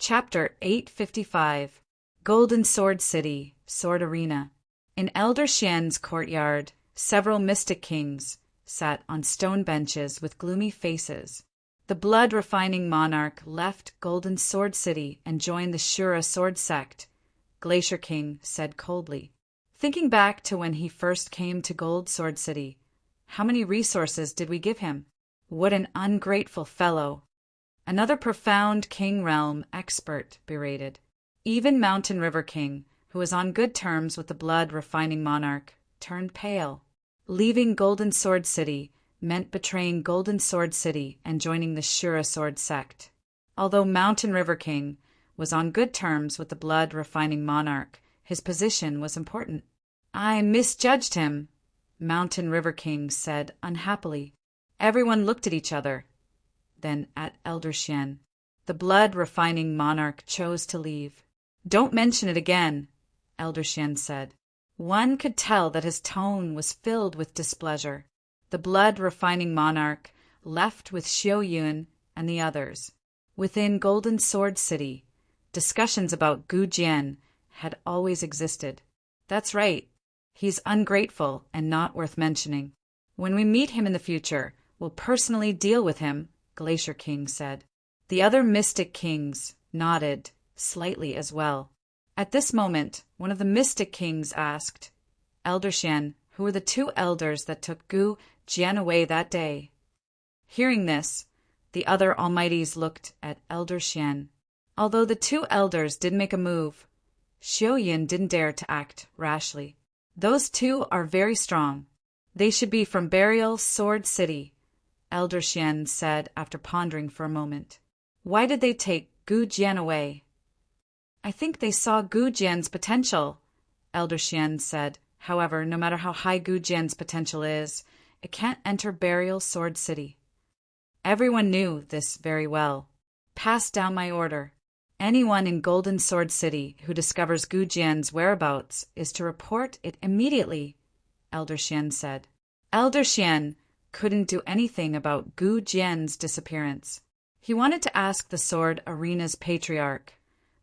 Chapter 855 Golden Sword City, Sword Arena. In Elder Xian's courtyard, several mystic kings sat on stone benches with gloomy faces. The blood-refining monarch left Golden Sword City and joined the Shura sword sect, Glacier King said coldly. Thinking back to when he first came to Gold Sword City, how many resources did we give him? What an ungrateful fellow! Another profound King Realm expert berated. Even Mountain River King, who was on good terms with the blood-refining monarch, turned pale. Leaving Golden Sword City meant betraying Golden Sword City and joining the Shura sword sect. Although Mountain River King was on good terms with the blood-refining monarch, his position was important. "I misjudged him," Mountain River King said unhappily. Everyone looked at each other, then at Elder Xian. The blood-refining monarch chose to leave. "Don't mention it again," Elder Xian said. One could tell that his tone was filled with displeasure. The blood-refining monarch left with Xiao Yun and the others. Within Golden Sword City, discussions about Gu Jian had always existed. "That's right. He's ungrateful and not worth mentioning. When we meet him in the future, we'll personally deal with him," Glacier King said. The other mystic kings nodded slightly as well. At this moment, one of the mystic kings asked, "Elder Xian, who were the two elders that took Gu Jian away that day?" Hearing this, the other almighties looked at Elder Xian. Although the two elders did make a move, Xiao Yin didn't dare to act rashly. "Those two are very strong. They should be from Burial Sword City," Elder Xian said after pondering for a moment. "Why did they take Gu Jian away?" "I think they saw Gu Jian's potential," Elder Xian said. "However, no matter how high Gu Jian's potential is, it can't enter Burial Sword City." Everyone knew this very well. "Pass down my order. Anyone in Golden Sword City who discovers Gu Jian's whereabouts is to report it immediately," Elder Xian said. Elder Xian couldn't do anything about Gu Jian's disappearance. He wanted to ask the Sword Arena's patriarch,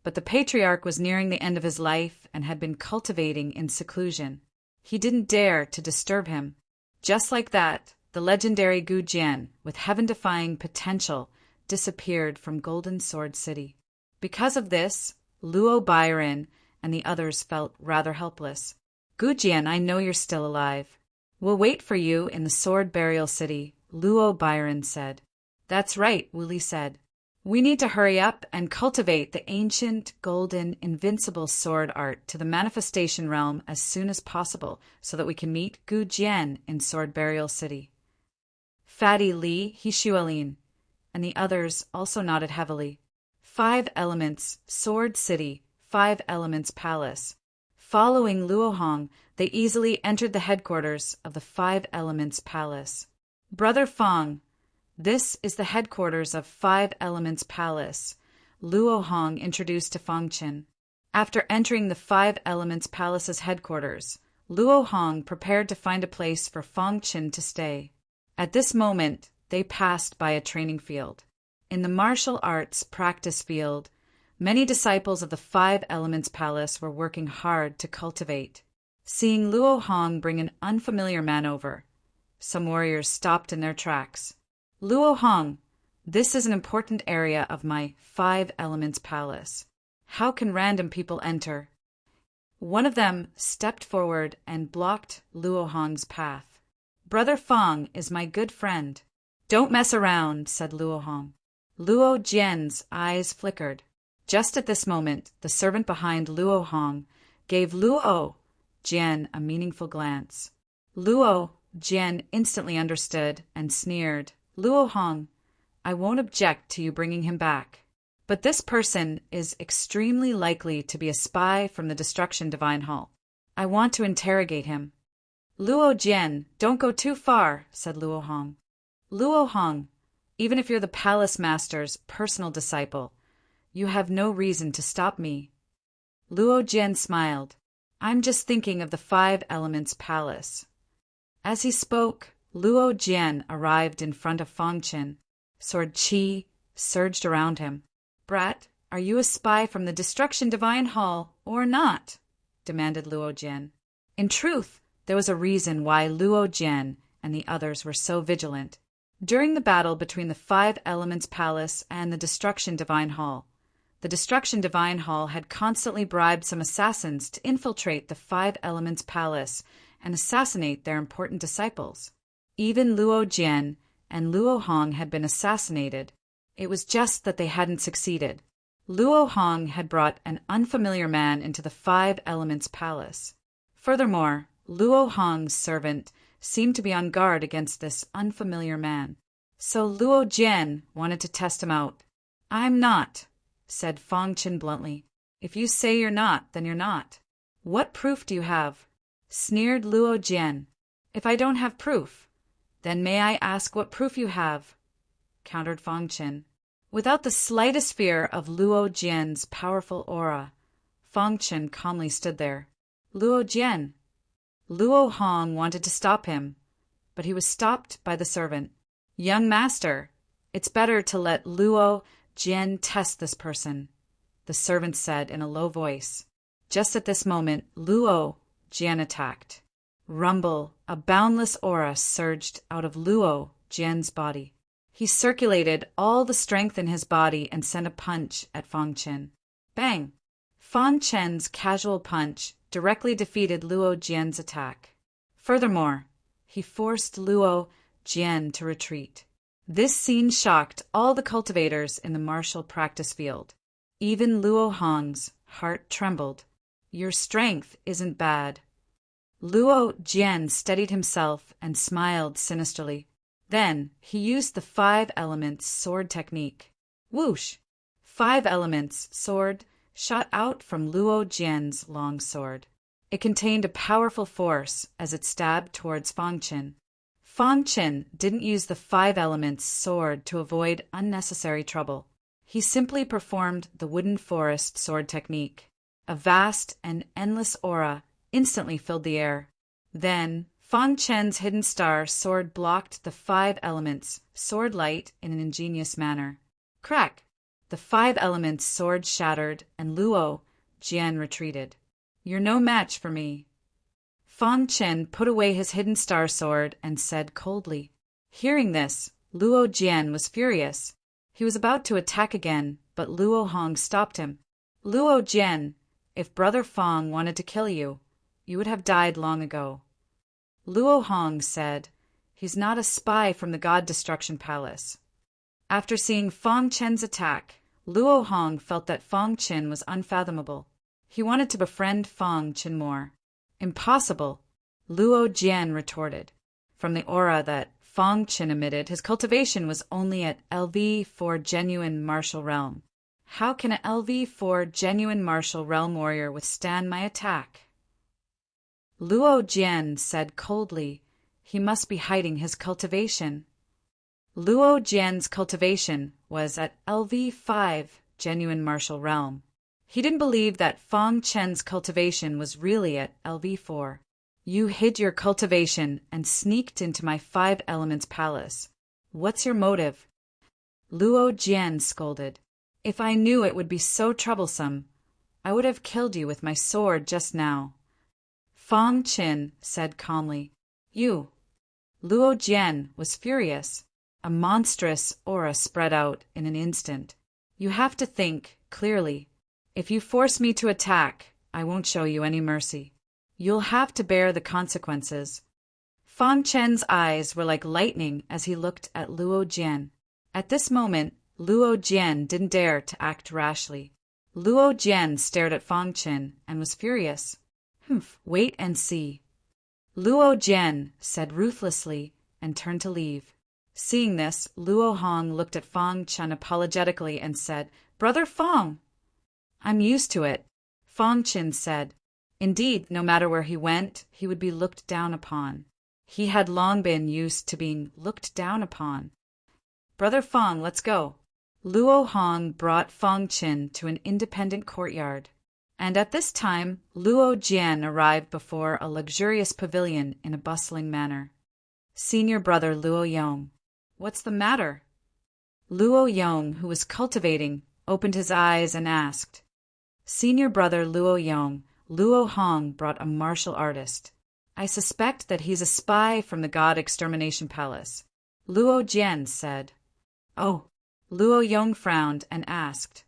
but the patriarch was nearing the end of his life and had been cultivating in seclusion. He didn't dare to disturb him. Just like that, the legendary Gu Jian, with heaven-defying potential, disappeared from Golden Sword City. Because of this, Luo Byron and the others felt rather helpless. "Gu Jian, I know you're still alive. We'll wait for you in the Sword Burial City," Luo Byron said. "That's right," Wooly said. "We need to hurry up and cultivate the ancient, golden, invincible sword art to the manifestation realm as soon as possible so that we can meet Gu Jian in Sword Burial City." Fatty Li, Hishualin, and the others also nodded heavily. 5 Elements, Sword City, 5 Elements Palace. Following Luohong, they easily entered the headquarters of the 5 Elements Palace. "Brother Fong, this is the headquarters of 5 Elements Palace," Luohong introduced to Fong Qin. After entering the 5 Elements Palace's headquarters, Luohong prepared to find a place for Fong Qin to stay. At this moment, they passed by a training field. In the martial arts practice field, many disciples of the 5 Elements Palace were working hard to cultivate. Seeing Luohong bring an unfamiliar man over, some warriors stopped in their tracks. "Luohong, this is an important area of my 5 Elements Palace. How can random people enter?" One of them stepped forward and blocked Luohong's path. "Brother Fong is my good friend." "Don't mess around," said Luohong. Luo Jian's eyes flickered. Just at this moment, the servant behind Luohong gave Luo Jian a meaningful glance. Luo Jian instantly understood and sneered. "Luohong, I won't object to you bringing him back. But this person is extremely likely to be a spy from the Destruction Divine Hall. I want to interrogate him." "Luo Jian, don't go too far," said Luohong. "Luohong, even if you're the Palace Master's personal disciple, you have no reason to stop me." Luo Jian smiled. "I'm just thinking of the 5 Elements Palace." As he spoke, Luo Jian arrived in front of Fong Qin. Sword Qi surged around him. "Brat, Are you a spy from the Destruction Divine Hall or not? Demanded Luo Jian. In truth, there was a reason why Luo Jian and the others were so vigilant. During the battle between the Five Elements Palace and the Destruction Divine Hall, the Destruction Divine Hall had constantly bribed some assassins to infiltrate the Five Elements Palace and assassinate their important disciples. Even Luo Jian and Luo Hong had been assassinated. It was just that they hadn't succeeded. Luo Hong had brought an unfamiliar man into the Five Elements Palace. Furthermore, Luo Hong's servant seemed to be on guard against this unfamiliar man. So Luo Jian wanted to test him out. I'm not, said Fang Qin bluntly. If you say you're not, then you're not. What proof do you have? Sneered Luo Jian. If I don't have proof, then may I ask what proof you have? Countered Fang Qin. Without the slightest fear of Luo Jian's powerful aura, Fang Qin calmly stood there. Luo Jian. Luo Hong wanted to stop him, but he was stopped by the servant. Young master, it's better to let Luo Jian test this person, the servant said in a low voice. Just at this moment, Luo Jian attacked. Rumble, a boundless aura surged out of Luo Jian's body. He circulated all the strength in his body and sent a punch at Fang Qin. Bang! Fang Qin's casual punch directly defeated Luo Jian's attack. Furthermore, he forced Luo Jian to retreat. This scene shocked all the cultivators in the martial practice field. Even Luo Hong's heart trembled. Your strength isn't bad. Luo Jian steadied himself and smiled sinisterly. Then he used the Five Elements sword technique. Whoosh! Five Elements sword shot out from Luo Jian's long sword. It contained a powerful force as it stabbed towards Fang Qin. Fang Qin didn't use the Five Elements sword to avoid unnecessary trouble. He simply performed the Wooden Forest sword technique. A vast and endless aura instantly filled the air. Then Fang Qin's hidden star sword blocked the Five Elements sword light in an ingenious manner. Crack! The Five Elements sword shattered and Luo Jian retreated. You're no match for me. Fang Qin put away his hidden star sword and said coldly. Hearing this, Luo Jian was furious. He was about to attack again, but Luo Hong stopped him. Luo Jian, if Brother Fang wanted to kill you, you would have died long ago. Luo Hong said, he's not a spy from the God Destruction Palace. After seeing Fang Qin's attack, Luo Hong felt that Fang Qin was unfathomable. He wanted to befriend Fang Qin more. Impossible, Luo Jian retorted. From the aura that Fang Qin emitted, his cultivation was only at LV4 genuine martial realm. How can a LV4 genuine martial realm warrior withstand my attack? Luo Jian said coldly, he must be hiding his cultivation. Luo Jian's cultivation was at LV5 genuine martial realm. He didn't believe that Fang Qin's cultivation was really at LV4. You hid your cultivation and sneaked into my Five Elements Palace. What's your motive? Luo Jian scolded. If I knew it would be so troublesome, I would have killed you with my sword just now. Fang Qin said calmly. You. Luo Jian was furious. A monstrous aura spread out in an instant. You have to think clearly. If you force me to attack, I won't show you any mercy. You'll have to bear the consequences. Fang Qin's eyes were like lightning as he looked at Luo Jian. At this moment, Luo Jian didn't dare to act rashly. Luo Jian stared at Fang Qin and was furious. Wait and see. Luo Jian said ruthlessly and turned to leave. Seeing this, Luo Hong looked at Fang Qin apologetically and said, Brother Fang! I'm used to it, Fang Qin said. Indeed, no matter where he went, he would be looked down upon. He had long been used to being looked down upon. Brother Fang, let's go. Luo Hong brought Fang Qin to an independent courtyard. And at this time, Luo Jian arrived before a luxurious pavilion in a bustling manner. Senior brother Luo Yong. What's the matter? Luo Yong, who was cultivating, opened his eyes and asked, "Senior brother Luo Yong, Luo Hong brought a martial artist. I suspect that he's a spy from the God Extermination Palace." Luo Jian said. "Oh." Luo Yong frowned and asked,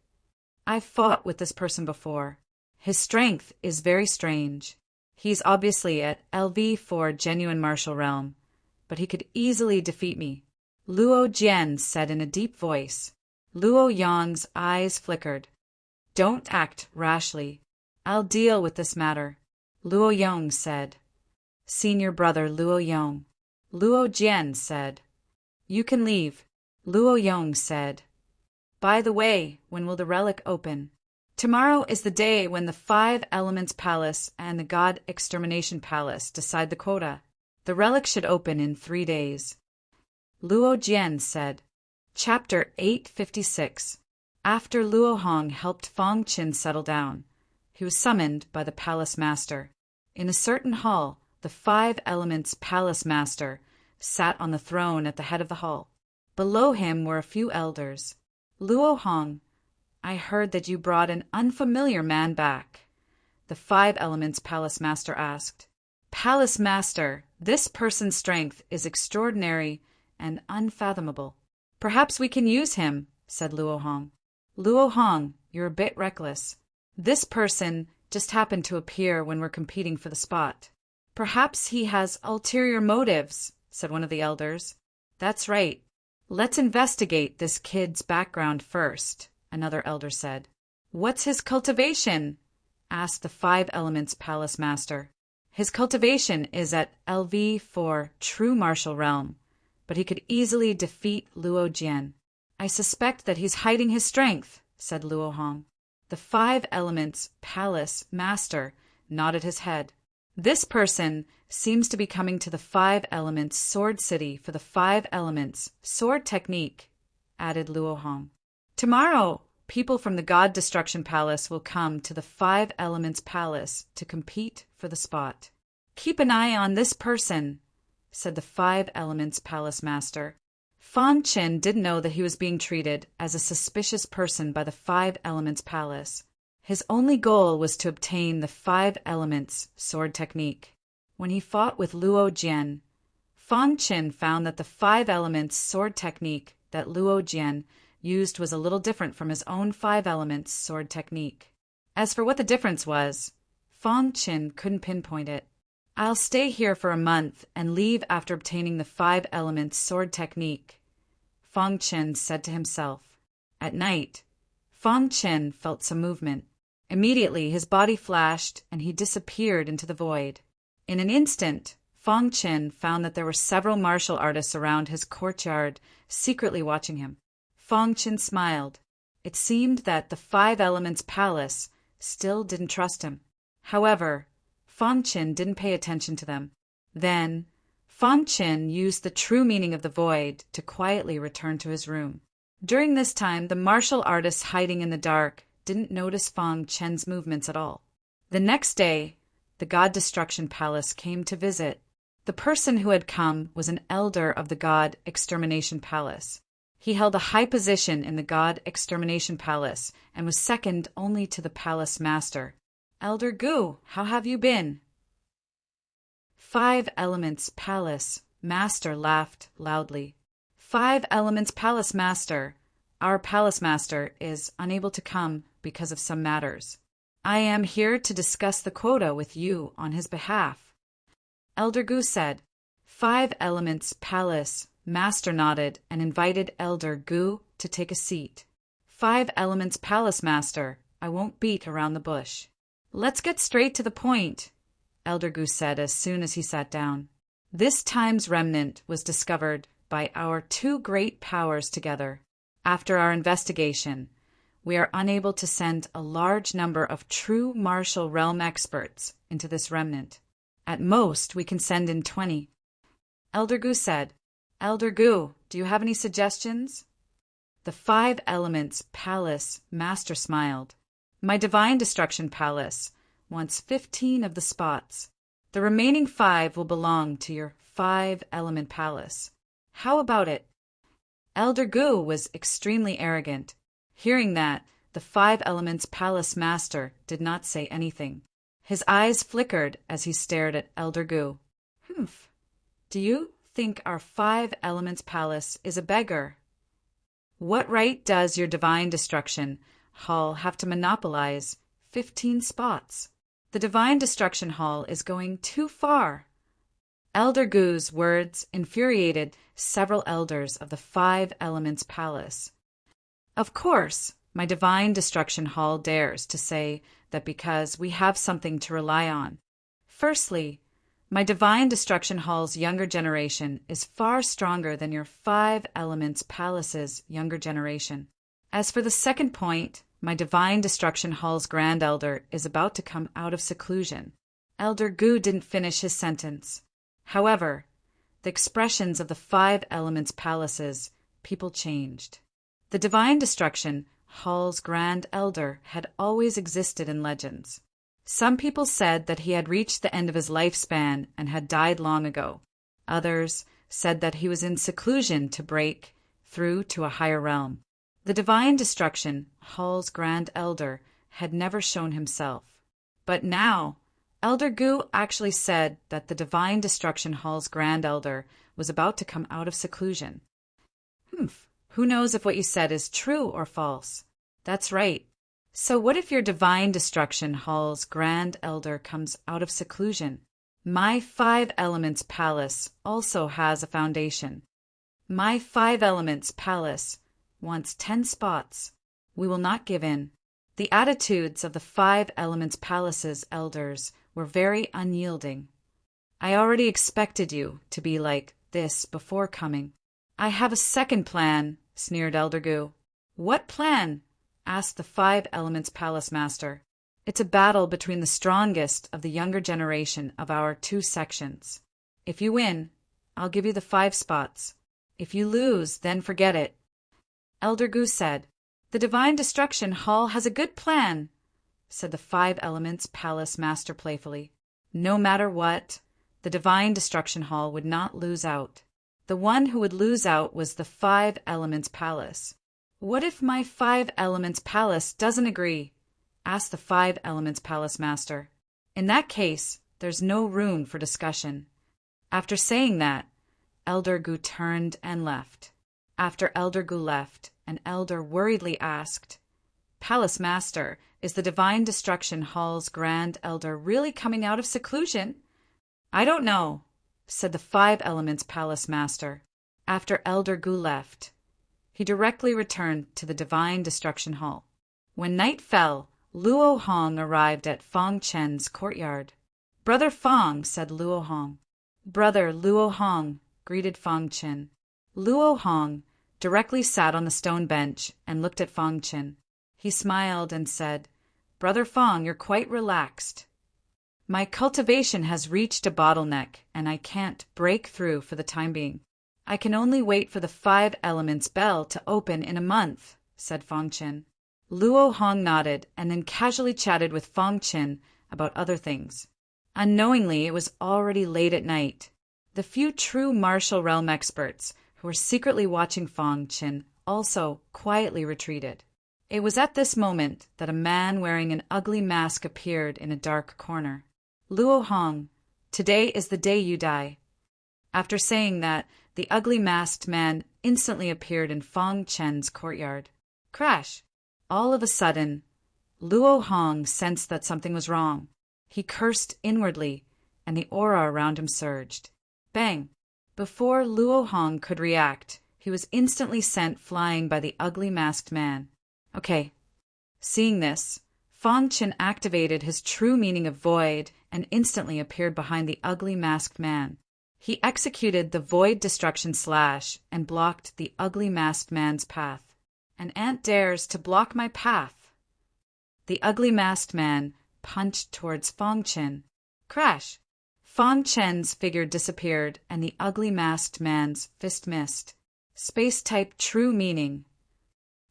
"I've fought with this person before. His strength is very strange. He's obviously at LV4 genuine martial realm, but he could easily defeat me." Luo Jian said in a deep voice. Luo Yong's eyes flickered. "Don't act rashly. I'll deal with this matter," Luo Yong said. "Senior brother Luo Yong," Luo Jian said. "You can leave," Luo Yong said. "By the way, when will the relic open?" "Tomorrow is the day when the 5 Elements Palace and the God Extermination Palace decide the quota. The relic should open in 3 days," Luo Jian said. Chapter 856. After Luo Hong helped Fong Qin settle down, he was summoned by the Palace Master. In a certain hall, the 5 Elements Palace Master sat on the throne at the head of the hall. Below him were a few elders. "Luo Hong, I heard that you brought an unfamiliar man back," the 5 Elements Palace Master asked. "Palace Master, this person's strength is extraordinary and unfathomable. Perhaps we can use him," said Luo Hong. "Luo Hong, you're a bit reckless. This person just happened to appear when we're competing for the spot." "Perhaps he has ulterior motives," said one of the elders. "That's right. Let's investigate this kid's background first," another elder said. "What's his cultivation?" asked the 5 Elements Palace Master. "His cultivation is at LV for true martial realm, but he could easily defeat Luo Jian." "I suspect that he's hiding his strength," said Luo Hong. The 5 Elements Palace Master nodded his head. "This person seems to be coming to the 5 Elements Sword City for the 5 Elements Sword Technique," added Luo Hong. "Tomorrow, people from the God Destruction Palace will come to the 5 Elements Palace to compete for the spot. Keep an eye on this person," said the 5 Elements Palace Master. Fong Qin didn't know that he was being treated as a suspicious person by the 5 Elements Palace. His only goal was to obtain the 5 Elements Sword Technique. When he fought with Luo Jian, Fong Qin found that the 5 Elements Sword Technique that Luo Jian used was a little different from his own 5 Elements Sword Technique. As for what the difference was, Fong Qin couldn't pinpoint it. "I'll stay here for a month and leave after obtaining the 5 Elements Sword Technique," Fong Qin said to himself. At night, Fong Qin felt some movement. Immediately his body flashed and he disappeared into the void. In an instant, Fong Qin found that there were several martial artists around his courtyard, secretly watching him. Fong Qin smiled. It seemed that the 5 Elements Palace still didn't trust him. However, Fong Qin didn't pay attention to them. Then, Fong Qin used the true meaning of the void to quietly return to his room. During this time, the martial artists hiding in the dark didn't notice Fong Qin's movements at all. The next day, the God Destruction Palace came to visit. The person who had come was an elder of the God Extermination Palace. He held a high position in the God Extermination Palace and was second only to the Palace Master. "Elder Gu, how have you been?" 5 Elements Palace Master laughed loudly. 5 Elements Palace Master, our Palace Master is unable to come because of some matters. I am here to discuss the quota with you on his behalf, Elder Gu said. 5 Elements Palace Master nodded and invited Elder Gu to take a seat. 5 Elements Palace Master, I won't beat around the bush. Let's get straight to the point, Elder Gu said as soon as he sat down. This time's remnant was discovered by our 2 great powers together. After our investigation, we are unable to send a large number of true martial realm experts into this remnant. At most, we can send in 20. Elder Gu said. Elder Gu, do you have any suggestions? The 5 Elements Palace Master smiled. My Divine Destruction Palace wants 15 of the spots. The remaining 5 will belong to your 5 Element Palace. How about it? Elder Gu was extremely arrogant. Hearing that, the Five Elements Palace Master did not say anything. His eyes flickered as he stared at Elder Gu. Humph. Do you think our Five Elements Palace is a beggar? What right does your Divine Destruction Hall have to monopolize 15 spots? The Divine Destruction Hall is going too far. Elder Gu's words infuriated several elders of the Five Elements Palace. Of course, my Divine Destruction Hall dares to say that because we have something to rely on. Firstly, my Divine Destruction Hall's younger generation is far stronger than your Five Elements Palace's younger generation. As for the second point, my Divine Destruction Hall's Grand Elder is about to come out of seclusion. Elder Gu didn't finish his sentence. However, the expressions of the Five Elements Palace's people changed. The Divine Destruction Hall's Grand Elder had always existed in legends. Some people said that he had reached the end of his lifespan and had died long ago. Others said that he was in seclusion to break through to a higher realm. The Divine Destruction Hall's Grand Elder had never shown himself. But now, Elder Gu actually said that the Divine Destruction Hall's Grand Elder was about to come out of seclusion. Who knows if what you said is true or false? That's right. So what if your Divine Destruction Hall's Grand Elder comes out of seclusion? My Five Elements Palace also has a foundation. My Five Elements Palace wants 10 spots. We will not give in. The attitudes of the Five Elements Palace's elders were very unyielding. I already expected you to be like this before coming. I have a second plan, sneered Elder Gu. What plan? Asked the Five Elements Palace Master. It's a battle between the strongest of the younger generation of our two sections. If you win, I'll give you the 5 spots. If you lose, then forget it. Elder Gu said, The Divine Destruction Hall has a good plan, said the Five Elements Palace Master playfully. No matter what, the Divine Destruction Hall would not lose out. The one who would lose out was the Five Elements Palace. What if my Five Elements Palace doesn't agree? Asked the Five Elements Palace Master. In that case, there's no room for discussion. After saying that, Elder Gu turned and left. After Elder Gu left, an elder worriedly asked, Palace Master, is the Divine Destruction Hall's Grand Elder really coming out of seclusion? I don't know, said the Five Elements Palace Master. After Elder Gu left, he directly returned to the Divine Destruction Hall. When night fell, Luo Hong arrived at Fong Chen's courtyard. Brother Fong, said Luo Hong. Brother Luo Hong, greeted Fong Chen. Luo Hong directly sat on the stone bench and looked at Fong Chen. He smiled and said, Brother Fong, you're quite relaxed. My cultivation has reached a bottleneck, and I can't break through for the time being. I can only wait for the Five Elements bell to open in a month, said Fong Chen. Luo Hong nodded and then casually chatted with Fong Chen about other things. Unknowingly, it was already late at night. The few true martial realm experts who were secretly watching Fong Chen also quietly retreated. It was at this moment that a man wearing an ugly mask appeared in a dark corner. Luo Hong, today is the day you die. After saying that, the ugly masked man instantly appeared in Fong Chen's courtyard. Crash! All of a sudden, Luo Hong sensed that something was wrong. He cursed inwardly, and the aura around him surged. Bang! Before Luo Hong could react, he was instantly sent flying by the ugly masked man. Okay. Seeing this, Fong Chen activated his true meaning of void and instantly appeared behind the ugly masked man. He executed the void destruction slash and blocked the ugly masked man's path. An ant dares to block my path. The ugly masked man punched towards Fong Chen. Crash! Fong Chen's figure disappeared and the ugly masked man's fist missed. Space-type true meaning.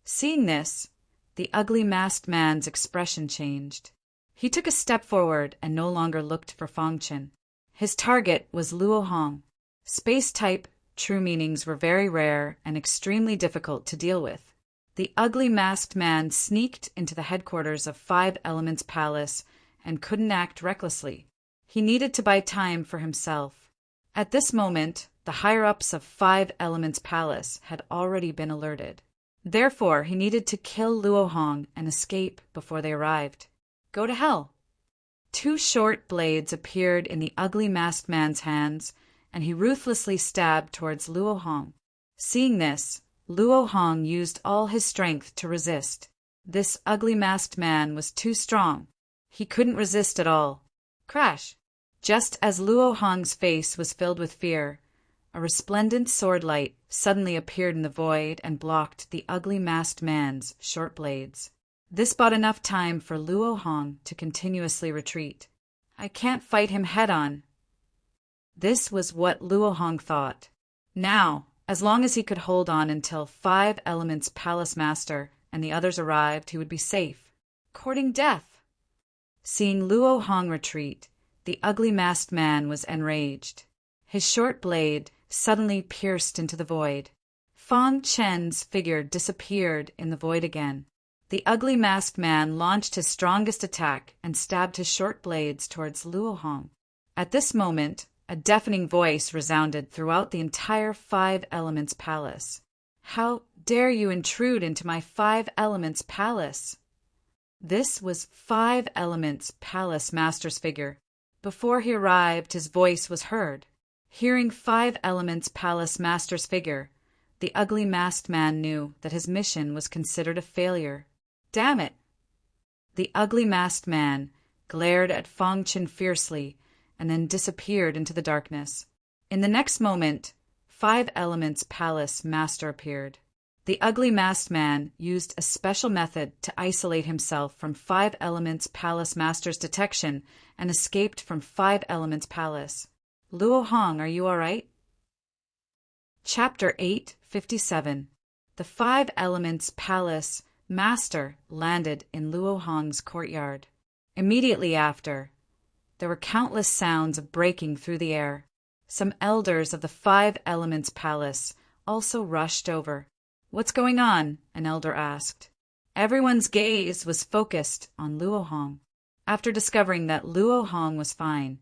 Seeing this, the ugly masked man's expression changed. He took a step forward and no longer looked for Fong Chen. His target was Luo Hong. Space-type true meanings were very rare and extremely difficult to deal with. The ugly masked man sneaked into the headquarters of Five Elements Palace and couldn't act recklessly. He needed to buy time for himself. At this moment, the higher-ups of Five Elements Palace had already been alerted. Therefore, he needed to kill Luo Hong and escape before they arrived. Go to hell! Two short blades appeared in the ugly masked man's hands, and he ruthlessly stabbed towards Luo Hong. Seeing this, Luo Hong used all his strength to resist. This ugly masked man was too strong. He couldn't resist at all. Crash! Just as Luo Hong's face was filled with fear, a resplendent sword light suddenly appeared in the void and blocked the ugly masked man's short blades. This bought enough time for Luo Hong to continuously retreat. I can't fight him head-on. This was what Luo Hong thought. Now, as long as he could hold on until Five Elements Palace Master and the others arrived, he would be safe. Courting death! Seeing Luo Hong retreat, the ugly masked man was enraged. His short blade suddenly pierced into the void. Fang Chen's figure disappeared in the void again. The ugly masked man launched his strongest attack and stabbed his short blades towards Luo Hong. At this moment, a deafening voice resounded throughout the entire Five Elements Palace. How dare you intrude into my Five Elements Palace? This was Five Elements Palace Master's figure. Before he arrived, his voice was heard. Hearing Five Elements Palace Master's figure, the ugly masked man knew that his mission was considered a failure. Damn it! The ugly masked man glared at Fang Chen fiercely and then disappeared into the darkness. In the next moment, Five Elements Palace Master appeared. The ugly masked man used a special method to isolate himself from Five Elements Palace Master's detection and escaped from Five Elements Palace. Luo Hong, are you all right? Chapter 857. The Five Elements Palace Master landed in Luo Hong's courtyard. Immediately after, there were countless sounds of breaking through the air. Some elders of the Five Elements Palace also rushed over. What's going on? An elder asked. Everyone's gaze was focused on Luo Hong. After discovering that Luo Hong was fine,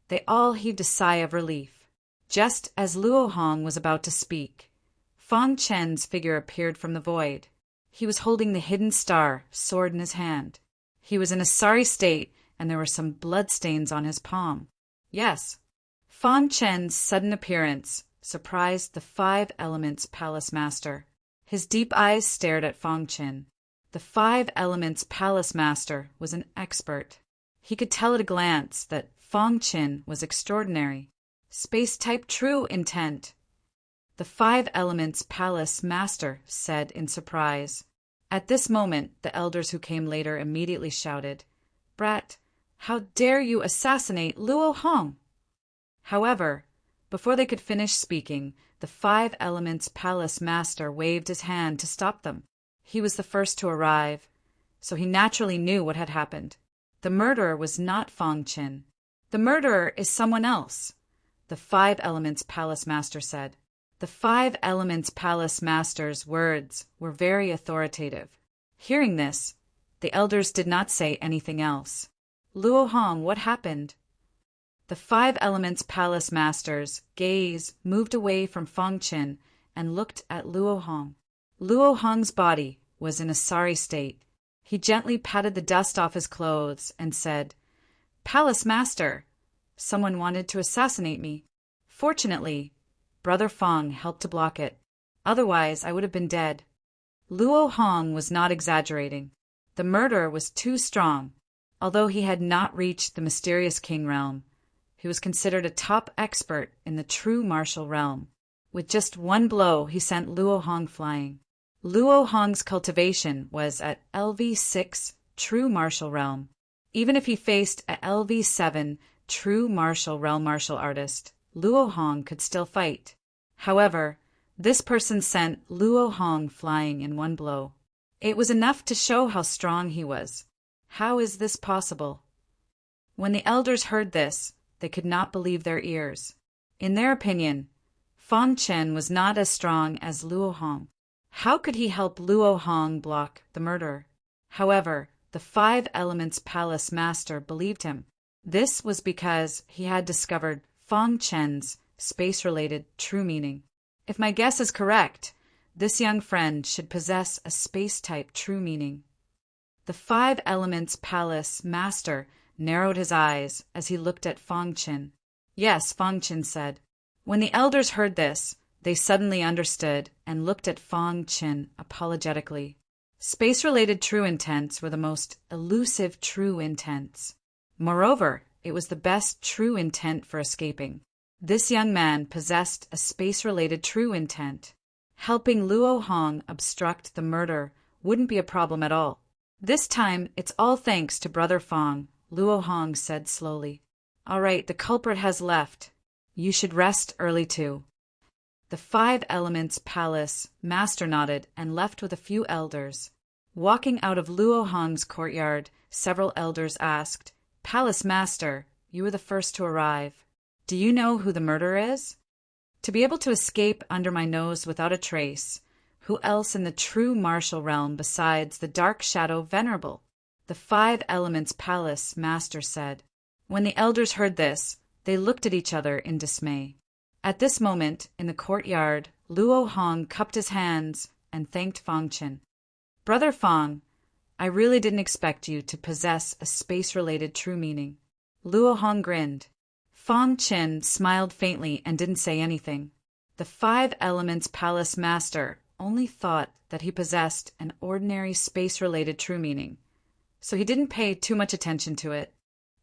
they all heaved a sigh of relief. Just as Luo Hong was about to speak, Fang Chen's figure appeared from the void. He was holding the hidden star sword in his hand. He was in a sorry state, and there were some bloodstains on his palm. Yes, Fang Chen's sudden appearance surprised the Five Elements Palace Master. His deep eyes stared at Fang Chen. The Five Elements Palace Master was an expert. He could tell at a glance that Fang Chen was extraordinary. Space-type true intent. The Five Elements Palace Master said in surprise. At this moment, the elders who came later immediately shouted, Brat, how dare you assassinate Luo Hong? However, before they could finish speaking, the Five Elements Palace Master waved his hand to stop them. He was the first to arrive, so he naturally knew what had happened. The murderer was not Fang Chen. The murderer is someone else, the Five Elements Palace Master said. The Five Elements Palace Master's words were very authoritative. Hearing this, the elders did not say anything else. Luo Hong, what happened? The Five Elements Palace Master's gaze moved away from Fang Chen and looked at Luo Hong. Luo Hong's body was in a sorry state. He gently patted the dust off his clothes and said, Palace Master, someone wanted to assassinate me. Fortunately, Brother Fang helped to block it. Otherwise, I would have been dead. Luo Hong was not exaggerating. The murderer was too strong. Although he had not reached the mysterious king realm, he was considered a top expert in the true martial realm. With just one blow, he sent Luo Hong flying. Luo Hong's cultivation was at LV6 true martial realm. Even if he faced a LV7 true martial realm martial artist, Luo Hong could still fight. However, this person sent Luo Hong flying in one blow. It was enough to show how strong he was. How is this possible? When the elders heard this, they could not believe their ears. In their opinion, Fang Chen was not as strong as Luo Hong. How could he help Luo Hong block the murder? However, the Five Elements Palace Master believed him. This was because he had discovered Fong Chen's space-related true meaning. If my guess is correct, this young friend should possess a space-type true meaning. The Five Elements Palace Master narrowed his eyes as he looked at Fong Chen. Yes, Fong Chen said. When the elders heard this, they suddenly understood and looked at Fong Chen apologetically. Space-related true intents were the most elusive true intents. Moreover, it was the best true intent for escaping. This young man possessed a space-related true intent. Helping Luo Hong obstruct the murder wouldn't be a problem at all. This time, it's all thanks to Brother Fong, Luo Hong said slowly. All right, the culprit has left. You should rest early too. The Five Elements Palace Master nodded and left with a few elders. Walking out of Luo Hong's courtyard, several elders asked, Palace Master, you were the first to arrive. Do you know who the murderer is? To be able to escape under my nose without a trace, who else in the true martial realm besides the Dark Shadow Venerable? The Five Elements Palace Master said. When the elders heard this, they looked at each other in dismay. At this moment, in the courtyard, Luo Hong cupped his hands and thanked Fong Chen. Brother Fong, I really didn't expect you to possess a space-related true meaning. Luo Hong grinned. Fong Chen smiled faintly and didn't say anything. The Five Elements Palace Master only thought that he possessed an ordinary space-related true meaning, so he didn't pay too much attention to it.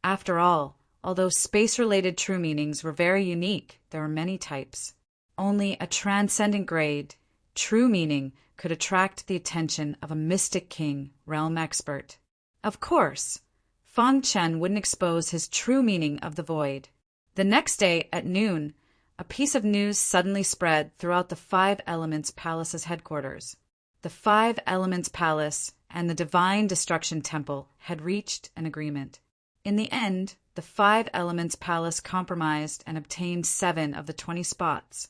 After all, although space-related true meanings were very unique, there were many types. Only a transcendent grade, true meaning could attract the attention of a mystic king, realm expert. Of course, Fong Chen wouldn't expose his true meaning of the void. The next day, at noon, a piece of news suddenly spread throughout the Five Elements Palace's headquarters. The Five Elements Palace and the Divine Destruction Temple had reached an agreement. In the end, the Five Elements Palace compromised and obtained 7 of the 20 spots,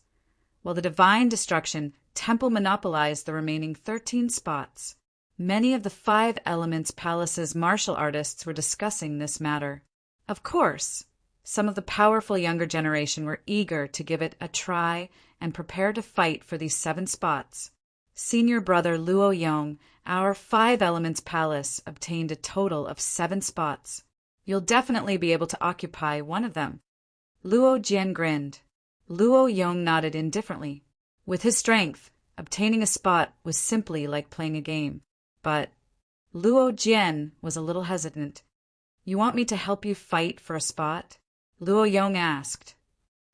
while the Divine Destruction Temple monopolized the remaining 13 spots. Many of the Five Elements Palace's martial artists were discussing this matter. Of course, some of the powerful younger generation were eager to give it a try and prepare to fight for these 7 spots. Senior brother Luo Yong, our Five Elements Palace, obtained a total of 7 spots. You'll definitely be able to occupy one of them. Luo Jian grinned. Luo Yong nodded indifferently. With his strength, obtaining a spot was simply like playing a game. But Luo Jian was a little hesitant. You want me to help you fight for a spot? Luo Yong asked.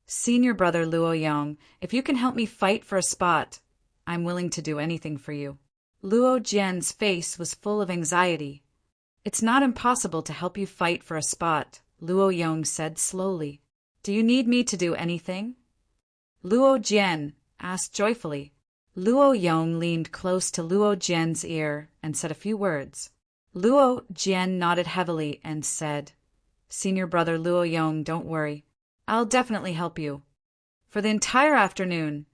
Senior brother Luo Yong, if you can help me fight for a spot, I'm willing to do anything for you. Luo Jian's face was full of anxiety. It's not impossible to help you fight for a spot, Luo Yong said slowly. Do you need me to do anything? Luo Jian asked joyfully. Luo Yong leaned close to Luo Jian's ear and said a few words. Luo Jian nodded heavily and said, Senior brother Luo Yong, don't worry. I'll definitely help you. For the entire afternoon,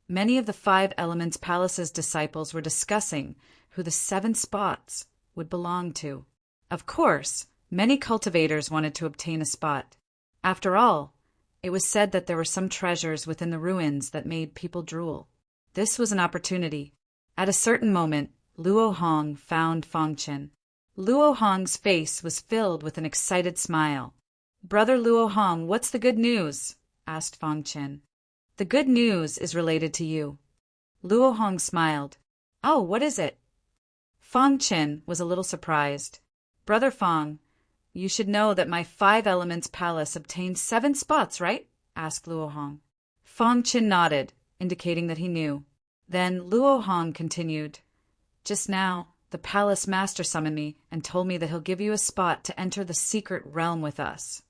many of the Five Elements Palace's disciples were discussing who the 7 spots would belong to. Of course, many cultivators wanted to obtain a spot. After all, it was said that there were some treasures within the ruins that made people drool. This was an opportunity. At a certain moment, Luo Hong found Fong Chen. Luo Hong's face was filled with an excited smile. Brother Luo Hong, what's the good news? Asked Fong Chen. The good news is related to you. Luo Hong smiled. Oh, what is it? Fong Chen was a little surprised. Brother Fong, you should know that my Five Elements Palace obtained 7 spots, right? Asked Luo Hong. Fong Chen nodded, indicating that he knew. Then Luo Hong continued. Just now, the palace master summoned me and told me that he'll give you a spot to enter the secret realm with us.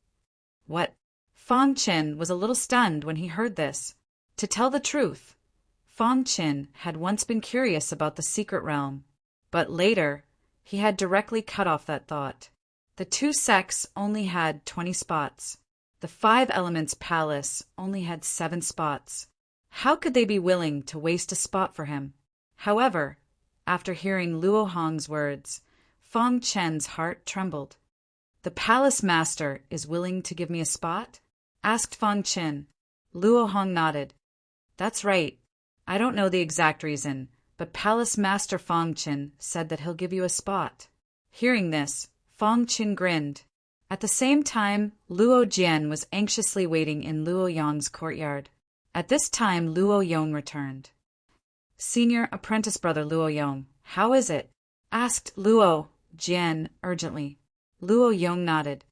What? Fong Chen was a little stunned when he heard this. To tell the truth, Fong Chen had once been curious about the secret realm, but later he had directly cut off that thought. The 2 sects only had 20 spots. The Five Elements Palace only had 7 spots. How could they be willing to waste a spot for him? However, after hearing Luo Hong's words, Fang Chen's heart trembled. "The palace master is willing to give me a spot?" asked Fang Chen. Luo Hong nodded. "That's right. I don't know the exact reason, but Palace Master Fang Chen said that he'll give you a spot." Hearing this, Fang Chen grinned. At the same time, Luo Jian was anxiously waiting in Luo Yong's courtyard. At this time, Luo Yong returned. "Senior apprentice brother Luo Yong, how is it?" asked Luo Jian urgently. Luo Yong nodded.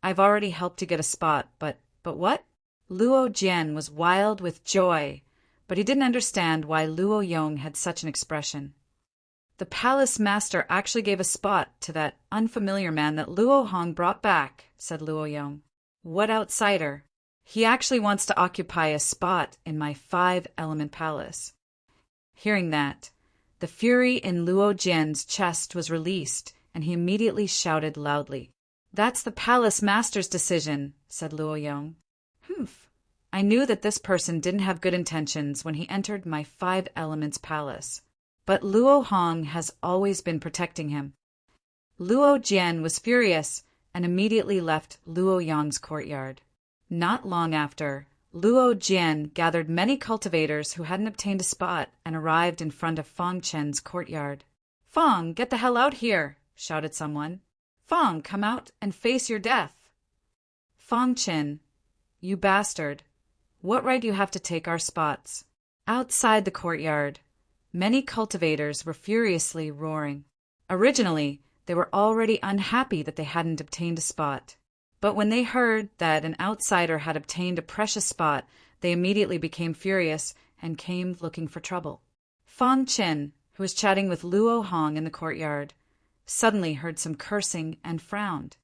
"I've already helped you get a spot, but what?" Luo Jian was wild with joy, but he didn't understand why Luo Yong had such an expression. "The palace master actually gave a spot to that unfamiliar man that Luo Hong brought back," said Luo Yong. "What outsider? He actually wants to occupy a spot in my 5-element palace." Hearing that, the fury in Luo Jian's chest was released, and he immediately shouted loudly. "That's the palace master's decision," said Luo Yong. "Humph. I knew that this person didn't have good intentions when he entered my 5-elements palace. But Luo Hong has always been protecting him." Luo Jian was furious and immediately left Luo Yong's courtyard. Not long after, Luo Jian gathered many cultivators who hadn't obtained a spot and arrived in front of Fang Chen's courtyard. "Fang, get the hell out here!" shouted someone. "Fang, come out and face your death!" "Fang Chen, you bastard! What right do you have to take our spots?" Outside the courtyard, many cultivators were furiously roaring. Originally, they were already unhappy that they hadn't obtained a spot. But when they heard that an outsider had obtained a precious spot, they immediately became furious and came looking for trouble. Fang Chen, who was chatting with Luo Hong in the courtyard, suddenly heard some cursing and frowned.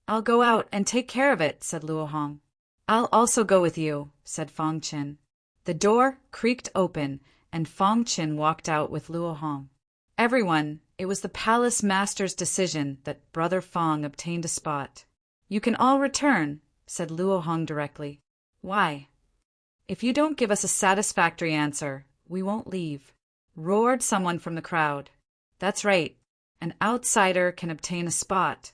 "I'll go out and take care of it," said Luo Hong. "I'll also go with you," said Fang Chen. The door creaked open, and Fang Chen walked out with Luo Hong. "Everyone, it was the palace master's decision that Brother Fang obtained a spot." "You can all return," said Luo Hong directly. "Why?" "If you don't give us a satisfactory answer, we won't leave," roared someone from the crowd. "That's right. An outsider can obtain a spot,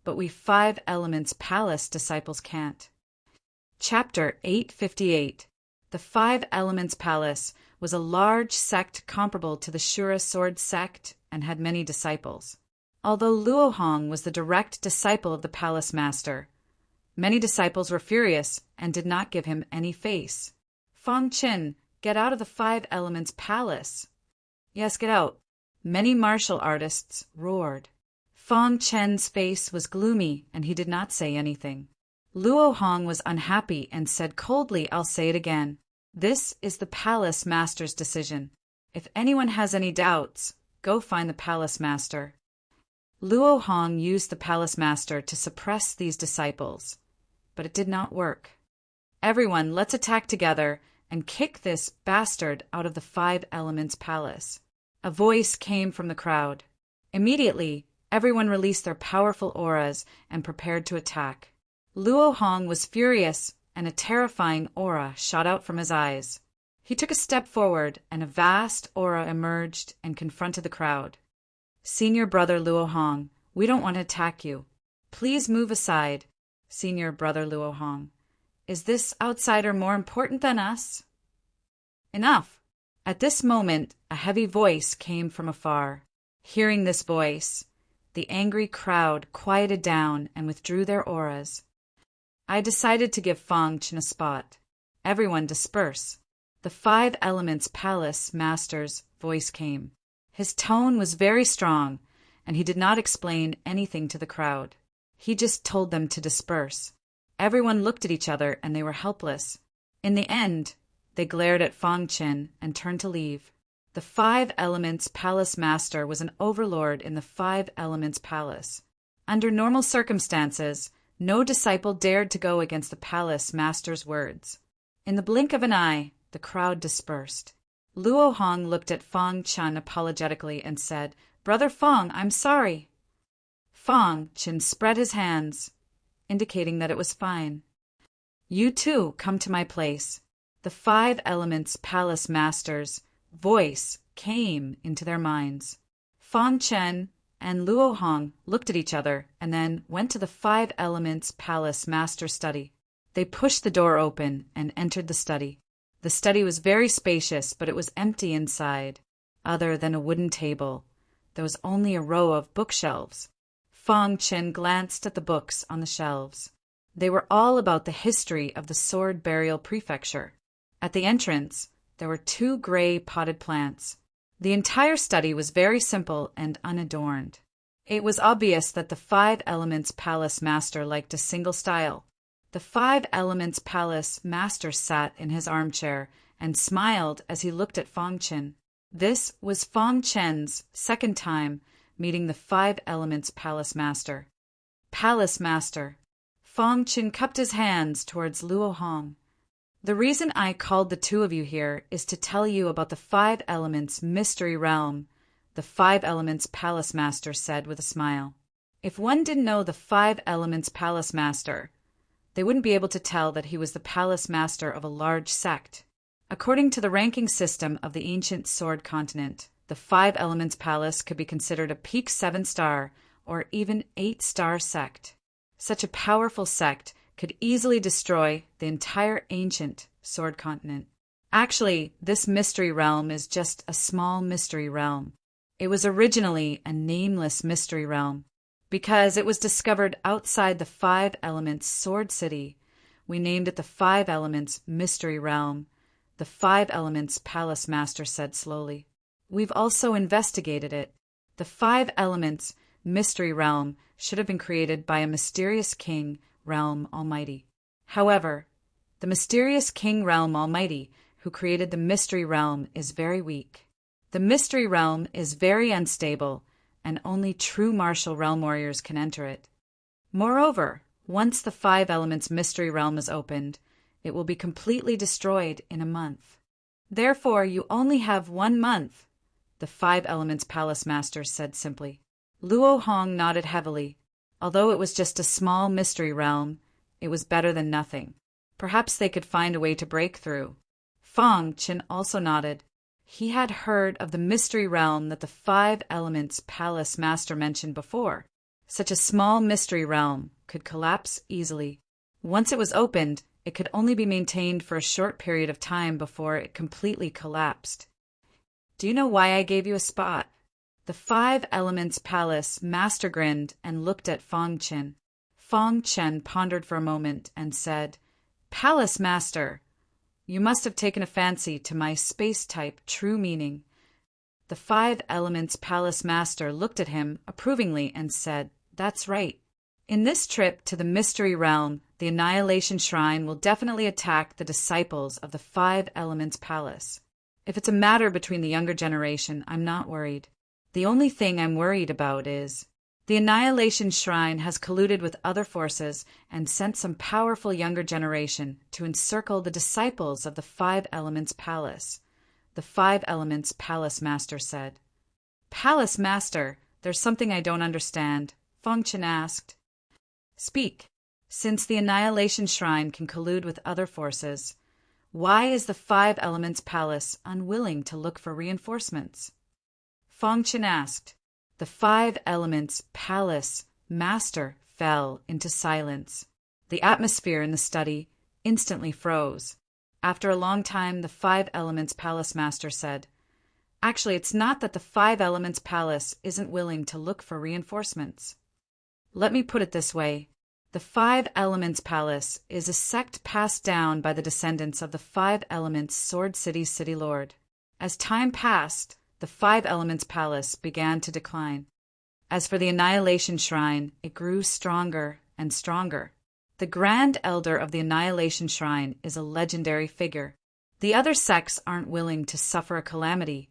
but we 5-elements palace disciples can't." Chapter 858. The 5-elements palace was a large sect comparable to the Shura sword sect and had many disciples. Although Luo Hong was the direct disciple of the palace master, many disciples were furious and did not give him any face. "Fang Chen, get out of the 5-elements palace." "Yes, get out." Many martial artists roared. Fang Chen's face was gloomy and he did not say anything. Luo Hong was unhappy and said coldly, "I'll say it again. This is the palace master's decision. If anyone has any doubts, go find the palace master." Luo Hong used the palace master to suppress these disciples, but it did not work. "Everyone, let's attack together and kick this bastard out of the 5-elements palace." A voice came from the crowd. Immediately, everyone released their powerful auras and prepared to attack. Luo Hong was furious, and a terrifying aura shot out from his eyes. He took a step forward, and a vast aura emerged and confronted the crowd. "Senior brother Luo Hong, we don't want to attack you. Please move aside." "Senior brother Luo Hong, is this outsider more important than us?" "Enough." At this moment, a heavy voice came from afar. Hearing this voice, the angry crowd quieted down and withdrew their auras. "I decided to give Fang Chen a spot. Everyone disperse." The 5-elements palace master's voice came. His tone was very strong, and he did not explain anything to the crowd. He just told them to disperse. Everyone looked at each other and they were helpless. In the end, they glared at Fang Chen and turned to leave. The 5-elements palace master was an overlord in the 5-elements palace. Under normal circumstances, no disciple dared to go against the palace master's words. In the blink of an eye, the crowd dispersed. Luo Hong looked at Fang Chen apologetically and said, "Brother Fang, I'm sorry." Fang Chen spread his hands, indicating that it was fine. "You too come to my place." The 5-elements palace master's voice came into their minds. Fang Chen and Luo Hong looked at each other and then went to the Five Elements Palace Master Study. They pushed the door open and entered the study. The study was very spacious, but it was empty inside. Other than a wooden table, there was only a row of bookshelves. Fang Chen glanced at the books on the shelves. They were all about the history of the Sword Burial Prefecture. At the entrance, there were 2 gray potted plants. The entire study was very simple and unadorned. It was obvious that the Five Elements Palace Master liked a single style. The Five Elements Palace Master sat in his armchair and smiled as he looked at Fang Chen. This was Fang Chen's second time meeting the Five Elements Palace Master. Palace Master. Fang Chen cupped his hands towards Luo Hong. The reason I called the 2 of you here is to tell you about the Five Elements Mystery Realm, the Five Elements Palace Master said with a smile. If one didn't know the Five Elements Palace Master, they wouldn't be able to tell that he was the Palace Master of a large sect. According to the ranking system of the ancient Sword Continent, the Five Elements Palace could be considered a peak 7-star or even 8-star sect. Such a powerful sect could easily destroy the entire ancient Sword Continent. Actually, this mystery realm is just a small mystery realm. It was originally a nameless mystery realm. Because it was discovered outside the Five Elements Sword City, we named it the Five Elements Mystery Realm. The Five Elements Palace Master said slowly. We've also investigated it. The Five Elements Mystery Realm should have been created by a mysterious king, Realm Almighty. However, the mysterious King Realm Almighty who created the Mystery Realm is very weak. The Mystery Realm is very unstable, and only true martial realm warriors can enter it. Moreover, once the Five Elements Mystery Realm is opened, it will be completely destroyed in a month. Therefore, you only have 1 month, the Five Elements Palace Master said simply. Luo Hong nodded heavily. Although it was just a small mystery realm, it was better than nothing. Perhaps they could find a way to break through. Fang Chen also nodded. He had heard of the mystery realm that the Five Elements Palace Master mentioned before. Such a small mystery realm could collapse easily. Once it was opened, it could only be maintained for a short period of time before it completely collapsed. Do you know why I gave you a spot? The Five Elements Palace Master grinned and looked at Fang Chen. Fang Chen pondered for a moment and said, Palace Master, you must have taken a fancy to my space-type true meaning. The Five Elements Palace Master looked at him approvingly and said, That's right. In this trip to the Mystery Realm, the Annihilation Shrine will definitely attack the disciples of the Five Elements Palace. If it's a matter between the younger generation, I'm not worried. The only thing I'm worried about is the Annihilation Shrine has colluded with other forces and sent some powerful younger generation to encircle the disciples of the Five Elements Palace, the Five Elements Palace Master said. Palace Master, there's something I don't understand, Fang Chen asked. Speak. Since the Annihilation Shrine can collude with other forces, why is the Five Elements Palace unwilling to look for reinforcements? Fang Chen asked. The Five Elements Palace Master fell into silence. The atmosphere in the study instantly froze. After a long time, the Five Elements Palace Master said, Actually, it's not that the Five Elements Palace isn't willing to look for reinforcements. Let me put it this way. The Five Elements Palace is a sect passed down by the descendants of the Five Elements Sword City Lord. As time passed, the Five Elements Palace began to decline. As for the Annihilation Shrine, it grew stronger and stronger. The Grand Elder of the Annihilation Shrine is a legendary figure. The other sects aren't willing to suffer a calamity,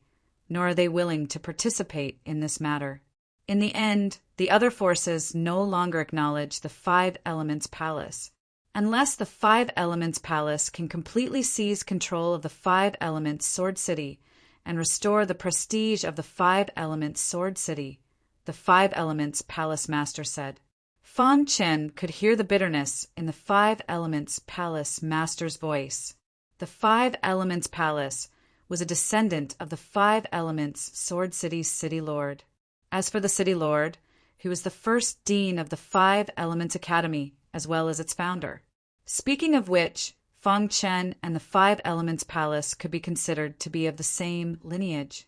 nor are they willing to participate in this matter. In the end, the other forces no longer acknowledge the Five Elements Palace. Unless the Five Elements Palace can completely seize control of the Five Elements Sword City and restore the prestige of the Five Elements Sword City, the Five Elements Palace Master said. Fang Chen could hear the bitterness in the Five Elements Palace Master's voice. The Five Elements Palace was a descendant of the 5 elements Sword City's city lord. As for the city lord, he was the first dean of the 5 Elements Academy, as well as its founder. Speaking of which, Feng Chen and the 5 Elements Palace could be considered to be of the same lineage.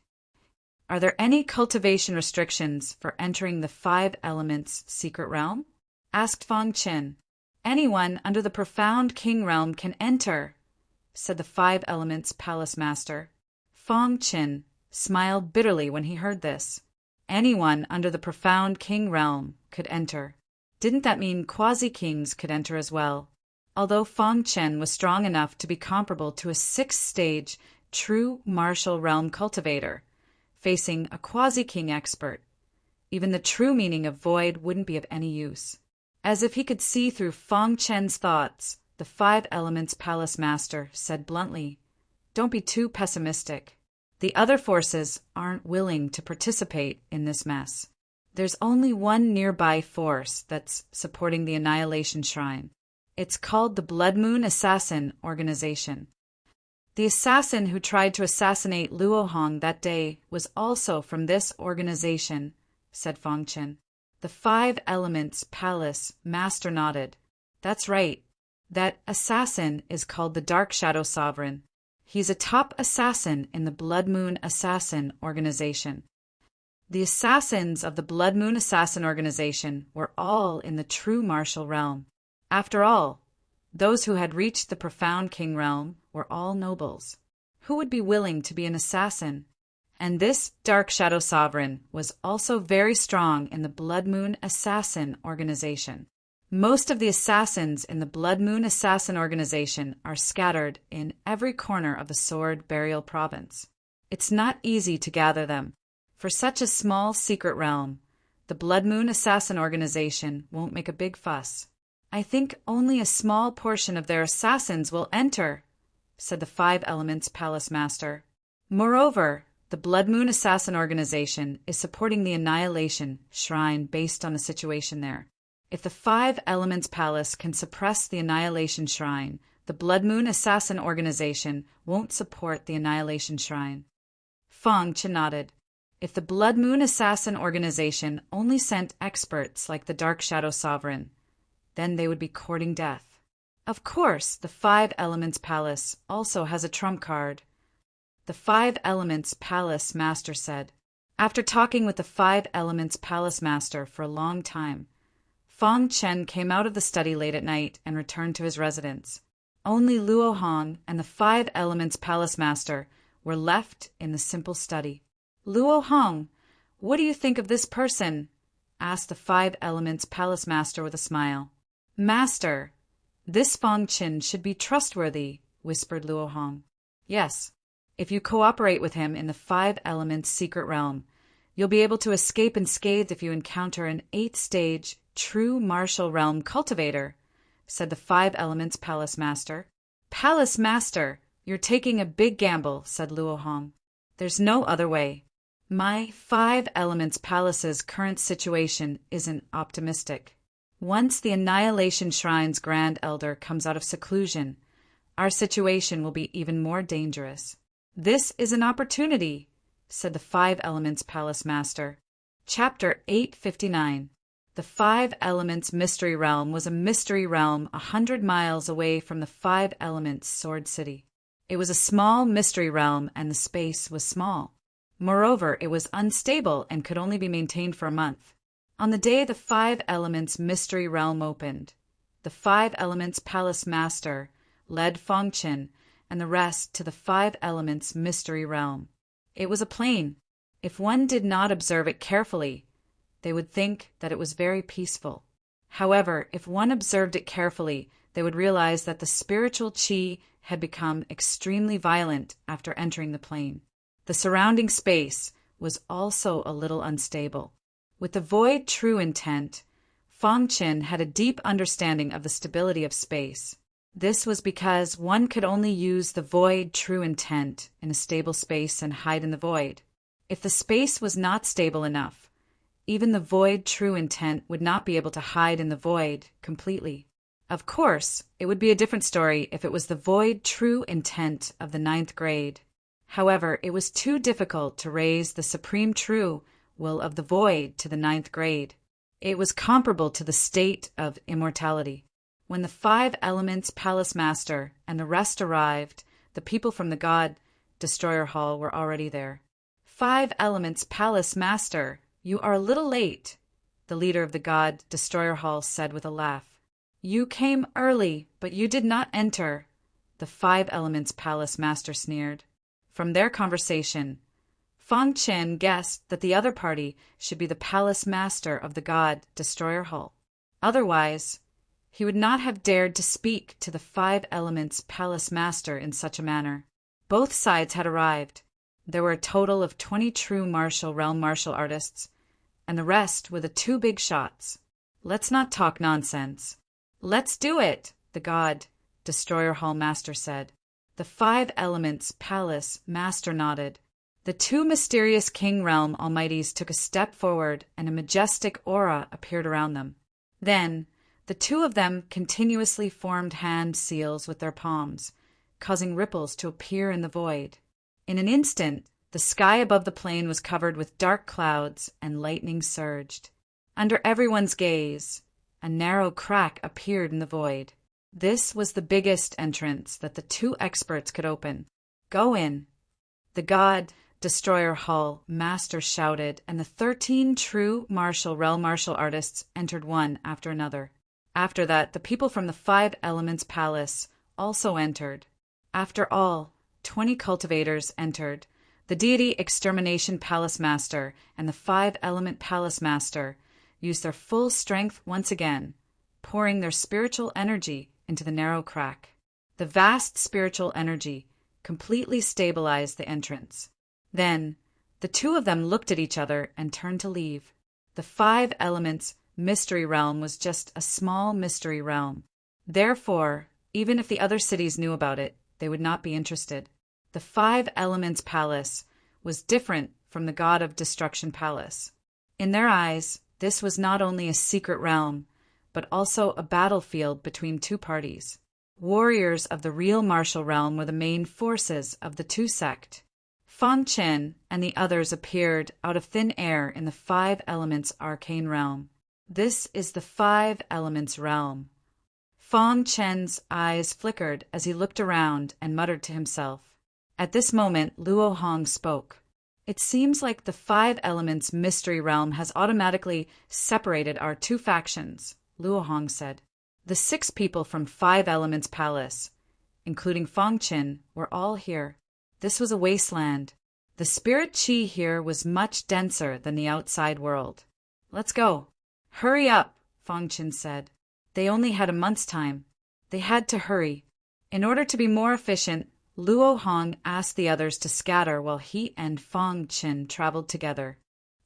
Are there any cultivation restrictions for entering the 5 Elements secret realm? Asked Feng Chen. Anyone under the profound king realm can enter, said the 5 Elements Palace Master. Feng Chen smiled bitterly when he heard this. Anyone under the profound king realm could enter. Didn't that mean quasi-kings could enter as well? Although Feng Chen was strong enough to be comparable to a 6th-stage true martial realm cultivator, facing a quasi-king expert, even the true meaning of void wouldn't be of any use. As if he could see through Feng Chen's thoughts, the 5 Elements Palace Master said bluntly, "Don't be too pessimistic. The other forces aren't willing to participate in this mess. There's only one nearby force that's supporting the Annihilation Shrine. It's called the Blood Moon Assassin Organization. The assassin who tried to assassinate Luo Hong that day was also from this organization," said Feng Chen. The 5 Elements Palace Master nodded. "That's right. That assassin is called the Dark Shadow Sovereign. He's a top assassin in the Blood Moon Assassin Organization." The assassins of the Blood Moon Assassin Organization were all in the true martial realm. After all, those who had reached the profound king realm were all nobles. Who would be willing to be an assassin? And this Dark Shadow Sovereign was also very strong in the Blood Moon Assassin Organization. Most of the assassins in the Blood Moon Assassin Organization are scattered in every corner of the Sword Burial Province. It's not easy to gather them. For such a small secret realm, the Blood Moon Assassin Organization won't make a big fuss. "I think only a small portion of their assassins will enter," said the 5 Elements Palace Master. "Moreover, the Blood Moon Assassin Organization is supporting the Annihilation Shrine based on the situation there. If the 5 Elements Palace can suppress the Annihilation Shrine, the Blood Moon Assassin Organization won't support the Annihilation Shrine." Feng Chen nodded. If the Blood Moon Assassin Organization only sent experts like the Dark Shadow Sovereign, then they would be courting death. Of course, the 5 Elements Palace also has a trump card. The 5 Elements Palace Master said. After talking with the 5 Elements Palace Master for a long time, Feng Chen came out of the study late at night and returned to his residence. Only Luo Hong and the 5 Elements Palace Master were left in the simple study. "Luo Hong, what do you think of this person?" asked the 5 Elements Palace Master with a smile. "Master, this Feng Chen should be trustworthy," whispered Luo Hong. "Yes, if you cooperate with him in the 5 Elements secret realm, you'll be able to escape unscathed if you encounter an 8th-stage true martial realm cultivator," said the 5 Elements Palace Master. "Palace Master, you're taking a big gamble," said Luo Hong. "There's no other way. My 5 Elements Palace's current situation isn't optimistic. Once the Annihilation Shrine's Grand Elder comes out of seclusion, our situation will be even more dangerous." "This is an opportunity," said the 5 Elements Palace Master. Chapter 859. The 5 Elements Mystery Realm was a mystery realm 100 miles away from the 5 Elements Sword City. It was a small mystery realm and the space was small. Moreover, it was unstable and could only be maintained for a month. On the day the 5 Elements Mystery Realm opened, the 5 Elements Palace Master led Feng Chen and the rest to the 5 Elements Mystery Realm. It was a plain. If one did not observe it carefully, they would think that it was very peaceful. However, if one observed it carefully, they would realize that the spiritual qi had become extremely violent after entering the plain. The surrounding space was also a little unstable. With the void true intent, Feng Chen had a deep understanding of the stability of space. This was because one could only use the void true intent in a stable space and hide in the void. If the space was not stable enough, even the void true intent would not be able to hide in the void completely. Of course, it would be a different story if it was the void true intent of the 9th grade. However, it was too difficult to raise the supreme true will of the void to the 9th grade. It was comparable to the state of immortality. When the 5 Elements Palace Master and the rest arrived, the people from the God Destroyer Hall were already there. 5 Elements Palace Master, you are a little late, the leader of the God Destroyer Hall said with a laugh. You came early, but you did not enter, the 5 Elements Palace Master sneered. From their conversation, Fang Chen guessed that the other party should be the Palace Master of the God Destroyer Hall. Otherwise, he would not have dared to speak to the 5 Elements Palace Master in such a manner. Both sides had arrived. There were a total of 20 true realm martial artists, and the rest were the 2 big shots. Let's not talk nonsense. Let's do it, the God Destroyer Hall Master said. The 5 Elements Palace Master nodded. The 2 mysterious King Realm Almighties took a step forward, and a majestic aura appeared around them. Then, the 2 of them continuously formed hand seals with their palms, causing ripples to appear in the void. In an instant, the sky above the plain was covered with dark clouds, and lightning surged. Under everyone's gaze, a narrow crack appeared in the void. This was the biggest entrance that the 2 experts could open. Go in. The God Destroyer Hall Master shouted, and the 13 true realm martial artists entered one after another. After that, the people from the 5 Elements Palace also entered. After all, 20 cultivators entered. The Deity Extermination Palace Master and the 5 Element Palace Master used their full strength once again, pouring their spiritual energy into the narrow crack. The vast spiritual energy completely stabilized the entrance. Then, the 2 of them looked at each other and turned to leave. The 5 Elements Mystery Realm was just a small mystery realm. Therefore, even if the other cities knew about it, they would not be interested. The 5 Elements Palace was different from the God of Destruction Palace. In their eyes, this was not only a secret realm, but also a battlefield between 2 parties. Warriors of the real martial realm were the main forces of the 2 sect. Fang Chen and the others appeared out of thin air in the 5 Elements Arcane Realm. This is the 5 Elements Realm. Fang Chen's eyes flickered as he looked around and muttered to himself. At this moment, Luo Hong spoke. It seems like the 5 Elements Mystery Realm has automatically separated our 2 factions, Luo Hong said. The 6 people from 5 Elements Palace, including Fang Chen, were all here. This was a wasteland. The spirit chi here was much denser than the outside world. Let's go. Hurry up, Fang Chen said. They only had a month's time. They had to hurry. In order to be more efficient, Luo Hong asked the others to scatter while he and Fang Chen traveled together.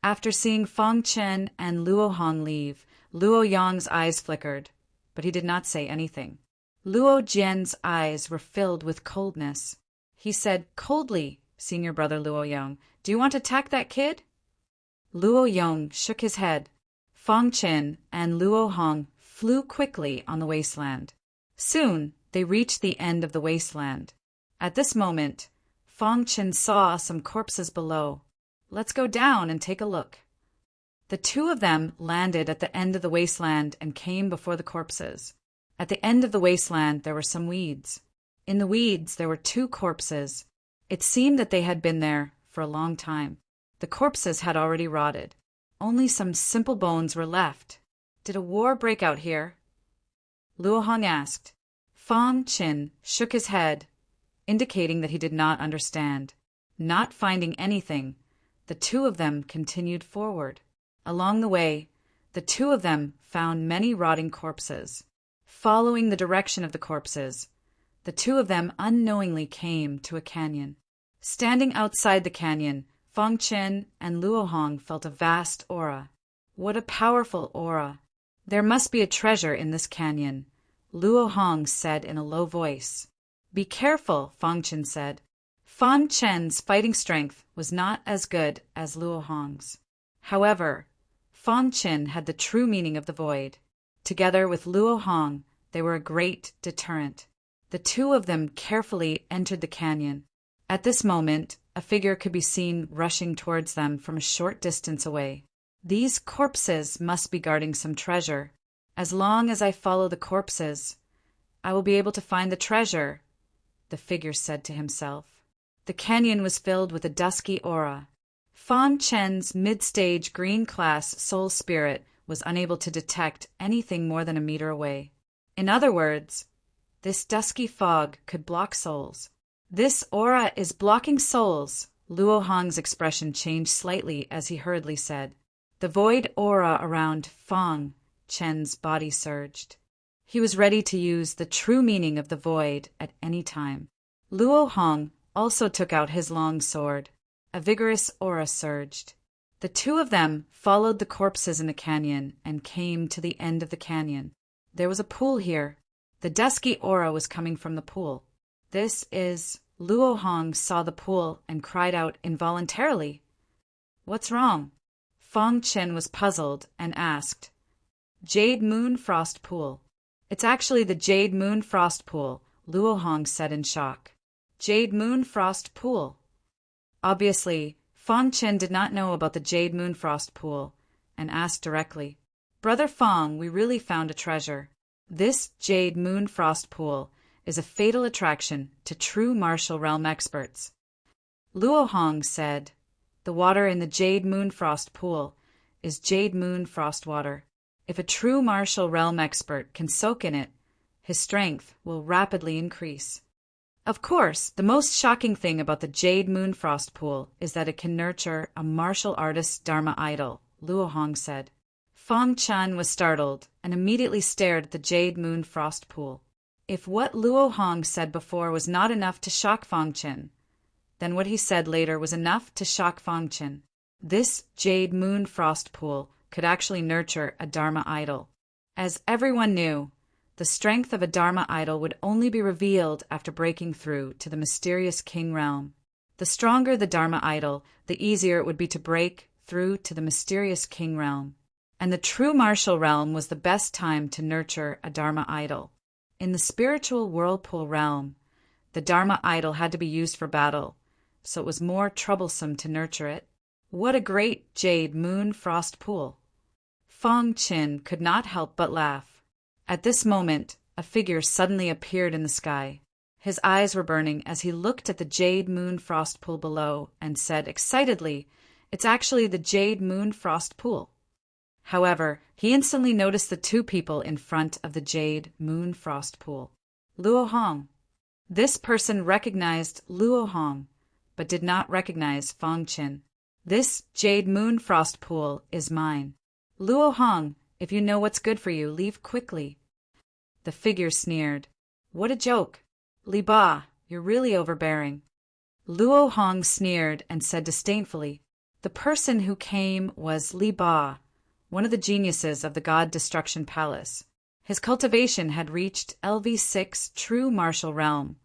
After seeing Fang Chen and Luo Hong leave, Luo Yang's eyes flickered, but he did not say anything. Luo Jian's eyes were filled with coldness. He said coldly, Senior Brother Luo Yang, do you want to attack that kid? Luo Yang shook his head. Fang Chen and Luo Hong flew quickly on the wasteland. Soon, they reached the end of the wasteland. At this moment, Fang Chen saw some corpses below. Let's go down and take a look. The 2 of them landed at the end of the wasteland and came before the corpses. At the end of the wasteland, there were some weeds. In the weeds, there were 2 corpses. It seemed that they had been there for a long time. The corpses had already rotted. Only some simple bones were left. Did a war break out here? Luo Hong asked. Fang Chen shook his head, indicating that he did not understand. Not finding anything, the 2 of them continued forward. Along the way, the 2 of them found many rotting corpses. Following the direction of the corpses, the 2 of them unknowingly came to a canyon. Standing outside the canyon, Fang Chen and Luo Hong felt a vast aura. What a powerful aura! There must be a treasure in this canyon, Luo Hong said in a low voice. Be careful, Fang Chen said. Fang Chen's fighting strength was not as good as Luo Hong's. However, Fang Chen had the true meaning of the void. Together with Luo Hong, they were a great deterrent. The 2 of them carefully entered the canyon. At this moment, a figure could be seen rushing towards them from a short distance away. These corpses must be guarding some treasure. As long as I follow the corpses, I will be able to find the treasure, the figure said to himself. The canyon was filled with a dusky aura. Fang Chen's mid-stage green-class soul spirit was unable to detect anything more than a meter away. In other words, this dusky fog could block souls. This aura is blocking souls. Luo Hong's expression changed slightly as he hurriedly said. The void aura around Fang Chen's body surged. He was ready to use the true meaning of the void at any time. Luo Hong also took out his long sword. A vigorous aura surged. The two of them followed the corpses in the canyon and came to the end of the canyon. There was a pool here. The dusky aura was coming from the pool. This is... Luo Hong saw the pool and cried out involuntarily. What's wrong? Fang Chen was puzzled and asked. Jade Moon Frost Pool. It's actually the Jade Moon Frost Pool, Luo Hong said in shock. Jade Moon Frost Pool. Obviously, Fang Chen did not know about the Jade Moon Frost Pool and asked directly, Brother Fang, we really found a treasure. This Jade Moon Frost Pool is a fatal attraction to true martial realm experts. Luo Hong said, the water in the Jade Moon Frost Pool is Jade Moon Frost water. If a true martial realm expert can soak in it, his strength will rapidly increase. Of course, the most shocking thing about the Jade Moon Frost Pool is that it can nurture a martial artist's Dharma idol, Luo Hong said. Fang Chen was startled and immediately stared at the Jade Moon Frost Pool. If what Luo Hong said before was not enough to shock Fang Chen, then what he said later was enough to shock Fang Chen. This Jade Moon Frost Pool could actually nurture a Dharma idol. As everyone knew, the strength of a Dharma idol would only be revealed after breaking through to the mysterious King realm. The stronger the Dharma idol, the easier it would be to break through to the mysterious King realm. And the true martial realm was the best time to nurture a Dharma idol. In the spiritual whirlpool realm, the Dharma idol had to be used for battle, so it was more troublesome to nurture it. What a great Jade Moon Frost Pool! Fang Chen could not help but laugh. At this moment, a figure suddenly appeared in the sky. His eyes were burning as he looked at the Jade Moon Frost Pool below and said excitedly, It's actually the Jade Moon Frost Pool. However, he instantly noticed the two people in front of the Jade Moon Frost Pool. Luo Hong. This person recognized Luo Hong, but did not recognize Fang Chen. This Jade Moon Frost Pool is mine. Luo Hong, if you know what's good for you, leave quickly. The figure sneered. What a joke. Li Ba, you're really overbearing. Luo Hong sneered and said disdainfully, The person who came was Li Ba, one of the geniuses of the God Destruction Palace. His cultivation had reached LV6 true martial realm,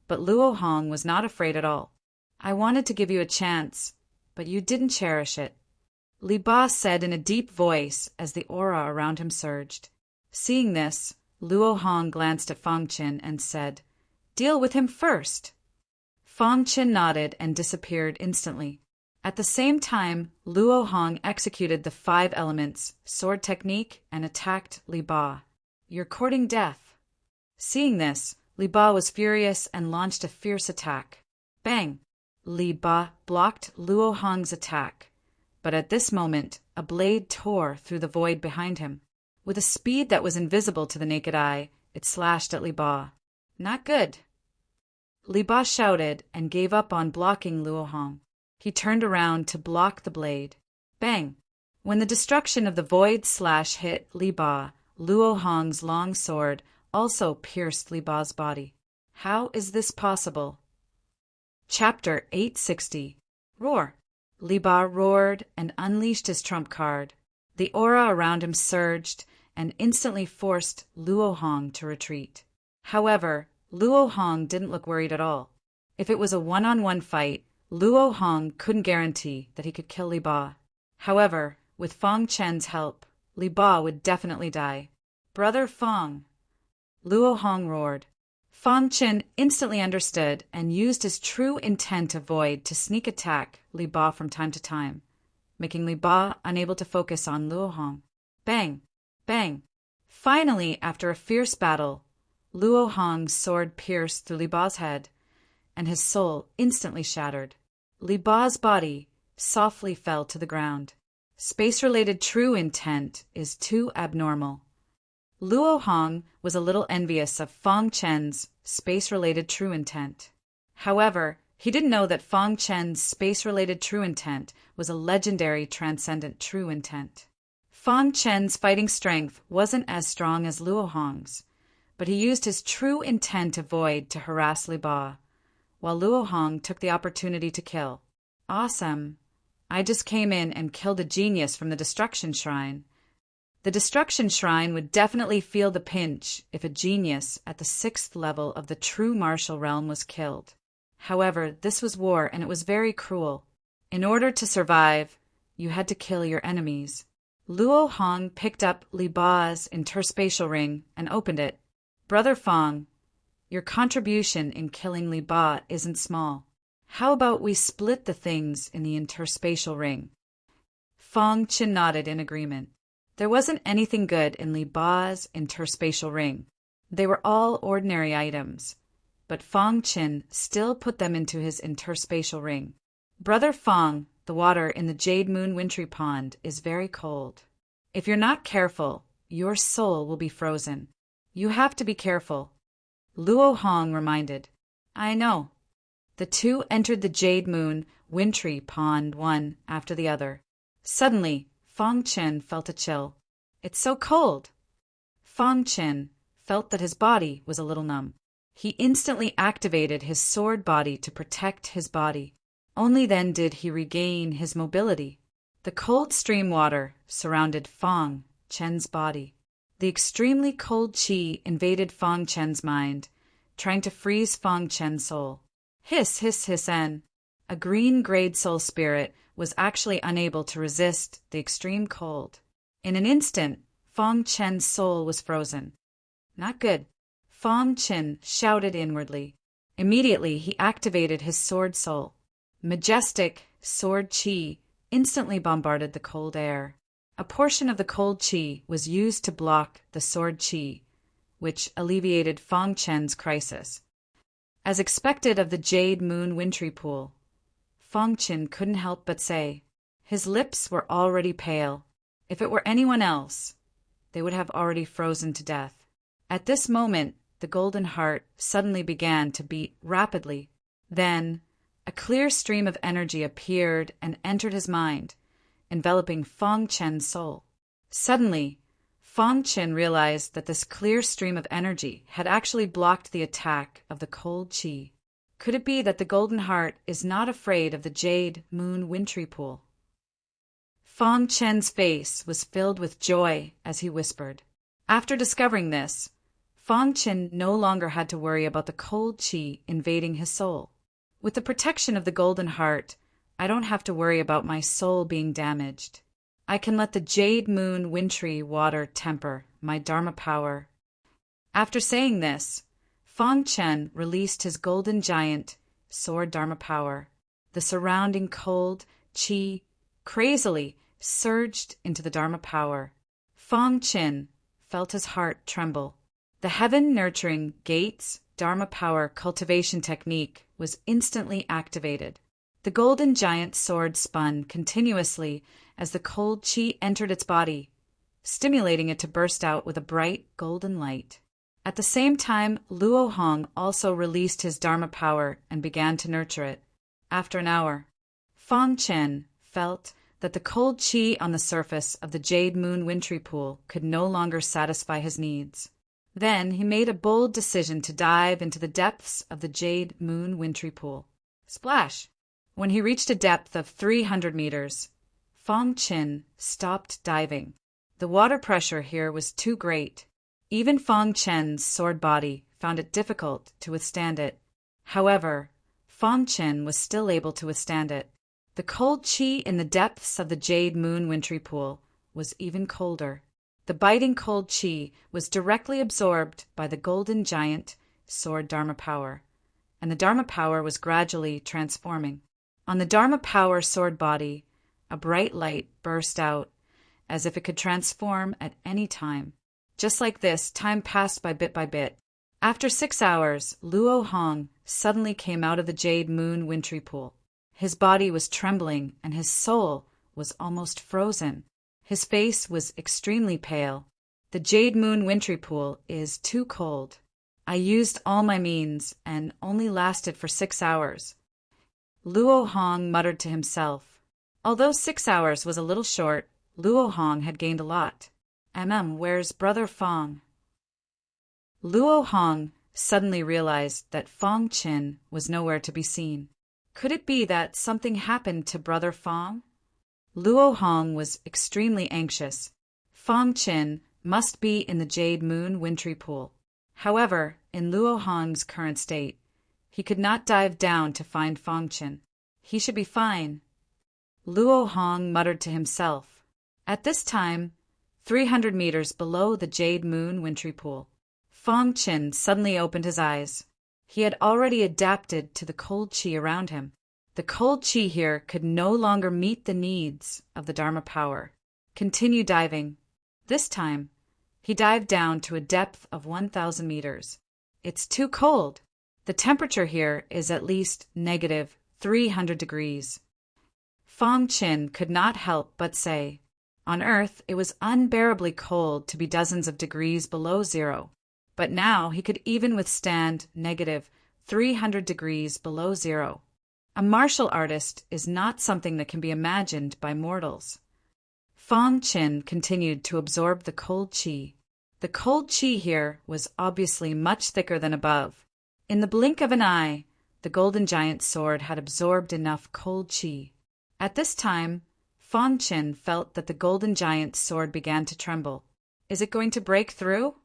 but Luo Hong was not afraid at all. I wanted to give you a chance, but you didn't cherish it. Li Ba said in a deep voice as the aura around him surged. Seeing this, Luo Hong glanced at Fang Chen and said, Deal with him first. Fang Chen nodded and disappeared instantly. At the same time, Luo Hong executed the 5 elements, sword technique, and attacked Li Ba. You're courting death. Seeing this, Li Ba was furious and launched a fierce attack. Bang! Li Ba blocked Luo Hong's attack, but at this moment, a blade tore through the void behind him. With a speed that was invisible to the naked eye, it slashed at Li Ba. Not good. Li Ba shouted and gave up on blocking Luo Hong. He turned around to block the blade. Bang! When the destruction of the void slash hit Li Ba, Luo Hong's long sword also pierced Li Ba's body. How is this possible? Chapter 860. Roar! Li Ba roared and unleashed his trump card. The aura around him surged and instantly forced Luo Hong to retreat. However, Luo Hong didn't look worried at all. If it was a one-on-one fight, Luo Hong couldn't guarantee that he could kill Li Ba. However, with Fang Chen's help, Li Ba would definitely die. Brother Fang! Luo Hong roared. Fang Chen instantly understood and used his true intent of void to sneak attack Li Ba from time to time, making Li Ba unable to focus on Luo Hong. Bang! Bang! Finally, after a fierce battle, Luo Hong's sword pierced through Li Ba's head, and his soul instantly shattered. Li Ba's body softly fell to the ground. Space-related true intent is too abnormal. Luo Hong was a little envious of Fang Chen's space-related true intent. However, he didn't know that Fang Chen's space-related true intent was a legendary transcendent true intent. Fang Chen's fighting strength wasn't as strong as Luo Hong's, but he used his true intent of void to harass Li Ba, while Luo Hong took the opportunity to kill. Awesome. I just came in and killed a genius from the Destruction Shrine. The Destruction Shrine would definitely feel the pinch if a genius at the 6th level of the true martial realm was killed. However, this was war and it was very cruel. In order to survive, you had to kill your enemies. Luo Hong picked up Li Ba's interspatial ring and opened it. Brother Fang, your contribution in killing Li Ba isn't small. How about we split the things in the interspatial ring? Fang Chen nodded in agreement. There wasn't anything good in Li Ba's interspatial ring. They were all ordinary items, but Fang Chen still put them into his interspatial ring. Brother Fang, the water in the Jade Moon Wintry Pond is very cold. If you're not careful, your soul will be frozen. You have to be careful. Luo Hong reminded. I know. The two entered the Jade Moon Wintry Pond one after the other. Suddenly, Fang Chen felt a chill. It's so cold. Fang Chen felt that his body was a little numb. He instantly activated his sword body to protect his body. Only then did he regain his mobility. The cold stream water surrounded Fang Chen's body. The extremely cold qi invaded Fang Chen's mind, trying to freeze Fang Chen's soul. Hiss, hiss, hiss, en. A green-grade soul spirit was actually unable to resist the extreme cold. In an instant, Fang Chen's soul was frozen. Not good. Fang Chen shouted inwardly. Immediately, he activated his sword soul. Majestic sword qi instantly bombarded the cold air. A portion of the cold qi was used to block the sword qi, which alleviated Fang Chen's crisis. As expected of the Jade Moon Wintry Pool, Fang Chen couldn't help but say, his lips were already pale. If it were anyone else, they would have already frozen to death. At this moment, the golden heart suddenly began to beat rapidly. Then, a clear stream of energy appeared and entered his mind, enveloping Fang Chen's soul. Suddenly, Fang Chen realized that this clear stream of energy had actually blocked the attack of the cold qi. Could it be that the golden heart is not afraid of the Jade Moon Wintry Pool? Fang Chen's face was filled with joy as he whispered. After discovering this, Fang Chen no longer had to worry about the cold qi invading his soul. With the protection of the golden heart, I don't have to worry about my soul being damaged. I can let the Jade Moon Wintry water temper my Dharma power. After saying this, Fang Chen released his golden giant sword Dharma power. The surrounding cold qi crazily surged into the Dharma power. Fang Chen felt his heart tremble. The heaven-nurturing gates Dharma power cultivation technique was instantly activated. The golden giant sword spun continuously as the cold qi entered its body, stimulating it to burst out with a bright golden light. At the same time, Luo Hong also released his Dharma power and began to nurture it. After an hour, Fang Chen felt that the cold qi on the surface of the Jade Moon Wintry Pool could no longer satisfy his needs. Then he made a bold decision to dive into the depths of the Jade Moon Wintry Pool. Splash! When he reached a depth of 300 meters, Fang Chen stopped diving. The water pressure here was too great. Even Fang Chen's sword body found it difficult to withstand it. However, Fang Chen was still able to withstand it. The cold qi in the depths of the Jade Moon Wintry Pool was even colder. The biting cold qi was directly absorbed by the golden giant sword Dharma power, and the Dharma power was gradually transforming. On the Dharma power sword body, a bright light burst out, as if it could transform at any time. Just like this, time passed by bit. After 6 hours, Luo Hong suddenly came out of the Jade Moon wintry pool. His body was trembling, and his soul was almost frozen. His face was extremely pale. The Jade Moon wintry pool is too cold. I used all my means, and only lasted for 6 hours. Luo Hong muttered to himself. Although 6 hours was a little short, Luo Hong had gained a lot. Where's Brother Fong? Luo Hong suddenly realized that Fong Qin was nowhere to be seen. Could it be that something happened to Brother Fong? Luo Hong was extremely anxious. Fong Qin must be in the Jade Moon wintry pool. However, in Luo Hong's current state, he could not dive down to find Fong Qin. He should be fine. Luo Hong muttered to himself. At this time, 300 meters below the Jade Moon wintry pool, Fong Qin suddenly opened his eyes. He had already adapted to the cold qi around him. The cold qi here could no longer meet the needs of the Dharma power. Continue diving. This time, he dived down to a depth of 1,000 meters. It's too cold. The temperature here is at least negative 300 degrees. Fong Qin could not help but say, on Earth it was unbearably cold to be dozens of degrees below zero, but now he could even withstand negative 300 degrees below zero. A martial artist is not something that can be imagined by mortals. Fong Qin continued to absorb the cold qi. The cold qi here was obviously much thicker than above. In the blink of an eye, the golden giant sword had absorbed enough cold qi. At this time, Fong Qin felt that the golden giant's sword began to tremble. Is it going to break through?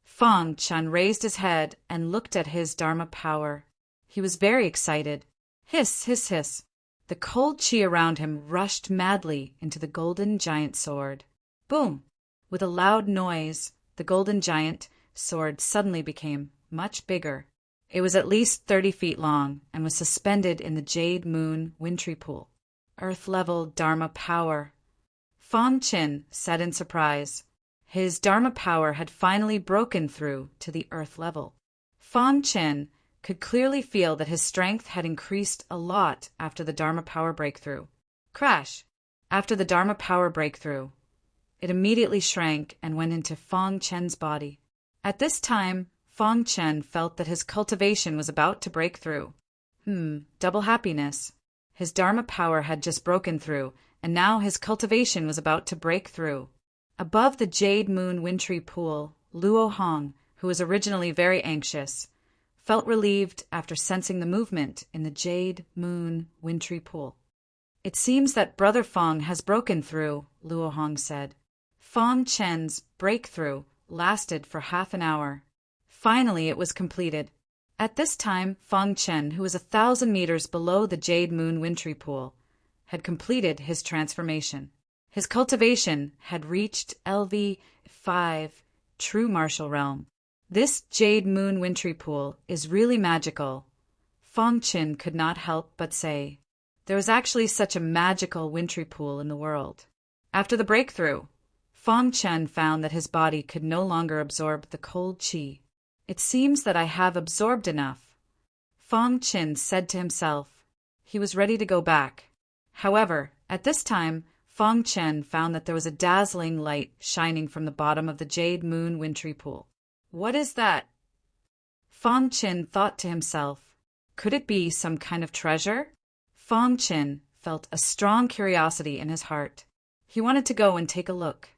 Fong Qin raised his head and looked at his Dharma power. He was very excited. Hiss, hiss, hiss. The cold qi around him rushed madly into the golden giant sword. Boom! With a loud noise, the golden giant sword suddenly became much bigger. It was at least 30 feet long and was suspended in the Jade Moon wintry pool. Earth-level Dharma power. Fong Qin said in surprise. His Dharma power had finally broken through to the earth level. Fong Qin could clearly feel that his strength had increased a lot after the Dharma power breakthrough. Crash! After the Dharma power breakthrough, it immediately shrank and went into Fong Qin's body. At this time, Fong Qin felt that his cultivation was about to break through. Double happiness. His Dharma power had just broken through, and now his cultivation was about to break through. Above the Jade Moon wintry pool, Luo Hong, who was originally very anxious, felt relieved after sensing the movement in the Jade Moon wintry pool. It seems that Brother Fong has broken through, Luo Hong said. Fong Qin's breakthrough lasted for half an hour. Finally, it was completed. At this time, Fong Qin, who was 1,000 meters below the Jade Moon wintry pool, had completed his transformation. His cultivation had reached LV5, true martial realm. This Jade Moon wintry pool is really magical. Fong Qin could not help but say, there was actually such a magical wintry pool in the world. After the breakthrough, Fong Qin found that his body could no longer absorb the cold qi. It seems that I have absorbed enough, Fong Qin said to himself. He was ready to go back. However, at this time, Fong Qin found that there was a dazzling light shining from the bottom of the Jade Moon wintry pool. What is that? Fong Qin thought to himself. Could it be some kind of treasure? Fong Qin felt a strong curiosity in his heart. He wanted to go and take a look.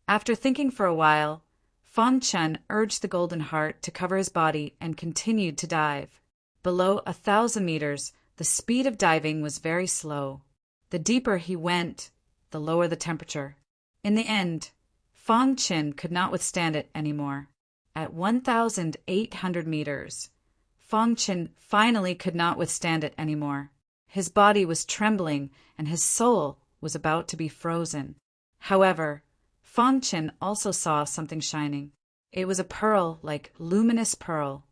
After thinking for a while, Fong Qin urged the golden heart to cover his body and continued to dive. Below 1,000 meters, the speed of diving was very slow. The deeper he went, the lower the temperature. In the end, Fong Qin could not withstand it anymore. At 1,800 meters, Fong Qin finally could not withstand it anymore. His body was trembling and his soul was about to be frozen. However, Fong Qin also saw something shining. It was a pearl like luminous pearl.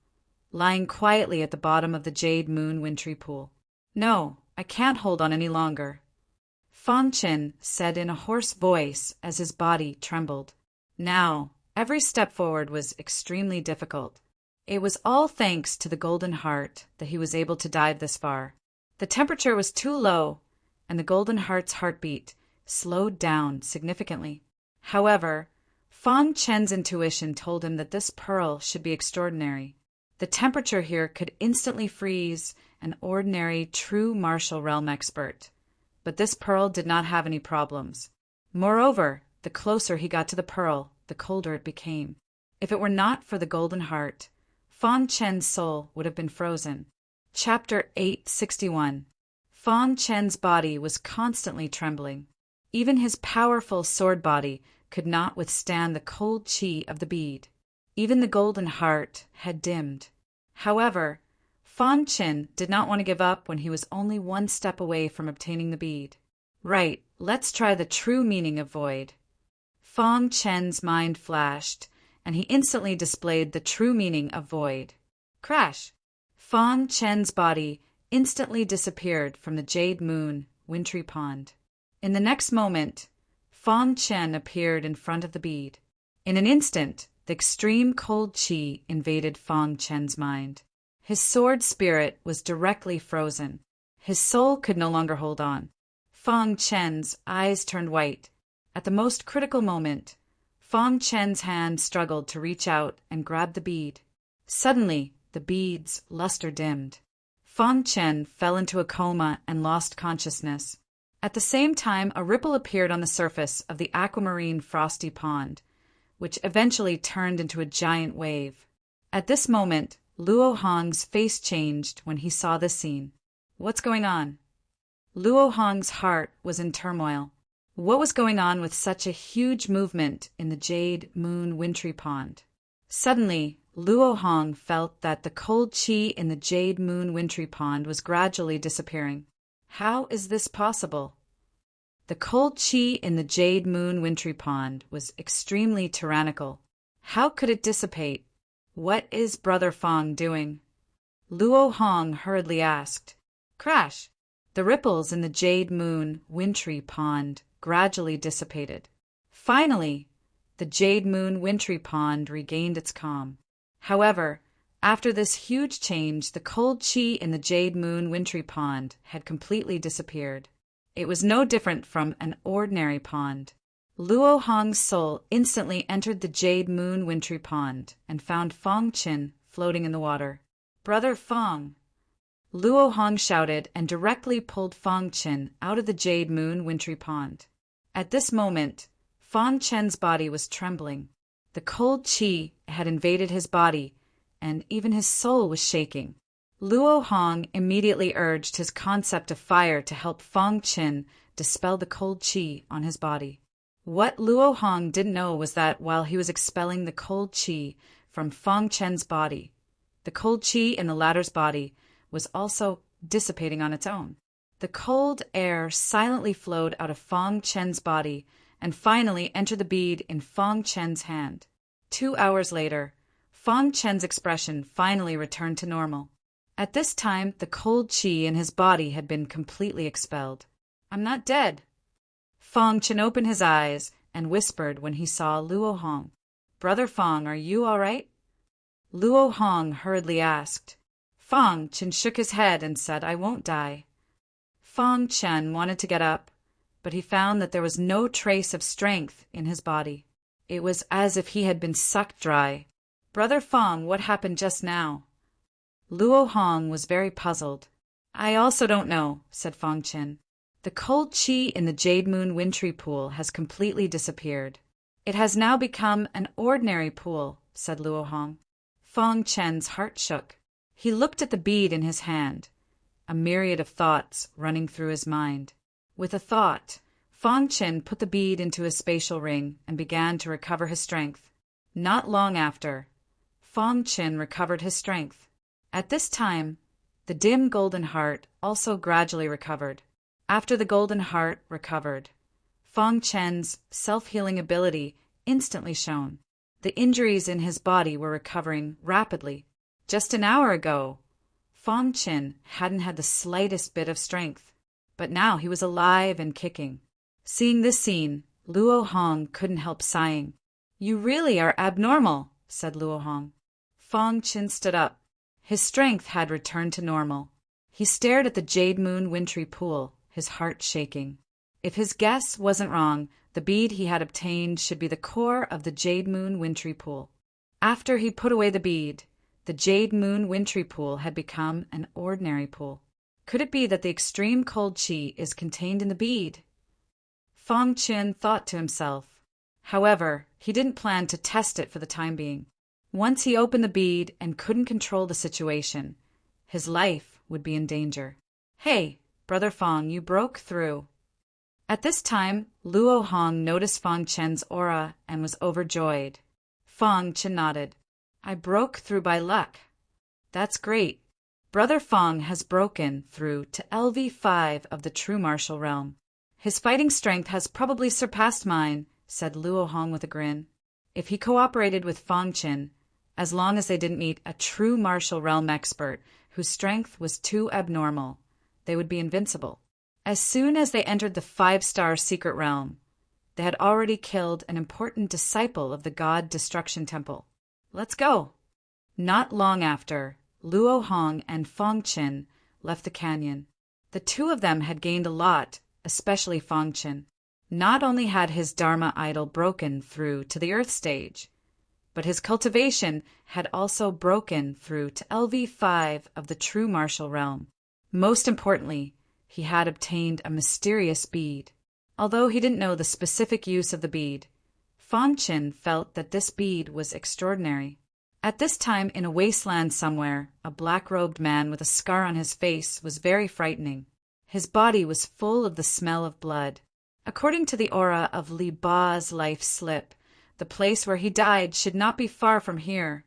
lying quietly at the bottom of the Jade Moon wintry pool. "No, I can't hold on any longer," Fang Qin said in a hoarse voice as his body trembled. Now, every step forward was extremely difficult. It was all thanks to the Golden Heart that he was able to dive this far. The temperature was too low, and the Golden Heart's heartbeat slowed down significantly. However, Fang Chen's intuition told him that this pearl should be extraordinary. The temperature here could instantly freeze an ordinary true martial realm expert. But this pearl did not have any problems. Moreover, the closer he got to the pearl, the colder it became. If it were not for the Golden Heart, Fang Chen's soul would have been frozen. Chapter 861. Fang Chen's body was constantly trembling. Even his powerful sword body could not withstand the cold qi of the bead. Even the Golden Heart had dimmed. However, Fang Chen did not want to give up when he was only one step away from obtaining the bead. Right, let's try the true meaning of void. Fang Chen's mind flashed, and he instantly displayed the true meaning of void. Crash! Fang Chen's body instantly disappeared from the Jade Moon wintry pond. In the next moment, Fang Chen appeared in front of the bead. In an instant, the extreme cold qi invaded Fang Chen's mind. His sword spirit was directly frozen. His soul could no longer hold on. Fang Chen's eyes turned white. At the most critical moment, Fang Chen's hand struggled to reach out and grab the bead. Suddenly, the bead's luster dimmed. Fang Chen fell into a coma and lost consciousness. At the same time, a ripple appeared on the surface of the aquamarine frosty pond, which eventually turned into a giant wave. At this moment, Luo Hong's face changed when he saw this scene. What's going on? Luo Hong's heart was in turmoil. What was going on with such a huge movement in the Jade Moon wintry pond? Suddenly, Luo Hong felt that the cold qi in the Jade Moon wintry pond was gradually disappearing. How is this possible? The cold qi in the Jade Moon wintry pond was extremely tyrannical. How could it dissipate? What is Brother Fang doing? Luo Hong hurriedly asked. Crash! The ripples in the Jade Moon wintry pond gradually dissipated. Finally, the Jade Moon wintry pond regained its calm. However, after this huge change, the cold qi in the Jade Moon wintry pond had completely disappeared. It was no different from an ordinary pond. Luo Hong's soul instantly entered the Jade Moon wintry pond and found Fang Chen floating in the water. Brother Fang! Luo Hong shouted and directly pulled Fang Chen out of the Jade Moon wintry pond. At this moment, Fang Chen's body was trembling. The cold qi had invaded his body, and even his soul was shaking. Luo Hong immediately urged his concept of fire to help Fang Chen dispel the cold qi on his body. What Luo Hong didn't know was that while he was expelling the cold qi from Fang Chen's body, the cold qi in the latter's body was also dissipating on its own. The cold air silently flowed out of Fang Chen's body and finally entered the bead in Fang Chen's hand. 2 hours later, Fang Chen's expression finally returned to normal. At this time, the cold qi in his body had been completely expelled. I'm not dead. Fang Chen opened his eyes and whispered when he saw Luo Hong. Brother Fang, are you all right? Luo Hong hurriedly asked. Fang Chen shook his head and said, I won't die. Fang Chen wanted to get up, but he found that there was no trace of strength in his body. It was as if he had been sucked dry. Brother Fang, what happened just now? Luo Hong was very puzzled. I also don't know, said Fang Chen. The cold qi in the Jade Moon wintry pool has completely disappeared. It has now become an ordinary pool, said Luo Hong. Fang Chen's heart shook. He looked at the bead in his hand, a myriad of thoughts running through his mind. With a thought, Fang Chen put the bead into his spatial ring and began to recover his strength. Not long after, Fang Chen recovered his strength. At this time, the dim Golden Heart also gradually recovered. After the Golden Heart recovered, Fang Chen's self-healing ability instantly shone. The injuries in his body were recovering rapidly. Just an hour ago, Fong Qin hadn't had the slightest bit of strength, but now he was alive and kicking. Seeing this scene, Luo Hong couldn't help sighing. "You really are abnormal," said Luo Hong. Fong Qin stood up. His strength had returned to normal. He stared at the Jade Moon wintry pool, his heart shaking. If his guess wasn't wrong, the bead he had obtained should be the core of the Jade Moon wintry pool. After he put away the bead, the Jade Moon wintry pool had become an ordinary pool. Could it be that the extreme cold qi is contained in the bead? Fong Qin thought to himself. However, he didn't plan to test it for the time being. Once he opened the bead and couldn't control the situation, his life would be in danger. "Hey, Brother Fong, you broke through." At this time, Luo Hong noticed Fong Chen's aura and was overjoyed. Fong Chen nodded. "I broke through by luck." "That's great. Brother Fong has broken through to LV5 of the true martial realm. His fighting strength has probably surpassed mine," said Luo Hong with a grin. If he cooperated with Fong Chen, as long as they didn't meet a true martial realm expert whose strength was too abnormal, they would be invincible. As soon as they entered the 5-star secret realm, they had already killed an important disciple of the God Destruction Temple. "Let's go." Not long after, Luo Hong and Fong Chen left the canyon. The two of them had gained a lot, especially Fong Chen. Not only had his Dharma idol broken through to the Earth stage, but his cultivation had also broken through to LV5 of the true martial realm. Most importantly, he had obtained a mysterious bead. Although he didn't know the specific use of the bead, Fong Chen felt that this bead was extraordinary. At this time, in a wasteland somewhere, a black-robed man with a scar on his face was very frightening. His body was full of the smell of blood. According to the aura of Li Ba's life slip, the place where he died should not be far from here,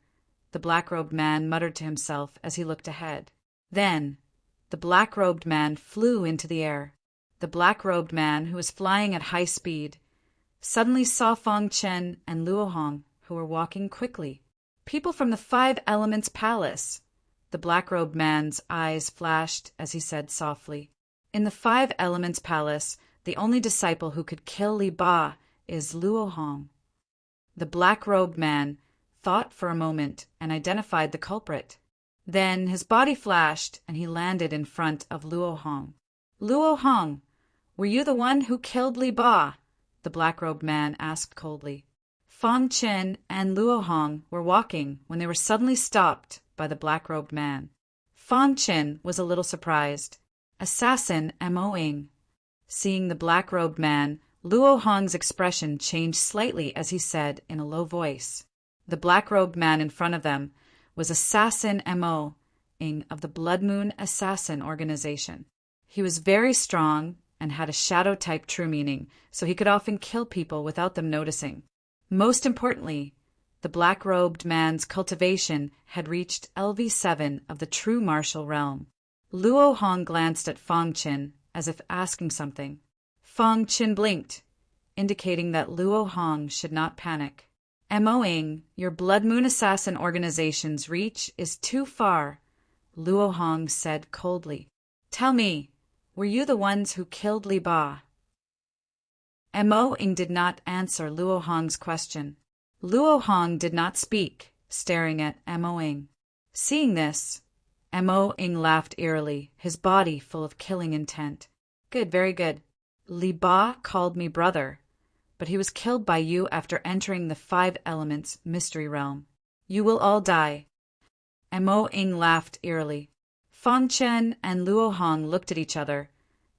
the black-robed man muttered to himself as he looked ahead. Then, the black-robed man flew into the air. The black-robed man, who was flying at high speed, suddenly saw Fong Chen and Luo Hong, who were walking quickly. "People from the 5 Elements Palace." The black-robed man's eyes flashed as he said softly, "In the 5 Elements Palace, the only disciple who could kill Li Ba is Luo Hong." The black-robed man thought for a moment and identified the culprit. Then his body flashed and he landed in front of Luo Hong. "Luo Hong, were you the one who killed Li Ba?" the black-robed man asked coldly. Fong Chen and Luo Hong were walking when they were suddenly stopped by the black-robed man. Fong Chen was a little surprised. "Assassin Mo-ing." Seeing the black-robed man, Luo Hong's expression changed slightly as he said in a low voice. The black-robed man in front of them was Assassin Mo-ing of the Blood Moon Assassin Organization. He was very strong and had a shadow-type true meaning, so he could often kill people without them noticing. Most importantly, the black-robed man's cultivation had reached LV7 of the true martial realm. Luo Hong glanced at Fong Chen as if asking something. Fong Chen blinked, indicating that Luo Hong should not panic. "Mo-ing, your Blood Moon Assassin Organization's reach is too far," Luo Hong said coldly. "Tell me, were you the ones who killed Li Ba?" Mo-ing did not answer Luo Hong's question. Luo Hong did not speak, staring at Mo-ing. Seeing this, Mo-ing laughed eerily, his body full of killing intent. "Good, very good. Li Ba called me brother, but he was killed by you after entering the 5 Elements mystery realm. You will all die." Mo-ing laughed eerily. Fong Chen and Luo Hong looked at each other,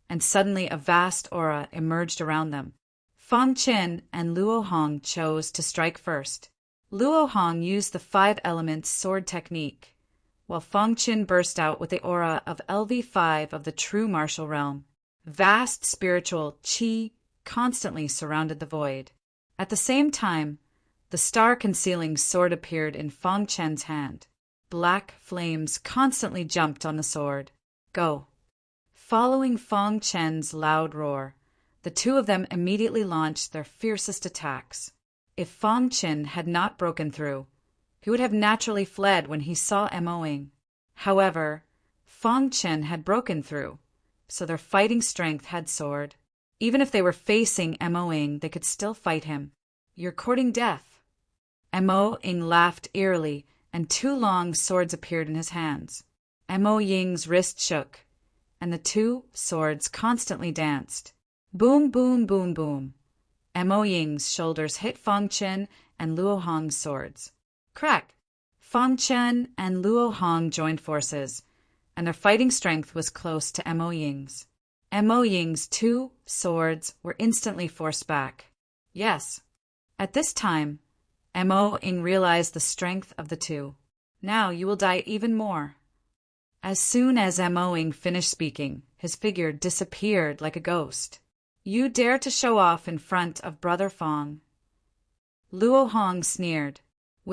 and suddenly a vast aura emerged around them. Fong Chen and Luo Hong chose to strike first. Luo Hong used the 5 Elements sword technique, while Fong Chen burst out with the aura of LV5 of the true martial realm. Vast spiritual qi constantly surrounded the void. At the same time, the star-concealing sword appeared in Fong Chen's hand. Black flames constantly jumped on the sword. "Go." Following Fong Chen's loud roar, the two of them immediately launched their fiercest attacks. If Fong Chen had not broken through, He would have naturally fled when he saw Mo-ing. However, Fang Chen had broken through, so their fighting strength had soared. Even if they were facing Mo-ing, they could still fight him. "You're courting death." Mo-ing laughed eerily, and 2 long swords appeared in his hands. Mo-ying's wrist shook, and the 2 swords constantly danced. Boom, boom, boom, boom. Mo-ying's shoulders hit Fang Chen and Luo Hong's swords. Crack! Fang Chen and Luo Hong joined forces, and their fighting strength was close to Mo-ying's. Mo-ying's 2 swords were instantly forced back. Yes. At this time, Mo-ying realized the strength of the 2. "Now you will die even more." As soon as Mo-ying finished speaking, his figure disappeared like a ghost. "You dare to show off in front of Brother Fang?" Luo Hong sneered.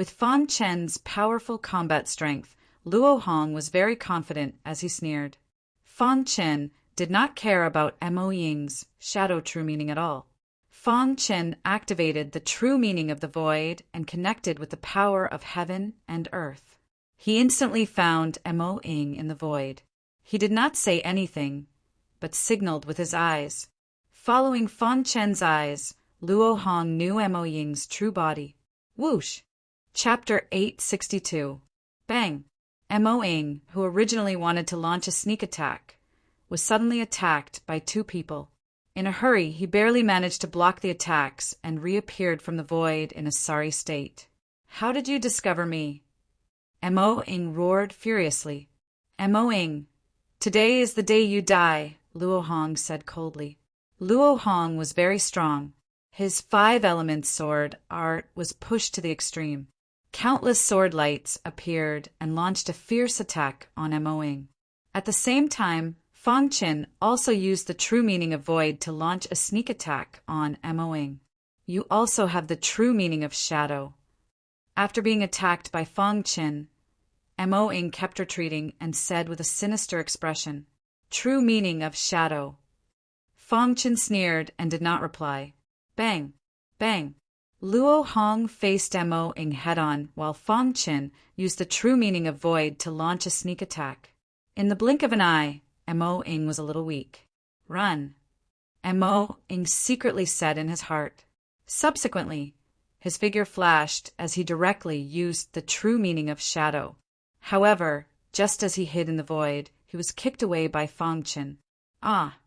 With Fang Chen's powerful combat strength, Luo Hong was very confident as he sneered. Fang Chen did not care about Mo-ying's shadow true meaning at all. Fang Chen activated the true meaning of the void and connected with the power of heaven and earth. He instantly found Mo-ying in the void. He did not say anything, but signaled with his eyes. Following Fang Chen's eyes, Luo Hong knew Mo-ying's true body. Whoosh! Chapter 862. Bang! Mo-ying, who originally wanted to launch a sneak attack, was suddenly attacked by 2 people. In a hurry, he barely managed to block the attacks and reappeared from the void in a sorry state. "How did you discover me?" Mo-ying roared furiously. "Mo-ying, today is the day you die," Luo Hong said coldly. Luo Hong was very strong. His 5 elements sword art was pushed to the extreme. Countless sword lights appeared and launched a fierce attack on Mo-ying. At the same time, Fang Chen also used the true meaning of void to launch a sneak attack on Mo-ying. "You also have the true meaning of shadow." After being attacked by Fang Chen, Mo-ying kept retreating and said with a sinister expression, "True meaning of shadow." Fang Chen sneered and did not reply. Bang! Bang! Luo Hong faced Mo-ying head-on while Fang Chen used the true meaning of void to launch a sneak attack. In the blink of an eye, Mo-ying was a little weak. "Run," Mo-ying secretly said in his heart. Subsequently, his figure flashed as he directly used the true meaning of shadow. However, just as he hid in the void, he was kicked away by Fang Chen. Ah!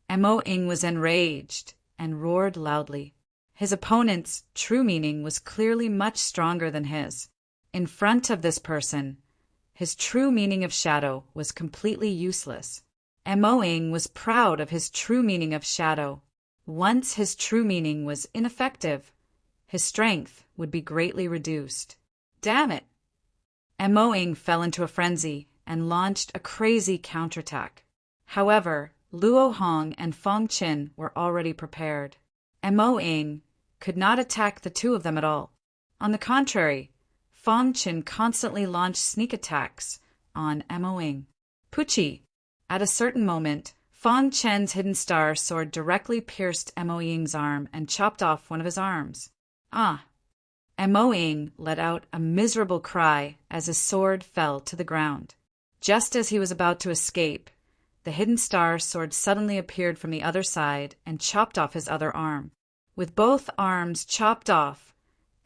Mo-ying was enraged and roared loudly. His opponent's true meaning was clearly much stronger than his. In front of this person, his true meaning of shadow was completely useless. Mo-ying was proud of his true meaning of shadow. Once his true meaning was ineffective, his strength would be greatly reduced. Damn it! Mo-ying fell into a frenzy and launched a crazy counterattack. However, Luo Hong and Fang Chen were already prepared. Mo-ying could not attack the 2 of them at all. On the contrary, Fang Chen constantly launched sneak attacks on Mo-ying. Pucci! At a certain moment, Fang Chen's hidden star sword directly pierced Mo-ying's arm and chopped off one of his arms. Ah! Mo-ying let out a miserable cry as his sword fell to the ground. Just as he was about to escape, the hidden star sword suddenly appeared from the other side and chopped off his other arm. With both arms chopped off,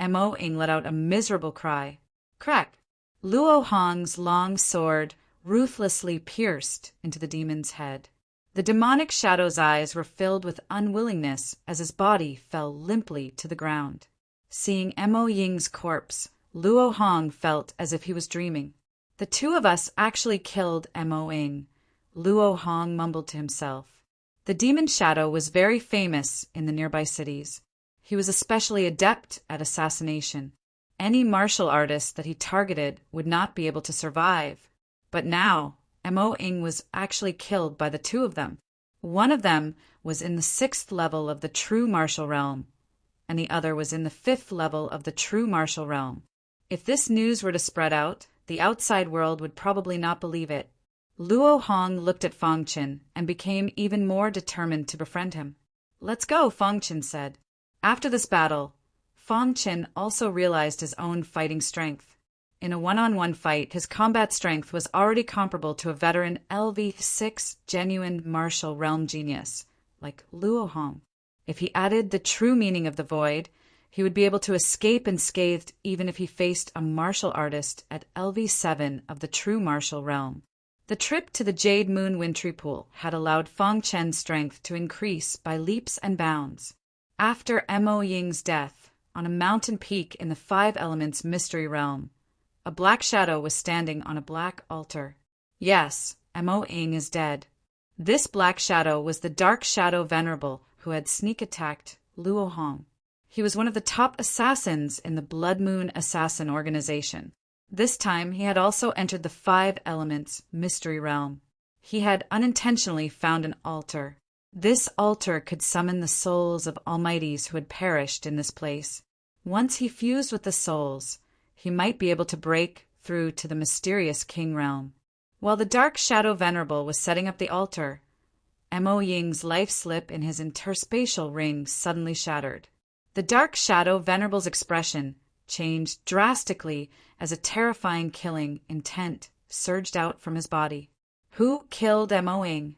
Mo-ying let out a miserable cry. Crack! Luo Hong's long sword ruthlessly pierced into the demon's head. The demonic shadow's eyes were filled with unwillingness as his body fell limply to the ground. Seeing Mo-ying's corpse, Luo Hong felt as if he was dreaming. "The 2 of us actually killed Mo-ying," Luo Hong mumbled to himself. The demon shadow was very famous in the nearby cities. He was especially adept at assassination. Any martial artist that he targeted would not be able to survive. But now, Mo-ying was actually killed by the 2 of them. One of them was in the 6th level of the true martial realm, and the other was in the 5th level of the true martial realm. If this news were to spread out, the outside world would probably not believe it. Luo Hong looked at Fang Chen and became even more determined to befriend him. "Let's go," Fang Chen said. After this battle, Fang Chen also realized his own fighting strength. In a one-on-one fight, his combat strength was already comparable to a veteran LV6 genuine martial realm genius, like Luo Hong. If he added the true meaning of the void, he would be able to escape unscathed even if he faced a martial artist at LV7 of the true martial realm. The trip to the Jade Moon Wintry Pool had allowed Feng Chen's strength to increase by leaps and bounds. After Mo Ying's death, on a mountain peak in the Five Elements Mystery Realm, a black shadow was standing on a black altar. Yes, Mo Ying is dead. This black shadow was the Dark Shadow Venerable who had sneak attacked Luo Hong. He was one of the top assassins in the Blood Moon Assassin Organization. This time he had also entered the Five Elements Mystery Realm. He had unintentionally found an altar. This altar could summon the souls of Almighties who had perished in this place. Once he fused with the souls, he might be able to break through to the mysterious King Realm. While the Dark Shadow Venerable was setting up the altar, Mo Ying's life slip in his interspatial ring suddenly shattered. The Dark Shadow Venerable's expression changed drastically as a terrifying killing intent surged out from his body. Who killed Mo Ying?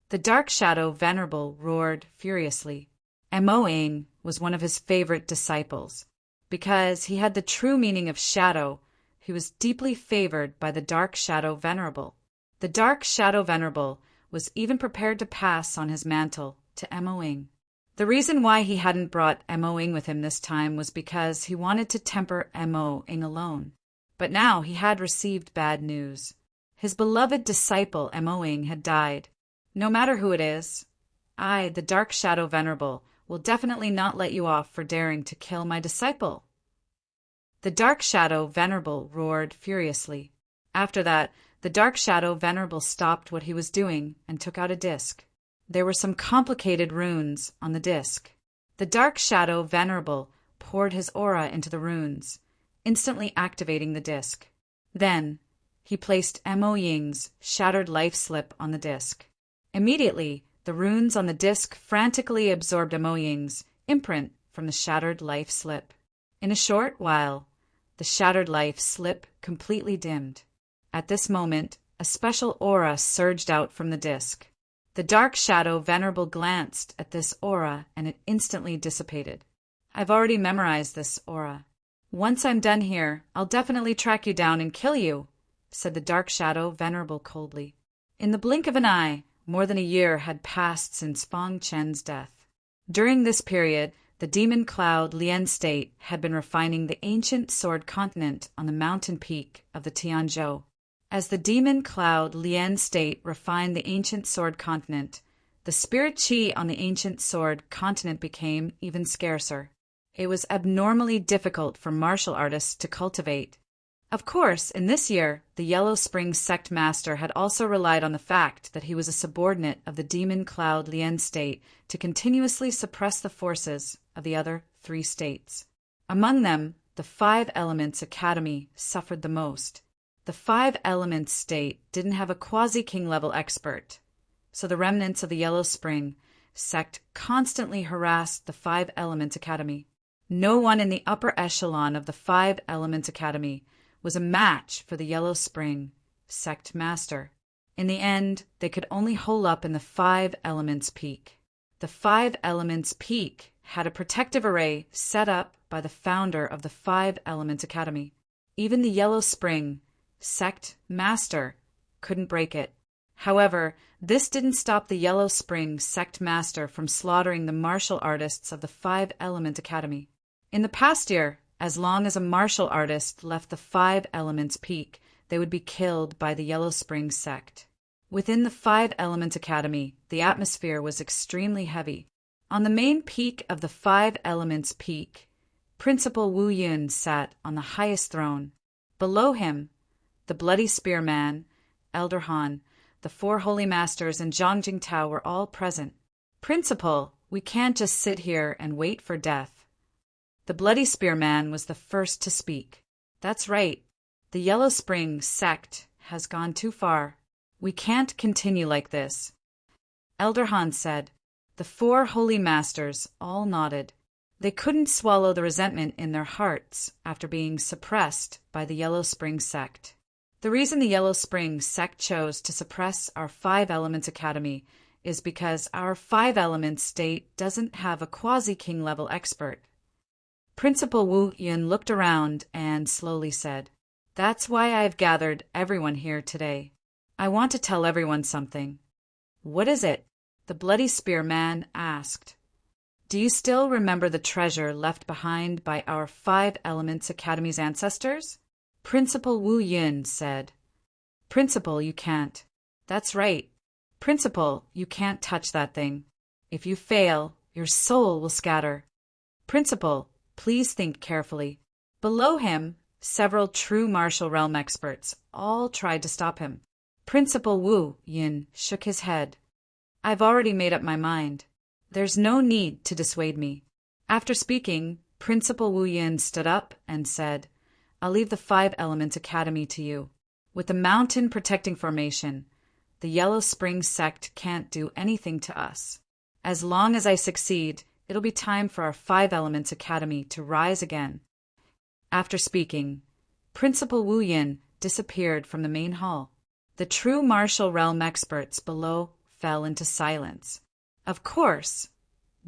The Dark Shadow Venerable roared furiously. Mo Ying was one of his favorite disciples. Because he had the true meaning of shadow, he was deeply favored by the Dark Shadow Venerable. The Dark Shadow Venerable was even prepared to pass on his mantle to Mo Ying. The reason why he hadn't brought Mo Ying with him this time was because he wanted to temper Mo Ying alone. But now he had received bad news. His beloved disciple Mo Ying had died. No matter who it is, I, the Dark Shadow Venerable, will definitely not let you off for daring to kill my disciple. The Dark Shadow Venerable roared furiously. After that, the Dark Shadow Venerable stopped what he was doing and took out a disc. There were some complicated runes on the disc. The Dark Shadow Venerable poured his aura into the runes, instantly activating the disc. Then, he placed Mo Ying's shattered life slip on the disc. Immediately, the runes on the disc frantically absorbed Mo Ying's imprint from the shattered life slip. In a short while, the shattered life slip completely dimmed. At this moment, a special aura surged out from the disc. The Dark Shadow Venerable glanced at this aura and it instantly dissipated. I've already memorized this aura. Once I'm done here, I'll definitely track you down and kill you, said the Dark Shadow Venerable coldly. In the blink of an eye, more than a year had passed since Feng Chen's death. During this period, the demon cloud Lian State had been refining the ancient sword continent on the mountain peak of the Tianzhou. As the demon cloud Lian State refined the ancient sword continent, the spirit qi on the ancient sword continent became even scarcer. It was abnormally difficult for martial artists to cultivate. Of course, in this year, the Yellow Spring sect master had also relied on the fact that he was a subordinate of the demon cloud Lian State to continuously suppress the forces of the other three states. Among them, the Five Elements Academy suffered the most. The Five Elements state didn't have a quasi-king level expert, so the remnants of the Yellow Spring sect constantly harassed the Five Elements Academy. No one in the upper echelon of the Five Elements Academy was a match for the Yellow Spring sect master. In the end, they could only hole up in the Five Elements Peak. The Five Elements Peak had a protective array set up by the founder of the Five Elements Academy. Even the Yellow Spring sect master couldn't break it. However, this didn't stop the Yellow Spring sect master from slaughtering the martial artists of the Five Element Academy. In the past year, as long as a martial artist left the Five Elements Peak, they would be killed by the Yellow Spring sect. Within the Five Elements Academy, the atmosphere was extremely heavy. On the main peak of the Five Elements Peak, Principal Wu Yun sat on the highest throne. Below him, the Bloody Spearman, Elder Han, the Four Holy Masters, and Zhang Jingtao were all present. Principal, we can't just sit here and wait for death. The Bloody Spearman was the first to speak. That's right. The Yellow Spring sect has gone too far. We can't continue like this. Elder Han said. The Four Holy Masters all nodded. They couldn't swallow the resentment in their hearts after being suppressed by the Yellow Spring sect. The reason the Yellow Spring sect chose to suppress our Five Elements Academy is because our Five Elements state doesn't have a quasi-king level expert. Principal Wu Yun looked around and slowly said, "That's why I've gathered everyone here today. I want to tell everyone something." "What is it?" the Bloody Spear man asked. "Do you still remember the treasure left behind by our Five Elements Academy's ancestors?" Principal Wu Yun said. "Principal, you can't." "That's right. Principal, you can't touch that thing. If you fail, your soul will scatter." "Principal, please think carefully." Below him, several true martial realm experts all tried to stop him. Principal Wu Yun shook his head. "I've already made up my mind. There's no need to dissuade me." After speaking, Principal Wu Yun stood up and said, "I'll leave the Five Elements Academy to you. With the mountain protecting formation, the Yellow Spring sect can't do anything to us. As long as I succeed, it'll be time for our Five Elements Academy to rise again." After speaking, Principal Wu Yun disappeared from the main hall. The true martial realm experts below fell into silence. Of course,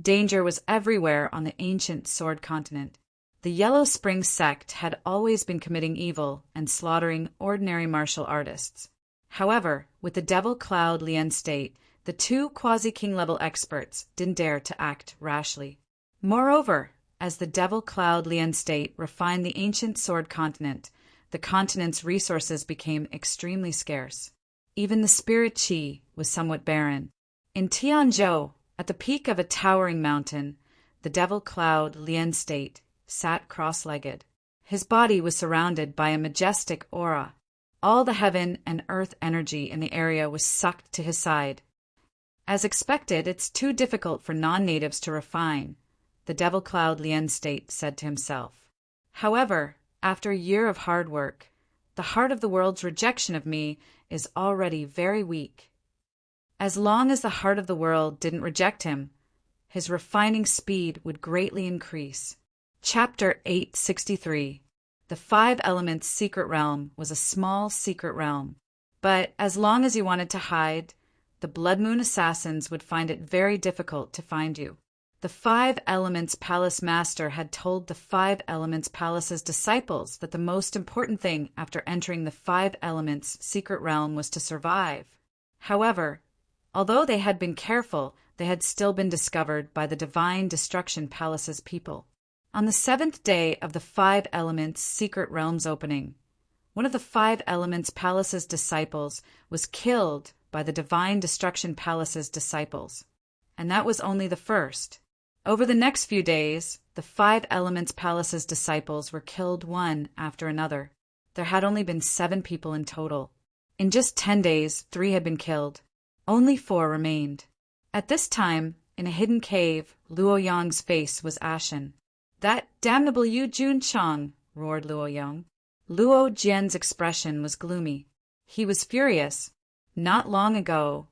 danger was everywhere on the ancient Sword Continent. The Yellow Spring sect had always been committing evil and slaughtering ordinary martial artists. However, with the Devil Cloud Lien state, the two quasi-king level experts didn't dare to act rashly. Moreover, as the Devil Cloud Lien state refined the ancient Sword Continent, the continent's resources became extremely scarce. Even the spirit chi was somewhat barren. In Tianzhou, at the peak of a towering mountain, the Devil Cloud Lien state sat cross-legged. His body was surrounded by a majestic aura. All the heaven and earth energy in the area was sucked to his side. As expected, it's too difficult for non-natives to refine, the Devil Cloud Lien state said to himself. However, after a year of hard work, the heart of the world's rejection of me is already very weak. As long as the heart of the world didn't reject him, his refining speed would greatly increase. Chapter 863. The Five Elements Secret Realm was a small secret realm, but as long as you wanted to hide, the Blood Moon assassins would find it very difficult to find you. The Five Elements Palace Master had told the Five Elements Palace's disciples that the most important thing after entering the Five Elements Secret Realm was to survive. However, although they had been careful, they had still been discovered by the Divine Destruction Palace's people. On the seventh day of the Five Elements Secret Realm's opening, one of the Five Elements Palace's disciples was killed by the Divine Destruction Palace's disciples. And that was only the first. Over the next few days, the Five Elements Palace's disciples were killed one after another. There had only been 7 people in total. In just 10 days, 3 had been killed. Only 4 remained. At this time, in a hidden cave, Luo Yong's face was ashen. "That damnable Yu Jun Chang!" roared Luo Yong. Luo Jian's expression was gloomy. He was furious. Not long ago,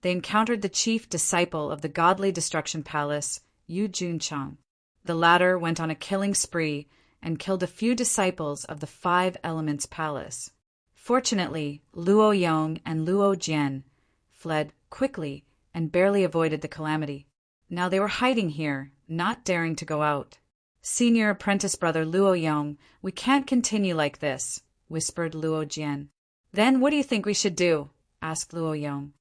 they encountered the chief disciple of the Godly Destruction Palace, Yu Jun Chang. The latter went on a killing spree and killed a few disciples of the Five Elements Palace. Fortunately, Luo Yong and Luo Jian fled quickly and barely avoided the calamity. Now they were hiding here, not daring to go out. "Senior apprentice brother Luo Yong, we can't continue like this," whispered Luo Jian. "Then what do you think we should do?" asked Luo Yong.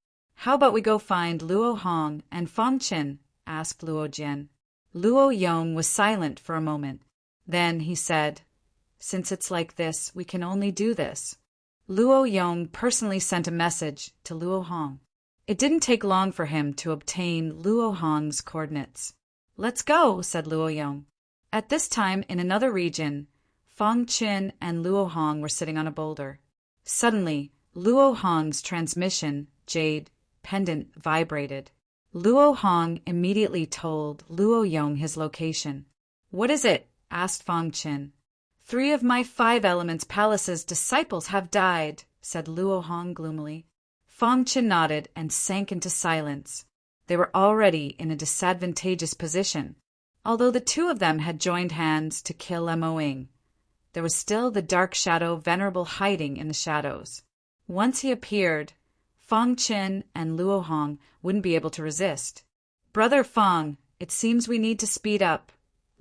"How about we go find Luo Hong and Fong Qin?" asked Luo Jian. Luo Yong was silent for a moment. Then he said, "Since it's like this, we can only do this." Luo Yong personally sent a message to Luo Hong. It didn't take long for him to obtain Luo Hong's coordinates. "Let's go," said Luo Yong. At this time, in another region, Fong Qin and Luo Hong were sitting on a boulder. Suddenly, Luo Hong's transmission, jade, pendant vibrated. Luo Hong immediately told Luo Yong his location. "What is it?" asked Fong Qin. "3 of my Five Elements Palace's disciples have died," said Luo Hong gloomily. Fong Qin nodded and sank into silence. They were already in a disadvantageous position. Although the two of them had joined hands to kill Moing, there was still the dark shadow Venerable hiding in the shadows. Once he appeared, Fong Qin and Luo Hong wouldn't be able to resist. "Brother Fong, it seems we need to speed up,"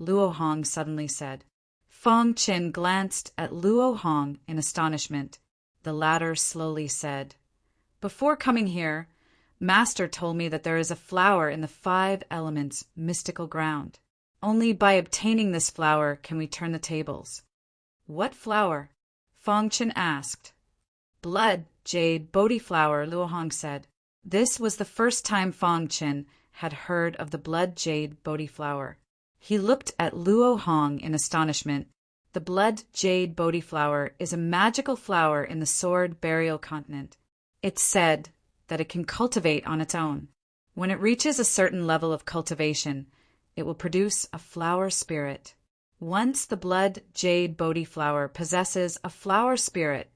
Luo Hong suddenly said. Fong Qin glanced at Luo Hong in astonishment. The latter slowly said, "Before coming here, Master told me that there is a flower in the 5 elements mystical ground. Only by obtaining this flower can we turn the tables." "What flower?" Fong Qin asked. "Blood jade Bodhi flower," Luo Hong said. This was the first time Fong Qin had heard of the blood jade Bodhi flower. He looked at Luo Hong in astonishment. The blood jade Bodhi flower is a magical flower in the Sword Burial Continent. It's said that it can cultivate on its own. When it reaches a certain level of cultivation, it will produce a flower spirit. Once the blood jade Bodhi flower possesses a flower spirit,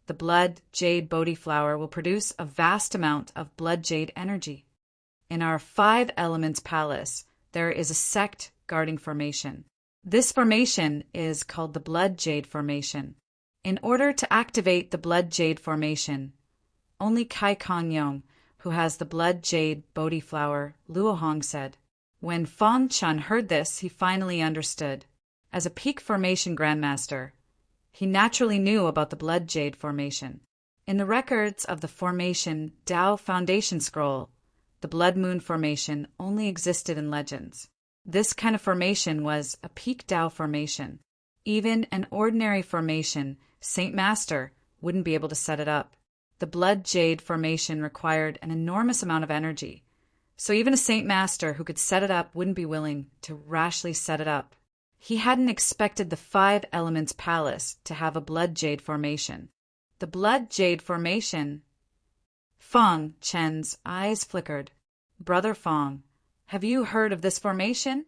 the blood jade Bodhi flower will produce a vast amount of blood jade energy. In our 5 elements palace, there is a sect guarding formation. This formation is called the Blood Jade Formation. In order to activate the Blood Jade Formation, only Kai Kong Yong, who has the Blood Jade Bodhi flower, Luo Hong said. When Fong Chun heard this, he finally understood. As a peak formation grandmaster, he naturally knew about the Blood Jade Formation. In the records of the Formation Dao Foundation Scroll, the Blood Moon Formation only existed in legends. This kind of formation was a peak Dao formation. Even an ordinary formation, Saint Master, wouldn't be able to set it up. The Blood Jade Formation required an enormous amount of energy, so even a Saint Master who could set it up wouldn't be willing to rashly set it up. He hadn't expected the 5 Elements Palace to have a Blood Jade Formation. The Blood Jade Formation? Fong Chen's eyes flickered. "Brother Fong, have you heard of this formation?"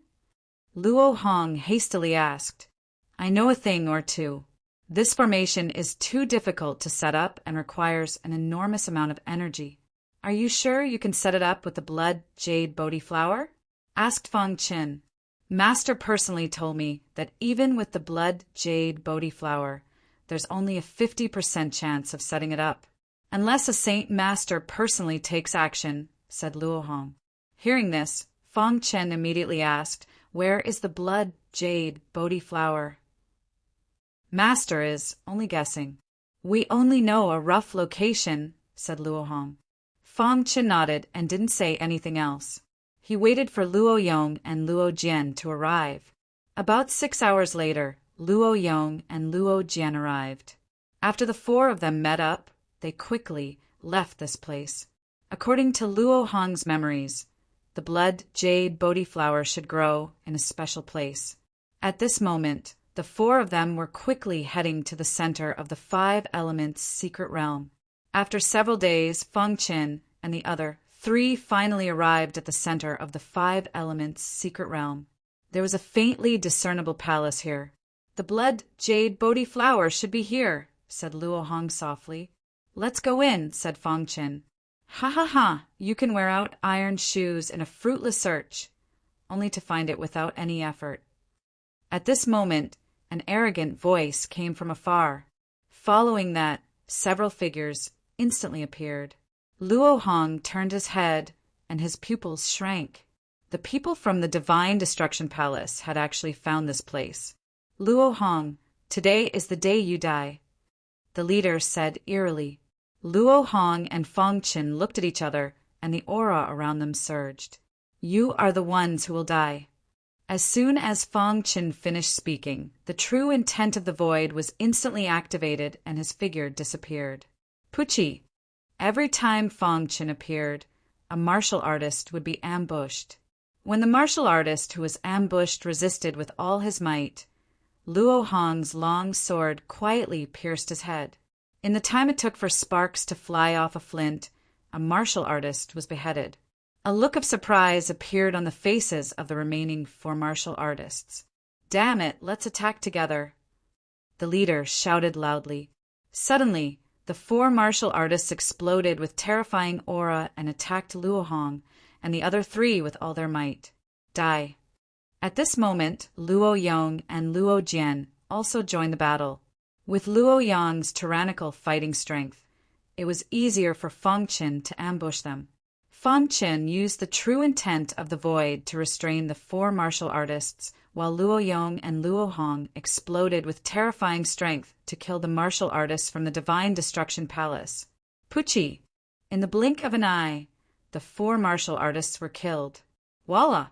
Luo Hong hastily asked. "I know a thing or two. This formation is too difficult to set up and requires an enormous amount of energy." "Are you sure you can set it up with the blood jade Bodhi flower?" asked Fong Qin. "Master personally told me that even with the blood jade Bodhi flower, there's only a 50% chance of setting it up. Unless a Saint Master personally takes action," said Luo Hong. Hearing this, Fong Chen immediately asked, "Where is the blood jade Bodhi flower?" "Master is only guessing. We only know a rough location," said Luo Hong. Fong Chen nodded and didn't say anything else. He waited for Luo Yong and Luo Jian to arrive. About 6 hours later, Luo Yong and Luo Jian arrived. After the 4 of them met up, they quickly left this place. According to Luo Hong's memories, the blood jade Bodhi flower should grow in a special place. At this moment, the 4 of them were quickly heading to the center of the 5 elements secret realm. After several days, Fong Qin and the other 3 finally arrived at the center of the 5 elements secret realm. There was a faintly discernible palace here. "The blood jade Bodhi flower should be here," said Luo Hong softly. "Let's go in," said Fong Qin. "Ha ha ha, you can wear out iron shoes in a fruitless search, only to find it without any effort." At this moment, an arrogant voice came from afar. Following that, several figures instantly appeared. Luo Hong turned his head, and his pupils shrank. The people from the Divine Destruction Palace had actually found this place. "Luo Hong, today is the day you die," the leader said eerily. Luo Hong and Fong Qin looked at each other, and the aura around them surged. "You are the ones who will die." As soon as Fong Qin finished speaking, the true intent of the void was instantly activated and his figure disappeared. Pucci. Every time Fong Qin appeared, a martial artist would be ambushed. When the martial artist who was ambushed resisted with all his might, Luo Hong's long sword quietly pierced his head. In the time it took for sparks to fly off a flint, a martial artist was beheaded. A look of surprise appeared on the faces of the remaining 4 martial artists. "Damn it, let's attack together," the leader shouted loudly. Suddenly, the 4 martial artists exploded with terrifying aura and attacked Luo Hong and the other 3 with all their might. "Die." At this moment, Luo Yong and Luo Jian also joined the battle. With Luo Yong's tyrannical fighting strength, it was easier for Feng Qin to ambush them. Feng Qin used the true intent of the void to restrain the four martial artists, while Luo Yong and Luo Hong exploded with terrifying strength to kill the martial artists from the Divine Destruction Palace. Pucci! In the blink of an eye, the four martial artists were killed. Voila!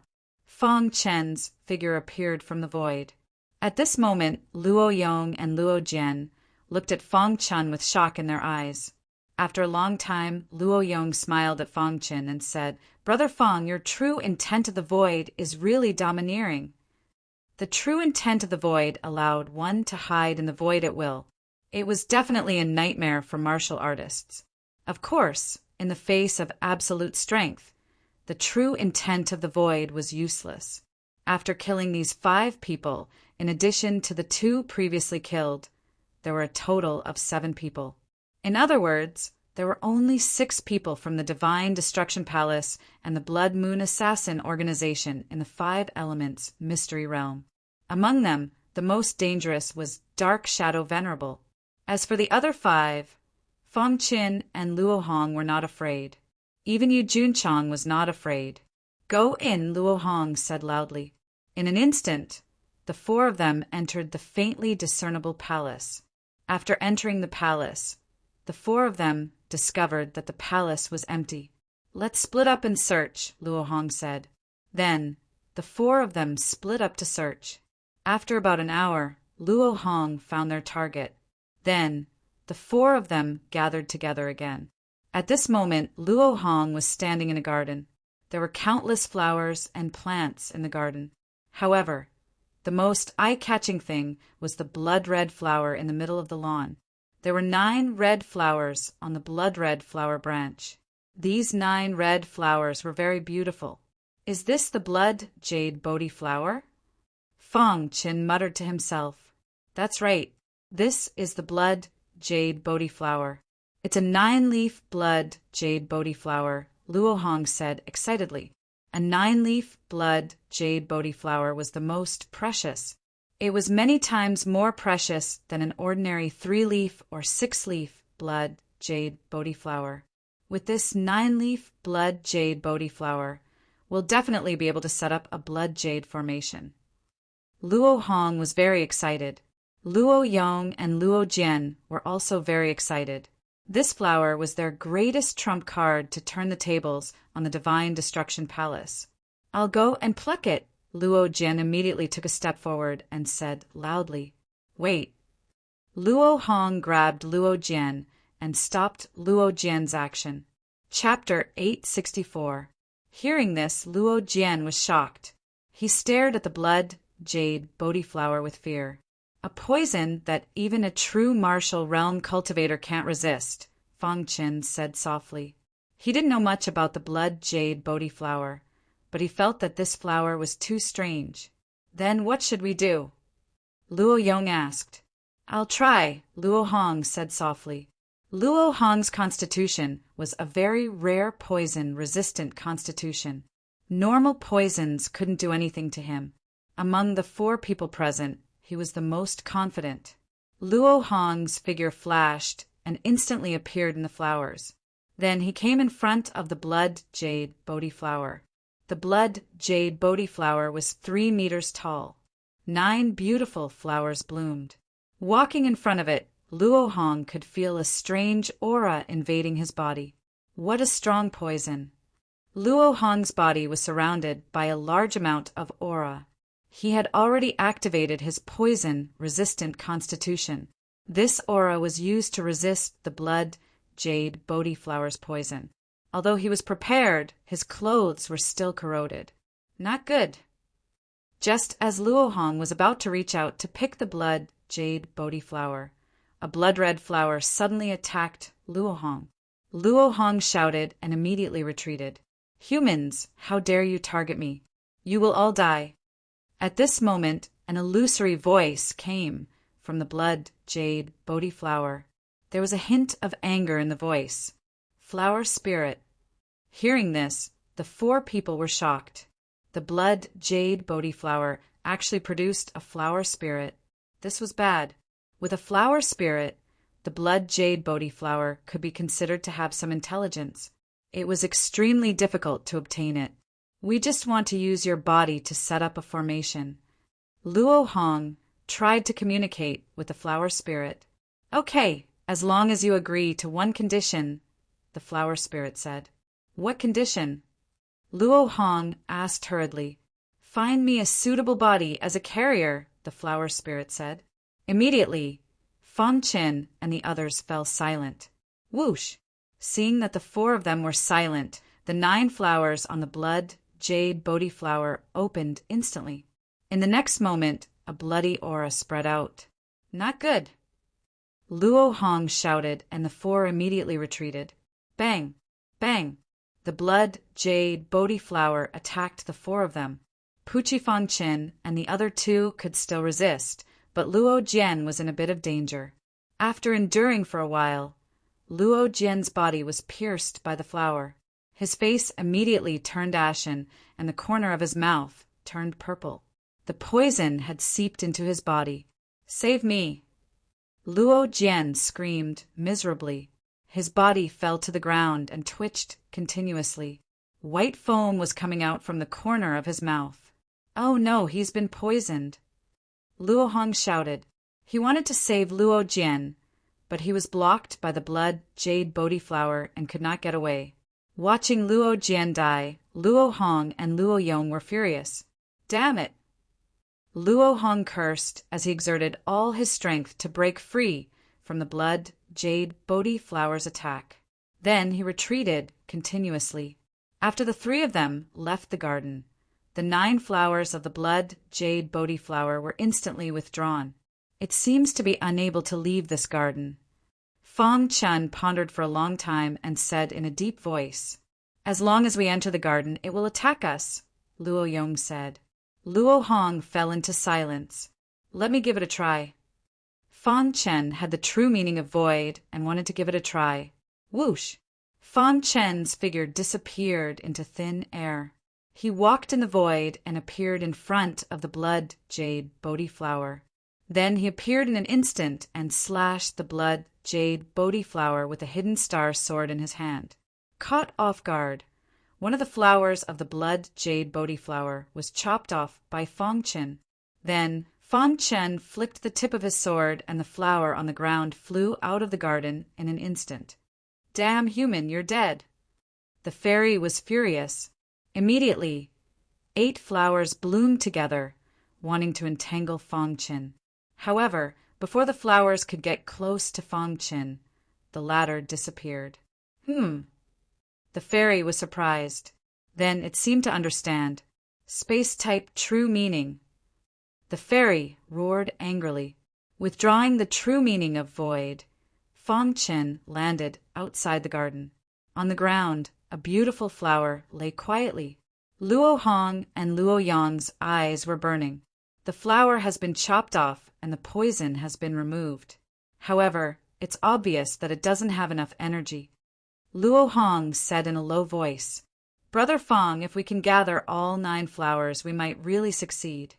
Feng Qin's figure appeared from the void. At this moment, Luo Yong and Luo Jian looked at Feng Qin with shock in their eyes. After a long time, Luo Yong smiled at Feng Qin and said, "Brother Feng, your true intent of the void is really domineering." The true intent of the void allowed one to hide in the void at will. It was definitely a nightmare for martial artists. Of course, in the face of absolute strength, the true intent of the void was useless. After killing these 5 people, in addition to the 2 previously killed, there were a total of 7 people. In other words, there were only 6 people from the Divine Destruction Palace and the Blood Moon Assassin organization in the 5 Elements Mystery Realm. Among them, the most dangerous was Dark Shadow Venerable. As for the other 5, Feng Qin and Luo Hong were not afraid. Even Yu Junchang was not afraid. "Go in," Luo Hong said loudly. In an instant, the 4 of them entered the faintly discernible palace. After entering the palace, the 4 of them discovered that the palace was empty. "Let's split up and search," Luo Hong said. Then, the 4 of them split up to search. After about an hour, Luo Hong found their target. Then, the 4 of them gathered together again. At this moment, Luo Hong was standing in a garden. There were countless flowers and plants in the garden. However, the most eye-catching thing was the blood-red flower in the middle of the lawn. There were 9 red flowers on the blood-red flower branch. These 9 red flowers were very beautiful. "Is this the blood jade Bodhi flower?" Feng Qin muttered to himself. "That's right. This is the blood jade Bodhi flower. It's a 9-leaf blood jade Bodhi flower," Luo Hong said excitedly. A 9-leaf blood jade Bodhi flower was the most precious. It was many times more precious than an ordinary 3-leaf or 6-leaf blood jade Bodhi flower. With this 9-leaf blood jade Bodhi flower, we'll definitely be able to set up a blood jade formation. Luo Hong was very excited. Luo Yong and Luo Jian were also very excited. This flower was their greatest trump card to turn the tables on the Divine Destruction Palace. "I'll go and pluck it." Luo Jian immediately took a step forward and said loudly, "Wait." Luo Hong grabbed Luo Jian and stopped Luo Jian's action. Chapter 864. Hearing this, Luo Jian was shocked. He stared at the blood jade Bodhi flower with fear. "A poison that even a true martial realm cultivator can't resist," Feng Qin said softly. He didn't know much about the blood jade Bodhi flower, but he felt that this flower was too strange. "Then what should we do?" Luo Yong asked. "I'll try," Luo Hong said softly. Luo Hong's constitution was a very rare poison-resistant constitution. Normal poisons couldn't do anything to him. Among the 4 people present, he was the most confident. Luo Hong's figure flashed and instantly appeared in the flowers. Then he came in front of the blood jade Bodhi flower. The blood jade Bodhi flower was 3 meters tall. 9 beautiful flowers bloomed. Walking in front of it, Luo Hong could feel a strange aura invading his body. What a strong poison! Luo Hong's body was surrounded by a large amount of aura. He had already activated his poison-resistant constitution. This aura was used to resist the blood jade Bodhi flower's poison. Although he was prepared, his clothes were still corroded. Not good. Just as Luo Hong was about to reach out to pick the blood jade Bodhi flower, a blood-red flower suddenly attacked Luo Hong. Luo Hong shouted and immediately retreated. "Humans, how dare you target me? You will all die." At this moment, an illusory voice came from the blood jade Bodhi flower. There was a hint of anger in the voice. "Flower spirit." Hearing this, the 4 people were shocked. The blood jade Bodhi flower actually produced a flower spirit. This was bad. With a flower spirit, the blood jade Bodhi flower could be considered to have some intelligence. It was extremely difficult to obtain it. We just want to use your body to set up a formation. Luo Hong tried to communicate with the flower spirit. Okay, as long as you agree to one condition, the flower spirit said. What condition? Luo Hong asked hurriedly. Find me a suitable body as a carrier, the flower spirit said. Immediately, Fang Qin and the others fell silent. Whoosh! Seeing that the four of them were silent, the 9 flowers on the blood jade Bodhi flower opened instantly. In the next moment, a bloody aura spread out. Not good. Luo Hong shouted, and the 4 immediately retreated. Bang! Bang! The blood jade Bodhi flower attacked the 4 of them. Puchi Fang Qin and the other 2 could still resist, but Luo Jian was in a bit of danger. After enduring for a while, Luo Jian's body was pierced by the flower. His face immediately turned ashen, and the corner of his mouth turned purple. The poison had seeped into his body. Save me! Luo Jian screamed miserably. His body fell to the ground and twitched continuously. White foam was coming out from the corner of his mouth. Oh no, he's been poisoned! Luo Hong shouted. He wanted to save Luo Jian, but he was blocked by the blood jade Bodhi flower and could not get away. Watching Luo Jian die, Luo Hong and Luo Yong were furious. Damn it! Luo Hong cursed as he exerted all his strength to break free from the blood jade Bodhi flower's attack. Then he retreated continuously. After the 3 of them left the garden, the 9 flowers of the blood jade Bodhi flower were instantly withdrawn. It seems to be unable to leave this garden. Fang Chun pondered for a long time and said in a deep voice, As long as we enter the garden, it will attack us, Luo Yong said. Luo Hong fell into silence. Let me give it a try. Fang Chen had the true meaning of void and wanted to give it a try. Whoosh! Fang Chen's figure disappeared into thin air. He walked in the void and appeared in front of the blood jade Bodhi flower. Then he appeared in an instant and slashed the blood jade Bodhi flower with a hidden star sword in his hand. Caught off guard, one of the flowers of the blood jade Bodhi flower was chopped off by Fang Chen. Then Fang Chen flicked the tip of his sword and the flower on the ground flew out of the garden in an instant. Damn human, you're dead! The fairy was furious. Immediately, 8 flowers bloomed together, wanting to entangle Fang Chen. However, before the flowers could get close to Fang Chen, the latter disappeared. The fairy was surprised. Then it seemed to understand. Space-type true meaning. The fairy roared angrily. Withdrawing the true meaning of void, Fang Chen landed outside the garden. On the ground, a beautiful flower lay quietly. Luo Hong and Luo Yang's eyes were burning. The flower has been chopped off and the poison has been removed. However, it's obvious that it doesn't have enough energy. Luo Hong said in a low voice, Brother Fang, if we can gather all 9 flowers, we might really succeed.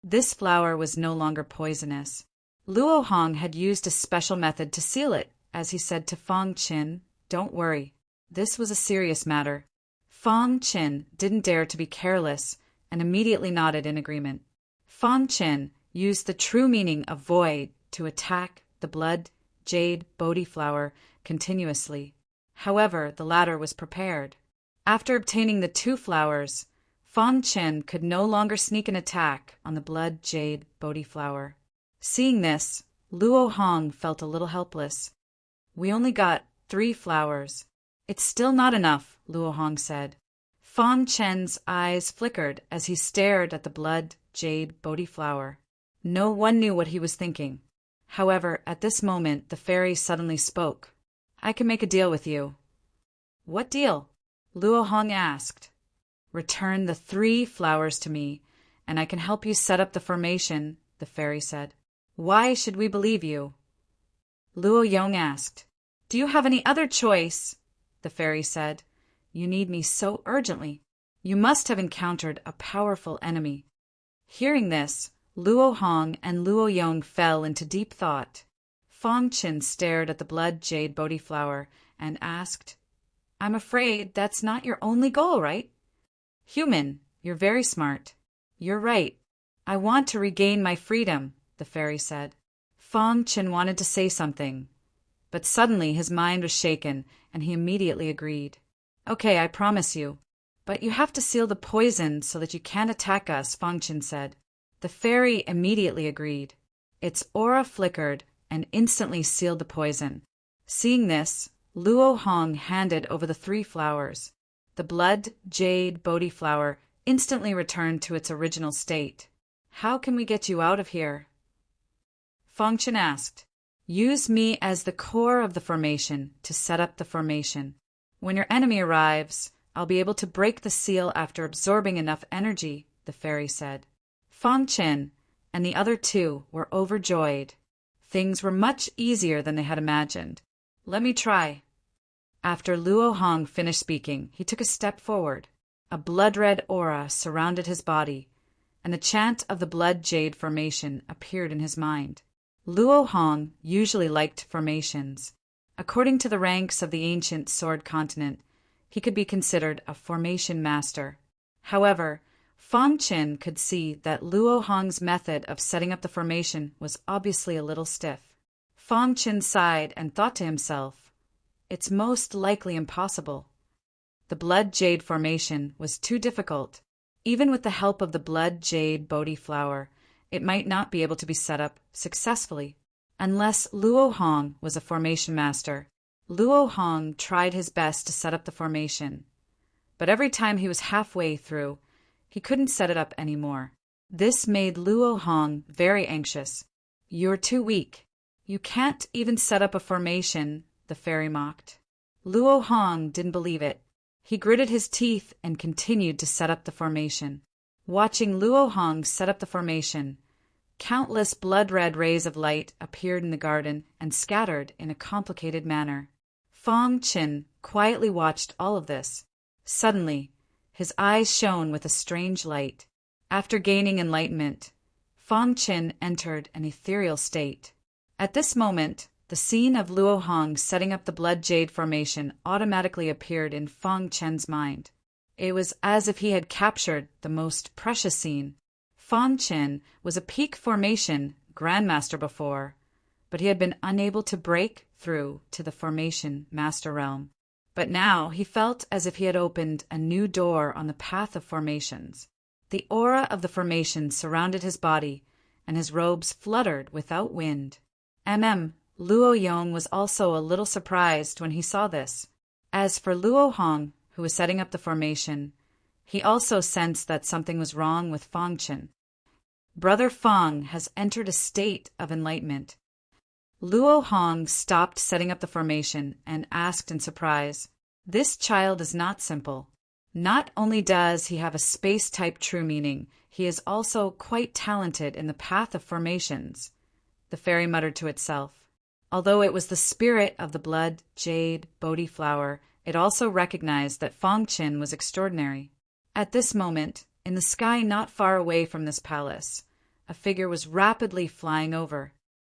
This flower was no longer poisonous. Luo Hong had used a special method to seal it, as he said to Fang Chen, Don't worry. This was a serious matter. Fang Chen didn't dare to be careless and immediately nodded in agreement. Fang Chen used the true meaning of void to attack the blood jade Bodhi flower continuously. However, the latter was prepared. After obtaining the 2 flowers, Fang Chen could no longer sneak an attack on the blood jade Bodhi flower. Seeing this, Luo Hong felt a little helpless. We only got 3 flowers. It's still not enough, Luo Hong said. Fang Chen's eyes flickered as he stared at the blood jade Bodhi flower. No one knew what he was thinking. However, at this moment, the fairy suddenly spoke. I can make a deal with you. What deal? Luo Hong asked. Return the 3 flowers to me, and I can help you set up the formation, the fairy said. Why should we believe you? Luo Yong asked. Do you have any other choice? The fairy said. You need me so urgently. You must have encountered a powerful enemy." Hearing this, Luo Hong and Luo Yong fell into deep thought. Fong Qin stared at the blood jade Bodhi flower and asked, "I'm afraid that's not your only goal, right?" "Human, you're very smart." "You're right. I want to regain my freedom," the fairy said. Fong Qin wanted to say something, but suddenly his mind was shaken and he immediately agreed. "Okay, I promise you. But you have to seal the poison so that you can't attack us," Fong Qin said. The fairy immediately agreed. Its aura flickered and instantly sealed the poison. Seeing this, Luo Hong handed over the 3 flowers. The blood jade Bodhi flower instantly returned to its original state. "How can we get you out of here?" Fong Qin asked. "Use me as the core of the formation to set up the formation. When your enemy arrives, I'll be able to break the seal after absorbing enough energy," the fairy said. Fong Qin and the other 2 were overjoyed. Things were much easier than they had imagined. "Let me try." After Luo Hong finished speaking, he took a step forward. A blood-red aura surrounded his body, and the chant of the blood jade formation appeared in his mind. Luo Hong usually liked formations. According to the ranks of the ancient sword continent, he could be considered a formation master. However, Fong Qin could see that Luo Hong's method of setting up the formation was obviously a little stiff. Fong Qin sighed and thought to himself, "It's most likely impossible." The blood jade formation was too difficult. Even with the help of the blood jade Bodhi flower, it might not be able to be set up successfully. Unless Luo Hong was a formation master, Luo Hong tried his best to set up the formation. But every time he was halfway through, he couldn't set it up anymore. This made Luo Hong very anxious. "You're too weak. You can't even set up a formation," the fairy mocked. Luo Hong didn't believe it. He gritted his teeth and continued to set up the formation. Watching Luo Hong set up the formation, countless blood-red rays of light appeared in the garden and scattered in a complicated manner. Fong Qin quietly watched all of this. Suddenly, his eyes shone with a strange light. After gaining enlightenment, Fong Qin entered an ethereal state. At this moment, the scene of Luo Hong setting up the blood jade formation automatically appeared in Fong Qin's mind. It was as if he had captured the most precious scene. Fong Qin was a peak formation grandmaster before, but he had been unable to break through to the formation master realm. But now he felt as if he had opened a new door on the path of formations. The aura of the formation surrounded his body, and his robes fluttered without wind. Luo Yong was also a little surprised when he saw this. As for Luo Hong, who was setting up the formation, he also sensed that something was wrong with Fong Qin. Brother Fong has entered a state of enlightenment. Luo Hong stopped setting up the formation and asked in surprise, "This child is not simple. Not only does he have a space-type true meaning, he is also quite talented in the path of formations," the fairy muttered to itself. Although it was the spirit of the blood jade Bodhi flower, it also recognized that Fong Qin was extraordinary. At this moment, in the sky not far away from this palace, a figure was rapidly flying over.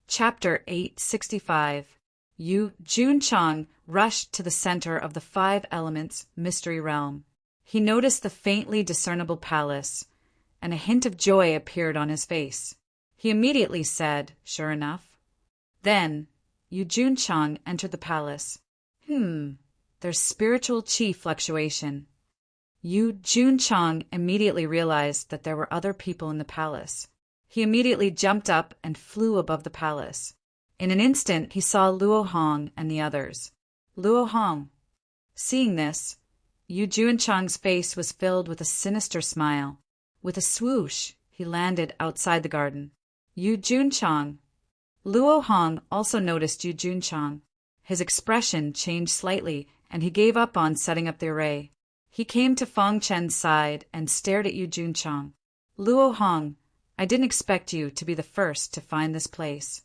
Chapter 865. Yu Junchang rushed to the center of the 5 elements mystery realm. He noticed the faintly discernible palace, and a hint of joy appeared on his face. He immediately said, "Sure enough." Then, Yu Junchang entered the palace. There's spiritual chi fluctuation. Yu Junchang immediately realized that there were other people in the palace. He immediately jumped up and flew above the palace. In an instant, he saw Luo Hong and the others. Luo Hong. Seeing this, Yu Junchang's face was filled with a sinister smile. With a swoosh, he landed outside the garden. Yu Junchang. Luo Hong also noticed Yu Junchang. His expression changed slightly, and he gave up on setting up the array. He came to Fong Qin's side and stared at Yu Junchang. "Luo Hong, I didn't expect you to be the first to find this place."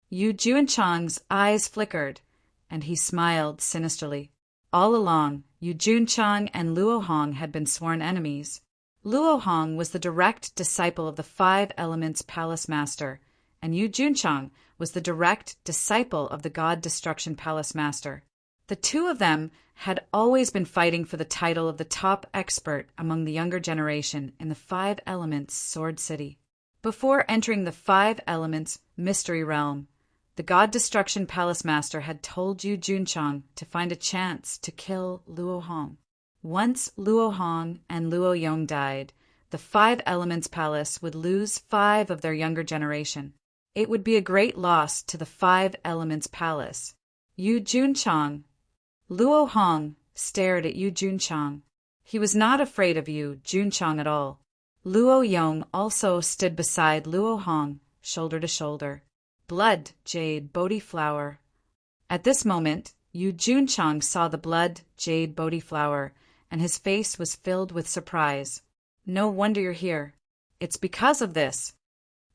Yu Junchang's eyes flickered, and he smiled sinisterly. All along, Yu Junchang and Luo Hong had been sworn enemies. Luo Hong was the direct disciple of the Five Elements Palace Master, and Yu Junchang was the direct disciple of the God Destruction Palace Master. The two of them had always been fighting for the title of the top expert among the younger generation in the Five Elements Sword City. Before entering the Five Elements Mystery Realm, the God Destruction Palace Master had told Yu Junchang to find a chance to kill Luo Hong. Once Luo Hong and Luo Yong died, the Five Elements Palace would lose 5 of their younger generation. It would be a great loss to the Five Elements Palace. Yu Junchang. Luo Hong stared at Yu Junchang. He was not afraid of Yu Junchang at all. Luo Yong also stood beside Luo Hong, shoulder to shoulder. Blood Jade Bodhi Flower. At this moment, Yu Junchang saw the blood Jade Bodhi Flower, and his face was filled with surprise. No wonder you're here. It's because of this.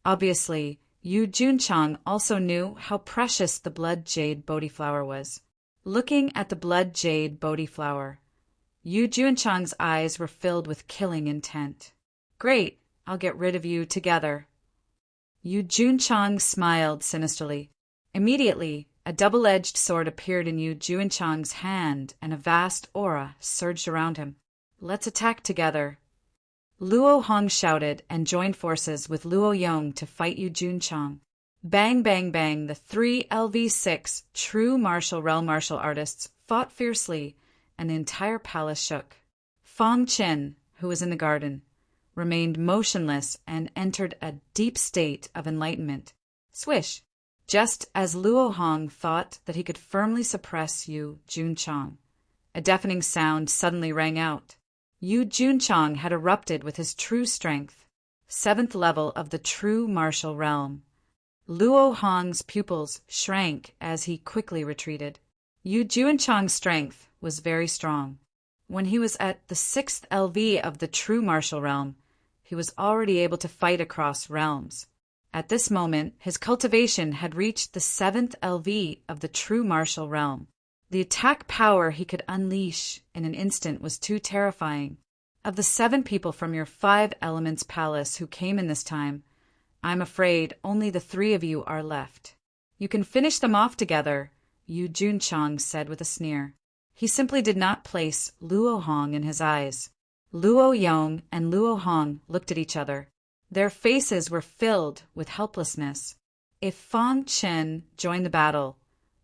Obviously, Yu Junchang also knew how precious the blood Jade Bodhi Flower was. Looking at the blood Jade Bodhi Flower, Yu Junchang's eyes were filled with killing intent. Great, I'll get rid of you together. Yu Junchang smiled sinisterly. Immediately, a double-edged sword appeared in Yu Junchang's hand, and a vast aura surged around him. Let's attack together. Luo Hong shouted and joined forces with Luo Yong to fight Yu Junchang. Bang, bang, bang, the 3 LV6 true martial realm martial artists fought fiercely, and the entire palace shook. Fong Chen, who was in the garden, remained motionless and entered a deep state of enlightenment. Swish! Just as Luo Hong thought that he could firmly suppress Yu Junchang, a deafening sound suddenly rang out. Yu Junchang had erupted with his true strength, 7th level of the true martial realm. Luo Hong's pupils shrank as he quickly retreated. Yu Junchang's strength was very strong. When he was at the 6th LV of the true martial realm, he was already able to fight across realms. At this moment, his cultivation had reached the 7th LV of the true martial realm. The attack power he could unleash in an instant was too terrifying. Of the 7 people from your 5 Elements Palace who came in this time, I'm afraid only the 3 of you are left. You can finish them off together, Yu Junchang said with a sneer. He simply did not place Luo Hong in his eyes. Luo Yong and Luo Hong looked at each other. Their faces were filled with helplessness. If Fong Chen joined the battle,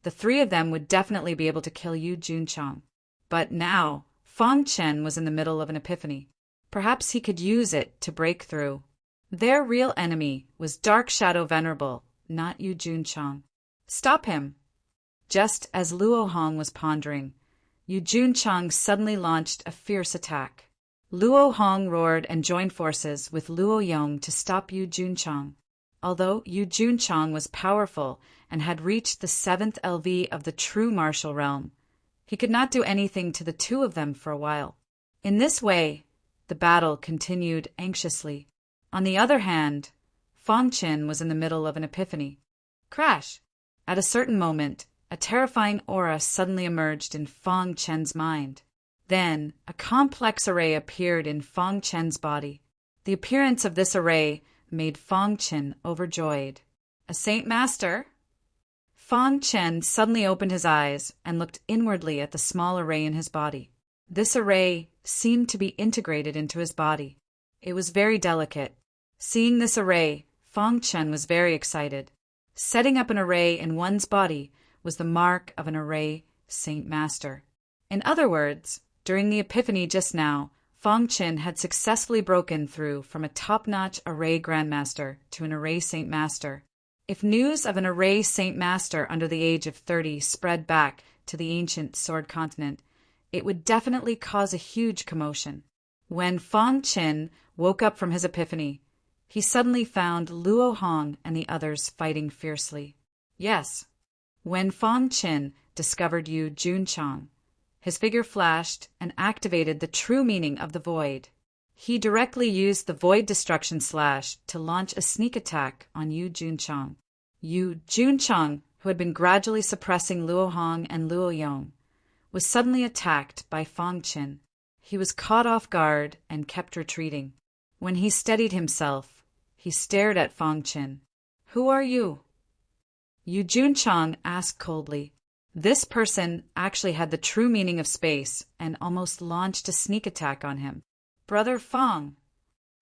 the 3 of them would definitely be able to kill Yu Junchang. But now, Fong Chen was in the middle of an epiphany. Perhaps he could use it to break through. Their real enemy was Dark Shadow Venerable, not Yu Junchang. Stop him! Just as Luo Hong was pondering, Yu Junchang suddenly launched a fierce attack. Luo Hong roared and joined forces with Luo Yong to stop Yu Junchang. Although Yu Junchang was powerful and had reached the 7th LV of the true martial realm, he could not do anything to the 2 of them for a while. In this way, the battle continued anxiously. On the other hand, Fong Chen was in the middle of an epiphany. Crash! At a certain moment, a terrifying aura suddenly emerged in Fong Chen's mind. Then, a complex array appeared in Fong Chen's body. The appearance of this array made Fong Chen overjoyed. A Saint Master? Fong Chen suddenly opened his eyes and looked inwardly at the small array in his body. This array seemed to be integrated into his body. It was very delicate. Seeing this array, Fong Chen was very excited. Setting up an array in one's body was the mark of an array Saint Master. In other words, during the epiphany just now, Fong Chen had successfully broken through from a top-notch array Grandmaster to an array Saint Master. If news of an array Saint Master under the age of 30 spread back to the ancient Sword Continent, it would definitely cause a huge commotion. When Fong Chen woke up from his epiphany, he suddenly found Luo Hong and the others fighting fiercely. Yes, when Fong Chen discovered Yu Junchang, his figure flashed and activated the true meaning of the void. He directly used the void destruction slash to launch a sneak attack on Yu Junchang. Yu Junchang, who had been gradually suppressing Luo Hong and Luo Yong, was suddenly attacked by Fang Qin. He was caught off guard and kept retreating. When he steadied himself, he stared at Fang Qin. "Who are you?" Yu Junchang asked coldly. This person actually had the true meaning of space and almost launched a sneak attack on him. "Brother Fang."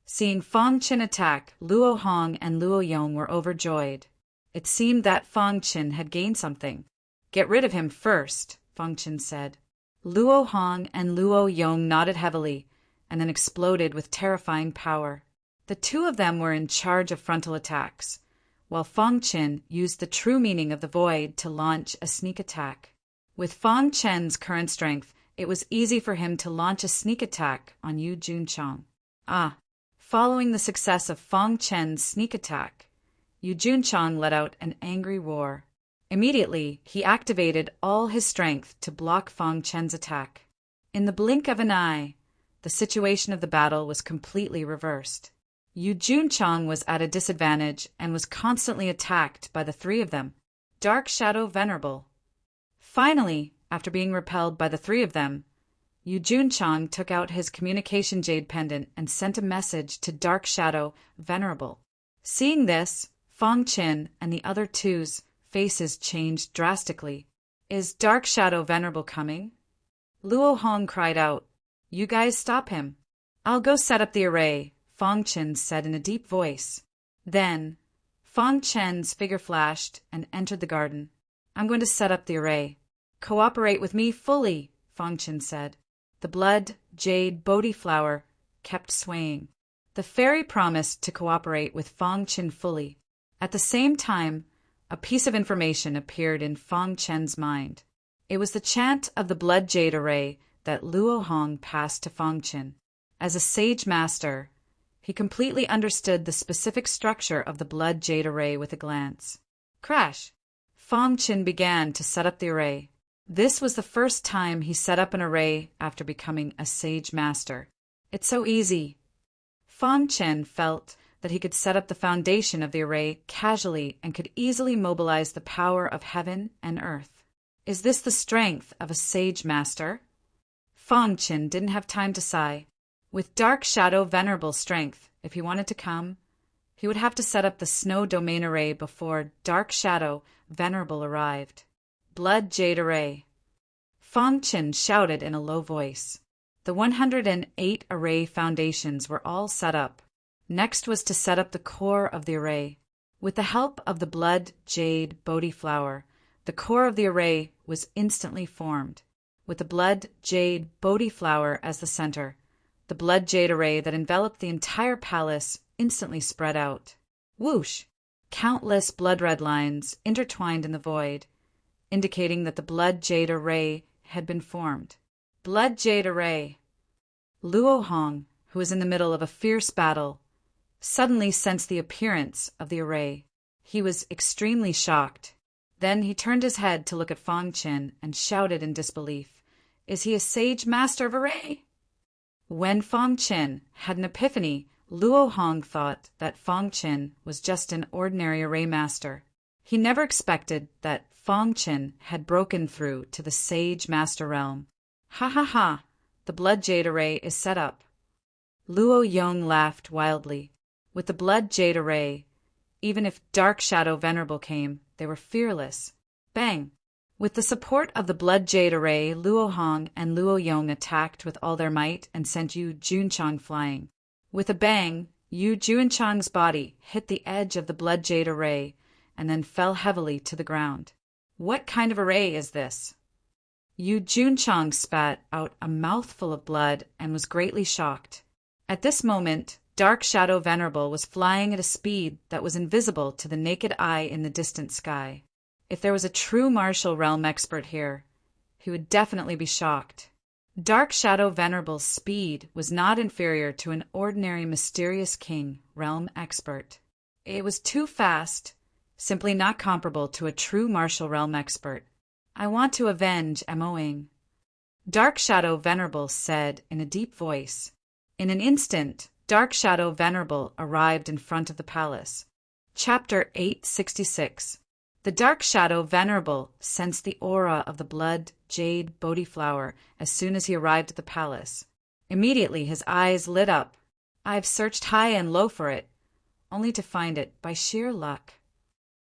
Seeing Fang Qin attack, Luo Hong and Luo Yong were overjoyed. It seemed that Fang Qin had gained something. "Get rid of him first," Fang Qin said. Luo Hong and Luo Yong nodded heavily and then exploded with terrifying power. The two of them were in charge of frontal attacks, while Fang Qin used the true meaning of the void to launch a sneak attack. With Fang Qin's current strength, it was easy for him to launch a sneak attack on Yu Junchang. Following the success of Fang Qin's sneak attack, Yu Junchang let out an angry roar. Immediately, he activated all his strength to block Fang Qin's attack. In the blink of an eye, the situation of the battle was completely reversed. Yu Junchang was at a disadvantage and was constantly attacked by the three of them. Dark Shadow Venerable. Finally, after being repelled by the three of them, Yu Junchang took out his communication jade pendant and sent a message to Dark Shadow Venerable. Seeing this, Fang Qin and the other two's faces changed drastically. "Is Dark Shadow Venerable coming?" Luo Hong cried out. "You guys stop him." "I'll go set up the array," Fang Qin said in a deep voice. Then, Fang Qin's figure flashed and entered the garden. "I'm going to set up the array." "Cooperate with me fully," Fang Qin said. The blood jade Bodhi flower kept swaying. The fairy promised to cooperate with Fang Qin fully. At the same time, a piece of information appeared in Fang Qin's mind. It was the chant of the blood jade array that Luo Hong passed to Fang Qin. As a sage master, he completely understood the specific structure of the blood jade array with a glance. Crash! Fang Qin began to set up the array. This was the first time he set up an array after becoming a sage master. "It's so easy." Fang Qin felt that he could set up the foundation of the array casually and could easily mobilize the power of heaven and earth. Is this the strength of a sage master? Fang Qin didn't have time to sigh. With Dark Shadow Venerable strength, if he wanted to come, he would have to set up the snow domain array before Dark Shadow Venerable arrived. Blood Jade Array. Fang Qin shouted in a low voice. The 108 array foundations were all set up. Next was to set up the core of the array. With the help of the blood jade Bodhi flower, the core of the array was instantly formed. With the blood jade Bodhi flower as the center, the blood jade array that enveloped the entire palace instantly spread out. Whoosh! Countless blood-red lines intertwined in the void, indicating that the blood jade array had been formed. Blood jade array. Luo Hong, who was in the middle of a fierce battle, suddenly sensed the appearance of the array. He was extremely shocked. Then he turned his head to look at Fang Qin and shouted in disbelief, "Is he a sage master of array?" When Fang Qin had an epiphany, Luo Hong thought that Fang Qin was just an ordinary array master. He never expected that Fang Qin had broken through to the sage master realm. "Ha ha ha! The blood jade array is set up." Luo Yong laughed wildly. With the blood jade array, even if Dark Shadow Venerable came, they were fearless. Bang! With the support of the blood jade array, Luo Hong and Luo Yong attacked with all their might and sent Yu Junchang flying. With a bang, Yu Junchang's body hit the edge of the blood jade array and then fell heavily to the ground. What kind of array is this? Yu Junchang spat out a mouthful of blood and was greatly shocked. At this moment, Dark Shadow Venerable was flying at a speed that was invisible to the naked eye in the distant sky. If there was a true martial realm expert here, he would definitely be shocked. Dark Shadow Venerable's speed was not inferior to an ordinary mysterious king realm expert. It was too fast, simply not comparable to a true martial realm expert. "I want to avenge Moing," Dark Shadow Venerable said in a deep voice. In an instant, Dark Shadow Venerable arrived in front of the palace. Chapter 866. The Dark Shadow Venerable sensed the aura of the blood jade Bodhi flower as soon as he arrived at the palace. Immediately his eyes lit up. "I've searched high and low for it, only to find it by sheer luck."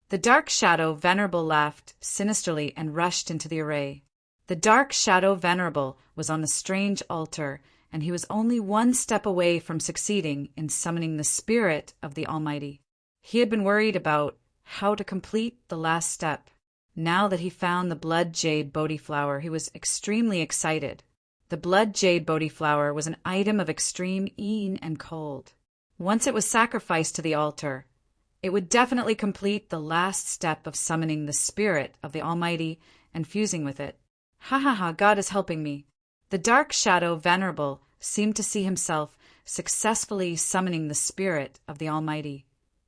The Dark Shadow Venerable laughed sinisterly and rushed into the array. The Dark Shadow Venerable was on the strange altar, and he was only one step away from succeeding in summoning the spirit of the Almighty. He had been worried about how to complete the last step. Now that he found the blood jade Bodhi flower, he was extremely excited. The blood jade Bodhi flower was an item of extreme een and cold. Once it was sacrificed to the altar, it would definitely complete the last step of summoning the spirit of the Almighty and fusing with it. Ha ha ha, God is helping me. The Dark Shadow Venerable seemed to see himself successfully summoning the spirit of the Almighty,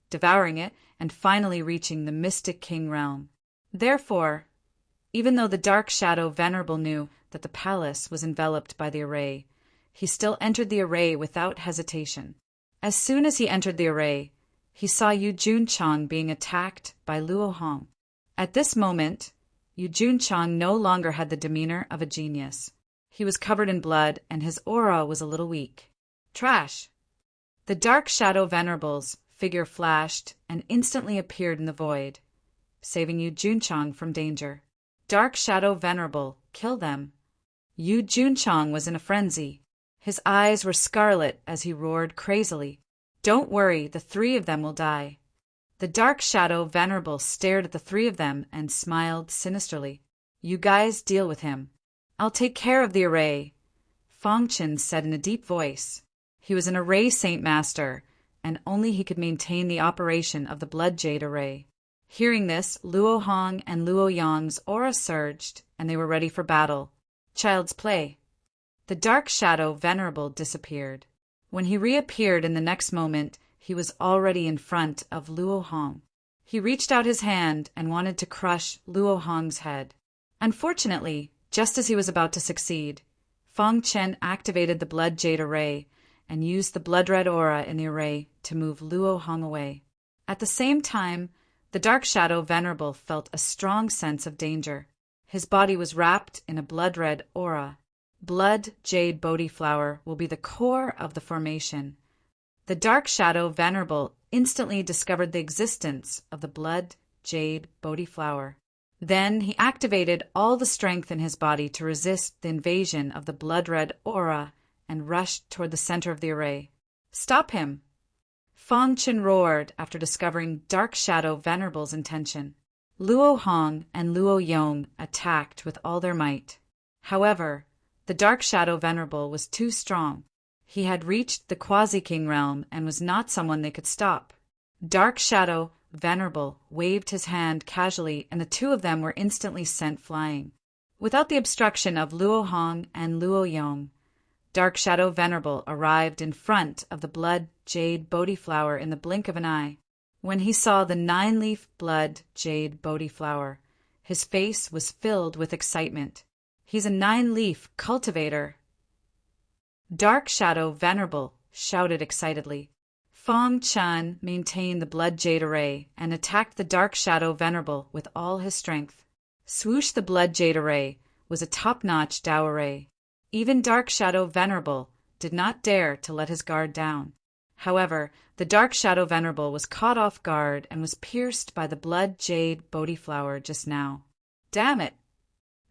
devouring it, and finally reaching the Mystic King realm. Therefore, even though the Dark Shadow Venerable knew that the palace was enveloped by the array, he still entered the array without hesitation. As soon as he entered the array, he saw Yu Junchang being attacked by Luo Hong. At this moment, Yu Junchang no longer had the demeanor of a genius. He was covered in blood, and his aura was a little weak. Trash! The Dark Shadow Venerable's figure flashed and instantly appeared in the void, saving Yu Junchang from danger. Dark Shadow Venerable, kill them. Yu Junchang was in a frenzy. His eyes were scarlet as he roared crazily. Don't worry, the three of them will die. The Dark Shadow Venerable stared at the three of them and smiled sinisterly. You guys deal with him. I'll take care of the array, Fong Chen said in a deep voice. He was an array saint master, and only he could maintain the operation of the blood jade array. Hearing this, Luo Hong and Luo Yang's aura surged, and they were ready for battle. Child's play. The Dark Shadow Venerable disappeared. When he reappeared in the next moment, he was already in front of Luo Hong. He reached out his hand and wanted to crush Luo Hong's head. Unfortunately, just as he was about to succeed, Fong Chen activated the blood jade array and used the blood red aura in the array to move Luo Hong away. At the same time, the Dark Shadow Venerable felt a strong sense of danger. His body was wrapped in a blood red aura. Blood jade Bodhi flower will be the core of the formation. The Dark Shadow Venerable instantly discovered the existence of the blood jade Bodhi flower. Then he activated all the strength in his body to resist the invasion of the blood red aura and rushed toward the center of the array. Stop him! Fong Chen roared after discovering Dark Shadow Venerable's intention. Luo Hong and Luo Yong attacked with all their might. However, the Dark Shadow Venerable was too strong. He had reached the Quasi-King realm and was not someone they could stop. Dark Shadow Venerable waved his hand casually, and the two of them were instantly sent flying. Without the obstruction of Luo Hong and Luo Yong, Dark Shadow Venerable arrived in front of the blood jade Bodhi flower in the blink of an eye. When he saw the 9-leaf blood jade Bodhi flower, his face was filled with excitement. He's a 9-leaf cultivator. Dark Shadow Venerable shouted excitedly. Fong Chen maintained the blood jade array and attacked the Dark Shadow Venerable with all his strength. Swoosh the blood jade array was a top-notch Dao array. Even Dark Shadow Venerable did not dare to let his guard down. However, the Dark Shadow Venerable was caught off guard and was pierced by the blood jade Bodhi flower just now. Damn it!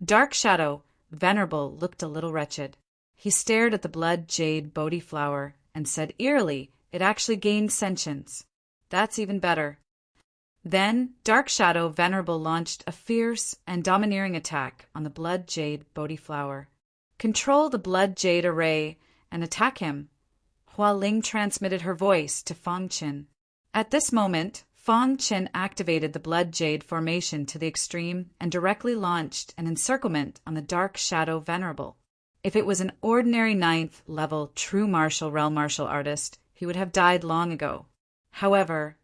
Dark Shadow Venerable looked a little wretched. He stared at the blood jade Bodhi flower and said eerily, it actually gained sentience. That's even better. Then Dark Shadow Venerable launched a fierce and domineering attack on the blood jade Bodhi flower. Control the blood jade array and attack him. Hua Ling transmitted her voice to Fong Chen. At this moment, Fong Chen activated the blood jade formation to the extreme and directly launched an encirclement on the Dark Shadow Venerable. If it was an ordinary 9th level true martial realm martial artist, he would have died long ago. However,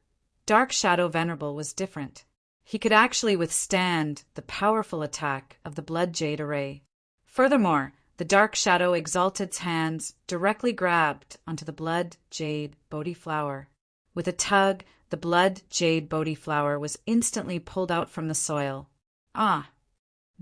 Dark Shadow Venerable was different. He could actually withstand the powerful attack of the blood jade array. Furthermore, the Dark Shadow Exalted's hands directly grabbed onto the blood jade Bodhi flower. With a tug, the the blood jade Bodhi flower was instantly pulled out from the soil. Ah!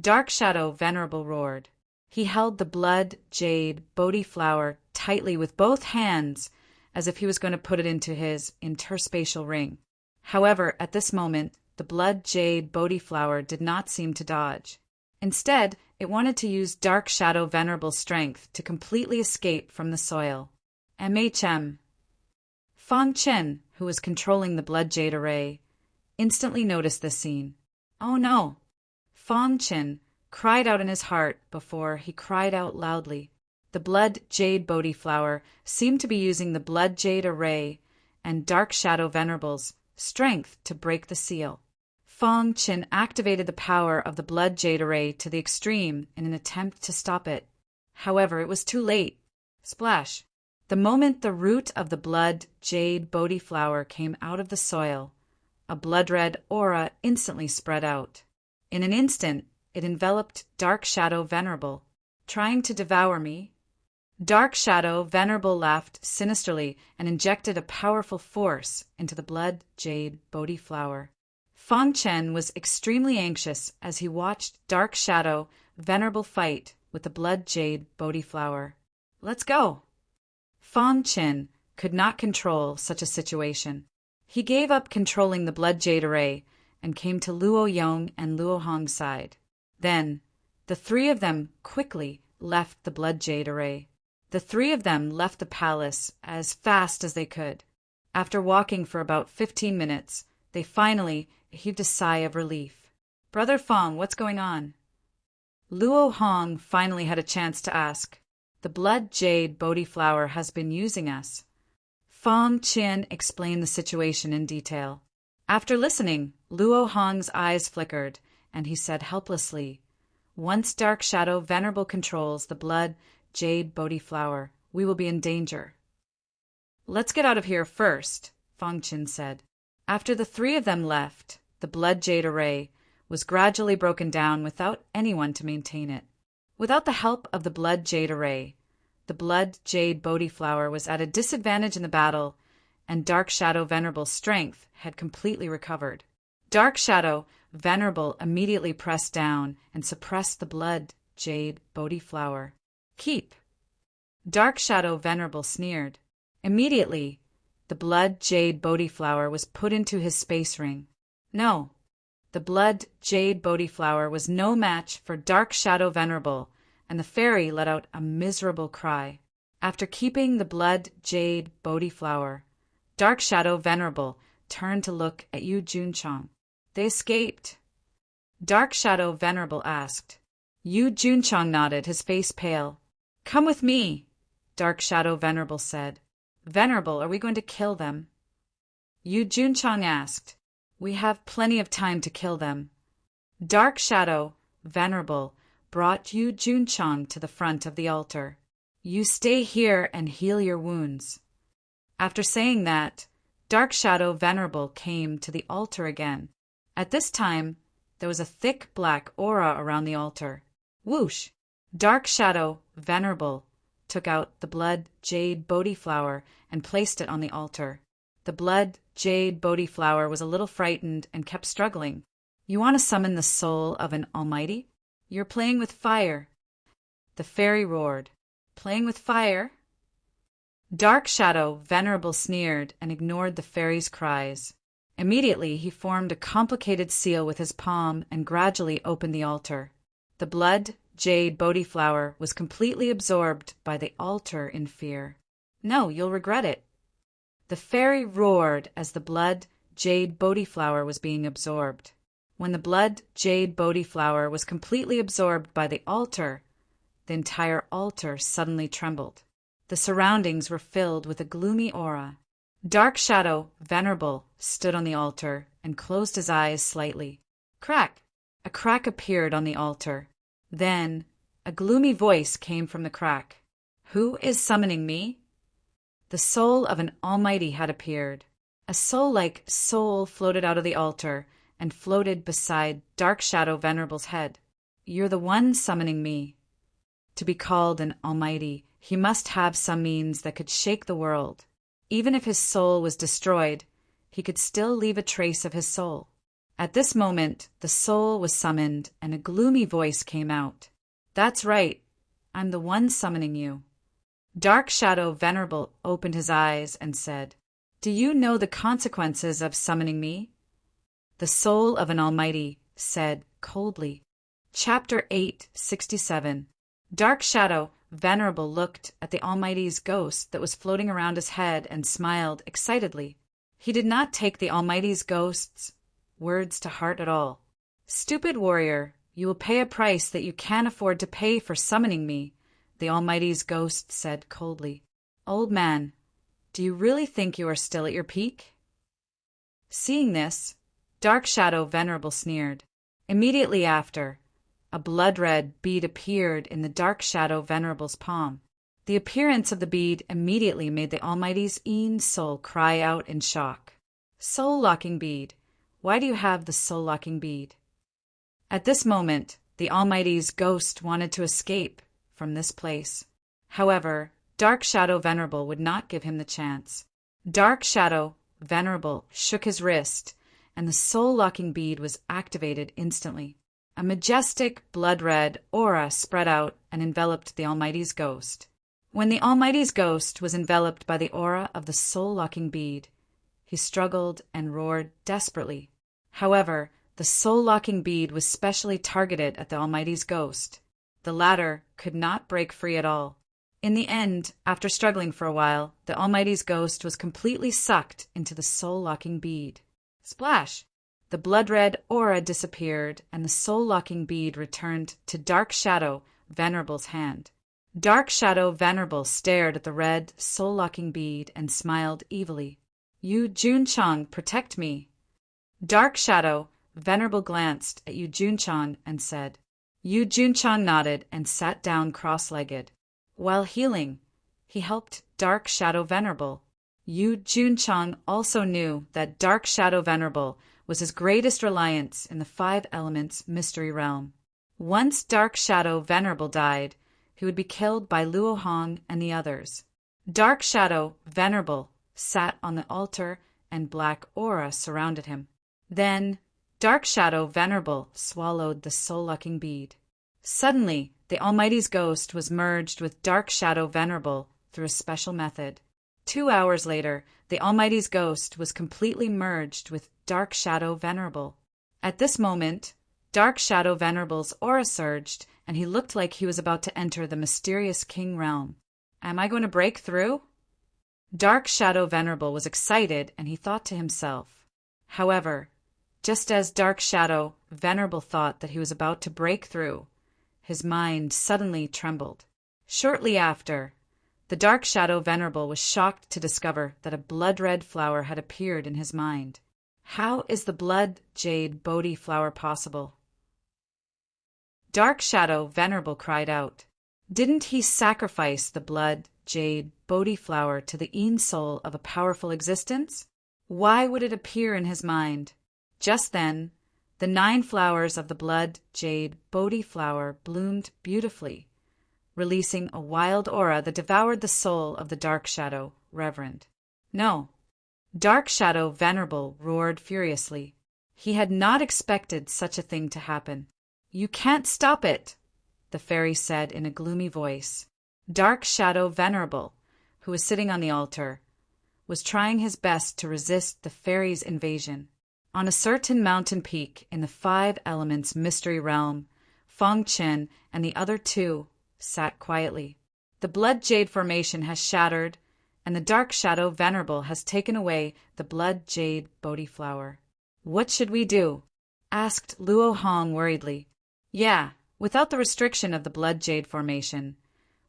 Dark Shadow Venerable roared. He held the blood jade Bodhi flower tightly with both hands, as if he was going to put it into his interspatial ring. However, at this moment, the blood jade Bodhi flower did not seem to dodge. Instead, it wanted to use Dark Shadow Venerable's strength to completely escape from the soil. MHM. Fang Chen, who was controlling the blood jade array, instantly noticed this scene. Oh no! Fang Chen cried out in his heart before he cried out loudly. The blood jade Bodhi flower seemed to be using the blood jade array and Dark Shadow Venerable's strength to break the seal. Fang Chen activated the power of the blood jade array to the extreme in an attempt to stop it. However, it was too late. Splash! The moment the root of the blood jade Bodhi flower came out of the soil, a blood-red aura instantly spread out. In an instant, it enveloped Dark Shadow Venerable. Trying to devour me? Dark Shadow Venerable laughed sinisterly and injected a powerful force into the blood jade Bodhi flower. Fang Chen was extremely anxious as he watched Dark Shadow Venerable fight with the blood jade Bodhi flower. Let's go! Fang Chen could not control such a situation. He gave up controlling the blood jade array and came to Luo Yong and Luo Hong's side. Then, the three of them quickly left the blood jade array. The three of them left the palace as fast as they could. After walking for about 15 minutes, they finally heaved a sigh of relief. Brother Fang, what's going on? Luo Hong finally had a chance to ask. The blood jade Bodhi flower has been using us. Fang Chen explained the situation in detail. After listening, Luo Hong's eyes flickered, and he said helplessly, Once Dark Shadow Venerable controls the blood jade Bodhi flower, we will be in danger. Let's get out of here first, Fang Chen said. After the three of them left, the blood jade array was gradually broken down without anyone to maintain it. Without the help of the blood jade array, the blood jade Bodhi flower was at a disadvantage in the battle, and Dark Shadow Venerable's strength had completely recovered. Dark Shadow Venerable immediately pressed down and suppressed the blood jade Bodhi flower. Keep! Dark Shadow Venerable sneered. Immediately, the blood jade Bodhi flower was put into his space ring. No, the blood jade Bodhi flower was no match for Dark Shadow Venerable, and the fairy let out a miserable cry. After keeping the blood jade Bodhi flower, Dark Shadow Venerable turned to look at Yu Junchang. They escaped. Dark Shadow Venerable asked. Yu Junchang nodded, his face pale. Come with me, Dark Shadow Venerable said. Venerable, are we going to kill them? Yu Junchang asked. We have plenty of time to kill them. Dark Shadow Venerable brought Yu Junchang to the front of the altar. You stay here and heal your wounds. After saying that, Dark Shadow Venerable came to the altar again. At this time, there was a thick black aura around the altar. Whoosh! Dark Shadow Venerable took out the blood jade Bodhi flower and placed it on the altar. The blood jade Bodhi flower was a little frightened and kept struggling. You want to summon the soul of an almighty? You're playing with fire. The fairy roared. Playing with fire? Dark Shadow Venerable sneered and ignored the fairy's cries. Immediately, he formed a complicated seal with his palm and gradually opened the altar. The blood jade Bodhi flower was completely absorbed by the altar in fear. No, you'll regret it. The fairy roared as the blood jade Bodhi flower was being absorbed. When the blood jade Bodhi flower was completely absorbed by the altar entire altar suddenly trembled. The surroundings were filled with a gloomy aura. Dark Shadow Venerable stood on the altar and closed his eyes slightly. Crack! A crack appeared on the altar. Then a gloomy voice came from the crack. Who is summoning me? The soul of an almighty had appeared. A soul-like soul floated out of the altar and floated beside Dark Shadow Venerable's head. You're the one summoning me. To be called an almighty, he must have some means that could shake the world. Even if his soul was destroyed, he could still leave a trace of his soul. At this moment, the soul was summoned, and a gloomy voice came out. "That's right. I'm the one summoning you." Dark Shadow Venerable opened his eyes and said, "Do you know the consequences of summoning me?" The soul of an Almighty said coldly. Chapter 867. Dark Shadow Venerable looked at the Almighty's ghost that was floating around his head and smiled excitedly. He did not take the Almighty's ghost's words to heart at all. "Stupid warrior, you will pay a price that you can't afford to pay for summoning me," the Almighty's ghost said coldly. "Old man, do you really think you are still at your peak?" Seeing this, Dark Shadow Venerable sneered. Immediately after, a blood-red bead appeared in the Dark Shadow Venerable's palm. The appearance of the bead immediately made the Almighty's own soul cry out in shock. "Soul-locking bead. Why do you have the soul-locking bead?" At this moment, the Almighty's ghost wanted to escape from this place. However, Dark Shadow Venerable would not give him the chance. Dark Shadow Venerable shook his wrist, and the soul-locking bead was activated instantly. A majestic, blood-red aura spread out and enveloped the Almighty's ghost. When the Almighty's ghost was enveloped by the aura of the soul-locking bead, he struggled and roared desperately. However, the soul-locking bead was specially targeted at the Almighty's ghost. The latter could not break free at all. In the end, after struggling for a while, the Almighty's ghost was completely sucked into the soul-locking bead. Splash! The blood-red aura disappeared, and the soul-locking bead returned to Dark Shadow Venerable's hand. Dark Shadow Venerable stared at the red, soul-locking bead and smiled evilly. "Yu Junchang, protect me." Dark Shadow Venerable glanced at Yu Junchang and said. Yu Junchang nodded and sat down cross-legged. While healing, he helped Dark Shadow Venerable. Yu Junchang also knew that Dark Shadow Venerable was his greatest reliance in the Five Elements mystery realm. Once Dark Shadow Venerable died, he would be killed by Luo Hong and the others. Dark Shadow Venerable sat on the altar and black aura surrounded him. Then, Dark Shadow Venerable swallowed the soul-locking bead. Suddenly, the Almighty's ghost was merged with Dark Shadow Venerable through a special method. 2 hours later, the Almighty's ghost was completely merged with Dark Shadow Venerable. At this moment, Dark Shadow Venerable's aura surged, and he looked like he was about to enter the mysterious King realm. "Am I going to break through?" Dark Shadow Venerable was excited, and he thought to himself. However, just as Dark Shadow Venerable thought that he was about to break through, his mind suddenly trembled. Shortly after, the Dark Shadow Venerable was shocked to discover that a blood-red flower had appeared in his mind. How is the blood jade Bodhi flower possible? Dark Shadow Venerable cried out. Didn't he sacrifice the blood jade Bodhi flower to the Een soul of a powerful existence? Why would it appear in his mind? Just then, the 9 flowers of the blood jade Bodhi flower bloomed beautifully, releasing a wild aura that devoured the soul of the Dark Shadow Reverend. No. Dark Shadow Venerable roared furiously. He had not expected such a thing to happen. "You can't stop it," the fairy said in a gloomy voice. Dark Shadow Venerable, who was sitting on the altar, was trying his best to resist the fairy's invasion. On a certain mountain peak in the Five Elements mystery realm, Fong Chen and the other 2 sat quietly. The blood jade formation has shattered, and the Dark Shadow Venerable has taken away the blood jade Bodhi flower. "What should we do?" asked Luo Hong worriedly. "Yeah, without the restriction of the blood jade formation,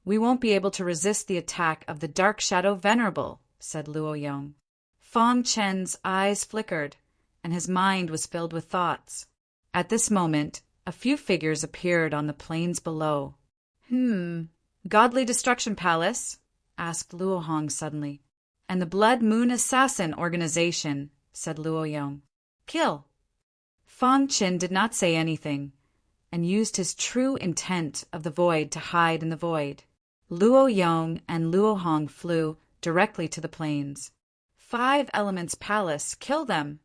we won't be able to resist the attack of the Dark Shadow Venerable," said Luo Yong. Fong Chen's eyes flickered, and his mind was filled with thoughts. At this moment, a few figures appeared on the plains below. Godly Destruction Palace?" asked Luo Hong suddenly. "And the Blood Moon Assassin Organization," said Luo Yong. "Kill." Fong Chen did not say anything, and used his true intent of the void to hide in the void. Luo Yong and Luo Hong flew directly to the plains. 5 Elements Palace, kill them!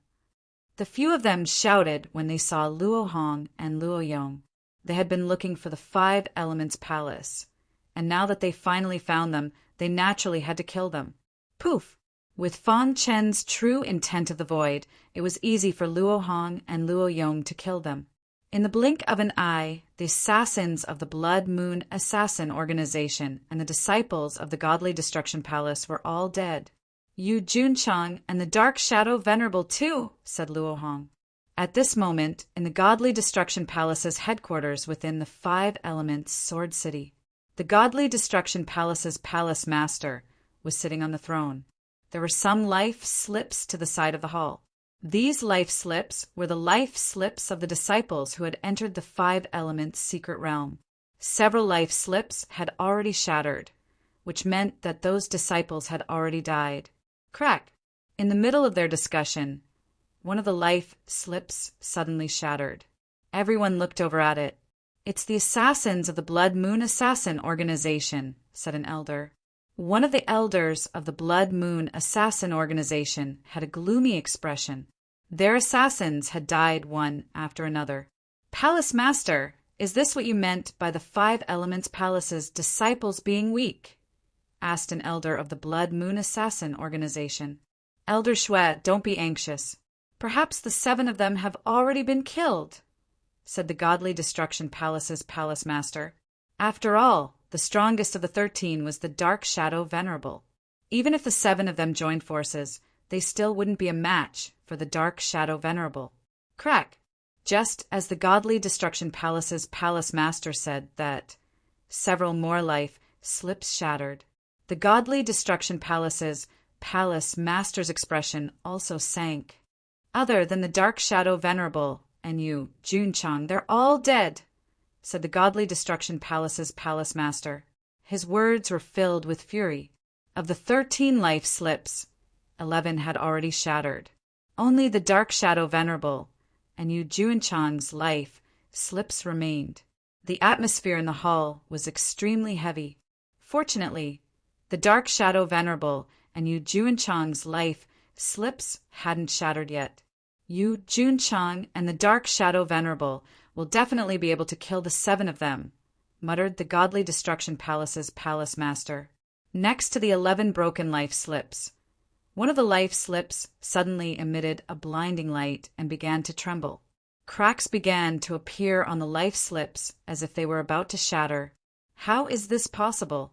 The few of them shouted when they saw Luo Hong and Luo Yong. They had been looking for the 5 Elements Palace, and now that they finally found them, they naturally had to kill them. Poof! With Fan Chen's true intent of the void, it was easy for Luo Hong and Luo Yong to kill them. In the blink of an eye, the assassins of the Blood Moon Assassin Organization and the disciples of the Godly Destruction Palace were all dead. Yu Junchang and the Dark Shadow Venerable too, said Luo Hong. At this moment, in the Godly Destruction Palace's headquarters within the 5 Elements Sword City, the Godly Destruction Palace's palace master was sitting on the throne. There were some life slips to the side of the hall. These life slips were the life slips of the disciples who had entered the 5 Elements secret realm. Several life slips had already shattered, which meant that those disciples had already died. Crack! In the middle of their discussion, one of the life slips suddenly shattered. Everyone looked over at it. It's the assassins of the Blood Moon Assassin Organization, said an elder. One of the elders of the Blood Moon Assassin Organization had a gloomy expression. Their assassins had died one after another. Palace Master, is this what you meant by the 5 Elements Palace's disciples being weak? Asked an elder of the Blood Moon Assassin Organization. Elder Shui, don't be anxious. Perhaps the 7 of them have already been killed, said the Godly Destruction Palace's Palace Master. After all, the strongest of the 13 was the Dark Shadow Venerable. Even if the 7 of them joined forces, they still wouldn't be a match for the Dark Shadow Venerable. Crack! Just as the Godly Destruction Palace's Palace Master said that, several more life slips shattered. The Godly Destruction Palace's Palace Master's expression also sank. Other than the Dark Shadow Venerable and you, Junchang, they're all dead, said the Godly Destruction Palace's Palace Master. His words were filled with fury. Of the 13 life slips, 11 had already shattered. Only the Dark Shadow Venerable and Yu Junchang's life slips remained. The atmosphere in the hall was extremely heavy. Fortunately, the Dark Shadow Venerable and Yu Junchang's life slips hadn't shattered yet. Yu Junchang and the Dark Shadow Venerable will definitely be able to kill the 7 of them, muttered the Godly Destruction Palace's Palace Master. Next to the 11 broken life slips, one of the life slips suddenly emitted a blinding light and began to tremble. Cracks began to appear on the life slips as if they were about to shatter. How is this possible?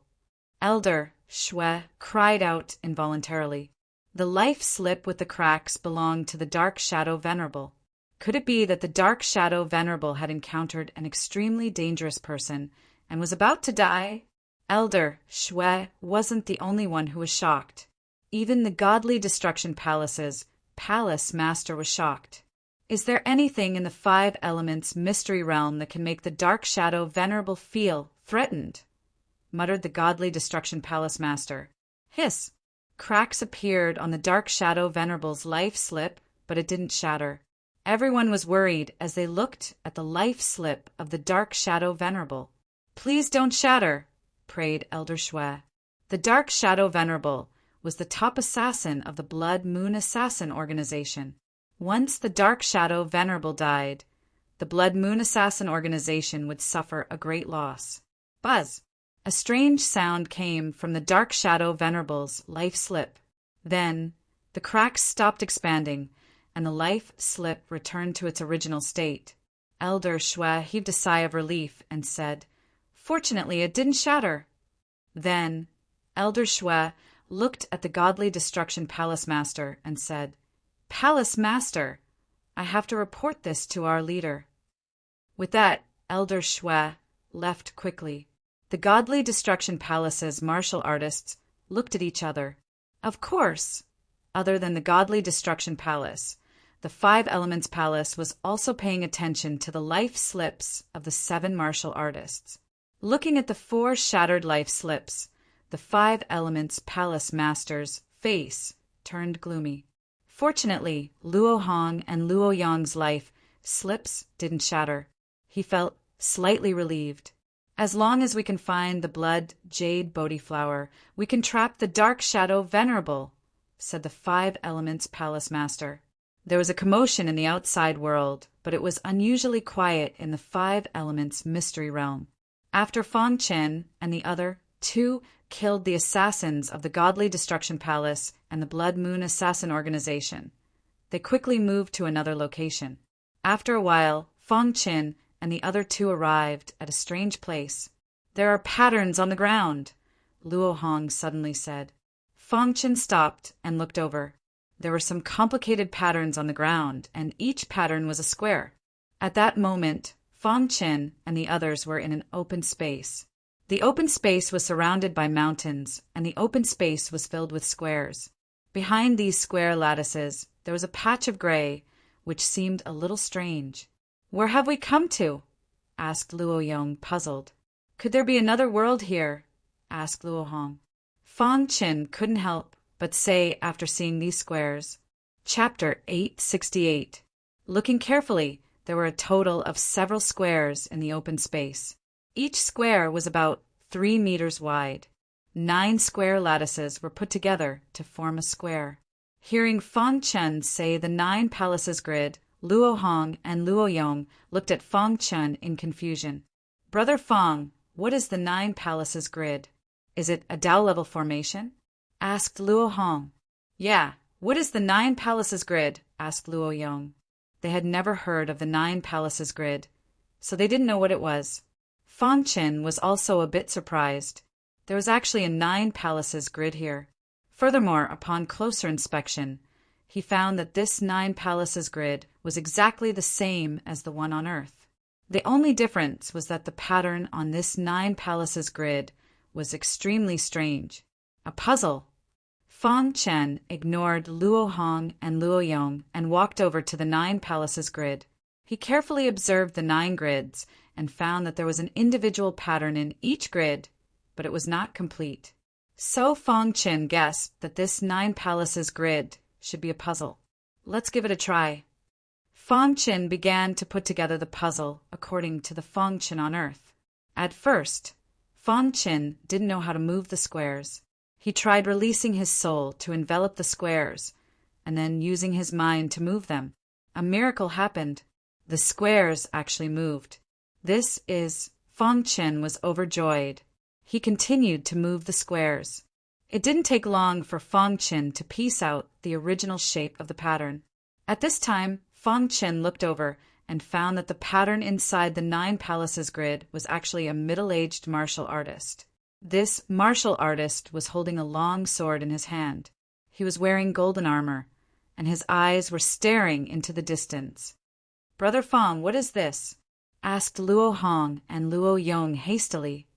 Elder Shui cried out involuntarily. The life slip with the cracks belonged to the Dark Shadow Venerable. Could it be that the Dark Shadow Venerable had encountered an extremely dangerous person and was about to die? Elder Shui wasn't the only one who was shocked. Even the Godly Destruction Palace's Palace Master was shocked. Is there anything in the 5 Elements mystery realm that can make the Dark Shadow Venerable feel threatened? Muttered the Godly Destruction Palace Master. Hiss! Cracks appeared on the Dark Shadow Venerable's life slip, but it didn't shatter. Everyone was worried as they looked at the life slip of the Dark Shadow Venerable. Please don't shatter, prayed Elder Shui. The Dark Shadow Venerable was the top assassin of the Blood Moon Assassin Organization. Once the Dark Shadow Venerable died, the Blood Moon Assassin Organization would suffer a great loss. Buzz! A strange sound came from the Dark Shadow Venerable's life slip. Then, the cracks stopped expanding, and the life slip returned to its original state. Elder Shui heaved a sigh of relief and said, "Fortunately, it didn't shatter." Then, Elder Shui looked at the Godly Destruction Palace Master and said, "Palace Master, I have to report this to our leader." With that, Elder Shui left quickly. The Godly Destruction Palace's martial artists looked at each other. Of course, other than the Godly Destruction Palace, the 5 Elements Palace was also paying attention to the life slips of the 7 martial artists. Looking at the 4 shattered life slips, the 5 Elements Palace Master's face turned gloomy. Fortunately, Luo Hong and Luo Yang's life slips didn't shatter. He felt slightly relieved. As long as we can find the blood jade Bodhi flower, we can trap the Dark Shadow Venerable, said the Five Elements Palace Master. There was a commotion in the outside world, but it was unusually quiet in the Five Elements Mystery Realm. After Fang Chen and the other two killed the assassins of the Godly Destruction Palace and the Blood Moon Assassin Organization, they quickly moved to another location. After a while, Fang Chen and the other two arrived at a strange place. "There are patterns on the ground," Luo Hong suddenly said. Fang Chen stopped and looked over. There were some complicated patterns on the ground, and each pattern was a square. At that moment, Fang Chen and the others were in an open space. The open space was surrounded by mountains, and the open space was filled with squares. Behind these square lattices, there was a patch of gray, which seemed a little strange. "Where have we come to?" asked Luo Yong, puzzled. "Could there be another world here?" asked Luo Hong. Fang Chen couldn't help but say after seeing these squares. Chapter 868. Looking carefully, there were a total of several squares in the open space. Each square was about 3 meters wide. 9 square lattices were put together to form a square. Hearing Fang Chen say the 9 palaces grid, Luo Hong and Luo Yong looked at Fang Chen in confusion. "Brother Fang, what is the 9 palaces grid? Is it a Dao level formation?" asked Luo Hong. "Yeah, what is the 9 palaces grid?" asked Luo Yong. They had never heard of the 9 palaces grid, so they didn't know what it was. Fang Chen was also a bit surprised. There was actually a 9 palaces grid here. Furthermore, upon closer inspection, he found that this 9 palaces grid was exactly the same as the one on Earth. The only difference was that the pattern on this 9 palaces grid was extremely strange. A puzzle. Fang Chen ignored Luo Hong and Luo Yong and walked over to the 9 palaces grid. He carefully observed the 9 grids and found that there was an individual pattern in each grid, but it was not complete. So Fang Chen guessed that this 9 palaces grid should be a puzzle. "Let's give it a try." Fang Chen began to put together the puzzle according to the Fang Chen on Earth. At first, Fang Chen didn't know how to move the squares. He tried releasing his soul to envelop the squares, and then using his mind to move them. A miracle happened. The squares actually moved. Fang Chen was overjoyed. He continued to move the squares. It didn't take long for Fang Chen to piece out the original shape of the pattern. At this time, Fang Chen looked over and found that the pattern inside the 9 palaces grid was actually a middle-aged martial artist. This martial artist was holding a long sword in his hand. He was wearing golden armor, and his eyes were staring into the distance. "Brother Fang, what is this?" asked Luo Hong and Luo Yong hastily.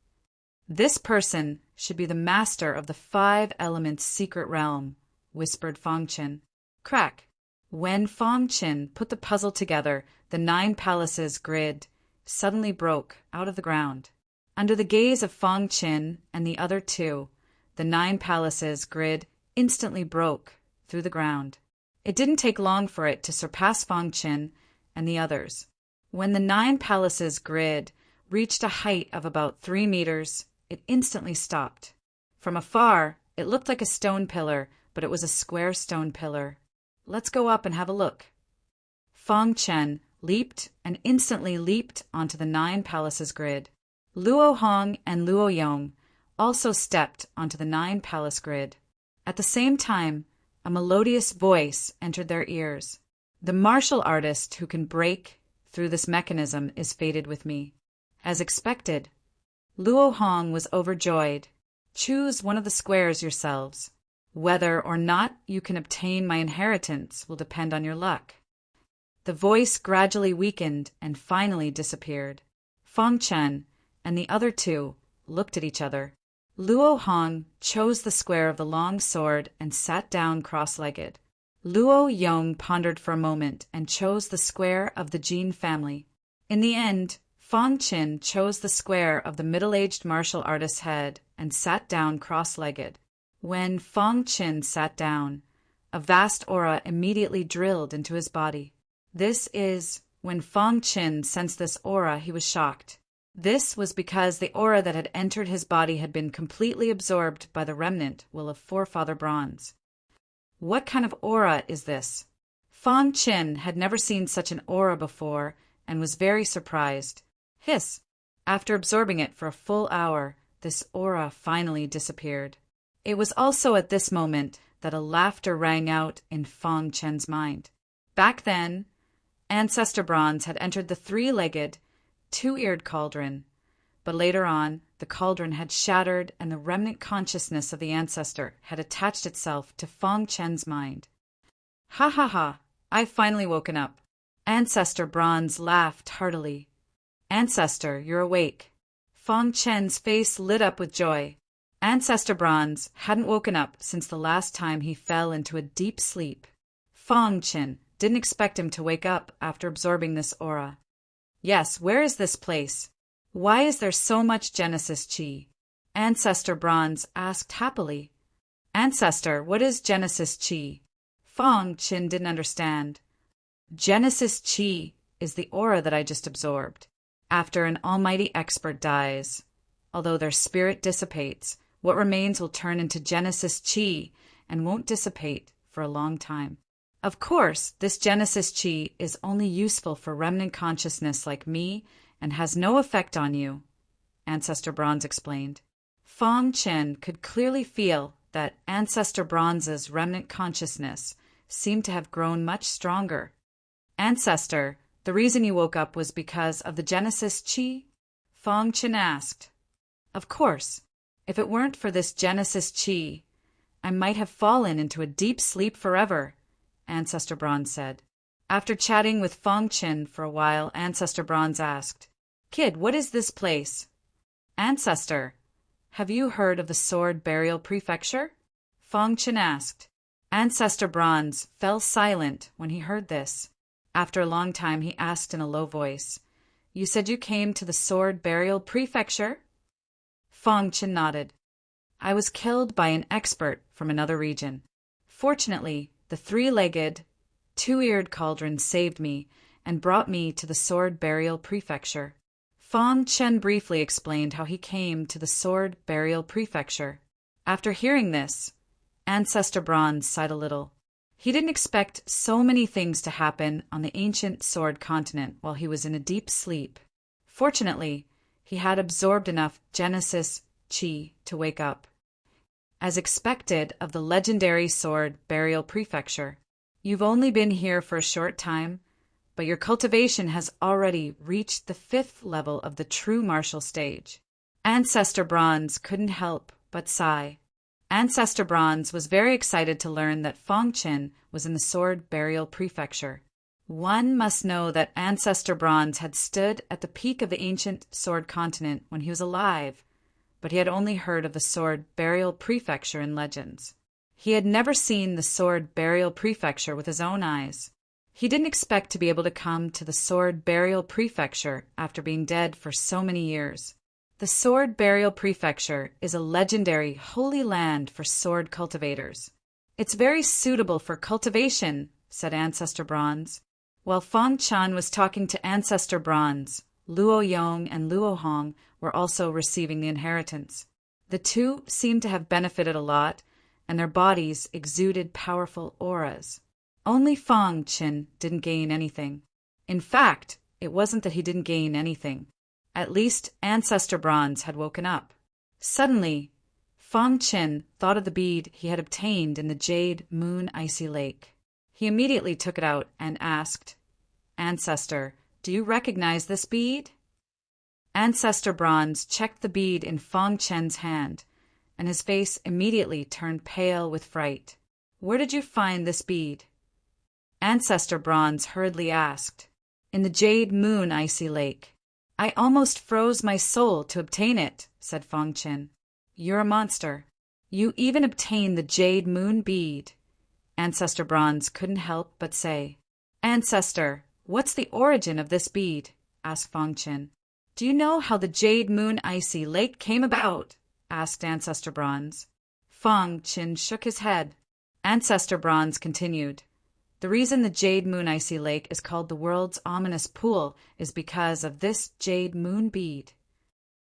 "This person should be the master of the 5 elements secret realm," whispered Fang Chen. Crack! When Fang Chen put the puzzle together, the 9 palaces grid suddenly broke out of the ground. Under the gaze of Fang Chen and the other two, the 9 palaces grid instantly broke through the ground. It didn't take long for it to surpass Fang Chen and the others. When the 9 palaces grid reached a height of about 3 meters, it instantly stopped. From afar, it looked like a stone pillar, but it was a square stone pillar. "Let's go up and have a look." Fang Chen leaped and instantly leaped onto the 9 palaces grid. Luo Hong and Luo Yong also stepped onto the 9 palace grid. At the same time, a melodious voice entered their ears. "The martial artist who can break through this mechanism is fated with me." As expected, Luo Hong was overjoyed. "Choose one of the squares yourselves. Whether or not you can obtain my inheritance will depend on your luck." The voice gradually weakened and finally disappeared. Fang Chen and the other two looked at each other. Luo Hong chose the square of the long sword and sat down cross-legged. Luo Yong pondered for a moment and chose the square of the Jin family. In the end, Fang Chen chose the square of the middle-aged martial artist's head and sat down cross-legged. When Fang Chen sat down, a vast aura immediately drilled into his body. When Fang Chen sensed this aura, he was shocked. This was because the aura that had entered his body had been completely absorbed by the remnant will of forefather bronze. What kind of aura is this? Fang Qin had never seen such an aura before and was very surprised. Hiss! After absorbing it for a full hour, this aura finally disappeared. It was also at this moment that a laughter rang out in Fang Chen's mind. Back then, Ancestor Bronze had entered the three-legged, two-eared cauldron, but later on, the cauldron had shattered and the remnant consciousness of the ancestor had attached itself to Fang Chen's mind. Ha ha ha, I've finally woken up. Ancestor Bronze laughed heartily. Ancestor, you're awake. Fang Chen's face lit up with joy. Ancestor Bronze hadn't woken up since the last time he fell into a deep sleep. Fang Chen didn't expect him to wake up after absorbing this aura. Yes, where is this place? Why is there so much Genesis Chi? Ancestor Bronze asked happily. Ancestor, what is Genesis Chi? Fang Chen didn't understand. Genesis Chi is the aura that I just absorbed. After an almighty expert dies, although their spirit dissipates, what remains will turn into Genesis Chi and won't dissipate for a long time. Of course, this Genesis Chi is only useful for remnant consciousness like me and has no effect on you, Ancestor Bronze explained. Fang Chen could clearly feel that Ancestor Bronze's remnant consciousness seemed to have grown much stronger. Ancestor, the reason you woke up was because of the Genesis Chi? Fang Chen asked. Of course. If it weren't for this Genesis Chi, I might have fallen into a deep sleep forever, Ancestor Bronze said. After chatting with Fang Chen for a while, Ancestor Bronze asked, Kid, what is this place? Ancestor, have you heard of the Sword Burial Prefecture? Fang Chen asked. Ancestor Bronze fell silent when he heard this. After a long time, he asked in a low voice, You said you came to the Sword Burial Prefecture? Fang Chen nodded. I was killed by an expert from another region. Fortunately, the three-legged, two-eared cauldron saved me and brought me to the Sword Burial Prefecture. Fang Chen briefly explained how he came to the Sword Burial Prefecture. After hearing this, Ancestor Bronze sighed a little. He didn't expect so many things to happen on the ancient Sword Continent while he was in a deep sleep. Fortunately, he had absorbed enough Genesis Chi to wake up. As expected of the legendary Sword Burial Prefecture, you've only been here for a short time, but your cultivation has already reached the 5th level of the true martial stage. Ancestor Bronze couldn't help but sigh. Ancestor Bronze was very excited to learn that Fang Chen was in the Sword Burial Prefecture. One must know that Ancestor Bronze had stood at the peak of the ancient Sword Continent when he was alive, but he had only heard of the Sword Burial Prefecture in legends. He had never seen the Sword Burial Prefecture with his own eyes. He didn't expect to be able to come to the Sword Burial Prefecture after being dead for so many years. The Sword Burial Prefecture is a legendary holy land for sword cultivators. It's very suitable for cultivation, said Ancestor Bronze. While Fang Chen was talking to Ancestor Bronze, Luo Yong and Luo Hong were also receiving the inheritance. The two seemed to have benefited a lot, and their bodies exuded powerful auras. Only Fang Chen didn't gain anything. In fact, it wasn't that he didn't gain anything. At least Ancestor Bronze had woken up. Suddenly, Fang Chen thought of the bead he had obtained in the Jade Moon Icy Lake. He immediately took it out and asked, Ancestor, do you recognize this bead? Ancestor Bronze checked the bead in Fang Chen's hand, and his face immediately turned pale with fright. Where did you find this bead? Ancestor Bronze hurriedly asked. In the Jade Moon Icy Lake. I almost froze my soul to obtain it, said Fang Chen. You're a monster. You even obtained the Jade Moon bead. Ancestor Bronze couldn't help but say. Ancestor, what's the origin of this bead? Asked Fang Chen. Do you know how the Jade Moon Icy Lake came about? Asked Ancestor Bronze. Fang Chen shook his head. Ancestor Bronze continued. The reason the Jade Moon Icy Lake is called the world's ominous pool is because of this Jade Moon bead.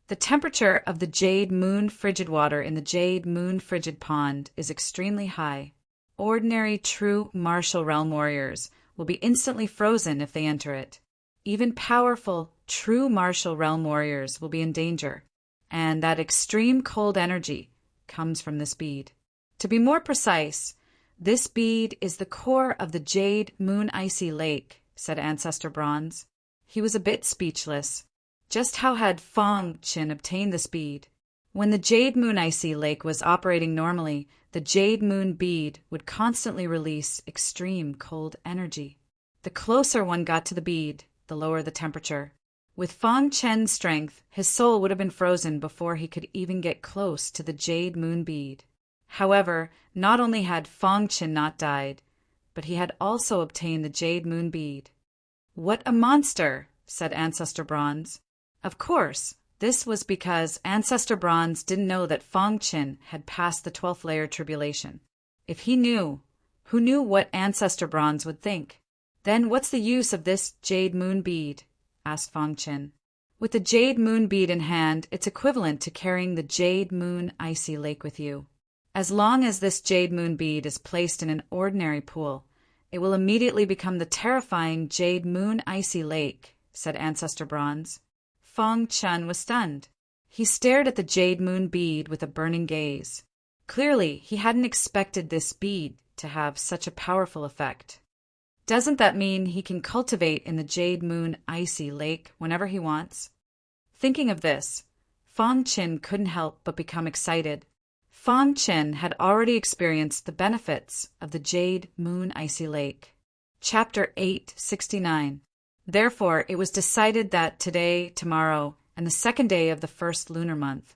The temperature of the Jade Moon frigid water in the Jade Moon frigid pond is extremely high. Ordinary, true martial realm warriors will be instantly frozen if they enter it. Even powerful, true martial realm warriors will be in danger, and that extreme cold energy comes from this bead. To be more precise, this bead is the core of the Jade Moon Icy Lake, said Ancestor Bronze. He was a bit speechless. Just how had Fong Qin obtained this bead? When the Jade Moon Icy Lake was operating normally, the Jade Moon bead would constantly release extreme cold energy. The closer one got to the bead, the lower the temperature. With Fong Chen's strength, his soul would have been frozen before he could even get close to the Jade Moon bead. However, not only had Fong Chen not died, but he had also obtained the Jade Moon bead. What a monster, said Ancestor Bronze. Of course, this was because Ancestor Bronze didn't know that Fong Chen had passed the 12th layer tribulation. If he knew, who knew what Ancestor Bronze would think? Then what's the use of this Jade Moon bead? Asked Fong Chen. With the Jade Moon bead in hand, it's equivalent to carrying the Jade Moon Icy Lake with you. As long as this Jade Moon bead is placed in an ordinary pool, it will immediately become the terrifying Jade Moon Icy Lake, said Ancestor Bronze. Fong Chen was stunned. He stared at the Jade Moon bead with a burning gaze. Clearly, he hadn't expected this bead to have such a powerful effect. Doesn't that mean he can cultivate in the Jade Moon Icy Lake whenever he wants? Thinking of this, Fong Chen couldn't help but become excited. Fong Chen had already experienced the benefits of the Jade Moon Icy Lake. Chapter 869. Therefore, it was decided that today, tomorrow, and the second day of the first lunar month,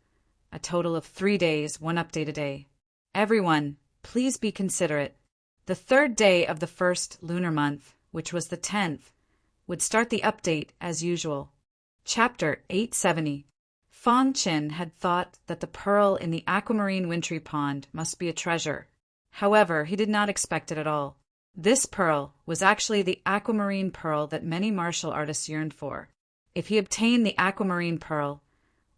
a total of 3 days, 1 update a day. Everyone, please be considerate. The third day of the first lunar month, which was the 10th, would start the update as usual. Chapter 870. Fong Chen had thought that the pearl in the aquamarine wintry pond must be a treasure. However, he did not expect it at all. This pearl was actually the aquamarine pearl that many martial artists yearned for. If he obtained the aquamarine pearl,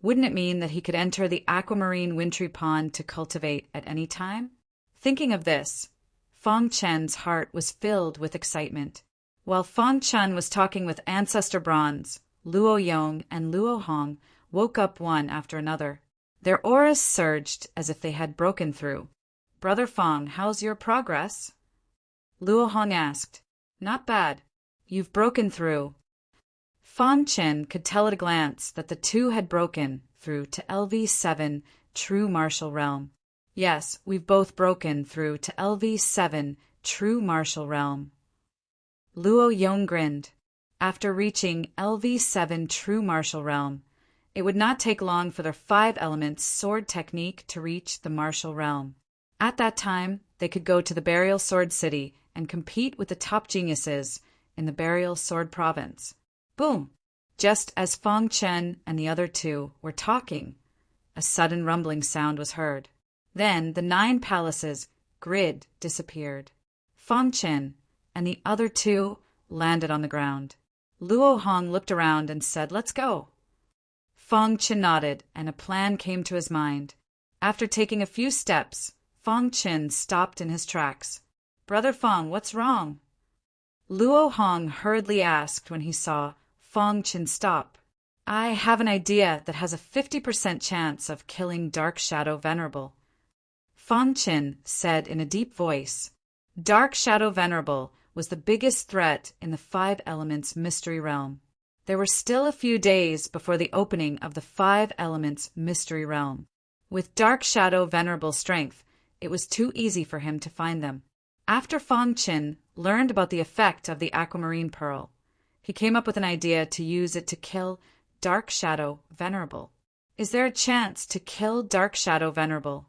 wouldn't it mean that he could enter the aquamarine wintry pond to cultivate at any time? Thinking of this, Fong Chen's heart was filled with excitement. While Fong Chen was talking with Ancestor Bronze, Luo Yong and Luo Hong woke up one after another. Their auras surged as if they had broken through. Brother Fong, how's your progress? Luo Hong asked. Not bad. You've broken through. Fong Chen could tell at a glance that the two had broken through to LV7, true martial realm. Yes, we've both broken through to LV7, true martial realm. Luo Yong grinned. After reaching LV7, true martial realm, it would not take long for their 5 elements sword technique to reach the martial realm. At that time, they could go to the Burial Sword City and compete with the top geniuses in the Burial Sword Province. Boom! Just as Fong Chen and the other two were talking, a sudden rumbling sound was heard. Then the 9 palaces grid disappeared. Fong Chen and the other two landed on the ground. Luo Hong looked around and said, "Let's go." Fong Chen nodded, and a plan came to his mind. After taking a few steps, Fong Chen stopped in his tracks. "Brother Fong, what's wrong?" Luo Hong hurriedly asked when he saw Fong Chen stop. "I have an idea that has a 50% chance of killing Dark Shadow Venerable," Fong Chen said in a deep voice. Dark Shadow Venerable was the biggest threat in the 5 Elements Mystery Realm. There were still a few days before the opening of the 5 Elements Mystery Realm. With Dark Shadow Venerable's strength, it was too easy for him to find them. After Fong Chen learned about the effect of the aquamarine pearl, he came up with an idea to use it to kill Dark Shadow Venerable. "Is there a chance to kill Dark Shadow Venerable?"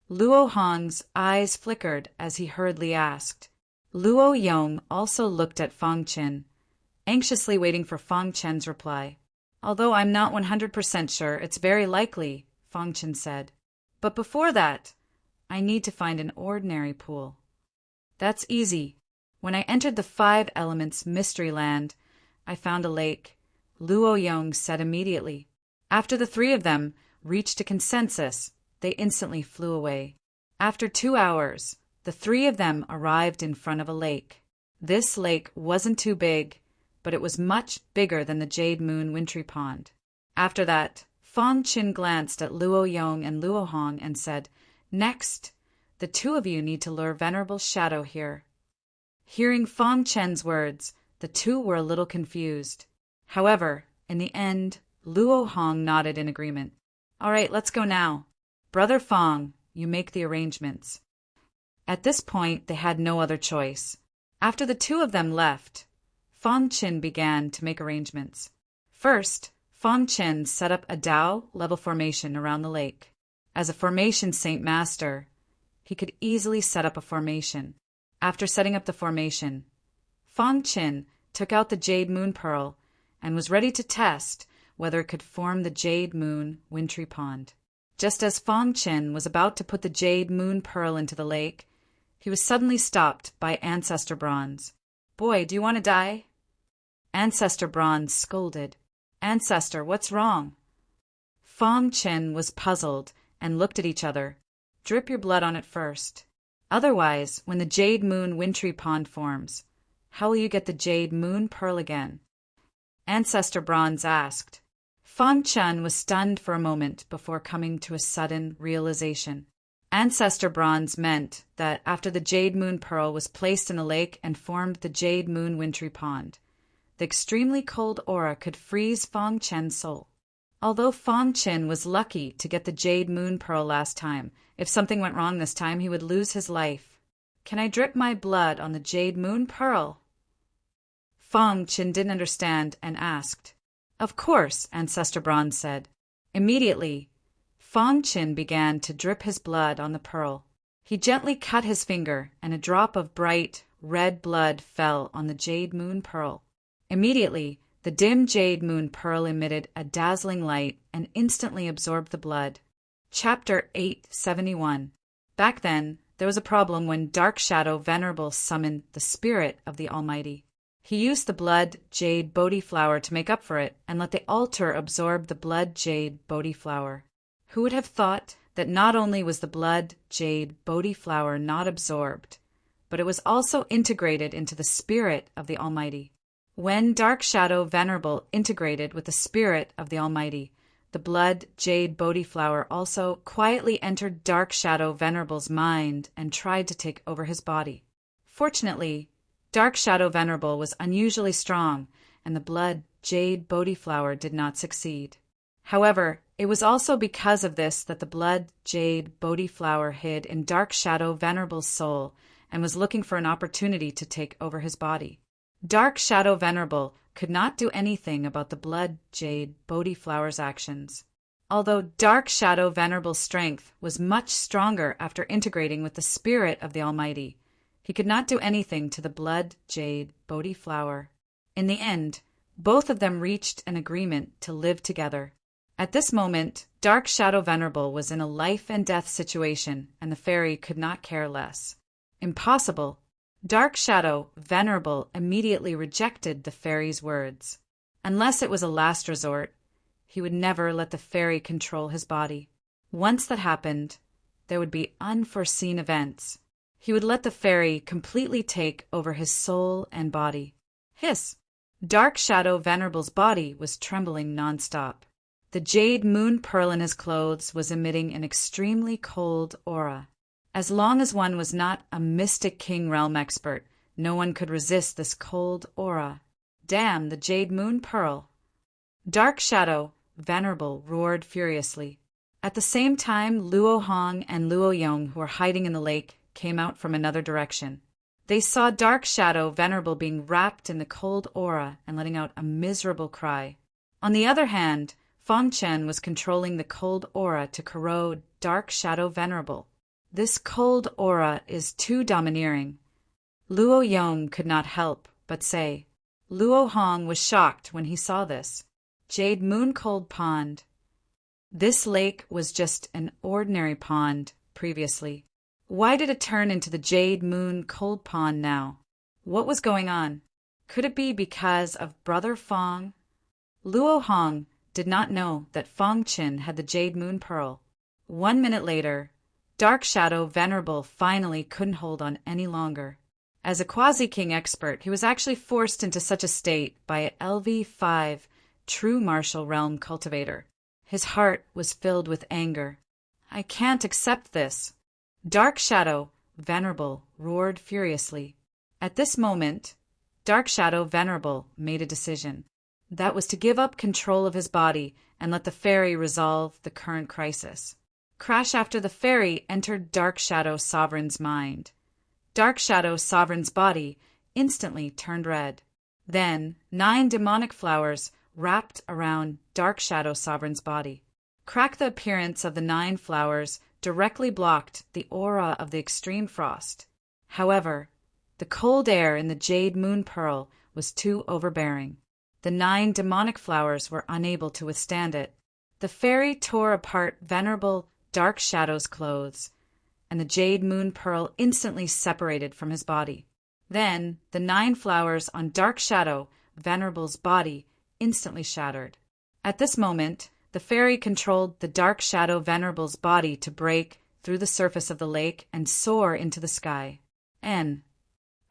Luo Hong's eyes flickered as he hurriedly asked. Luo Yong also looked at Fong Chen, anxiously waiting for Fong Chen's reply. "Although I'm not 100% sure, it's very likely," Fong Chen said. "But before that, I need to find an ordinary pool." "That's easy. When I entered the 5 Elements Mystery Land, I found a lake," Luo Yong said immediately. After the 3 of them reached a consensus, they instantly flew away. After 2 hours, The three of them arrived in front of a lake. This lake wasn't too big, but it was much bigger than the Jade Moon wintry pond. After that, Fong Qin glanced at Luo Yong and Luo Hong and said, "Next, the two of you need to lure Venerable Shadow here." Hearing Fong Chen's words, the two were a little confused. However, in the end, Luo Hong nodded in agreement. "All right, let's go now. Brother Fong, you make the arrangements." At this point, they had no other choice. After the two of them left, Fong Qin began to make arrangements. First, Fong Qin set up a Dao-level formation around the lake. As a formation Saint Master, he could easily set up a formation. After setting up the formation, Fong Qin took out the Jade Moon Pearl and was ready to test whether it could form the Jade Moon wintry pond. Just as Fong Qin was about to put the Jade Moon Pearl into the lake, he was suddenly stopped by Ancestor Bronze. "Boy, do you want to die?" Ancestor Bronze scolded. "Ancestor, what's wrong?" Fong Qin was puzzled and looked at each other. "Drip your blood on it first. Otherwise, when the Jade Moon wintry pond forms, how will you get the Jade Moon Pearl again?" Ancestor Bronze asked. Fong Qin was stunned for a moment before coming to a sudden realization. Ancestor Bronze meant that after the Jade Moon Pearl was placed in the lake and formed the Jade Moon wintry pond, the extremely cold aura could freeze Fong Qin's soul. Although Fong Qin was lucky to get the Jade Moon Pearl last time, if something went wrong this time, he would lose his life. "Can I drip my blood on the Jade Moon Pearl?" Fong Qin didn't understand and asked. "Of course," Ancestor Bronze said. Immediately, Fong Qin began to drip his blood on the pearl. He gently cut his finger, and a drop of bright, red blood fell on the Jade Moon Pearl. Immediately, the dim Jade Moon Pearl emitted a dazzling light and instantly absorbed the blood. Chapter 871. Back then, there was a problem when Dark Shadow Venerable summoned the spirit of the Almighty. He used the blood jade Bodhi flower to make up for it and let the altar absorb the blood jade Bodhi flower. Who would have thought that not only was the blood jade Bodhi flower not absorbed, but it was also integrated into the spirit of the Almighty. When Dark Shadow Venerable integrated with the spirit of the Almighty, the blood jade Bodhi flower also quietly entered Dark Shadow Venerable's mind and tried to take over his body. Fortunately, Dark Shadow Venerable was unusually strong, and the blood jade Bodhi flower did not succeed. However, it was also because of this that the blood jade Bodhi flower hid in Dark Shadow Venerable's soul and was looking for an opportunity to take over his body. Dark Shadow Venerable could not do anything about the blood jade Bodhi flower's actions. Although Dark Shadow Venerable's strength was much stronger after integrating with the spirit of the Almighty, he could not do anything to the blood jade Bodhi flower. In the end, both of them reached an agreement to live together. At this moment, Dark Shadow Venerable was in a life-and-death situation, and the fairy could not care less. Impossible! Dark Shadow Venerable immediately rejected the fairy's words. Unless it was a last resort, he would never let the fairy control his body. Once that happened, there would be unforeseen events. He would let the fairy completely take over his soul and body. Hiss! Dark Shadow Venerable's body was trembling nonstop. The Jade Moon Pearl in his clothes was emitting an extremely cold aura. As long as one was not a Mystic King Realm expert, no one could resist this cold aura. Damn the Jade Moon Pearl! Dark Shadow Venerable roared furiously. At the same time, Luo Hong and Luo Yong, who were hiding in the lake, came out from another direction. They saw Dark Shadow Venerable being wrapped in the cold aura and letting out a miserable cry. On the other hand, Fong Qin was controlling the cold aura to corrode Dark Shadow Venerable. This cold aura is too domineering. Luo Yong could not help but say. Luo Hong was shocked when he saw this. Jade Moon Cold Pond. This lake was just an ordinary pond previously. Why did it turn into the Jade Moon Cold Pond now? What was going on? Could it be because of Brother Fong? Luo Hong did not know that Fong Qin had the Jade Moon Pearl. 1 minute later, Dark Shadow Venerable finally couldn't hold on any longer. As a quasi-king expert, he was actually forced into such a state by an LV5 true martial realm cultivator. His heart was filled with anger. "I can't accept this." Dark Shadow Venerable roared furiously. At this moment, Dark Shadow Venerable made a decision. That was to give up control of his body and let the fairy resolve the current crisis. Crash after the fairy entered Dark Shadow Sovereign's mind. Dark Shadow Sovereign's body instantly turned red. Then 9 demonic flowers wrapped around Dark Shadow Sovereign's body. Crack the appearance of the 9 flowers directly blocked the aura of the extreme frost. However, the cold air in the Jade Moon Pearl was too overbearing. The 9 demonic flowers were unable to withstand it. The fairy tore apart Venerable Dark Shadow's clothes, and the Jade Moon Pearl instantly separated from his body. Then the 9 flowers on Dark Shadow Venerable's body instantly shattered. At this moment, the fairy controlled the Dark Shadow Venerable's body to break through the surface of the lake and soar into the sky.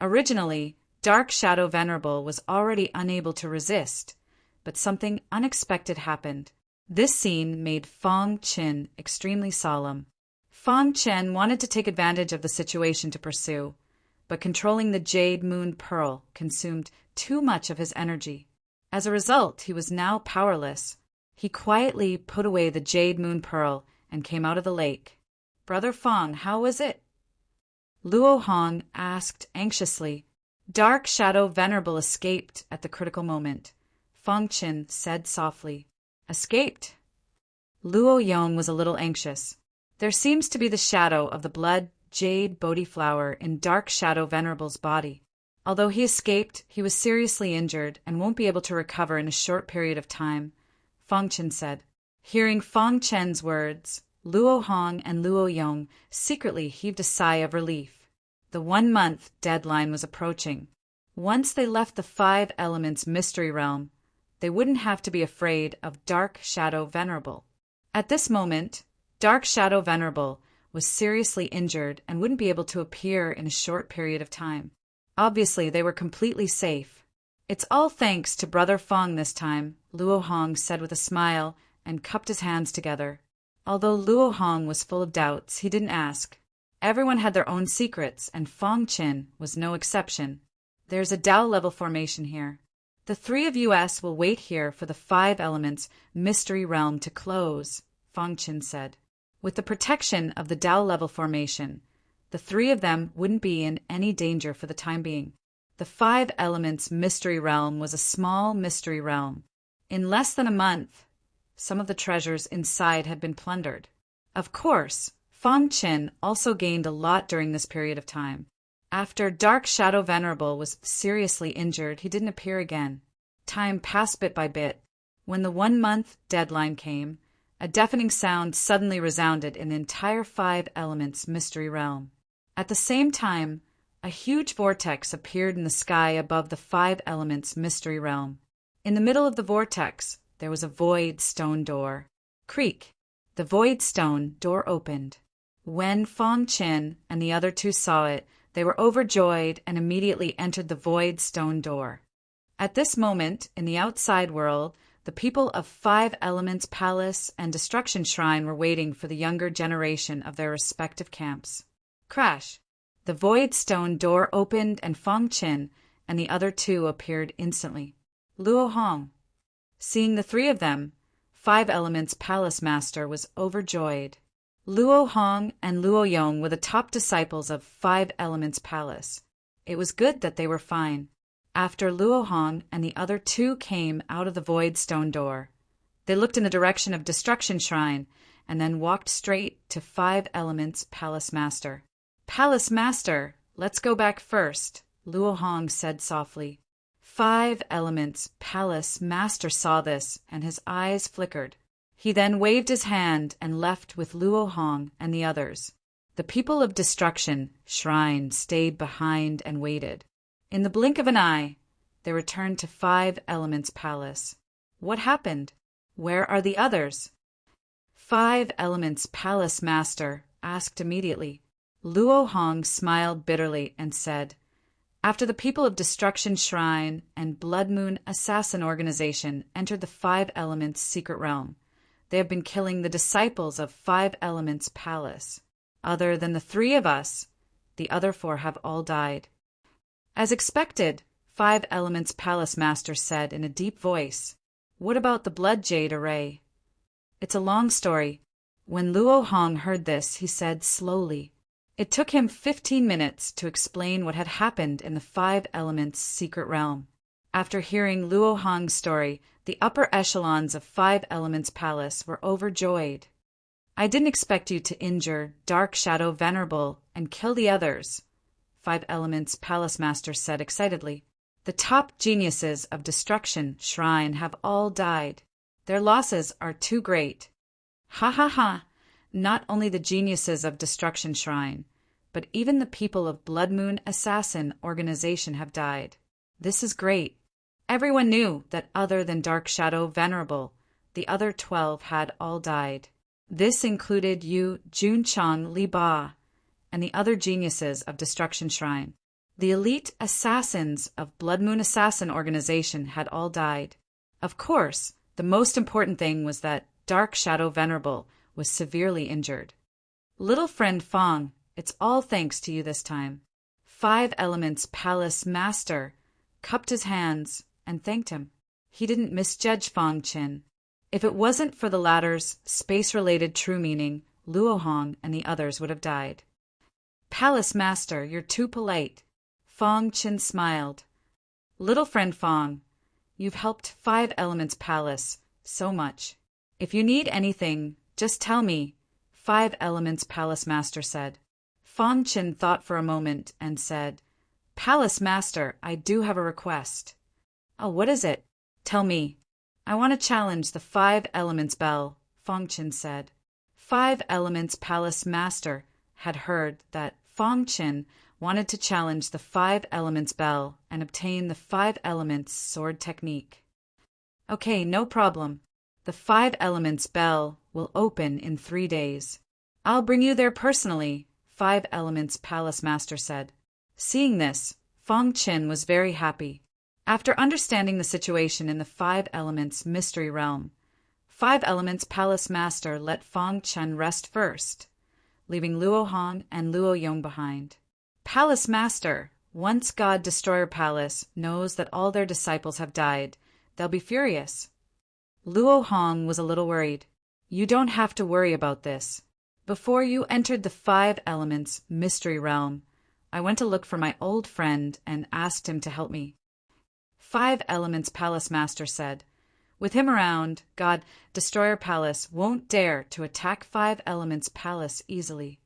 Originally, Dark Shadow Venerable was already unable to resist, but something unexpected happened. This scene made Fong Qin extremely solemn. Fong Qin wanted to take advantage of the situation to pursue, but controlling the Jade Moon Pearl consumed too much of his energy. As a result, he was now powerless. He quietly put away the Jade Moon Pearl and came out of the lake. "Brother Fong, how was it?" Luo Hong asked anxiously. Dark Shadow Venerable escaped at the critical moment. Fong Qin said softly. "Escaped?" Luo Yong was a little anxious. There seems to be the shadow of the blood jade Bodhi flower in Dark Shadow Venerable's body. Although he escaped, he was seriously injured and won't be able to recover in a short period of time, Fong Qin said. Hearing Fong Qin's words, Luo Hong and Luo Yong secretly heaved a sigh of relief. The 1-month deadline was approaching. Once they left the 5 Elements Mystery Realm, they wouldn't have to be afraid of Dark Shadow Venerable. At this moment, Dark Shadow Venerable was seriously injured and wouldn't be able to appear in a short period of time. Obviously, they were completely safe. "It's all thanks to Brother Fong this time," Luo Hong said with a smile and cupped his hands together. Although Luo Hong was full of doubts, he didn't ask. Everyone had their own secrets, and Fong Qin was no exception. "There's a Tao level formation here. The 3 of us will wait here for the 5 Elements Mystery Realm to close," Fong Qin said. With the protection of the Tao level formation, the 3 of them wouldn't be in any danger for the time being. The 5 Elements Mystery Realm was a small mystery realm. In less than a month, some of the treasures inside had been plundered. Of course, Fong Qin also gained a lot during this period of time. After Dark Shadow Venerable was seriously injured, he didn't appear again. Time passed bit by bit. When the 1-month deadline came, a deafening sound suddenly resounded in the entire 5 Elements Mystery Realm. At the same time, a huge vortex appeared in the sky above the 5 Elements Mystery Realm. In the middle of the vortex, there was a void stone door. Creak! The void stone door opened. When Fong Qin and the other 2 saw it, they were overjoyed and immediately entered the void stone door. At this moment, in the outside world, the people of 5 Elements Palace and Destruction Shrine were waiting for the younger generation of their respective camps. Crash! The void stone door opened and Fong Qin and the other 2 appeared instantly. Luo Hong. Seeing the 3 of them, 5 Elements Palace Master was overjoyed. Luo Hong and Luo Yong were the top disciples of 5 Elements Palace. It was good that they were fine. After Luo Hong and the other 2 came out of the void stone door, they looked in the direction of Destruction Shrine and then walked straight to 5 Elements Palace Master. "Palace Master, let's go back first," Luo Hong said softly. 5 Elements Palace Master saw this and his eyes flickered. He then waved his hand and left with Luo Hong and the others. The people of Destruction Shrine stayed behind and waited. In the blink of an eye, they returned to 5 Elements Palace. What happened? Where are the others? 5 Elements Palace Master asked immediately. Luo Hong smiled bitterly and said, "After the people of Destruction Shrine and Blood Moon Assassin Organization entered the Five Elements secret realm, they have been killing the disciples of Five Elements Palace. Other than the three of us, the other four have all died." As expected, Five Elements Palace Master said in a deep voice, "What about the Blood Jade Array?" "It's a long story." When Luo Hong heard this, he said slowly. It took him 15 minutes to explain what had happened in the Five Elements secret realm. After hearing Luo Hong's story, the upper echelons of Five Elements Palace were overjoyed. "I didn't expect you to injure Dark Shadow Venerable and kill the others," Five Elements Palace Master said excitedly. "The top geniuses of Destruction Shrine have all died. Their losses are too great." "Ha ha ha! Not only the geniuses of Destruction Shrine, but even the people of Blood Moon Assassin Organization have died. This is great. Everyone knew that other than Dark Shadow Venerable, the other 12 had all died. This included you, Junchang Li Ba, and the other geniuses of Destruction Shrine. The elite assassins of Blood Moon Assassin Organization had all died. Of course, the most important thing was that Dark Shadow Venerable was severely injured. Little friend Fong, it's all thanks to you this time." Five Elements Palace Master cupped his hands and thanked him. He didn't misjudge Fong Qin. If it wasn't for the latter's space-related true meaning, Luo Hong and the others would have died. "Palace Master, you're too polite." Fong Qin smiled. "Little friend Fong, you've helped Five Elements Palace so much. If you need anything, just tell me," Five Elements Palace Master said. Fong Qin thought for a moment and said, "Palace Master, I do have a request." "Oh, what is it? Tell me." "I want to challenge the Five Elements Bell," Fong Qin said. Five Elements Palace Master had heard that Fong Qin wanted to challenge the Five Elements Bell and obtain the Five Elements Sword Technique. "Okay, no problem. The Five Elements Bell will open in 3 days. I'll bring you there personally," Five Elements Palace Master said. Seeing this, Fong Qin was very happy. After understanding the situation in the Five Elements Mystery Realm, Five Elements Palace Master let Fong Qin rest first, leaving Luo Hong and Luo Yong behind. "Palace Master, once God Destroyer Palace knows that all their disciples have died, they'll be furious." Luo Hong was a little worried. "You don't have to worry about this. Before you entered the Five Elements Mystery Realm, I went to look for my old friend and asked him to help me," Five Elements Palace Master said. "With him around, God Destroyer Palace won't dare to attack Five Elements Palace easily."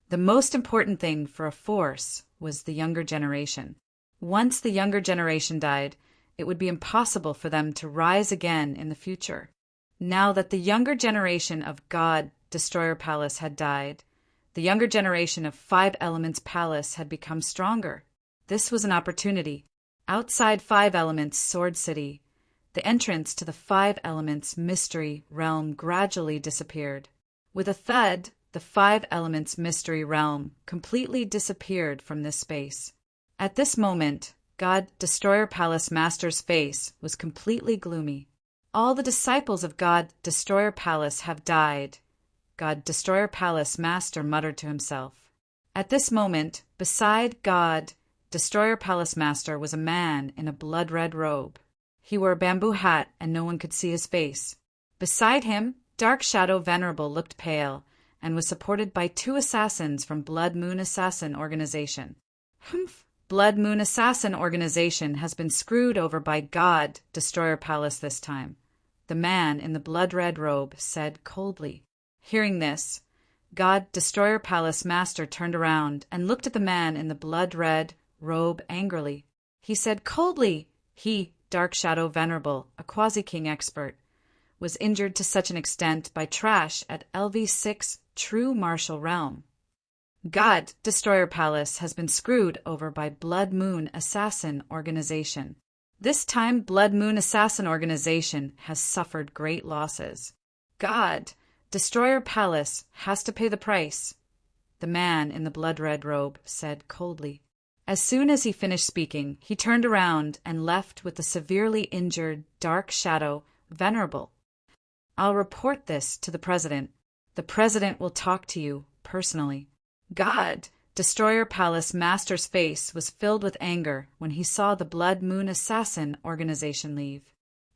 The most important thing for a force was the younger generation. Once the younger generation died, it would be impossible for them to rise again in the future. Now that the younger generation of God Destroyer Palace had died, the younger generation of Five Elements Palace had become stronger. This was an opportunity. Outside Five Elements Sword City, the entrance to the Five Elements Mystery Realm gradually disappeared. With a thud, the Five Elements Mystery Realm completely disappeared from this space. At this moment, God Destroyer Palace Master's face was completely gloomy. "All the disciples of God Destroyer Palace have died," God Destroyer Palace Master muttered to himself. At this moment, beside God Destroyer Palace Master was a man in a blood-red robe. He wore a bamboo hat and no one could see his face. Beside him, Dark Shadow Venerable looked pale and was supported by 2 assassins from Blood Moon Assassin Organization. "Humph! Blood Moon Assassin Organization has been screwed over by God Destroyer Palace this time," the man in the blood-red robe said coldly. Hearing this, God Destroyer Palace Master turned around and looked at the man in the blood-red robe angrily. He said coldly, he, Dark Shadow Venerable, a Quasi-King expert, was injured to such an extent by trash at LV6 True Martial Realm. God Destroyer Palace has been screwed over by Blood Moon Assassin Organization. This time Blood Moon Assassin Organization has suffered great losses. God Destroyer Palace has to pay the price, the man in the blood-red robe said coldly. As soon as he finished speaking, he turned around and left with the severely injured Dark Shadow Venerable. I'll report this to the president. The president will talk to you personally. God! Destroyer Palace Master's face was filled with anger when he saw the Blood Moon Assassin organization leave.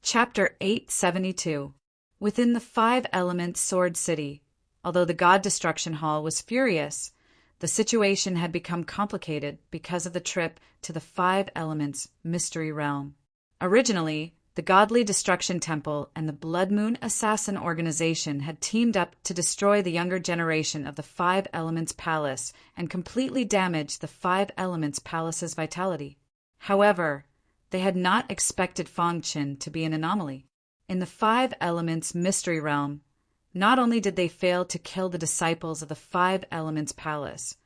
Chapter 872. Within the Five Elements Sword City, although the God Destruction Hall was furious, the situation had become complicated because of the trip to the Five Elements Mystery Realm. Originally, the Godly Destruction Temple and the Blood Moon Assassin organization had teamed up to destroy the younger generation of the Five Elements Palace and completely damage the Five Elements Palace's vitality. However, they had not expected Feng Qin to be an anomaly. In the Five Elements Mystery Realm, not only did they fail to kill the disciples of the Five Elements Palace,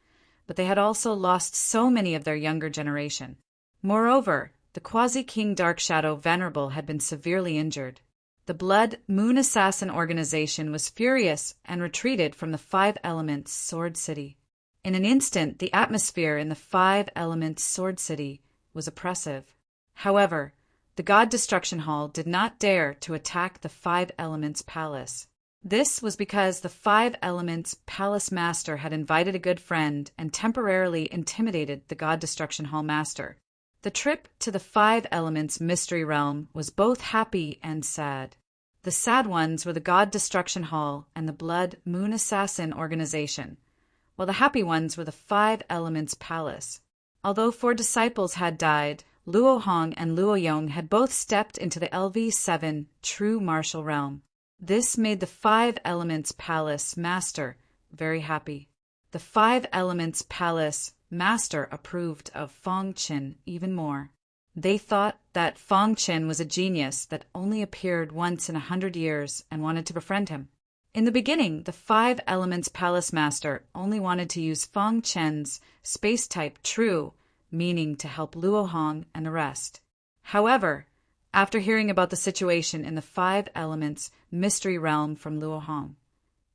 but they had also lost so many of their younger generation. Moreover, the Quasi-King Dark Shadow Venerable had been severely injured. The Blood Moon Assassin organization was furious and retreated from the Five Elements Sword City. In an instant, the atmosphere in the Five Elements Sword City was oppressive. However, the God Destruction Hall did not dare to attack the Five Elements Palace. This was because the Five Elements Palace Master had invited a good friend and temporarily intimidated the God Destruction Hall Master. The trip to the Five Elements Mystery Realm was both happy and sad. The sad ones were the God Destruction Hall and the Blood Moon Assassin organization, while the happy ones were the Five Elements Palace. Although 4 disciples had died, Luo Hong and Luo Yong had both stepped into the LV7 True Martial Realm. This made the Five Elements Palace Master very happy. The Five Elements Palace Master approved of Feng Qin even more. They thought that Feng Qin was a genius that only appeared once in 100 years and wanted to befriend him. In the beginning, the Five Elements Palace Master only wanted to use Feng Qin's space-type True, meaning to help Luo Hong and the rest. However, after hearing about the situation in the Five Elements Mystery Realm from Luo Hong,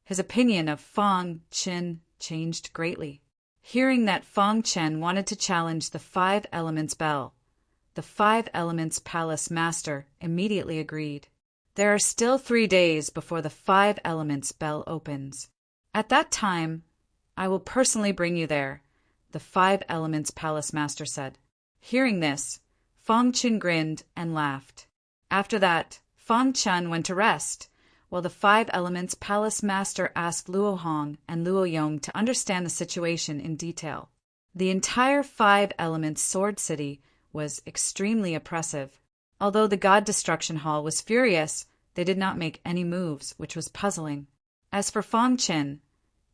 his opinion of Feng Qin changed greatly. Hearing that Feng Qin wanted to challenge the Five Elements Bell, the Five Elements Palace Master immediately agreed. There are still 3 days before the Five Elements Bell opens. At that time, I will personally bring you there, the Five Elements Palace Master said. Hearing this, Feng Qin grinned and laughed. After that, Feng Qin went to rest, while the Five Elements Palace Master asked Luo Hong and Luo Yong to understand the situation in detail. The entire Five Elements Sword City was extremely oppressive. Although the God Destruction Hall was furious, they did not make any moves, which was puzzling. As for Feng Qin,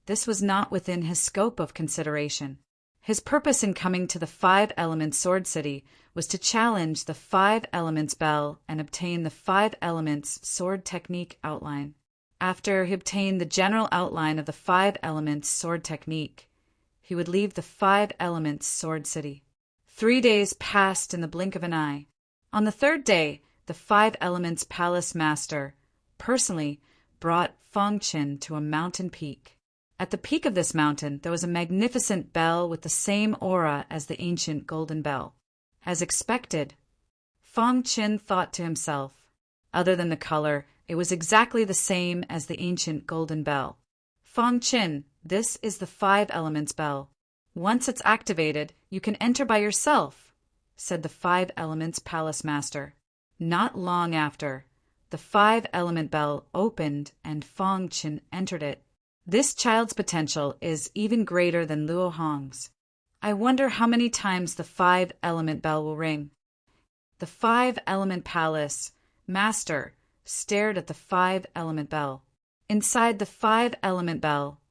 this was not within his scope of consideration. His purpose in coming to the Five Elements Sword City was to challenge the Five Elements Bell and obtain the Five Elements Sword Technique outline. After he obtained the general outline of the Five Elements Sword Technique, he would leave the Five Elements Sword City. 3 days passed in the blink of an eye. On the 3rd day, the Five Elements Palace Master personally brought Feng Qin to a mountain peak. At the peak of this mountain, there was a magnificent bell with the same aura as the ancient golden bell. As expected, Feng Qin thought to himself, other than the color, it was exactly the same as the ancient golden bell. Feng Qin, this is the Five Elements Bell. Once it's activated, you can enter by yourself, said the Five Elements Palace Master. Not long after, the Five Element Bell opened and Feng Qin entered it. This child's potential is even greater than Luo Hong's. I wonder how many times the Five Element Bell will ring. The Five Element Palace Master stared at the Five Element Bell. Inside the Five Element Bell,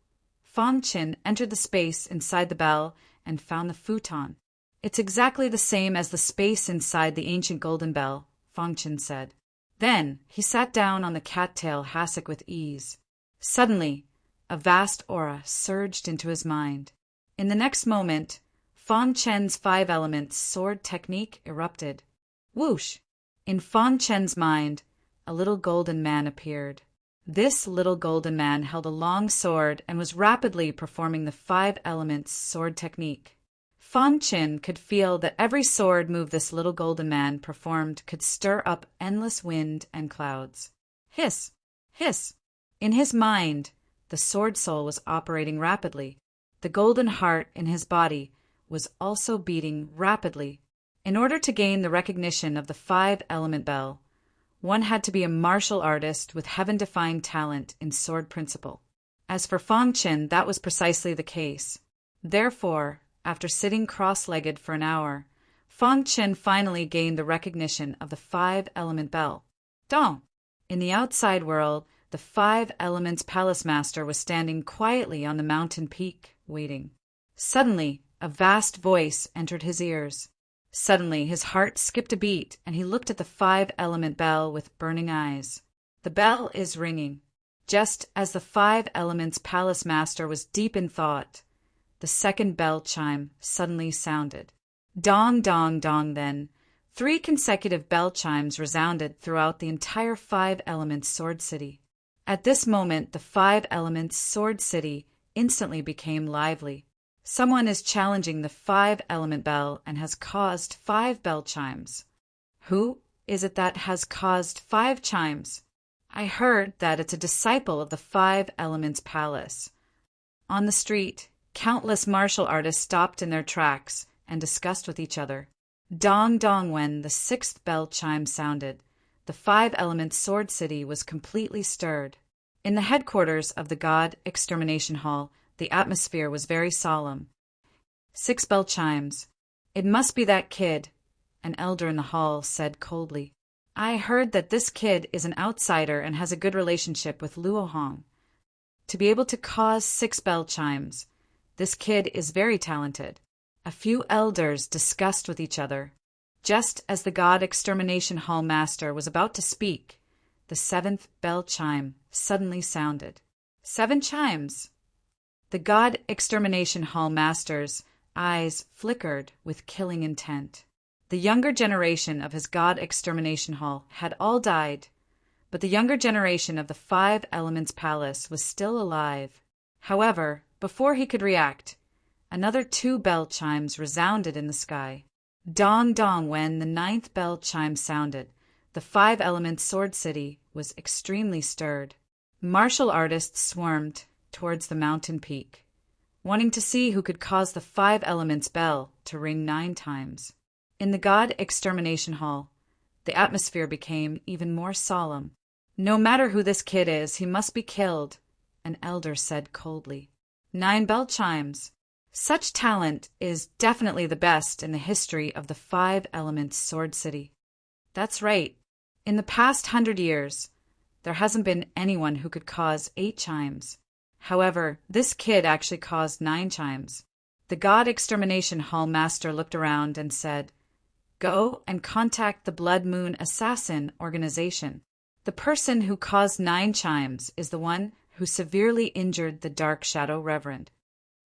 Feng Qin entered the space inside the bell and found the futon. It's exactly the same as the space inside the ancient golden bell, Feng Qin said. Then he sat down on the cattail hassock with ease. Suddenly, a vast aura surged into his mind. In the next moment, Feng Qin's Five Elements Sword Technique erupted. Whoosh! In Feng Qin's mind, a little golden man appeared. This little golden man held a long sword and was rapidly performing the 5 elements sword technique. Fang Qin could feel that every sword move this little golden man performed could stir up endless wind and clouds. Hiss! Hiss! In his mind, the sword soul was operating rapidly. The golden heart in his body was also beating rapidly. In order to gain the recognition of the 5-element bell, one had to be a martial artist with heaven-defying talent in sword principle. As for Fang Qin, that was precisely the case. Therefore, after sitting cross-legged for an hour, Fang Qin finally gained the recognition of the 5-element bell. Dong! In the outside world, the 5 elements palace master was standing quietly on the mountain peak, waiting. Suddenly, a vast voice entered his ears. Suddenly, his heart skipped a beat, and he looked at the 5-element bell with burning eyes. The bell is ringing. Just as the 5 elements palace master was deep in thought, the second bell chime suddenly sounded. Dong, dong, dong. Then 3 consecutive bell chimes resounded throughout the entire 5 elements sword city. At this moment, the 5 elements sword city instantly became lively. Someone is challenging the 5-element bell and has caused 5 bell chimes. Who is it that has caused 5 chimes? I heard that it's a disciple of the 5 elements palace. On the street, countless martial artists stopped in their tracks and discussed with each other. Dong dong. When the 6th bell chime sounded, the 5 elements sword city was completely stirred. In the headquarters of the God Extermination Hall, the atmosphere was very solemn. 6 bell chimes. It must be that kid, an elder in the hall said coldly. I heard that this kid is an outsider and has a good relationship with Luo Hong. To be able to cause 6 bell chimes, this kid is very talented. A few elders discussed with each other. Just as the God Extermination Hall master was about to speak, the 7th bell chime suddenly sounded. 7 chimes! The God Extermination Hall master's eyes flickered with killing intent. The younger generation of his God Extermination Hall had all died, but the younger generation of the 5 Elements Palace was still alive. However, before he could react, another 2 bell chimes resounded in the sky. Dong dong. When the 9th bell chime sounded, the 5 Elements Sword City was extremely stirred. Martial artists swarmed towards the mountain peak, wanting to see who could cause the 5 elements bell to ring 9 times. In the God Extermination Hall, the atmosphere became even more solemn. No matter who this kid is, he must be killed, an elder said coldly. 9 bell chimes. Such talent is definitely the best in the history of the 5 elements sword city. That's right. In the past 100 years, there hasn't been anyone who could cause 8 chimes. However, this kid actually caused 9 chimes. The God Extermination Hall master looked around and said, Go and contact the Blood Moon Assassin organization. The person who caused 9 chimes is the one who severely injured the Dark Shadow Reverend.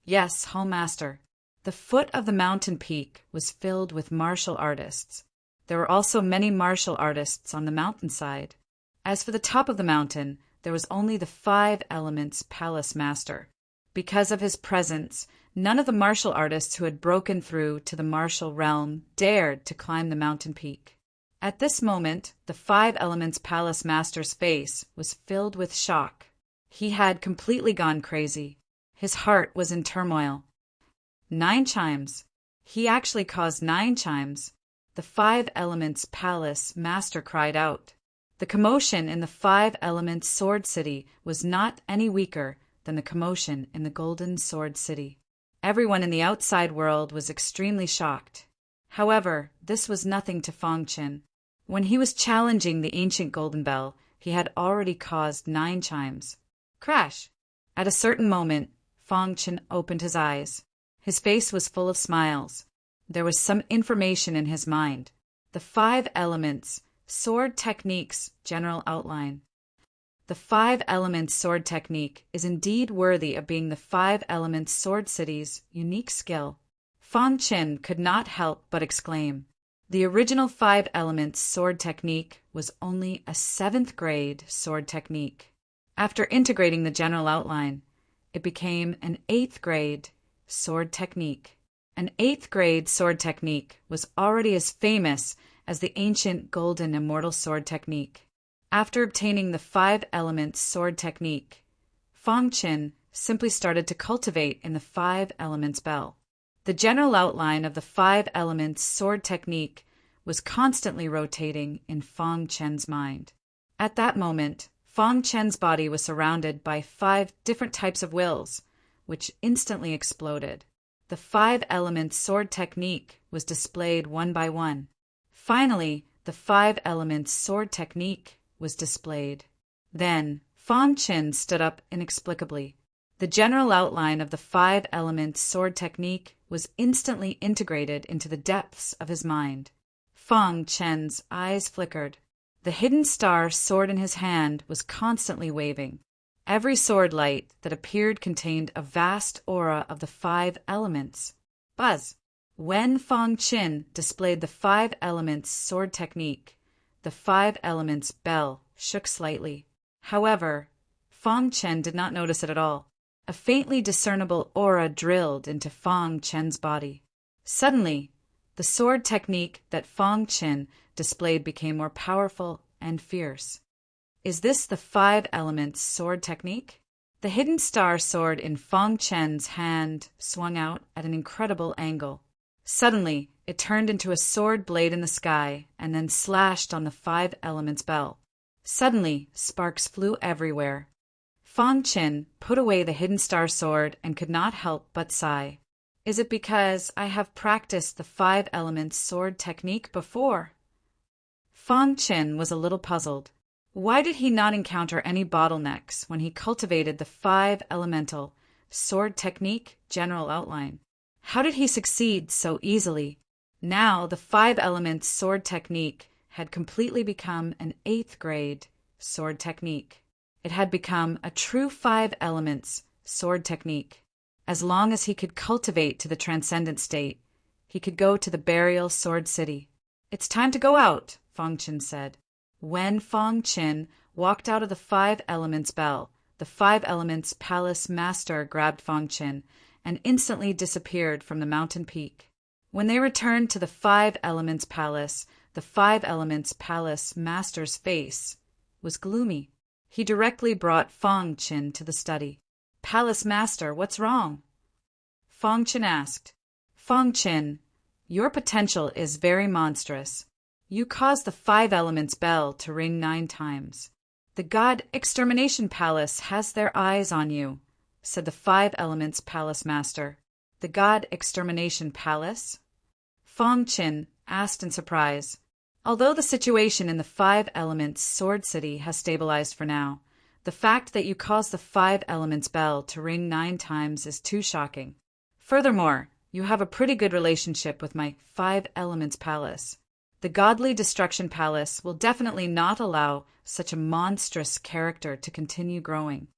Yes, Hall Master. The foot of the mountain peak was filled with martial artists. There were also many martial artists on the mountainside. As for the top of the mountain, there was only the 5 Elements Palace Master. Because of his presence, none of the martial artists who had broken through to the martial realm dared to climb the mountain peak. At this moment, the 5 Elements Palace Master's face was filled with shock. He had completely gone crazy. His heart was in turmoil. 9 chimes. He actually caused 9 chimes. The 5 Elements Palace Master cried out. The commotion in the 5 Elements Sword City was not any weaker than the commotion in the Golden Sword City. Everyone in the outside world was extremely shocked. However, this was nothing to Fang Qin. When he was challenging the ancient golden bell, he had already caused 9 chimes. Crash! At a certain moment, Fang Qin opened his eyes. His face was full of smiles. There was some information in his mind. The 5 Elements Sword Technique's general outline. The 5 Elements Sword Technique is indeed worthy of being the 5 Elements Sword City's unique skill. Fang Qin could not help but exclaim. The original 5 Elements Sword Technique was only a 7th grade sword technique. After integrating the general outline, it became an 8th grade sword technique. An 8th grade sword technique was already as famous as the ancient golden immortal sword technique. After obtaining the 5 elements sword technique, Feng Qin simply started to cultivate in the 5 elements bell. The general outline of the 5 elements sword technique was constantly rotating in Feng Qian's mind. At that moment, Feng Qian's body was surrounded by 5 different types of wills, which instantly exploded. The 5 elements sword technique was displayed one by one. Finally, the 5 elements sword technique was displayed. Then, Feng Qin stood up inexplicably. The general outline of the 5 elements sword technique was instantly integrated into the depths of his mind. Feng Qian's eyes flickered. The hidden star sword in his hand was constantly waving. Every sword light that appeared contained a vast aura of the 5 elements. Buzz! When Feng Qin displayed the 5 elements sword technique, the 5 elements bell shook slightly. However, Feng Qin did not notice it at all. A faintly discernible aura drilled into Feng Qian's body. Suddenly, the sword technique that Feng Qin displayed became more powerful and fierce. Is this the 5 elements sword technique? The hidden star sword in Feng Qian's hand swung out at an incredible angle. Suddenly, it turned into a sword blade in the sky and then slashed on the 5 elements bell. Suddenly, sparks flew everywhere. Feng Qin put away the hidden star sword and could not help but sigh. Is it because I have practiced the 5 elements sword technique before? Feng Qin was a little puzzled. Why did he not encounter any bottlenecks when he cultivated the 5 elemental sword technique general outline? How did he succeed so easily? Now the 5 elements sword technique had completely become an 8th grade sword technique. It had become a true 5 elements sword technique. As long as he could cultivate to the transcendent state, he could go to the burial sword city. It's time to go out, Feng Qin said. When Feng Qin walked out of the 5 elements bell, the 5 elements palace master grabbed Feng Qin and instantly disappeared from the mountain peak. When they returned to the 5 elements palace, the 5 elements palace master's face was gloomy. He directly brought Feng Qin to the study. Palace master, what's wrong? Feng Qin asked. Feng Qin, your potential is very monstrous. You caused the 5 elements bell to ring 9 times. The God Extermination Palace has their eyes on you, said the 5 elements palace master. The God Extermination Palace? Feng Qin asked in surprise. Although the situation in the 5 elements sword city has stabilized for now, the fact that you caused the 5 elements bell to ring 9 times is too shocking. Furthermore, you have a pretty good relationship with my 5 elements palace. The Godly Destruction Palace will definitely not allow such a monstrous character to continue growing.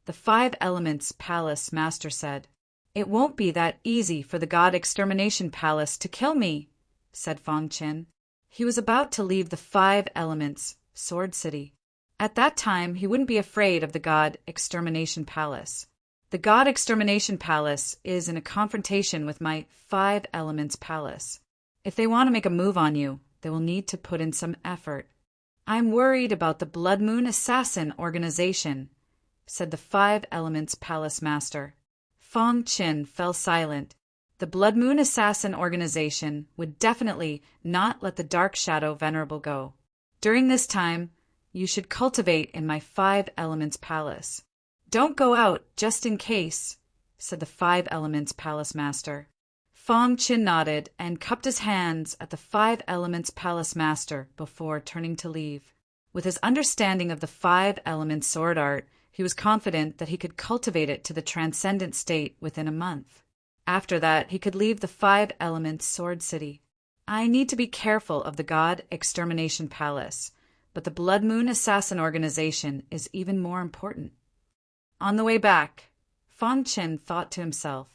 The 5 elements palace master said. It won't be that easy for the God Extermination Palace to kill me, said Feng Qin. He was about to leave the 5 elements sword city. At that time, he wouldn't be afraid of the God Extermination Palace. The God Extermination Palace is in a confrontation with my 5 elements palace. If they want to make a move on you, they will need to put in some effort. I'm worried about the Blood Moon Assassin organization, said the 5 elements palace master. Feng Qin fell silent. The Blood Moon Assassin organization would definitely not let the Dark Shadow Venerable go. During this time, you should cultivate in my 5 elements palace. Don't go out just in case, said the 5 elements palace master. Feng Qin nodded and cupped his hands at the 5 elements palace master before turning to leave. With his understanding of the 5 elements sword art, he was confident that he could cultivate it to the transcendent state within a month. After that, he could leave the 5 elements sword city. I need to be careful of the God Extermination Palace, but the Blood Moon Assassin organization is even more important. On the way back, Feng Qin thought to himself.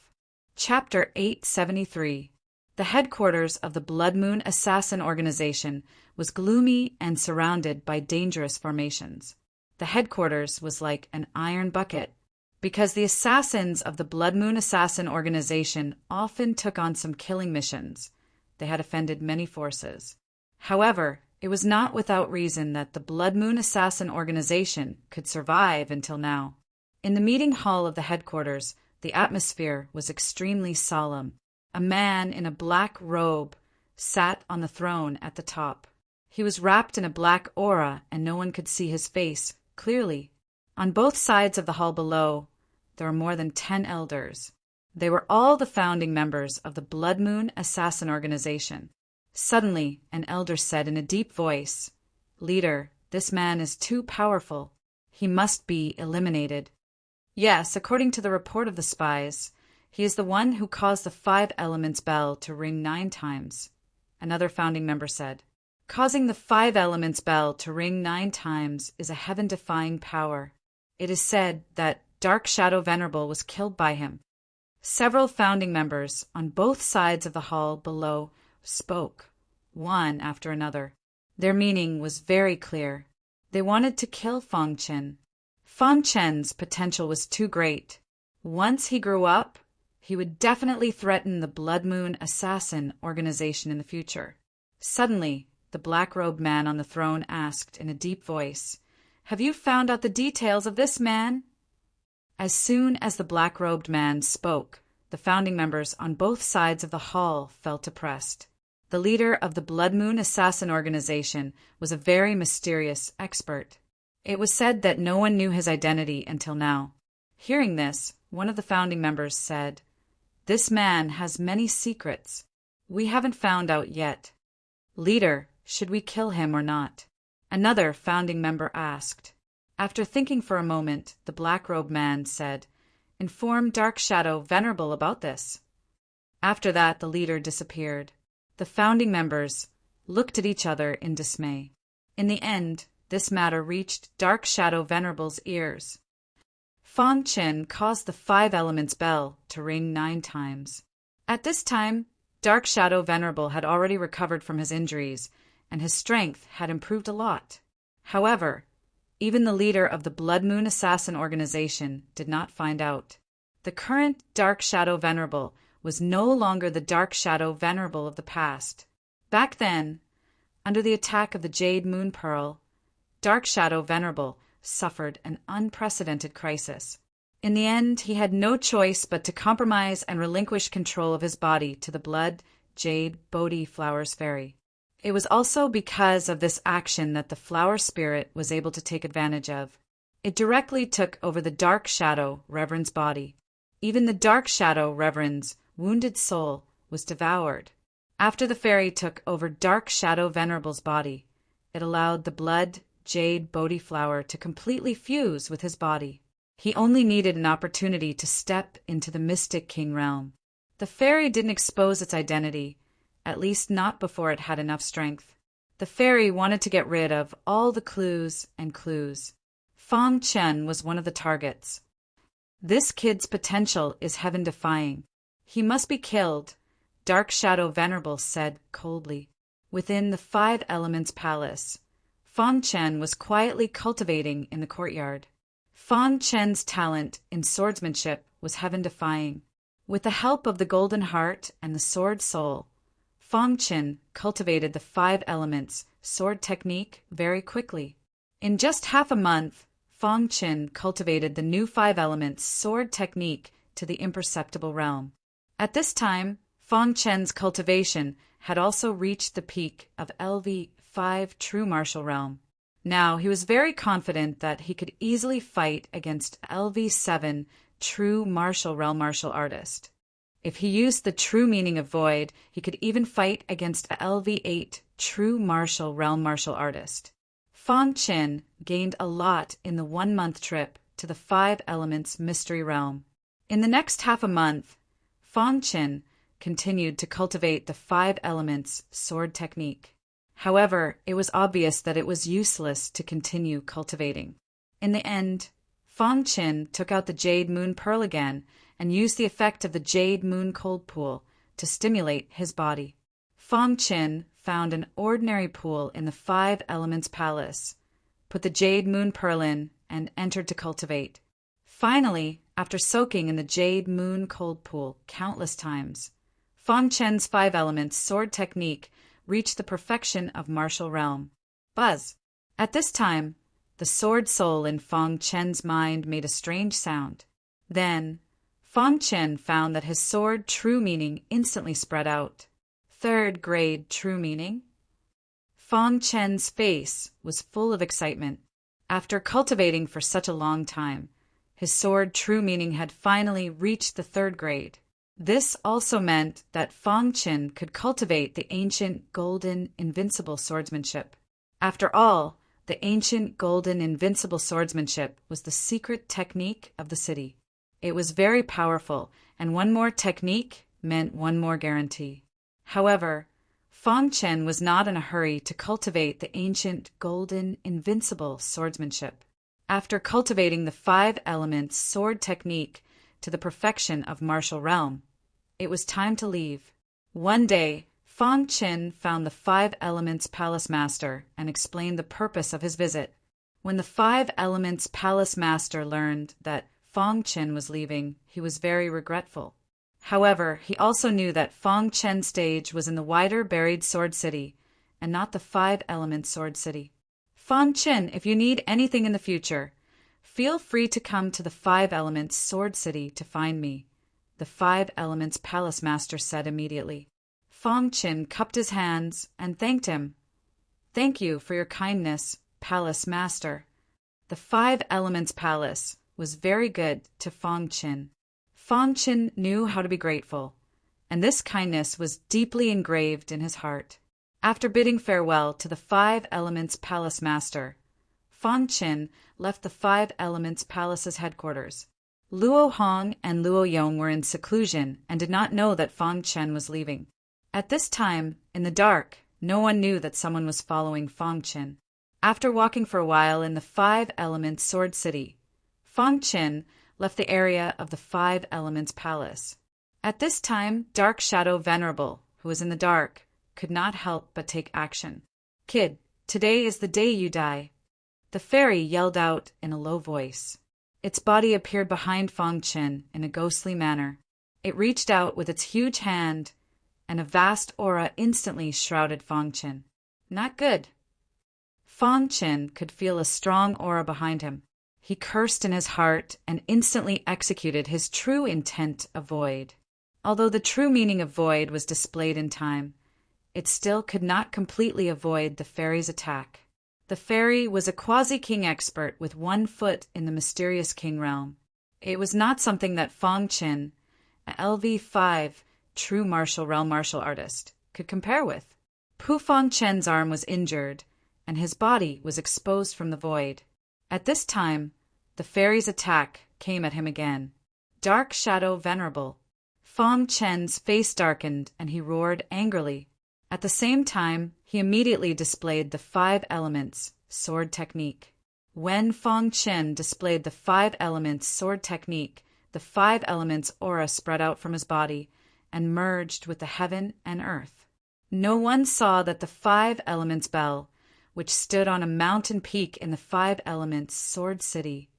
Chapter 873. The headquarters of the Blood Moon Assassin organization was gloomy and surrounded by dangerous formations. The headquarters was like an iron bucket, because the assassins of the Blood Moon Assassin organization often took on some killing missions. They had offended many forces. However, it was not without reason that the Blood Moon Assassin organization could survive until now. In the meeting hall of the headquarters, the atmosphere was extremely solemn. A man in a black robe sat on the throne at the top. He was wrapped in a black aura, and no one could see his face clearly. On both sides of the hall below, there were more than 10 elders. They were all the founding members of the Blood Moon Assassin organization. Suddenly, an elder said in a deep voice, "Leader, this man is too powerful. He must be eliminated." Yes, according to the report of the spies, he is the one who caused the 5 elements bell to ring 9 times. Another founding member said, "Causing the 5 elements bell to ring 9 times is a heaven-defying power. It is said that Dark Shadow Venerable was killed by him." Several founding members on both sides of the hall below spoke, one after another. Their meaning was very clear. They wanted to kill Fang Chen. Fang Chen's potential was too great. Once he grew up, he would definitely threaten the Blood Moon Assassin organization in the future. Suddenly, the black-robed man on the throne asked in a deep voice, "Have you found out the details of this man?" As soon as the black-robed man spoke, the founding members on both sides of the hall felt oppressed. The leader of the Blood Moon Assassin organization was a very mysterious expert. It was said that no one knew his identity until now. Hearing this, one of the founding members said, "This man has many secrets. We haven't found out yet. Leader, should we kill him or not?" Another founding member asked. After thinking for a moment, the black-robed man said, "Inform Dark Shadow Venerable about this." After that, the leader disappeared. The founding members looked at each other in dismay. In the end, this matter reached Dark Shadow Venerable's ears. Fang Chen caused the 5 elements bell to ring 9 times. At this time, Dark Shadow Venerable had already recovered from his injuries, and his strength had improved a lot. However, even the leader of the Blood Moon Assassin organization did not find out. The current Dark Shadow Venerable was no longer the Dark Shadow Venerable of the past. Back then, under the attack of the Jade Moon Pearl, Dark Shadow Venerable suffered an unprecedented crisis. In the end, he had no choice but to compromise and relinquish control of his body to the Blood Jade Bodhi Flowers Fairy. It was also because of this action that the Flower Spirit was able to take advantage of. It directly took over the Dark Shadow Reverend's body. Even the Dark Shadow Reverend's wounded soul was devoured. After the fairy took over Dark Shadow Venerable's body, it allowed the Blood Jade Bodhi Flower to completely fuse with his body. He only needed an opportunity to step into the Mystic King realm. The fairy didn't expose its identity, at least not before it had enough strength. The fairy wanted to get rid of all the clues and clues. Fang Chen was one of the targets. "This kid's potential is heaven-defying. He must be killed," Dark Shadow Venerable said coldly. Within the 5 Elements Palace, Fang Chen was quietly cultivating in the courtyard. Fang Chen's talent in swordsmanship was heaven-defying. With the help of the Golden Heart and the Sword Soul, Fang Chen cultivated the 5 elements sword technique very quickly. In just half a month, Fang Chen cultivated the new 5 elements sword technique to the imperceptible realm. At this time, Fang Chen's cultivation had also reached the peak of LV5 true martial realm. Now he was very confident that he could easily fight against LV7 true martial realm martial artist. If he used the true meaning of void, he could even fight against LV8 true martial realm martial artist. Fang Chen gained a lot in the 1-month trip to the 5 elements mystery realm. In the next half a month, Fang Chen continued to cultivate the 5 elements sword technique. However, it was obvious that it was useless to continue cultivating. In the end, Fang Chen took out the Jade Moon Pearl again and used the effect of the Jade Moon Cold Pool to stimulate his body. Fang Chen found an ordinary pool in the 5 Elements Palace, put the jade moon pearl in, and entered to cultivate. Finally, after soaking in the jade moon cold pool countless times, Fang Chen's 5 elements sword technique reached the perfection of martial realm. Buzz! At this time, the sword soul in Fang Chen's mind made a strange sound. Then, Fang Chen found that his sword true meaning instantly spread out. 3rd grade true meaning? Fang Chen's face was full of excitement. After cultivating for such a long time, his sword true meaning had finally reached the 3rd grade. This also meant that Fang Chen could cultivate the ancient golden invincible swordsmanship. After all, the ancient golden invincible swordsmanship was the secret technique of the city. It was very powerful, and one more technique meant one more guarantee. However, Fang Chen was not in a hurry to cultivate the ancient golden invincible swordsmanship. After cultivating the 5 elements sword technique to the perfection of martial realm, it was time to leave. One day, Fang Chen found the 5 elements palace master and explained the purpose of his visit. When the 5 elements palace master learned that Fang Chen was leaving, he was very regretful. However, he also knew that Fang Chen's stage was in the wider buried sword city, and not the 5 elements sword city. Fang Chen, if you need anything in the future, feel free to come to the 5 elements sword city to find me, the 5 elements palace master said immediately. Fang Chen cupped his hands and thanked him. Thank you for your kindness, palace master. The 5 elements palace was very good to Fang Chen. Fang Chen knew how to be grateful, and this kindness was deeply engraved in his heart. After bidding farewell to the 5 elements palace master, Fang Chen left the 5 elements palace's headquarters. Luo Hong and Luo Yong were in seclusion and did not know that Fang Chen was leaving. At this time, in the dark, no one knew that someone was following Fang Chen. After walking for a while in the 5 elements sword city, Fang Chen left the area of the 5 elements palace. At this time, Dark Shadow Venerable, who was in the dark, could not help but take action. Kid, today is the day you die. The fairy yelled out in a low voice. Its body appeared behind Fang Chen in a ghostly manner. It reached out with its huge hand, and a vast aura instantly shrouded Fang Chen. Not good. Fang Chen could feel a strong aura behind him. He cursed in his heart and instantly executed his true intent of void. Although the true meaning of void was displayed in time, it still could not completely avoid the fairy's attack. The fairy was a quasi-king expert with 1 foot in the mysterious king realm. It was not something that Fang Chen, a LV5 true martial realm martial artist, could compare with. Pu Fang Chen's arm was injured, and his body was exposed from the void. At this time, the fairy's attack came at him again. Dark Shadow Venerable. Fang Chen's face darkened and he roared angrily. At the same time, he immediately displayed the 5 elements sword technique. When Fang Chen displayed the 5 elements sword technique, the 5 elements aura spread out from his body and merged with the heaven and earth. No one saw that the 5 elements bell, which stood on a mountain peak in the 5 elements sword city,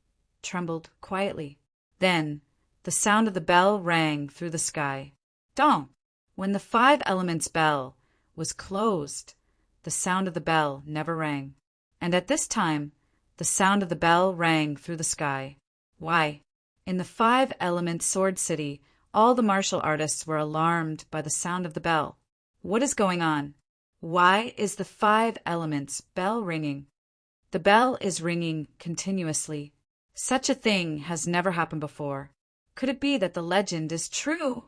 trembled quietly. Then, the sound of the bell rang through the sky. Dong! When the 5 elements bell was closed, the sound of the bell never rang. And at this time, the sound of the bell rang through the sky. Why? In the 5 elements sword city, all the martial artists were alarmed by the sound of the bell. What is going on? Why is the 5 elements bell ringing? The bell is ringing continuously. Such a thing has never happened before. Could it be that the legend is true?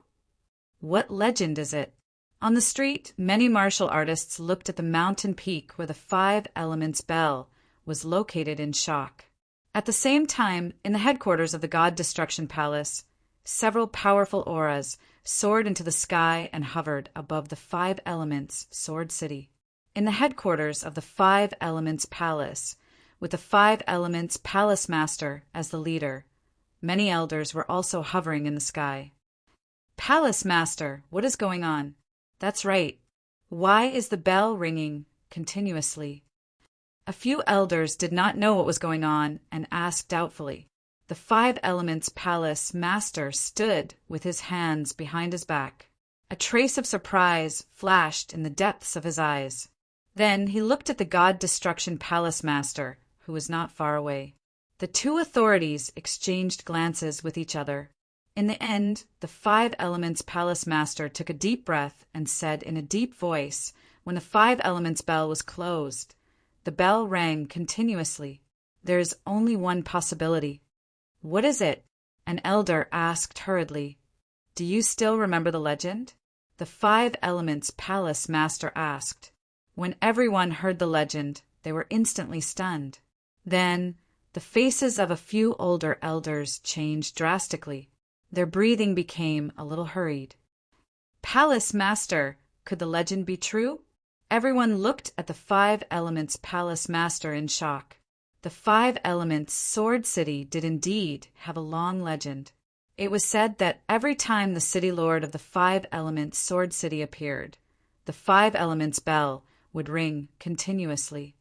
What legend is it? On the street, many martial artists looked at the mountain peak where the 5 elements bell was located in shock. At the same time, in the headquarters of the God Destruction Palace, several powerful auras soared into the sky and hovered above the 5 elements sword city. In the headquarters of the 5 elements palace, with the 5 elements palace master as the leader, many elders were also hovering in the sky. Palace master, what is going on? That's right. Why is the bell ringing continuously? A A few elders did not know what was going on and asked doubtfully. The Five Elements Palace Master stood with his hands behind his back. A trace of surprise flashed in the depths of his eyes. Then he looked at the God Destruction Palace Master, who was not far away. The two authorities exchanged glances with each other. In the end, the Five Elements Palace Master took a deep breath and said in a deep voice, when the Five Elements bell was closed, the bell rang continuously. There is only one possibility. What is it? An elder asked hurriedly. Do you still remember the legend? The Five Elements Palace Master asked. When everyone heard the legend, they were instantly stunned. Then, the faces of a few older elders changed drastically. Their breathing became a little hurried. Palace Master, could the legend be true? Everyone looked at the Five Elements Palace Master in shock. The Five Elements Sword City did indeed have a long legend. It was said that every time the city lord of the Five Elements Sword City appeared, the Five Elements bell would ring continuously.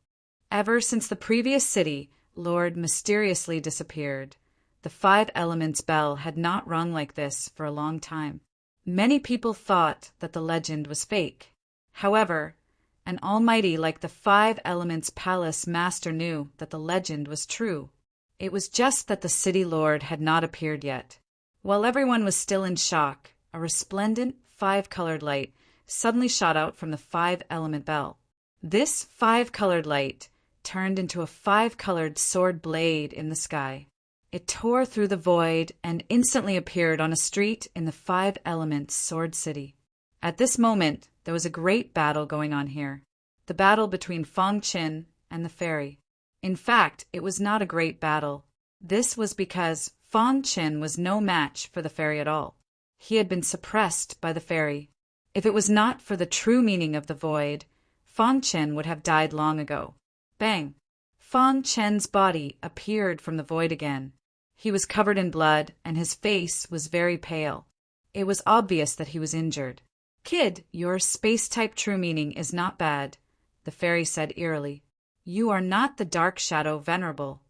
Ever since the previous city lord mysteriously disappeared, the Five Elements bell had not rung like this for a long time. Many people thought that the legend was fake. However, an almighty like the Five Elements Palace Master knew that the legend was true. It was just that the city lord had not appeared yet. While everyone was still in shock, a resplendent five-colored light suddenly shot out from the five-element bell. This five-colored light turned into a five-colored sword blade in the sky. It tore through the void and instantly appeared on a street in the Five Elements Sword City. At this moment, there was a great battle going on here. The battle between Fong Qin and the fairy. In fact, it was not a great battle. This was because Fong Qin was no match for the fairy at all. He had been suppressed by the fairy. If it was not for the true meaning of the void, Fong Qin would have died long ago. Bang! Fong Qin's body appeared from the void again. He was covered in blood, and his face was very pale. It was obvious that he was injured. Kid, your space-type true meaning is not bad, the fairy said eerily. You are not the dark shadow venerable.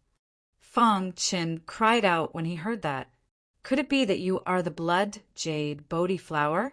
Fong Qin cried out when he heard that. Could it be that you are the blood jade Bodhi flower?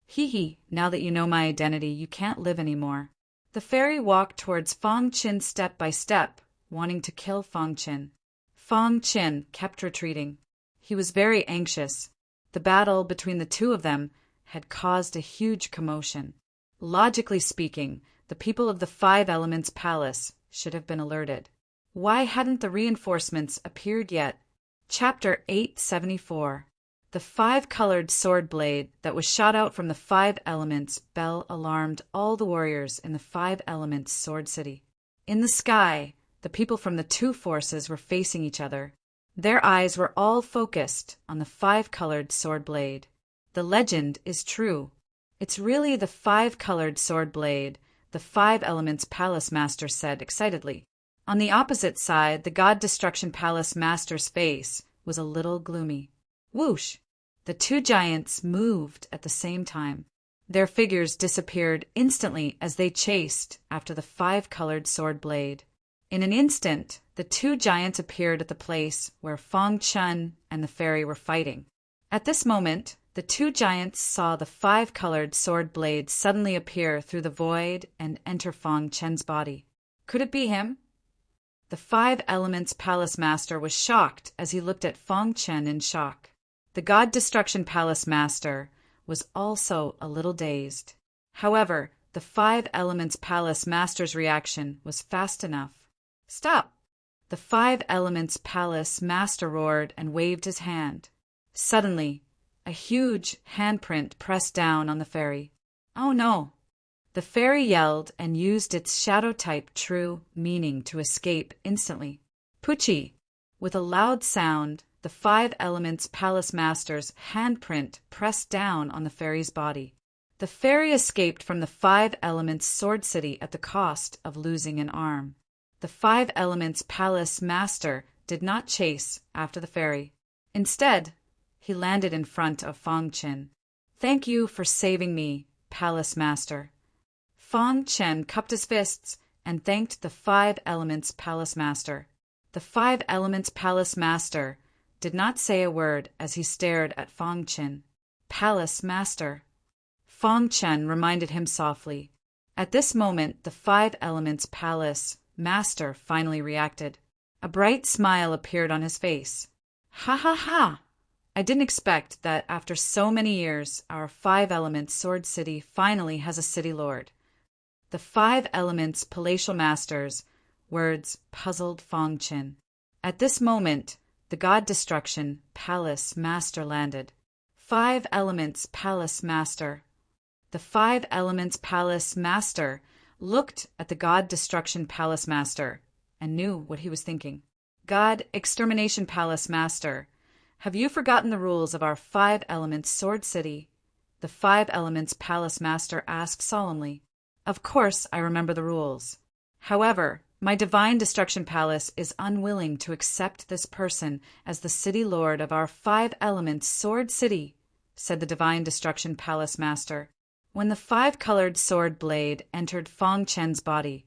Hee, now that you know my identity, you can't live anymore. The fairy walked towards Fong Qin step by step, wanting to kill Fong Qin. Fong Qin kept retreating. He was very anxious. The battle between the two of them had caused a huge commotion. Logically speaking, the people of the Five Elements Palace should have been alerted. Why hadn't the reinforcements appeared yet? Chapter 874. The five-colored sword blade that was shot out from the Five Elements bell alarmed all the warriors in the Five Elements Sword City. In the sky, the people from the two forces were facing each other. Their eyes were all focused on the five-colored sword blade. The legend is true. It's really the five-colored sword blade, the Five Elements Palace Master said excitedly. On the opposite side, the God Destruction Palace Master's face was a little gloomy. Whoosh! The two giants moved at the same time. Their figures disappeared instantly as they chased after the five-colored sword blade. In an instant, the two giants appeared at the place where Fong Qin and the fairy were fighting. At this moment, the two giants saw the five-colored sword blade suddenly appear through the void and enter Fong Qin's body. Could it be him? The Five Elements Palace Master was shocked as he looked at Fong Qin in shock. The God Destruction Palace Master was also a little dazed. However, the Five Elements Palace Master's reaction was fast enough. Stop! The Five Elements Palace Master roared and waved his hand. Suddenly, a huge handprint pressed down on the fairy. Oh no! The fairy yelled and used its shadow-type true meaning to escape instantly. Poochie! With a loud sound, the Five Elements Palace Master's handprint pressed down on the fairy's body. The fairy escaped from the Five Elements Sword City at the cost of losing an arm. The Five Elements Palace Master did not chase after the fairy. Instead, he landed in front of Fong Qin. Thank you for saving me, Palace Master. Fong Qin cupped his fists, and thanked the Five Elements Palace Master. The Five Elements Palace Master did not say a word as he stared at Fong Chen. Palace Master. Fong Chen reminded him softly. At this moment, the Five Elements Palace Master finally reacted. A bright smile appeared on his face. Ha ha ha! I didn't expect that after so many years, our Five Elements Sword City finally has a city lord. The Five Elements Palatial Masters' words puzzled Fong Chen. At this moment, the God Destruction Palace Master landed. Five Elements Palace Master. The Five Elements Palace Master looked at the God Destruction Palace Master and knew what he was thinking. God Extermination Palace Master, have you forgotten the rules of our Five Elements Sword City? The Five Elements Palace Master asked solemnly. Of course I remember the rules. However, my Divine Destruction Palace is unwilling to accept this person as the city lord of our Five Elements Sword City, said the Divine Destruction Palace Master. When the five-colored sword blade entered Fong Chen's body,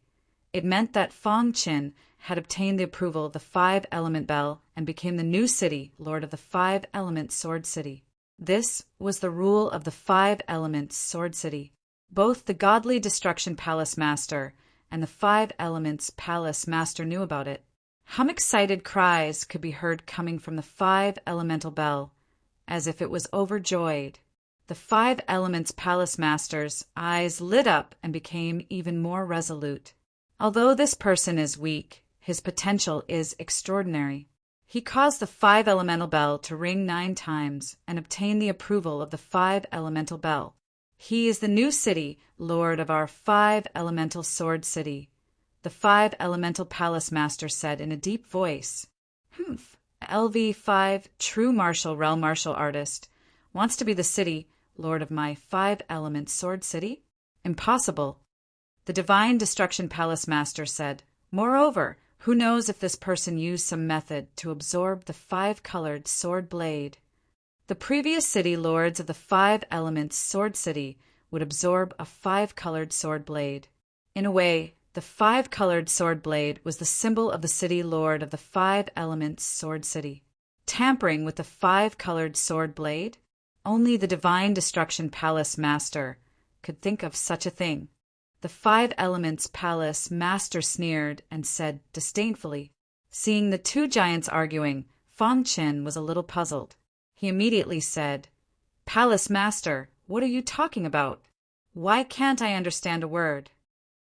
it meant that Fong Chen had obtained the approval of the Five-Element Bell and became the new city lord of the Five-Element Sword City. This was the rule of the Five-Element Sword City. Both the Godly Destruction Palace Master and the Five Elements Palace Master knew about it. Excited cries could be heard coming from the Five-Elemental Bell, as if it was overjoyed. The Five Elements Palace Master's eyes lit up and became even more resolute. Although this person is weak, his potential is extraordinary. He caused the Five-Elemental Bell to ring 9 times and obtained the approval of the Five-Elemental Bell. He is the new city lord of our Five-Elemental Sword City, the Five-Elemental Palace Master said in a deep voice. LV5, true martial realm martial artist, wants to be the city lord of my Five-Element Sword City? Impossible. The Divine Destruction Palace Master said. Moreover, who knows if this person used some method to absorb the five-colored sword blade? The previous city lords of the Five Elements Sword City would absorb a five-colored sword blade. In a way, the five-colored sword blade was the symbol of the city lord of the Five Elements Sword City. Tampering with the five-colored sword blade? Only the Divine Destruction Palace Master could think of such a thing. The Five Elements Palace Master sneered and said disdainfully. Seeing the two giants arguing, Fong Chen was a little puzzled. He immediately said, Palace Master, what are you talking about? Why can't I understand a word?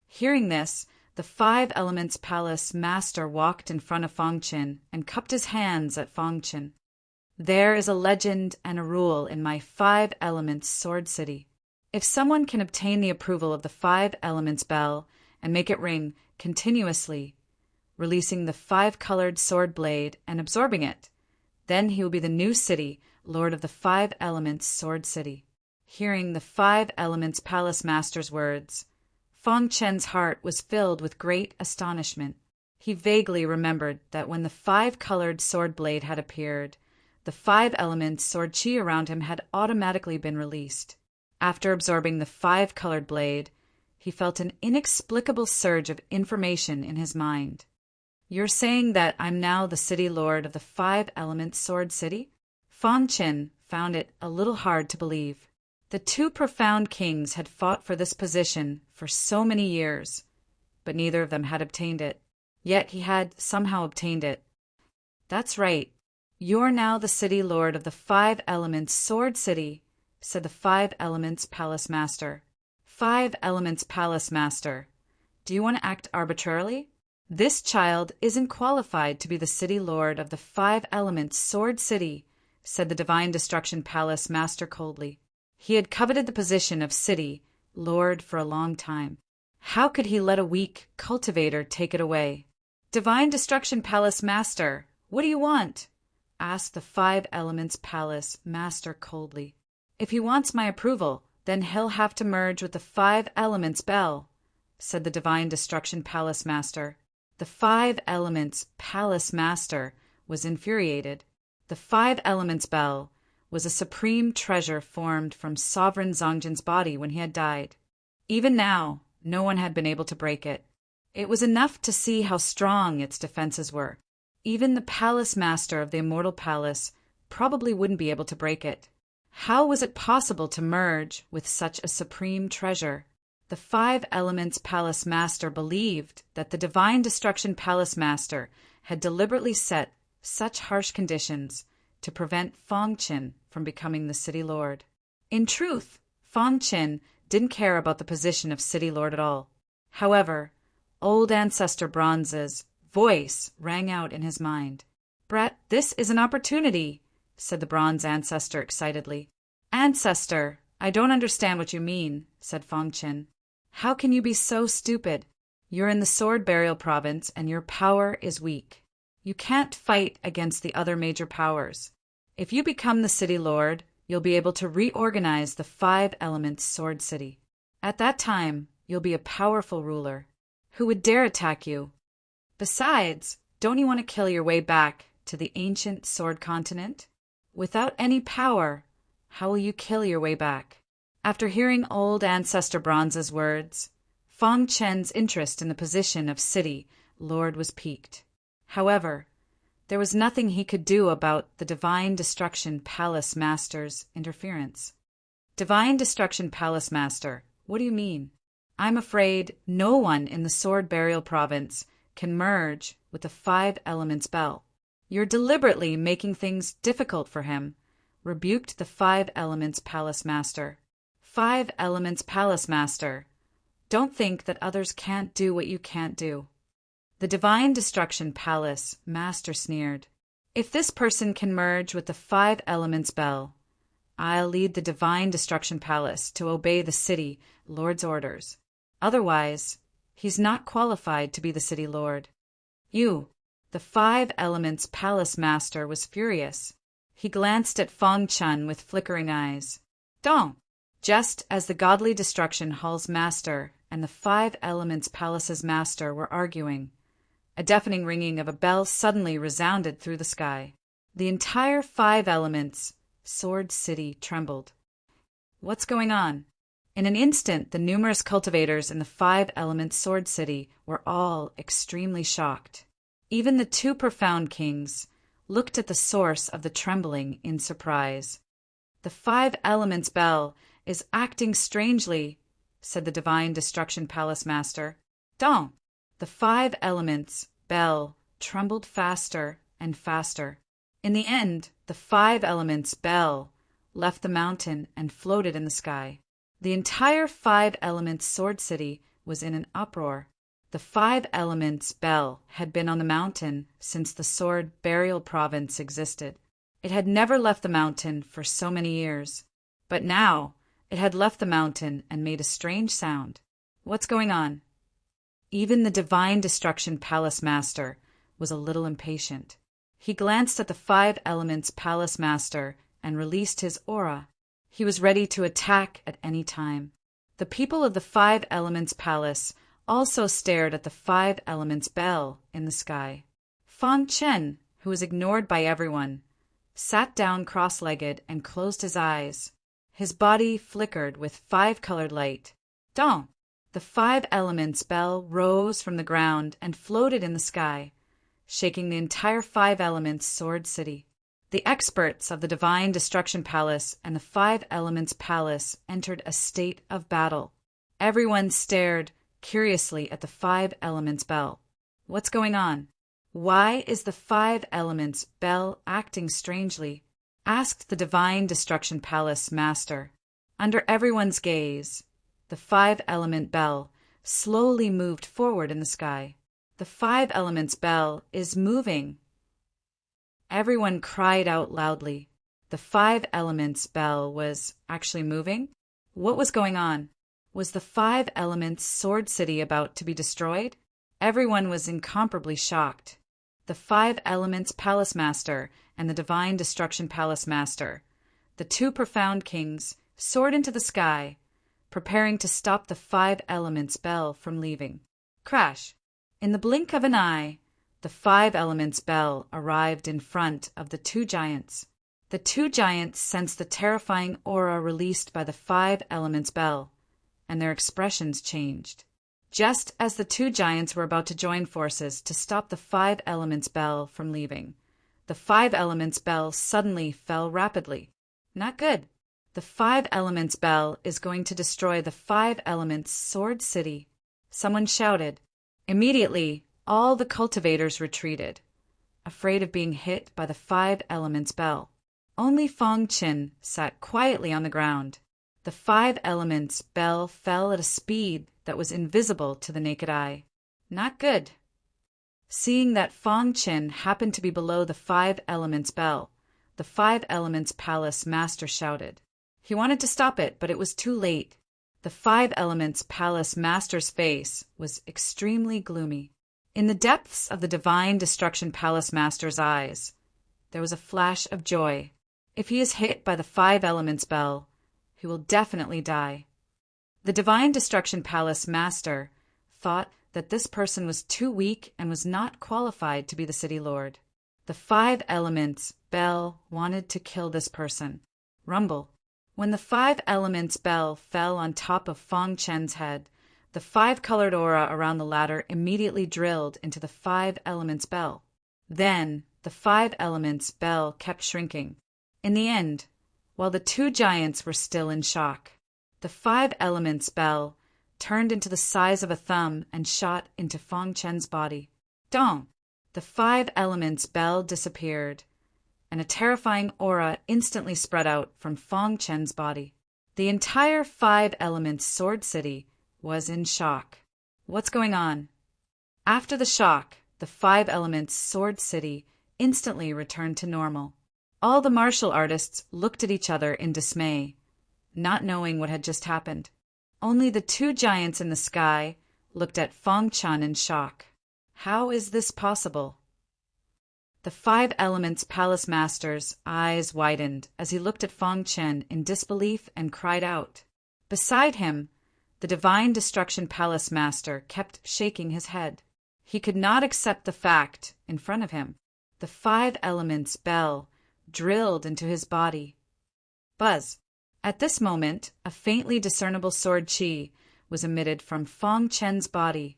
Hearing this, the Five Elements Palace Master walked in front of Fong Chen and cupped his hands at Fong Chen. There is a legend and a rule in my Five Elements Sword City. If someone can obtain the approval of the Five Elements Bell and make it ring continuously, releasing the five-colored sword blade and absorbing it, then he will be the new city lord of the Five Elements Sword City. Hearing the Five Elements Palace Master's words, Fong Chen's heart was filled with great astonishment. He vaguely remembered that when the five-colored sword blade had appeared, the Five Elements sword chi around him had automatically been released. After absorbing the five-colored blade, he felt an inexplicable surge of information in his mind. You're saying that I'm now the city lord of the Five Elements Sword City? Fong Chen found it a little hard to believe. The two profound kings had fought for this position for so many years, but neither of them had obtained it. Yet he had somehow obtained it. That's right. You're now the city lord of the Five Elements Sword City, said the Five Elements Palace Master. Five Elements Palace Master, do you want to act arbitrarily? This child isn't qualified to be the city lord of the Five Elements Sword City, said the Divine Destruction Palace Master coldly. He had coveted the position of city lord for a long time. How could he let a weak cultivator take it away? Divine Destruction Palace Master, what do you want? Asked the Five Elements Palace Master coldly. If he wants my approval, then he'll have to merge with the Five Elements Bell, said the Divine Destruction Palace Master. The Five Elements Palace Master was infuriated. The Five Elements Bell was a supreme treasure formed from Sovereign Zongjin's body when he had died. Even now, no one had been able to break it. It was enough to see how strong its defenses were. Even the palace master of the immortal palace probably wouldn't be able to break it. How was it possible to merge with such a supreme treasure? The Five Elements Palace Master believed that the Divine Destruction Palace Master had deliberately set such harsh conditions to prevent Fong Qin from becoming the City Lord. In truth, Fong Qin didn't care about the position of City Lord at all. However, old Ancestor Bronze's voice rang out in his mind. "Brett, this is an opportunity," said the Bronze Ancestor excitedly. "Ancestor, I don't understand what you mean," said Fong Qin. "How can you be so stupid? You're in the Sword Burial Province and your power is weak. You can't fight against the other major powers. If you become the City Lord, you'll be able to reorganize the Five Elements Sword City. At that time, you'll be a powerful ruler. Who would dare attack you? Besides, don't you want to kill your way back to the ancient Sword Continent? Without any power, how will you kill your way back?" After hearing old Ancestor Bronze's words, Fong Chen's interest in the position of City Lord was piqued. However, there was nothing he could do about the Divine Destruction Palace Master's interference. "Divine Destruction Palace Master, what do you mean?" "I'm afraid no one in the Sword Burial Province can merge with the Five Elements Bell. You're deliberately making things difficult for him," rebuked the Five Elements Palace Master. "Five Elements Palace Master, don't think that others can't do what you can't do." The Divine Destruction Palace Master sneered. "If this person can merge with the Five Elements Bell, I'll lead the Divine Destruction Palace to obey the City Lord's orders. Otherwise, he's not qualified to be the City Lord." "You!" The Five Elements Palace Master was furious. He glanced at Fong Chun with flickering eyes. "Don't!" Just as the Godly Destruction Hall's Master and the Five Elements Palace's Master were arguing, a deafening ringing of a bell suddenly resounded through the sky. The entire Five Elements Sword City trembled. "What's going on?" In an instant, the numerous cultivators in the Five Elements Sword City were all extremely shocked. Even the two profound kings looked at the source of the trembling in surprise. "The Five Elements Bell is acting strangely," said the Divine Destruction Palace Master. "Don't!" The Five Elements Bell trembled faster and faster. In the end, the Five Elements Bell left the mountain and floated in the sky. The entire Five Elements Sword City was in an uproar. The Five Elements Bell had been on the mountain since the Sword Burial Province existed. It had never left the mountain for so many years. But now it had left the mountain and made a strange sound. "What's going on?" Even the Divine Destruction Palace Master was a little impatient. He glanced at the Five Elements Palace Master and released his aura. He was ready to attack at any time. The people of the Five Elements Palace also stared at the Five Elements Bell in the sky. Fong Chen, who was ignored by everyone, sat down cross-legged and closed his eyes. His body flickered with five-colored light. "Don't!" The Five Elements Bell rose from the ground and floated in the sky, shaking the entire Five Elements Sword City. The experts of the Divine Destruction Palace and the Five Elements Palace entered a state of battle. Everyone stared curiously at the Five Elements Bell. "What's going on? Why is the Five Elements Bell acting strangely?" asked the Divine Destruction Palace Master. Under everyone's gaze, the Five Element Bell slowly moved forward in the sky. "The Five Elements Bell is moving!" Everyone cried out loudly. The Five Elements Bell was actually moving? What was going on? Was the Five Elements Sword City about to be destroyed? Everyone was incomparably shocked. The Five Elements Palace Master and the Divine Destruction Palace Master, the two profound kings, soared into the sky, preparing to stop the Five Elements Bell from leaving. Crash! In the blink of an eye, the Five Elements Bell arrived in front of the two giants. The two giants sensed the terrifying aura released by the Five Elements Bell, and their expressions changed. just as the two giants were about to join forces to stop the Five Elements bell from leaving. The Five Elements bell suddenly fell rapidly. Not good. The Five Elements bell is going to destroy the Five Elements Sword City. Someone shouted. Immediately, all the cultivators retreated, afraid of being hit by the Five Elements bell. Only Fong Qin sat quietly on the ground. The Five Elements bell fell at a speed that was invisible to the naked eye. Not good. Seeing that Fong Qin happened to be below the Five Elements bell, the Five Elements Palace Master shouted. He wanted to stop it, but it was too late. The Five Elements Palace Master's face was extremely gloomy. In the depths of the Divine Destruction Palace Master's eyes, there was a flash of joy. If he is hit by the Five Elements bell, he will definitely die. The Divine Destruction Palace Master thought that this person was too weak and was not qualified to be the city lord. The Five Elements bell wanted to kill this person. Rumble. When the Five Elements bell fell on top of Fong Chen's head, the five-colored aura around the ladder immediately drilled into the Five Elements bell. Then, the Five Elements bell kept shrinking. In the end, while the two giants were still in shock, the Five Elements bell turned into the size of a thumb and shot into Fong Chen's body. Dong! The Five Elements bell disappeared, and a terrifying aura instantly spread out from Fong Chen's body. The entire Five Elements Sword City was in shock. What's going on? After the shock, the Five Elements Sword City instantly returned to normal. All the martial artists looked at each other in dismay, not knowing what had just happened. Only the two giants in the sky looked at Fong Chen in shock. How is this possible? The Five Elements Palace Master's eyes widened as he looked at Fong Chen in disbelief and cried out. Beside him, the Divine Destruction Palace Master kept shaking his head. He could not accept the fact in front of him. The Five Elements bell drilled into his body. Buzz. At this moment, a faintly discernible sword chi was emitted from Fong Chen's body,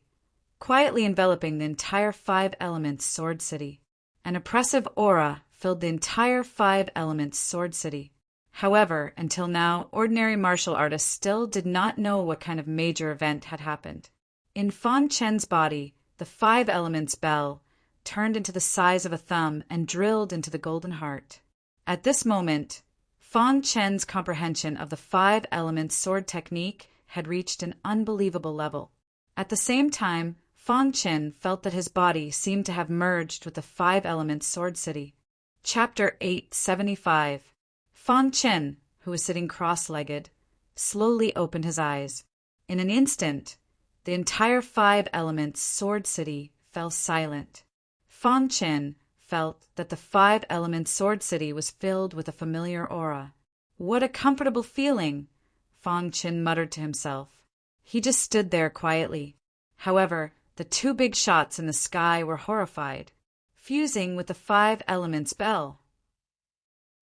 quietly enveloping the entire Five Elements Sword City. An oppressive aura filled the entire Five Elements Sword City. However, until now, ordinary martial artists still did not know what kind of major event had happened. In Fong Chen's body, the Five Elements bell turned into the size of a thumb and drilled into the golden heart. At this moment, Fong Chen's comprehension of the Five Elements sword technique had reached an unbelievable level. At the same time, Fong Chen felt that his body seemed to have merged with the Five Elements Sword City. Chapter 875. Fong Chen, who was sitting cross-legged, slowly opened his eyes. In an instant, the entire Five Elements Sword City fell silent. Fong Chen felt that the Five Elements Sword City was filled with a familiar aura. What a comfortable feeling, Fong Chen muttered to himself. He just stood there quietly. However, the two big shots in the sky were horrified, fusing with the Five Elements bell.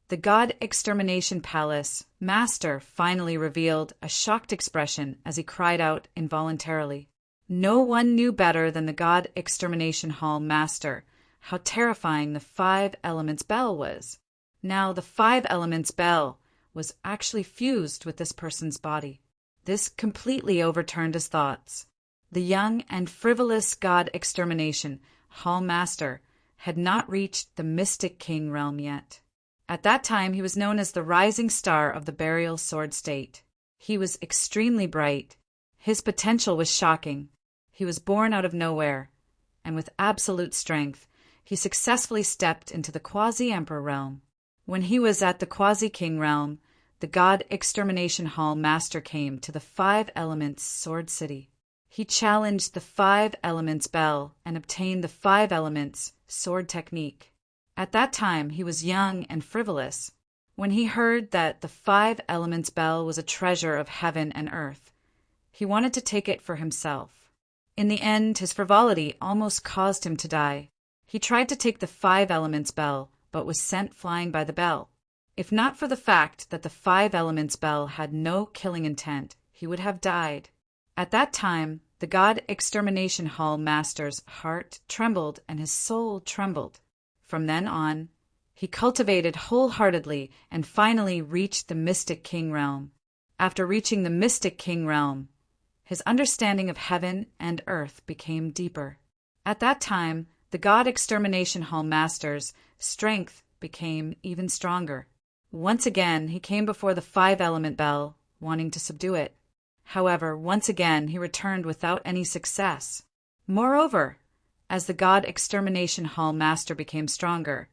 The God Extermination Palace Master finally revealed a shocked expression as he cried out involuntarily. No one knew better than the God Extermination Hall Master how terrifying the Five Elements bell was. Now the Five Elements bell was actually fused with this person's body. This completely overturned his thoughts. The young and frivolous God Extermination Hall Master had not reached the Mystic King realm yet. At that time, he was known as the rising star of the Burial Sword State. He was extremely bright. His potential was shocking. He was born out of nowhere, and with absolute strength, he successfully stepped into the Quasi-Emperor realm. When he was at the Quasi-King realm, the God Extermination Hall Master came to the Five Elements Sword City. He challenged the Five Elements bell and obtained the Five Elements sword technique. At that time, he was young and frivolous. When he heard that the Five Elements bell was a treasure of heaven and earth, he wanted to take it for himself. In the end, his frivolity almost caused him to die. He tried to take the Five Elements bell, but was sent flying by the bell. If not for the fact that the Five Elements bell had no killing intent, he would have died. At that time, The God Extermination Hall Master's heart trembled and his soul trembled. From then on, he cultivated wholeheartedly and finally reached the Mystic King realm. After reaching the Mystic King realm, his understanding of heaven and earth became deeper. At that time, the God Extermination Hall Master's strength became even stronger. Once again, he came before the five-element bell, wanting to subdue it. However, once again, he returned without any success. Moreover, as the God Extermination Hall Master became stronger,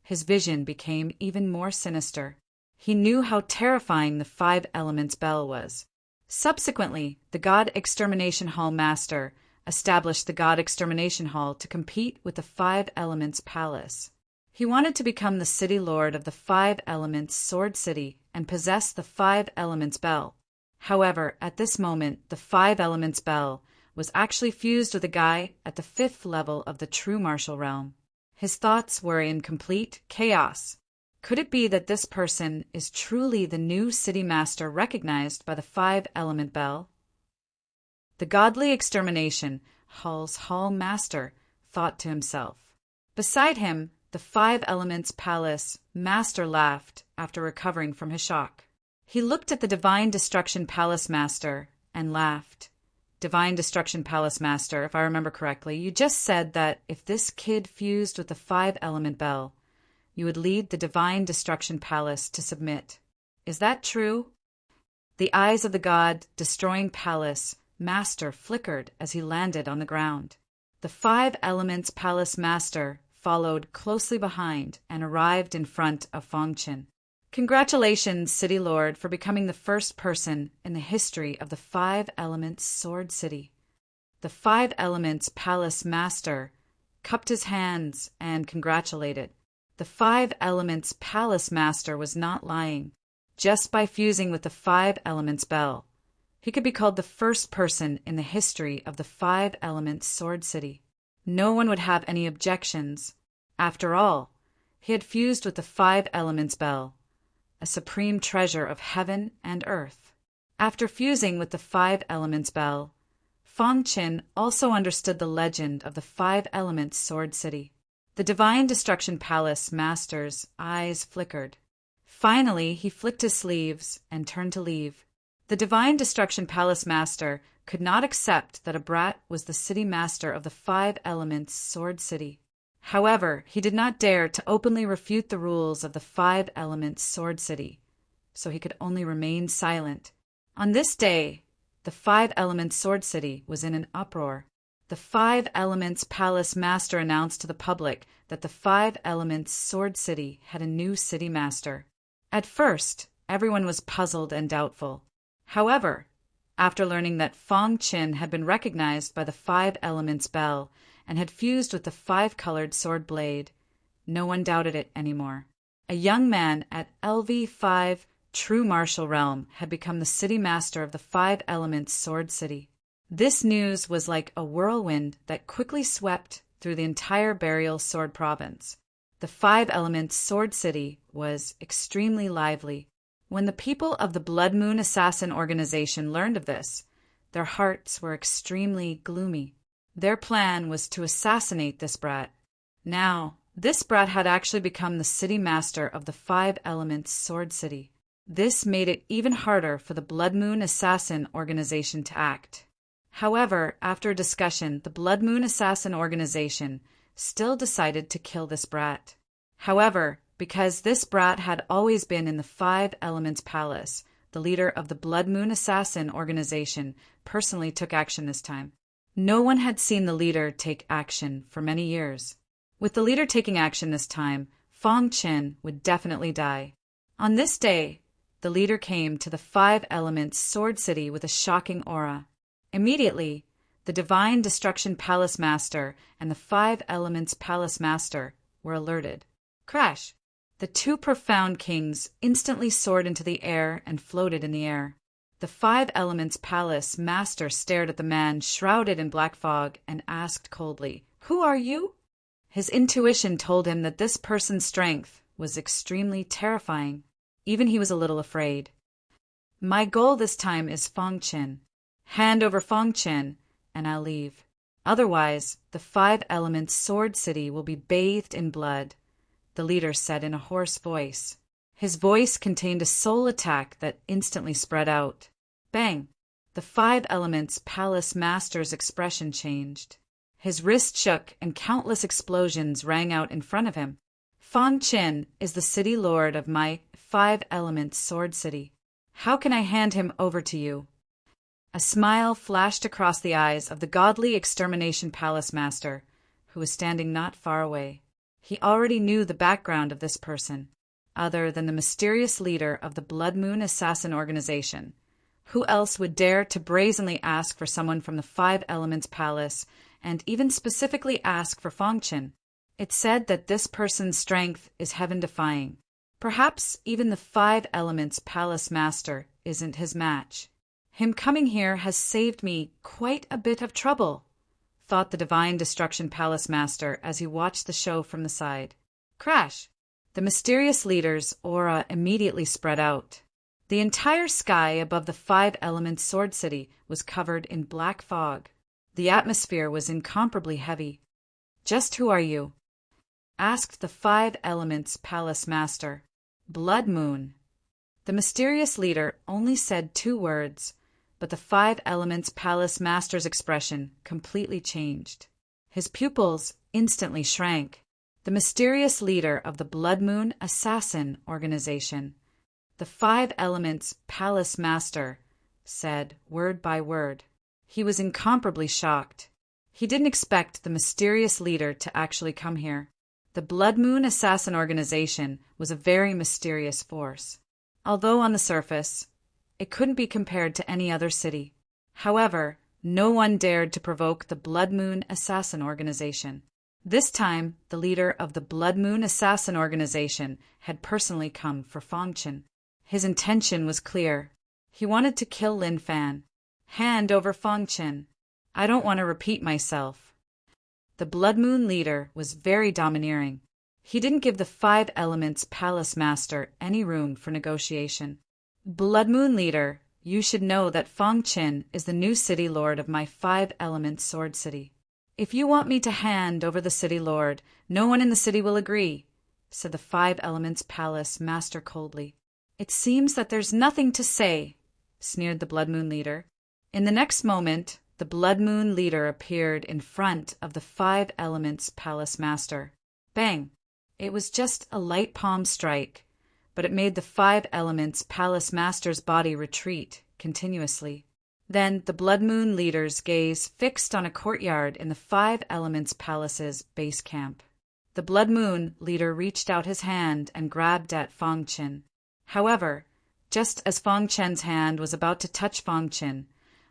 his vision became even more sinister. He knew how terrifying the five elements bell was. Subsequently, the God Extermination Hall Master established the God Extermination Hall to compete with the Five Elements Palace. He wanted to become the city lord of the Five Elements Sword City and possess the Five Elements Bell. However, at this moment, the Five Elements Bell was actually fused with a guy at the 5th level of the true martial realm. His thoughts were in complete chaos. Could it be that this person is truly the new city master recognized by the Five Element Bell? The Godly Extermination Hall's Hall Master thought to himself. Beside him, the Five Elements Palace Master laughed after recovering from his shock. He looked at the Divine Destruction Palace Master and laughed. Divine Destruction Palace Master, if I remember correctly, you just said that if this kid fused with the Five Element Bell, you would lead the Divine Destruction Palace to submit. Is that true? The eyes of the God Destroying Palace Master flickered as he landed on the ground. The Five Elements Palace Master followed closely behind and arrived in front of Fongchen. Congratulations, City Lord, for becoming the first person in the history of the Five Elements Sword City. The Five Elements Palace Master cupped his hands and congratulated. The Five Elements Palace Master was not lying. Just by fusing with the Five Elements Bell, he could be called the first person in the history of the Five Elements Sword City. No one would have any objections. After all, he had fused with the Five Elements Bell, a supreme treasure of heaven and earth. After fusing with the Five Elements Bell, Fongchen also understood the legend of the Five Elements Sword City. The Divine Destruction Palace Master's eyes flickered. Finally, he flicked his sleeves and turned to leave. The Divine Destruction Palace Master could not accept that a brat was the city master of the Five Elements Sword City. However, he did not dare to openly refute the rules of the Five Elements Sword City, so he could only remain silent. On this day, the Five Elements Sword City was in an uproar. The Five Elements Palace Master announced to the public that the Five Elements Sword City had a new city master. At first, everyone was puzzled and doubtful. However, after learning that Fongchen had been recognized by the Five Elements Bell and had fused with the five-colored sword blade, no one doubted it anymore. A young man at LV5 True Martial Realm had become the city master of the Five Elements Sword City. This news was like a whirlwind that quickly swept through the entire Burial Sword Province. The Five Elements Sword City was extremely lively. When the people of the Blood Moon Assassin organization learned of this, their hearts were extremely gloomy. Their plan was to assassinate this brat. Now, this brat had actually become the city master of the Five Elements Sword City. This made it even harder for the Blood Moon Assassin organization to act. However, after a discussion, the Blood Moon Assassin organization still decided to kill this brat. However, because this brat had always been in the Five Elements Palace, the leader of the Blood Moon Assassin organization personally took action this time. No one had seen the leader take action for many years. With the leader taking action this time, Fongchen would definitely die. On this day, the leader came to the Five Elements Sword City with a shocking aura. Immediately, the Divine Destruction Palace Master and the Five Elements Palace Master were alerted. Crash! The two profound kings instantly soared into the air and floated in the air. The Five Elements Palace Master stared at the man shrouded in black fog and asked coldly, "Who are you?" His intuition told him that this person's strength was extremely terrifying. Even he was a little afraid. "My goal this time is Fongchen. Hand over Fongchen, and I'll leave. Otherwise, the 5 elements Sword City will be bathed in blood, the leader said in a hoarse voice. His voice contained a soul attack that instantly spread out. Bang! The 5 elements palace master's expression changed. His wrist shook and countless explosions rang out in front of him. Fang Qin is the city lord of my 5 elements Sword City. How can I hand him over to you? A smile flashed across the eyes of the godly extermination palace master, who was standing not far away. He already knew the background of this person, other than the mysterious leader of the Blood Moon Assassin Organization. Who else would dare to brazenly ask for someone from the 5 Elements Palace, and even specifically ask for Fang Qin? It's said that this person's strength is heaven-defying. Perhaps even the 5 Elements Palace Master isn't his match. Him coming here has saved me quite a bit of trouble, thought the Divine Destruction Palace Master as he watched the show from the side. Crash! The mysterious leader's aura immediately spread out. The entire sky above the 5 Elements Sword City was covered in black fog. The atmosphere was incomparably heavy. Just who are you? Asked the 5 Elements Palace Master. Blood Moon. The mysterious leader only said 2 words, but the 5 Elements Palace Master's expression completely changed. His pupils instantly shrank. The mysterious leader of the Blood Moon Assassin Organization, the 5 Elements Palace Master, said word by word. He was incomparably shocked. He didn't expect the mysterious leader to actually come here. The Blood Moon Assassin Organization was a very mysterious force. Although on the surface, it couldn't be compared to any other city. However, no one dared to provoke the Blood Moon Assassin Organization. This time, the leader of the Blood Moon Assassin Organization had personally come for Fang Qin. His intention was clear. He wanted to kill Lin Fan. Hand over Fang Qin. I don't want to repeat myself. The Blood Moon leader was very domineering. He didn't give the 5 Elements Palace Master any room for negotiation. Blood Moon leader, you should know that Fang Qin is the new city lord of my 5 Elements Sword City. If you want me to hand over the city lord, no one in the city will agree, said the 5 Elements Palace Master coldly. It seems that there's nothing to say, sneered the Blood Moon leader. In the next moment, the Blood Moon leader appeared in front of the 5 Elements Palace Master. Bang! It was just a light palm strike, but it made the 5 Elements Palace Master's body retreat continuously. Then the Blood Moon leader's gaze fixed on a courtyard in the 5 Elements Palace's base camp. The Blood Moon leader reached out his hand and grabbed at Fang Qin. However, just as Fang Qin's hand was about to touch Fang Qin,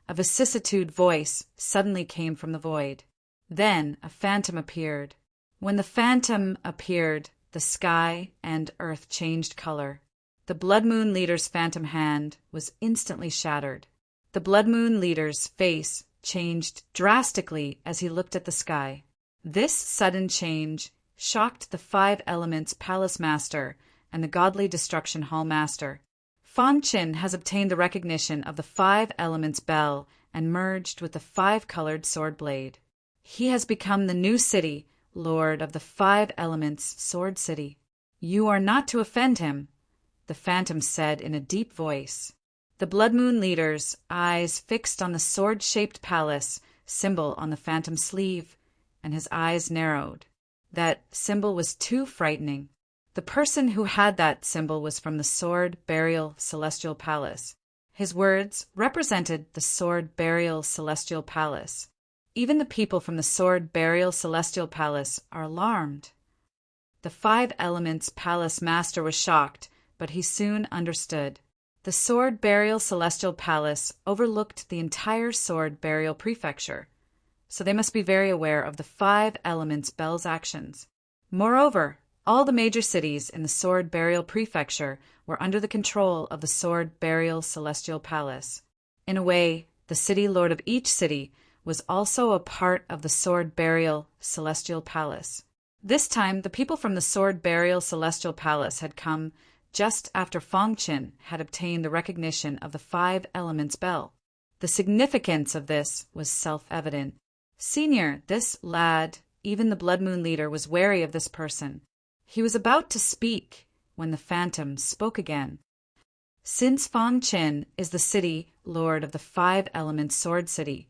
a vicissitude voice suddenly came from the void. Then a phantom appeared. When the phantom appeared, the sky and earth changed color. The Blood Moon leader's phantom hand was instantly shattered. The Blood Moon leader's face changed drastically as he looked at the sky. This sudden change shocked the 5 Elements Palace Master and the Godly Destruction Hall Master. Fang Qin has obtained the recognition of the 5 Elements Bell and merged with the 5-colored sword blade. He has become the new city lord of the 5 Elements Sword City. You are not to offend him, the phantom said in a deep voice. The Blood Moon leader's eyes fixed on the sword-shaped palace symbol on the phantom's sleeve, and his eyes narrowed. That symbol was too frightening. The person who had that symbol was from the Sword Burial Celestial Palace. His words represented the Sword Burial Celestial Palace. Even the people from the Sword Burial Celestial Palace are alarmed. The 5 Elements Palace Master was shocked, but he soon understood. The Sword Burial Celestial Palace overlooked the entire Sword Burial Prefecture, so they must be very aware of the 5 Elements Bell's actions. Moreover, all the major cities in the Sword Burial Prefecture were under the control of the Sword Burial Celestial Palace. In a way, the city lord of each city was also a part of the Sword Burial Celestial Palace. This time, the people from the Sword Burial Celestial Palace had come just after Fang Qin had obtained the recognition of the 5 Elements Bell. The significance of this was self-evident. Senior, this lad, even the Blood Moon leader, was wary of this person. He was about to speak when the phantom spoke again. Since Fang Qin is the city lord of the 5 elements Sword City,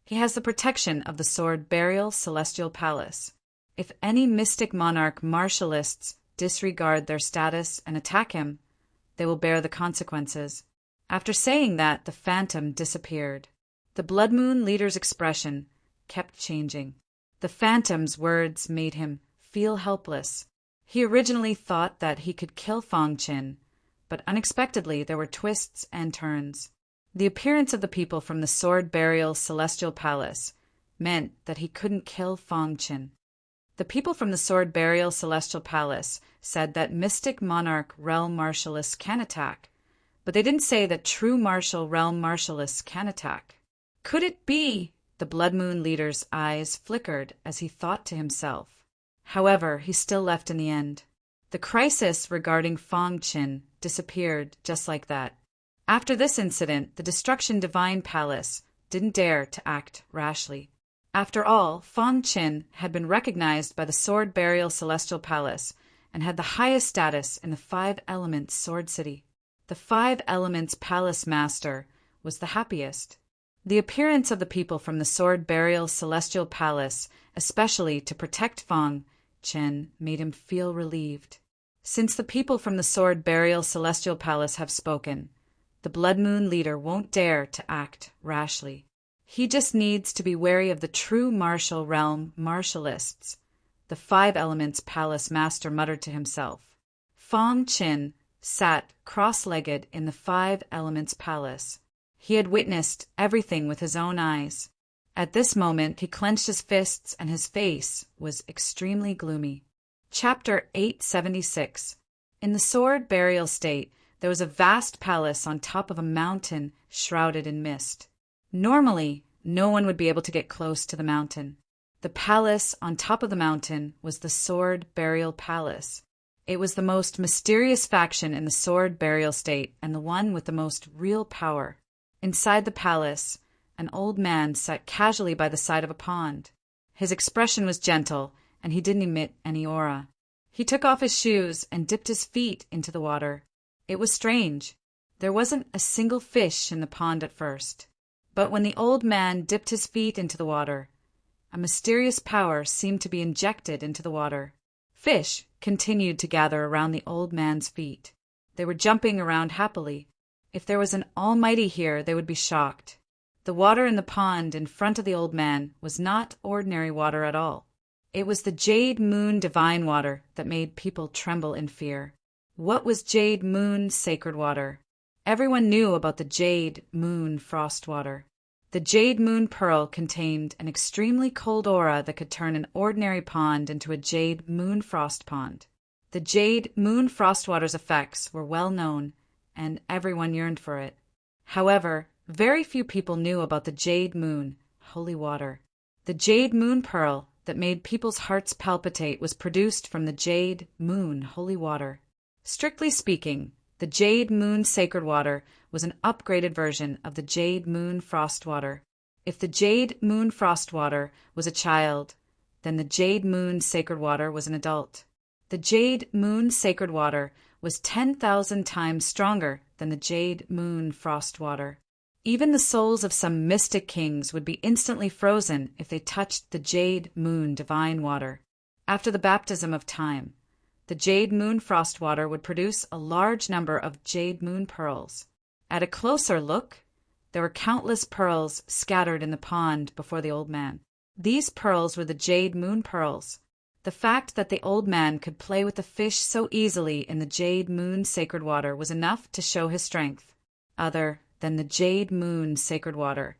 he has the protection of the Sword Burial Celestial Palace. If any mystic monarch martialists disregard their status and attack him, they will bear the consequences. After saying that, the phantom disappeared. The Blood Moon leader's expression kept changing. The phantom's words made him feel helpless. He originally thought that he could kill Fang Qin, but unexpectedly there were twists and turns. The appearance of the people from the Sword Burial Celestial Palace meant that he couldn't kill Fang Qin. The people from the Sword Burial Celestial Palace said that mystic monarch realm martialists can attack, but they didn't say that true martial realm martialists can attack. Could it be? The Blood Moon leader's eyes flickered as he thought to himself. However, he still left in the end. The crisis regarding Fang Qin disappeared just like that. After this incident, the Destruction Divine Palace didn't dare to act rashly. After all, Fang Qin had been recognized by the Sword Burial Celestial Palace and had the highest status in the 5 Elements Sword City. The 5 Elements Palace Master was the happiest. The appearance of the people from the Sword Burial Celestial Palace, especially to protect Fang Qin, made him feel relieved. Since the people from the Sword Burial Celestial Palace have spoken, the Blood Moon leader won't dare to act rashly. He just needs to be wary of the true martial realm martialists, the 5 Elements Palace Master muttered to himself. Fang Qin sat cross-legged in the 5 Elements Palace. He had witnessed everything with his own eyes. At this moment, he clenched his fists and his face was extremely gloomy. Chapter 876. In the Sword Burial State, there was a vast palace on top of a mountain shrouded in mist. Normally, no one would be able to get close to the mountain. The palace on top of the mountain was the Sword Burial Palace. It was the most mysterious faction in the Sword Burial State and the one with the most real power. Inside the palace, an old man sat casually by the side of a pond. His expression was gentle, and he didn't emit any aura. He took off his shoes and dipped his feet into the water. It was strange. There wasn't a single fish in the pond at first. But when the old man dipped his feet into the water, a mysterious power seemed to be injected into the water. Fish continued to gather around the old man's feet. They were jumping around happily. If there was an almighty here, they would be shocked. The water in the pond in front of the old man was not ordinary water at all. It was the Jade Moon divine water that made people tremble in fear. What was Jade Moon sacred water? Everyone knew about the Jade Moon frost water. The Jade Moon pearl contained an extremely cold aura that could turn an ordinary pond into a Jade Moon frost pond. The Jade Moon frost water's effects were well known, and everyone yearned for it. However, very few people knew about the Jade Moon holy water. The Jade Moon pearl that made people's hearts palpitate was produced from the Jade Moon holy water. Strictly speaking, the Jade Moon sacred water was an upgraded version of the Jade Moon frost water. If the Jade Moon frost water was a child, then the Jade Moon sacred water was an adult. The Jade Moon sacred water was 10,000 times stronger than the Jade Moon frost water. Even the souls of some mystic kings would be instantly frozen if they touched the Jade Moon divine water. After the baptism of time, the Jade Moon frost water would produce a large number of Jade Moon pearls. At a closer look, there were countless pearls scattered in the pond before the old man. These pearls were the Jade Moon pearls. The fact that the old man could play with the fish so easily in the Jade Moon sacred water was enough to show his strength. Other than the Jade Moon sacred water,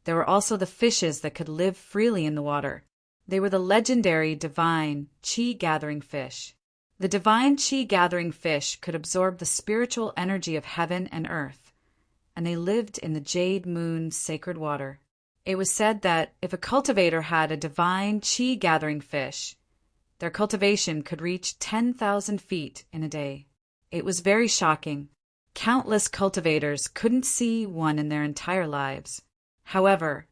there were also the fishes that could live freely in the water. They were the legendary divine chi-gathering fish. The divine chi-gathering fish could absorb the spiritual energy of heaven and earth, and they lived in the Jade Moon sacred water. It was said that if a cultivator had a divine chi-gathering fish, their cultivation could reach 10,000 feet in a day. It was very shocking. Countless cultivators couldn't see one in their entire lives. However,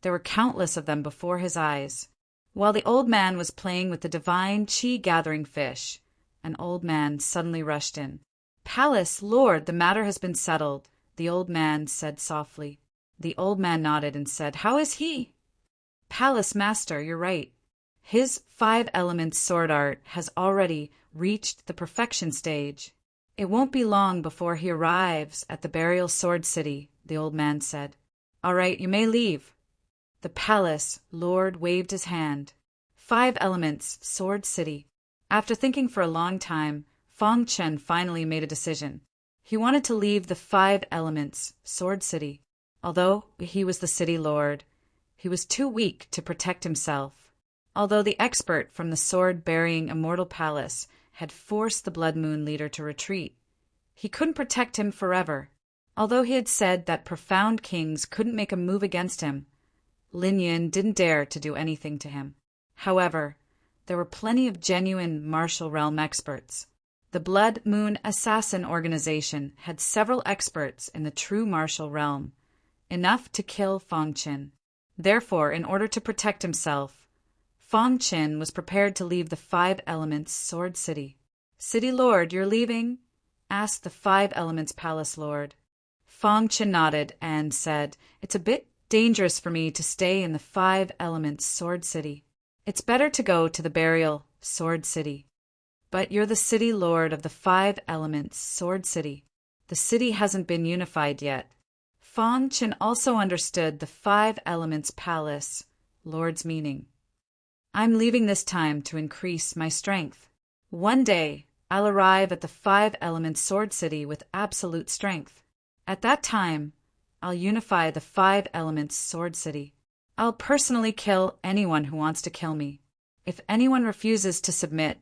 there were countless of them before his eyes. While the old man was playing with the divine chi-gathering fish, an old man suddenly rushed in. "Palace, Lord, the matter has been settled," the old man said softly. The old man nodded and said, "How is he?" "Palace, master, you're right. His 5 elements sword art has already reached the perfection stage. It won't be long before he arrives at the burial sword city," the old man said. "All right, you may leave." The palace lord waved his hand. 5 elements, sword city. After thinking for a long time, Fong Chen finally made a decision. He wanted to leave the 5 elements, sword city. Although he was the city lord, he was too weak to protect himself. Although the expert from the sword-bearing immortal palace had forced the Blood Moon leader to retreat, he couldn't protect him forever. Although he had said that profound kings couldn't make a move against him, Lin Yin didn't dare to do anything to him. However, there were plenty of genuine martial realm experts. The Blood Moon Assassin organization had several experts in the true martial realm, enough to kill Fong Chen. Therefore, in order to protect himself, Fong Chen was prepared to leave the 5 elements sword city. "City lord, you're leaving?" asked the 5 elements palace lord. Fong Chen nodded and said, "It's a bit dangerous for me to stay in the 5 elements sword city. It's better to go to the burial sword city." "But you're the city lord of the 5 elements sword city. The city hasn't been unified yet." Fong Chen also understood the 5 elements palace lord's meaning. "I'm leaving this time to increase my strength. One day, I'll arrive at the 5 elements sword city with absolute strength. At that time, I'll unify the 5 elements sword city. I'll personally kill anyone who wants to kill me. If anyone refuses to submit,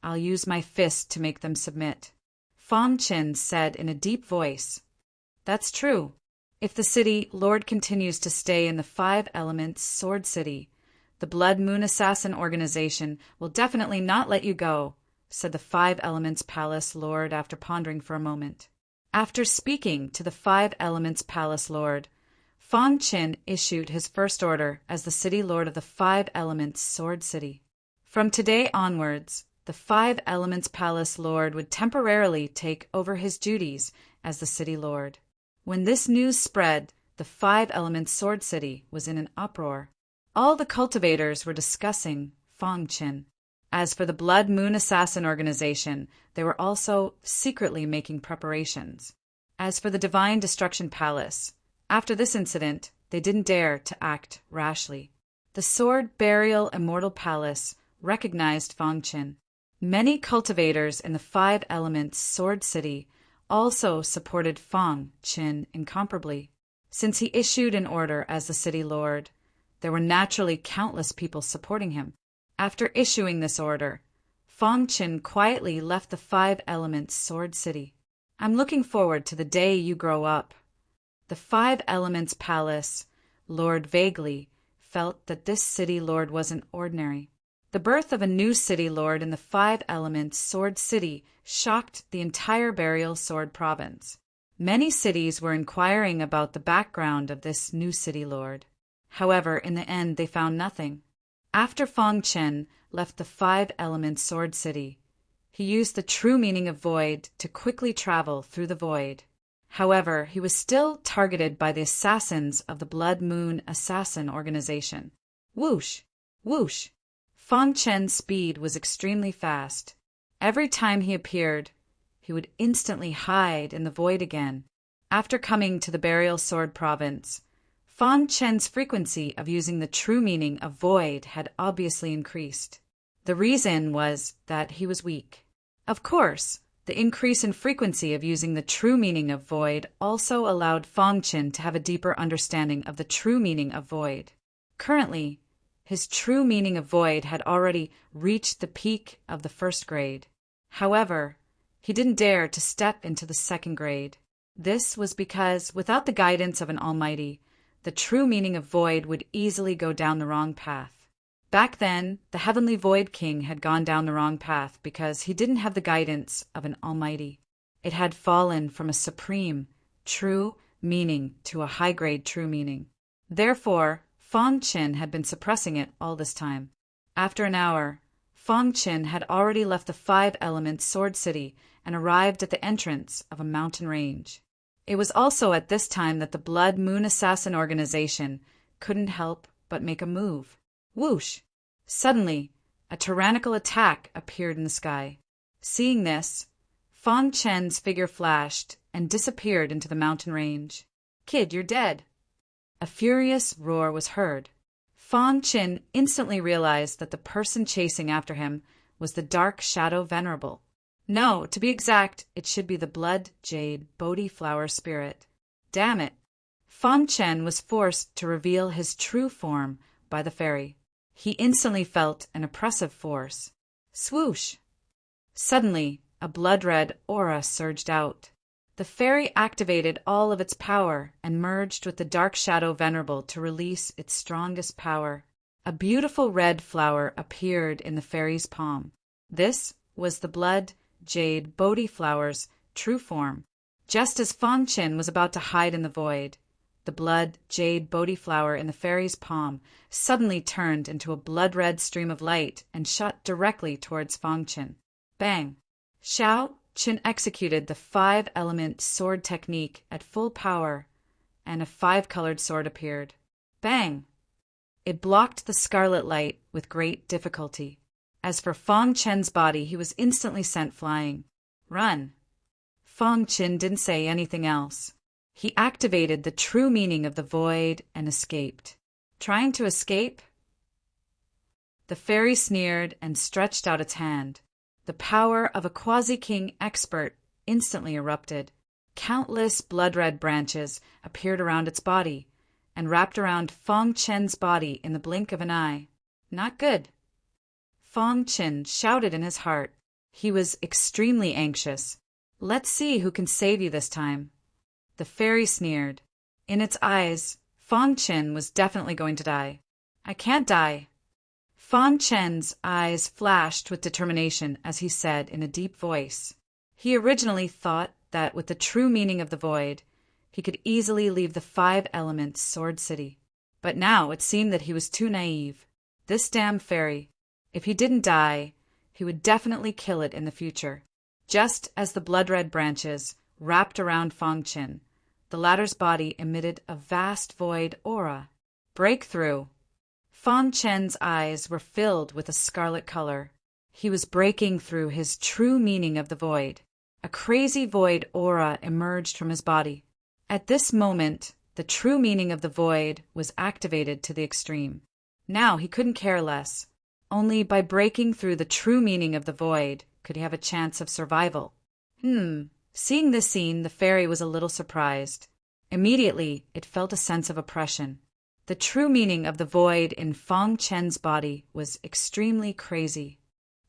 I'll use my fist to make them submit." Fong Chen said in a deep voice. "That's true. If the city lord continues to stay in the 5 elements sword city, the Blood Moon Assassin organization will definitely not let you go," said the 5 elements palace lord after pondering for a moment. After speaking to the 5 elements palace lord, Fong Chen issued his first order as the city lord of the 5 elements sword city. From today onwards, the 5 elements palace lord would temporarily take over his duties as the city lord. When this news spread, the 5 elements sword city was in an uproar. All the cultivators were discussing Fong Chen. As for the Blood Moon Assassin organization, they were also secretly making preparations. As for the Divine Destruction Palace, after this incident, they didn't dare to act rashly. The Sword Burial Immortal Palace recognized Fong Chen. Many cultivators in the 5 elements Sword City also supported Fong Chen incomparably. Since he issued an order as the city lord, there were naturally countless people supporting him. After issuing this order, Fong Chen quietly left the 5 elements sword city. "I'm looking forward to the day you grow up." The 5 elements palace lord vaguely felt that this city lord wasn't ordinary. The birth of a new city lord in the 5 elements sword city shocked the entire burial sword province. Many cities were inquiring about the background of this new city lord. However, in the end, they found nothing. After Fong Chen left the 5 elements sword city, he used the true meaning of void to quickly travel through the void. However, he was still targeted by the assassins of the Blood Moon Assassin organization. Whoosh! Whoosh! Fong Chen's speed was extremely fast. Every time he appeared, he would instantly hide in the void again. After coming to the burial sword province, Fong Chen's frequency of using the true meaning of void had obviously increased. The reason was that he was weak. Of course, the increase in frequency of using the true meaning of void also allowed Fong Chen to have a deeper understanding of the true meaning of void. Currently, his true meaning of void had already reached the peak of the 1st grade. However, he didn't dare to step into the 2nd grade. This was because, without the guidance of an almighty, the true meaning of void would easily go down the wrong path. Back then, the Heavenly Void King had gone down the wrong path because he didn't have the guidance of an almighty. It had fallen from a supreme, true meaning to a high-grade true meaning. Therefore, Fong Qin had been suppressing it all this time. After an hour, Fong Qin had already left the five-element Sword City and arrived at the entrance of a mountain range. It was also at this time that the Blood Moon Assassin organization couldn't help but make a move. Whoosh! Suddenly, a tyrannical attack appeared in the sky. Seeing this, Fong Chen's figure flashed and disappeared into the mountain range. "Kid, you're dead!" A furious roar was heard. Fong Qin instantly realized that the person chasing after him was the Dark Shadow Venerable. No, to be exact, it should be the Blood Jade Bodhi Flower Spirit. Damn it! Fong Chen was forced to reveal his true form by the fairy. He instantly felt an oppressive force. Swoosh! Suddenly, a blood-red aura surged out. The fairy activated all of its power and merged with the Dark Shadow Venerable to release its strongest power. A beautiful red flower appeared in the fairy's palm. This was the Blood Jade Bodhi Flower's true form. Just as Fong Qin was about to hide in the void, the Blood Jade Bodhi Flower in the fairy's palm suddenly turned into a blood-red stream of light and shot directly towards Fong Qin. Bang! Xiao Qin executed the five-element sword technique at full power, and a five-colored sword appeared. Bang! It blocked the scarlet light with great difficulty. As for Fong Chen's body, he was instantly sent flying. Run! Fong Qin didn't say anything else. He activated the true meaning of the void and escaped. Trying to escape? The fairy sneered and stretched out its hand. The power of a quasi-king expert instantly erupted. Countless blood-red branches appeared around its body and wrapped around Fong Chen's body in the blink of an eye. Not good. Fong Qin shouted in his heart. He was extremely anxious. Let's see who can save you this time. The fairy sneered. In its eyes, Fong Qin was definitely going to die. I can't die. Fong Chen's eyes flashed with determination as he said in a deep voice. He originally thought that with the true meaning of the void, he could easily leave the five-element Sword City. But now it seemed that he was too naive. This damn fairy, if he didn't die, he would definitely kill it in the future. Just as the blood-red branches wrapped around Fong Qin, the latter's body emitted a vast void aura. Breakthrough! Fong Chen's eyes were filled with a scarlet color. He was breaking through his true meaning of the void. A crazy void aura emerged from his body. At this moment, the true meaning of the void was activated to the extreme. Now he couldn't care less. Only by breaking through the true meaning of the void could he have a chance of survival. Seeing this scene, the fairy was a little surprised. Immediately, it felt a sense of oppression. The true meaning of the void in Fong Chen's body was extremely crazy.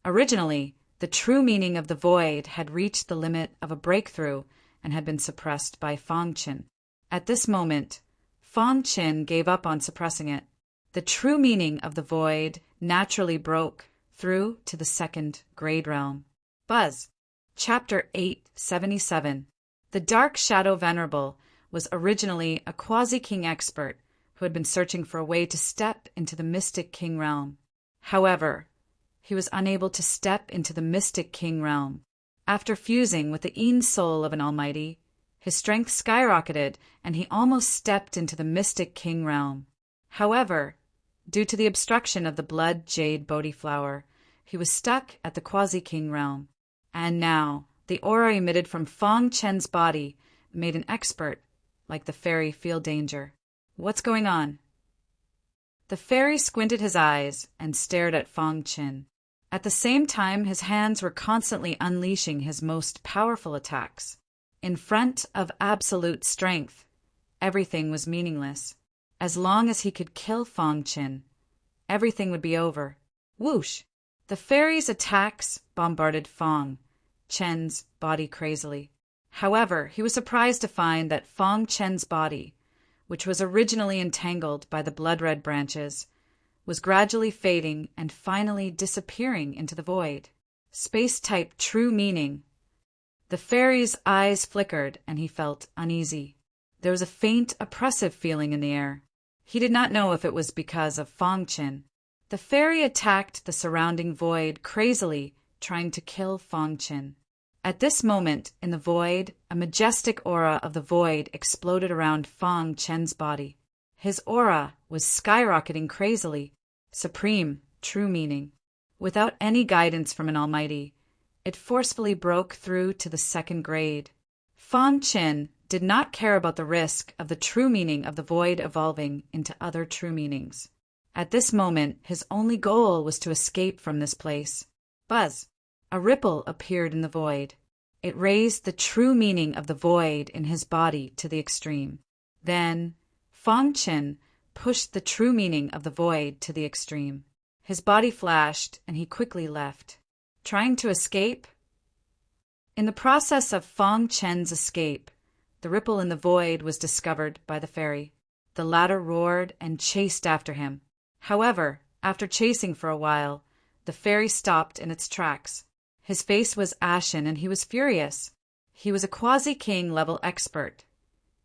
Originally, the true meaning of the void had reached the limit of a breakthrough and had been suppressed by Fong Qin. At this moment, Fong Qin gave up on suppressing it. The true meaning of the void naturally broke through to the second grade realm. Buzz. Chapter 877. The Dark Shadow Venerable was originally a quasi-king expert who had been searching for a way to step into the Mystic King realm. However, he was unable to step into the Mystic King realm. After fusing with the Een soul of an Almighty, his strength skyrocketed and he almost stepped into the Mystic King realm. However, due to the obstruction of the Blood Jade Bodhi Flower, he was stuck at the Quasi-King realm. And now, the aura emitted from Fong Chen's body made an expert like the fairy feel danger. What's going on? The fairy squinted his eyes and stared at Fong Qin. At the same time, his hands were constantly unleashing his most powerful attacks. In front of absolute strength, everything was meaningless. As long as he could kill Fong Qin, everything would be over. Whoosh! The fairy's attacks bombarded Fong Chen's body crazily. However, he was surprised to find that Fong Chen's body, which was originally entangled by the blood-red branches, was gradually fading and finally disappearing into the void. Space-type true meaning. The fairy's eyes flickered and he felt uneasy. There was a faint, oppressive feeling in the air. He did not know if it was because of Fang Qin. The fairy attacked the surrounding void crazily, trying to kill Fang Qin. At this moment, in the void, a majestic aura of the void exploded around Fang Qin's body. His aura was skyrocketing crazily, supreme, true meaning. Without any guidance from an almighty, it forcefully broke through to the second grade. Fang Qin did not care about the risk of the true meaning of the void evolving into other true meanings. At this moment, his only goal was to escape from this place. Buzz! A ripple appeared in the void. It raised the true meaning of the void in his body to the extreme. Then, Fang Qin pushed the true meaning of the void to the extreme. His body flashed, and he quickly left. Trying to escape? In the process of Fang Qin's escape, the ripple in the void was discovered by the fairy. The latter roared and chased after him. However, after chasing for a while, the fairy stopped in its tracks. His face was ashen and he was furious. He was a quasi-king level expert,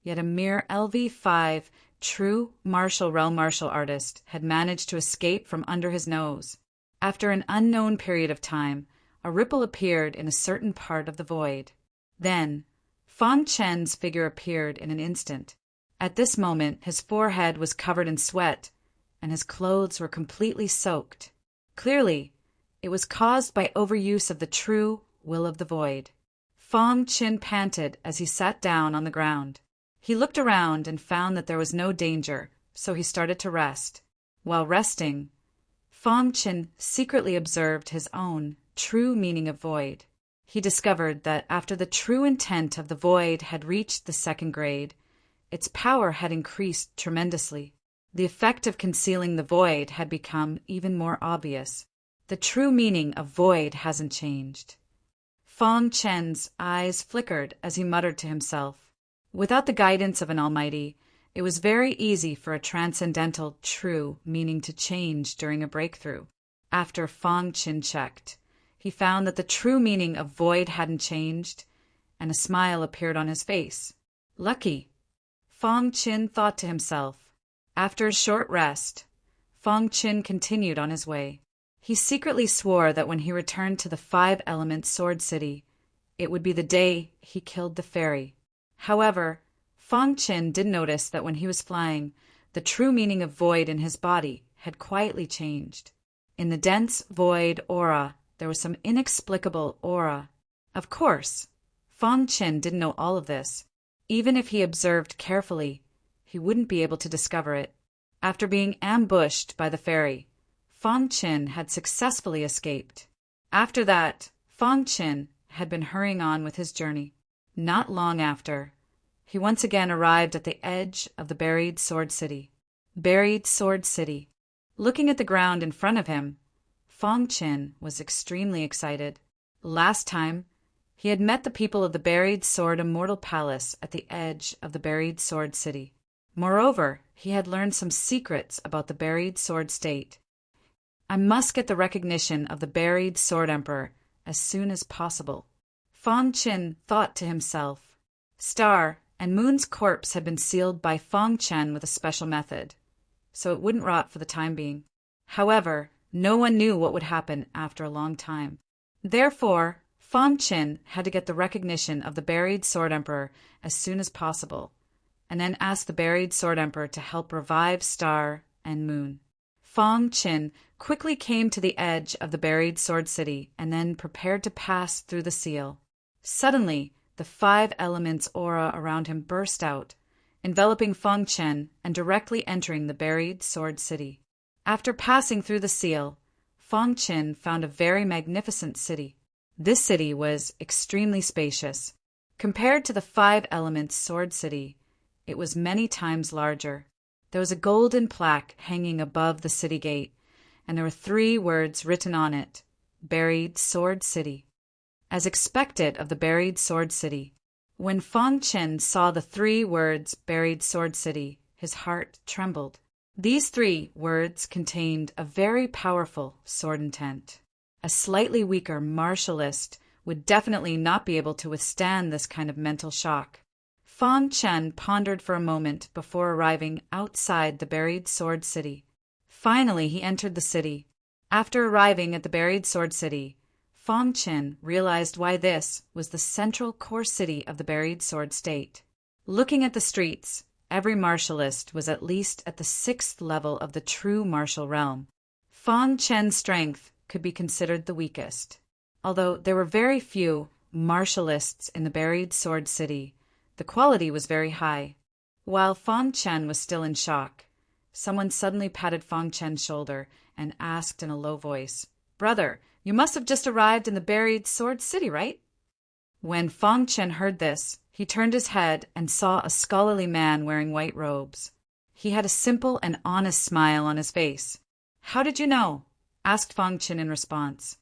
yet a mere LV5 true martial realm martial artist had managed to escape from under his nose. After an unknown period of time, a ripple appeared in a certain part of the void. Then, Fang Qin's figure appeared in an instant. At this moment, his forehead was covered in sweat, and his clothes were completely soaked. Clearly, it was caused by overuse of the true will of the void. Fang Qin panted as he sat down on the ground. He looked around and found that there was no danger, so he started to rest. While resting, Fang Qin secretly observed his own true meaning of void. He discovered that after the true intent of the void had reached the second grade, its power had increased tremendously. The effect of concealing the void had become even more obvious. The true meaning of void hasn't changed. Fang Qin's eyes flickered as he muttered to himself. Without the guidance of an almighty, it was very easy for a transcendental true meaning to change during a breakthrough. After Fang Qin checked, he found that the true meaning of void hadn't changed, and a smile appeared on his face. Lucky, Fang Qin thought to himself. After a short rest, Fang Qin continued on his way. He secretly swore that when he returned to the five-element Sword City, it would be the day he killed the fairy. However, Fang Qin did notice that when he was flying, the true meaning of void in his body had quietly changed. In the dense void aura, there was some inexplicable aura. Of course, Fang Qin didn't know all of this. Even if he observed carefully, he wouldn't be able to discover it. After being ambushed by the fairy, Fang Qin had successfully escaped. After that, Fang Qin had been hurrying on with his journey. Not long after, he once again arrived at the edge of the buried Sword City. Buried Sword City. Looking at the ground in front of him, Fang Qin was extremely excited. Last time, he had met the people of the buried Sword Immortal Palace at the edge of the buried Sword City. Moreover, he had learned some secrets about the buried Sword State. I must get the recognition of the buried Sword Emperor as soon as possible. Fang Qin thought to himself. Star and Moon's corpse had been sealed by Fang Qin with a special method, so it wouldn't rot for the time being. However, no one knew what would happen after a long time. Therefore, Fang Qin had to get the recognition of the buried Sword Emperor as soon as possible, and then ask the buried Sword Emperor to help revive Star and Moon. Fang Qin quickly came to the edge of the buried Sword City and then prepared to pass through the seal. Suddenly, the five elements aura around him burst out, enveloping Fang Qin and directly entering the buried Sword City. After passing through the seal, Fang Qin found a very magnificent city. This city was extremely spacious. Compared to the five elements Sword City, it was many times larger. There was a golden plaque hanging above the city gate, and there were 3 words written on it, Buried Sword City. As expected of the Buried Sword City, when Fang Qin saw the 3 words Buried Sword City, his heart trembled. These 3 words contained a very powerful sword intent. A slightly weaker martialist would definitely not be able to withstand this kind of mental shock. Fang Chen pondered for a moment before arriving outside the buried Sword City. Finally, he entered the city. After arriving at the buried Sword City, Fang Chen realized why this was the central core city of the buried Sword State. Looking at the streets, every martialist was at least at the 6th level of the true martial realm. Fang Chen's strength could be considered the weakest. Although there were very few martialists in the buried Sword City, the quality was very high. While Fang Chen was still in shock, someone suddenly patted Fang Chen's shoulder and asked in a low voice, "Brother, you must have just arrived in the buried Sword City, right?" When Fang Chen heard this, he turned his head and saw a scholarly man wearing white robes. He had a simple and honest smile on his face. "How did you know?" asked Fang Chen in response.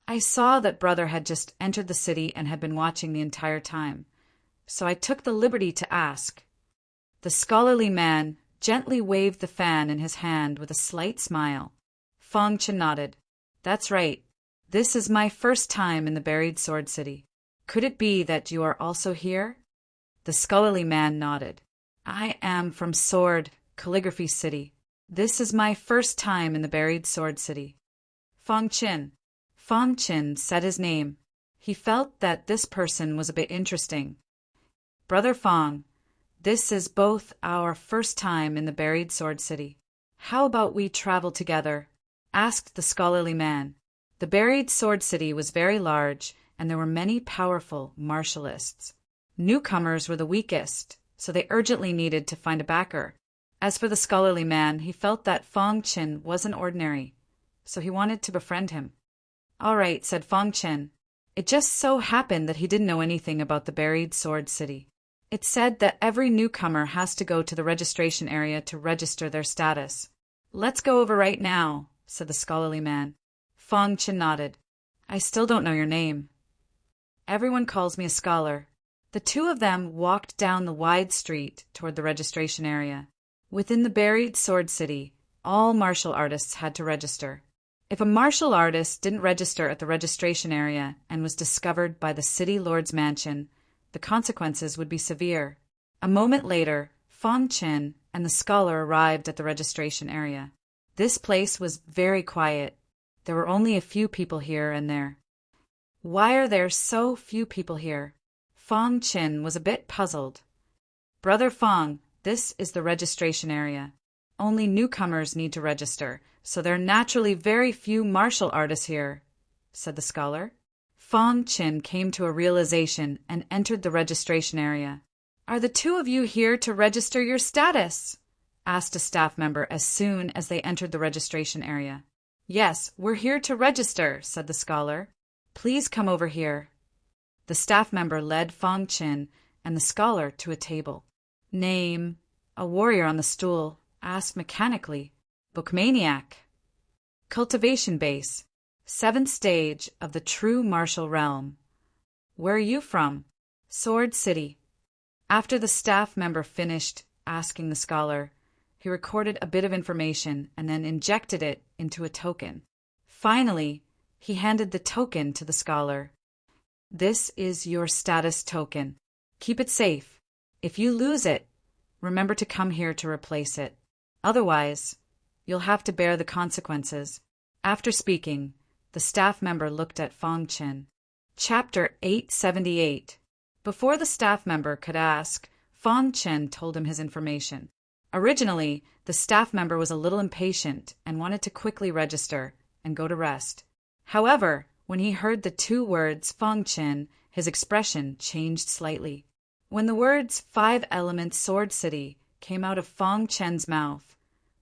"I saw that brother had just entered the city and had been watching the entire time, so I took the liberty to ask." The scholarly man gently waved the fan in his hand with a slight smile. Fang Chen nodded. "That's right. This is my first time in the buried Sword City. Could it be that you are also here?" The scholarly man nodded. "I am from Sword Calligraphy City. This is my first time in the buried Sword City." Fang Chen said his name. He felt that this person was a bit interesting. "Brother Fang, this is both our first time in the buried Sword City. How about we travel together?" asked the scholarly man. The buried Sword City was very large, and there were many powerful martialists. Newcomers were the weakest, so they urgently needed to find a backer. As for the scholarly man, he felt that Fang Chen wasn't ordinary, so he wanted to befriend him. "All right," said Fang Chen. It just so happened that he didn't know anything about the buried Sword City. It said that every newcomer has to go to the registration area to register their status. "Let's go over right now," said the scholarly man. Fang Chen nodded. "I still don't know your name." "Everyone calls me a scholar." The two of them walked down the wide street toward the registration area. Within the buried Sword City, all martial artists had to register. If a martial artist didn't register at the registration area and was discovered by the city lord's mansion, the consequences would be severe. A moment later, Fang Chen and the scholar arrived at the registration area. This place was very quiet. There were only a few people here and there. "Why are there so few people here?" Fang Chen was a bit puzzled. "Brother Fang, this is the registration area. Only newcomers need to register, so there are naturally very few martial artists here," said the scholar. Fang Chen came to a realization and entered the registration area. "Are the two of you here to register your status?" asked a staff member as soon as they entered the registration area. "Yes, we're here to register," said the scholar. "Please come over here." The staff member led Fang Chen and the scholar to a table. "Name?" A warrior on the stool asked mechanically. "Bookmaniac." "Cultivation base." 7th stage of the true martial realm. "Where are you from?" "Sword City." After the staff member finished asking the scholar, he recorded a bit of information and then injected it into a token. Finally, he handed the token to the scholar. "This is your status token. Keep it safe. If you lose it, remember to come here to replace it. Otherwise, you'll have to bear the consequences." After speaking, the staff member looked at Fang Chen. Chapter 878. Before the staff member could ask, Fang Chen told him his information. Originally, the staff member was a little impatient and wanted to quickly register and go to rest. However, when he heard the two words Fang Chen, his expression changed slightly. When the words 5 Elements Sword City came out of Fang Chen's mouth,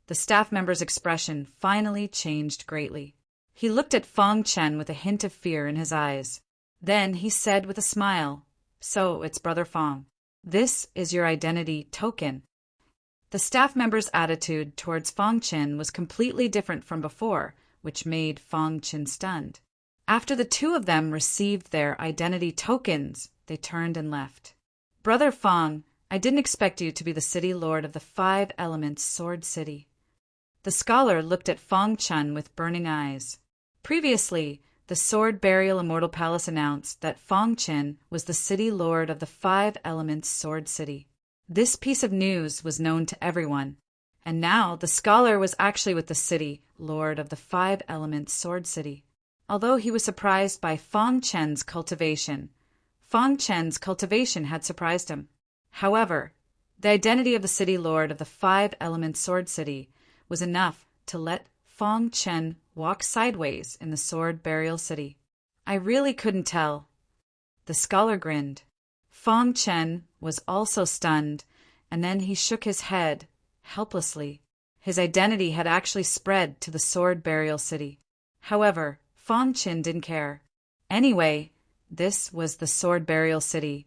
the staff member's expression finally changed greatly. He looked at Fang Chen with a hint of fear in his eyes. Then he said with a smile, "So it's Brother Fang. This is your identity token." The staff member's attitude towards Fang Chen was completely different from before, which made Fang Chen stunned. After the two of them received their identity tokens, they turned and left. "Brother Fang, I didn't expect you to be the city lord of the 5 Elements Sword City." The scholar looked at Fang Chen with burning eyes. Previously, the Sword Burial Immortal Palace announced that Fang Chen was the city lord of the 5 Elements Sword City. This piece of news was known to everyone, and now the scholar was actually with the city, lord of the 5-element Sword City. Although he was surprised by Fong Chen's cultivation had surprised him. However, the identity of the city lord of the 5-element Sword City was enough to let Fong Chen walk sideways in the Sword Burial City. I really couldn't tell. The scholar grinned. Fong Chen was also stunned, and then he shook his head, helplessly. His identity had actually spread to the Sword Burial City. However, Fong Chen didn't care. Anyway, this was the Sword Burial City,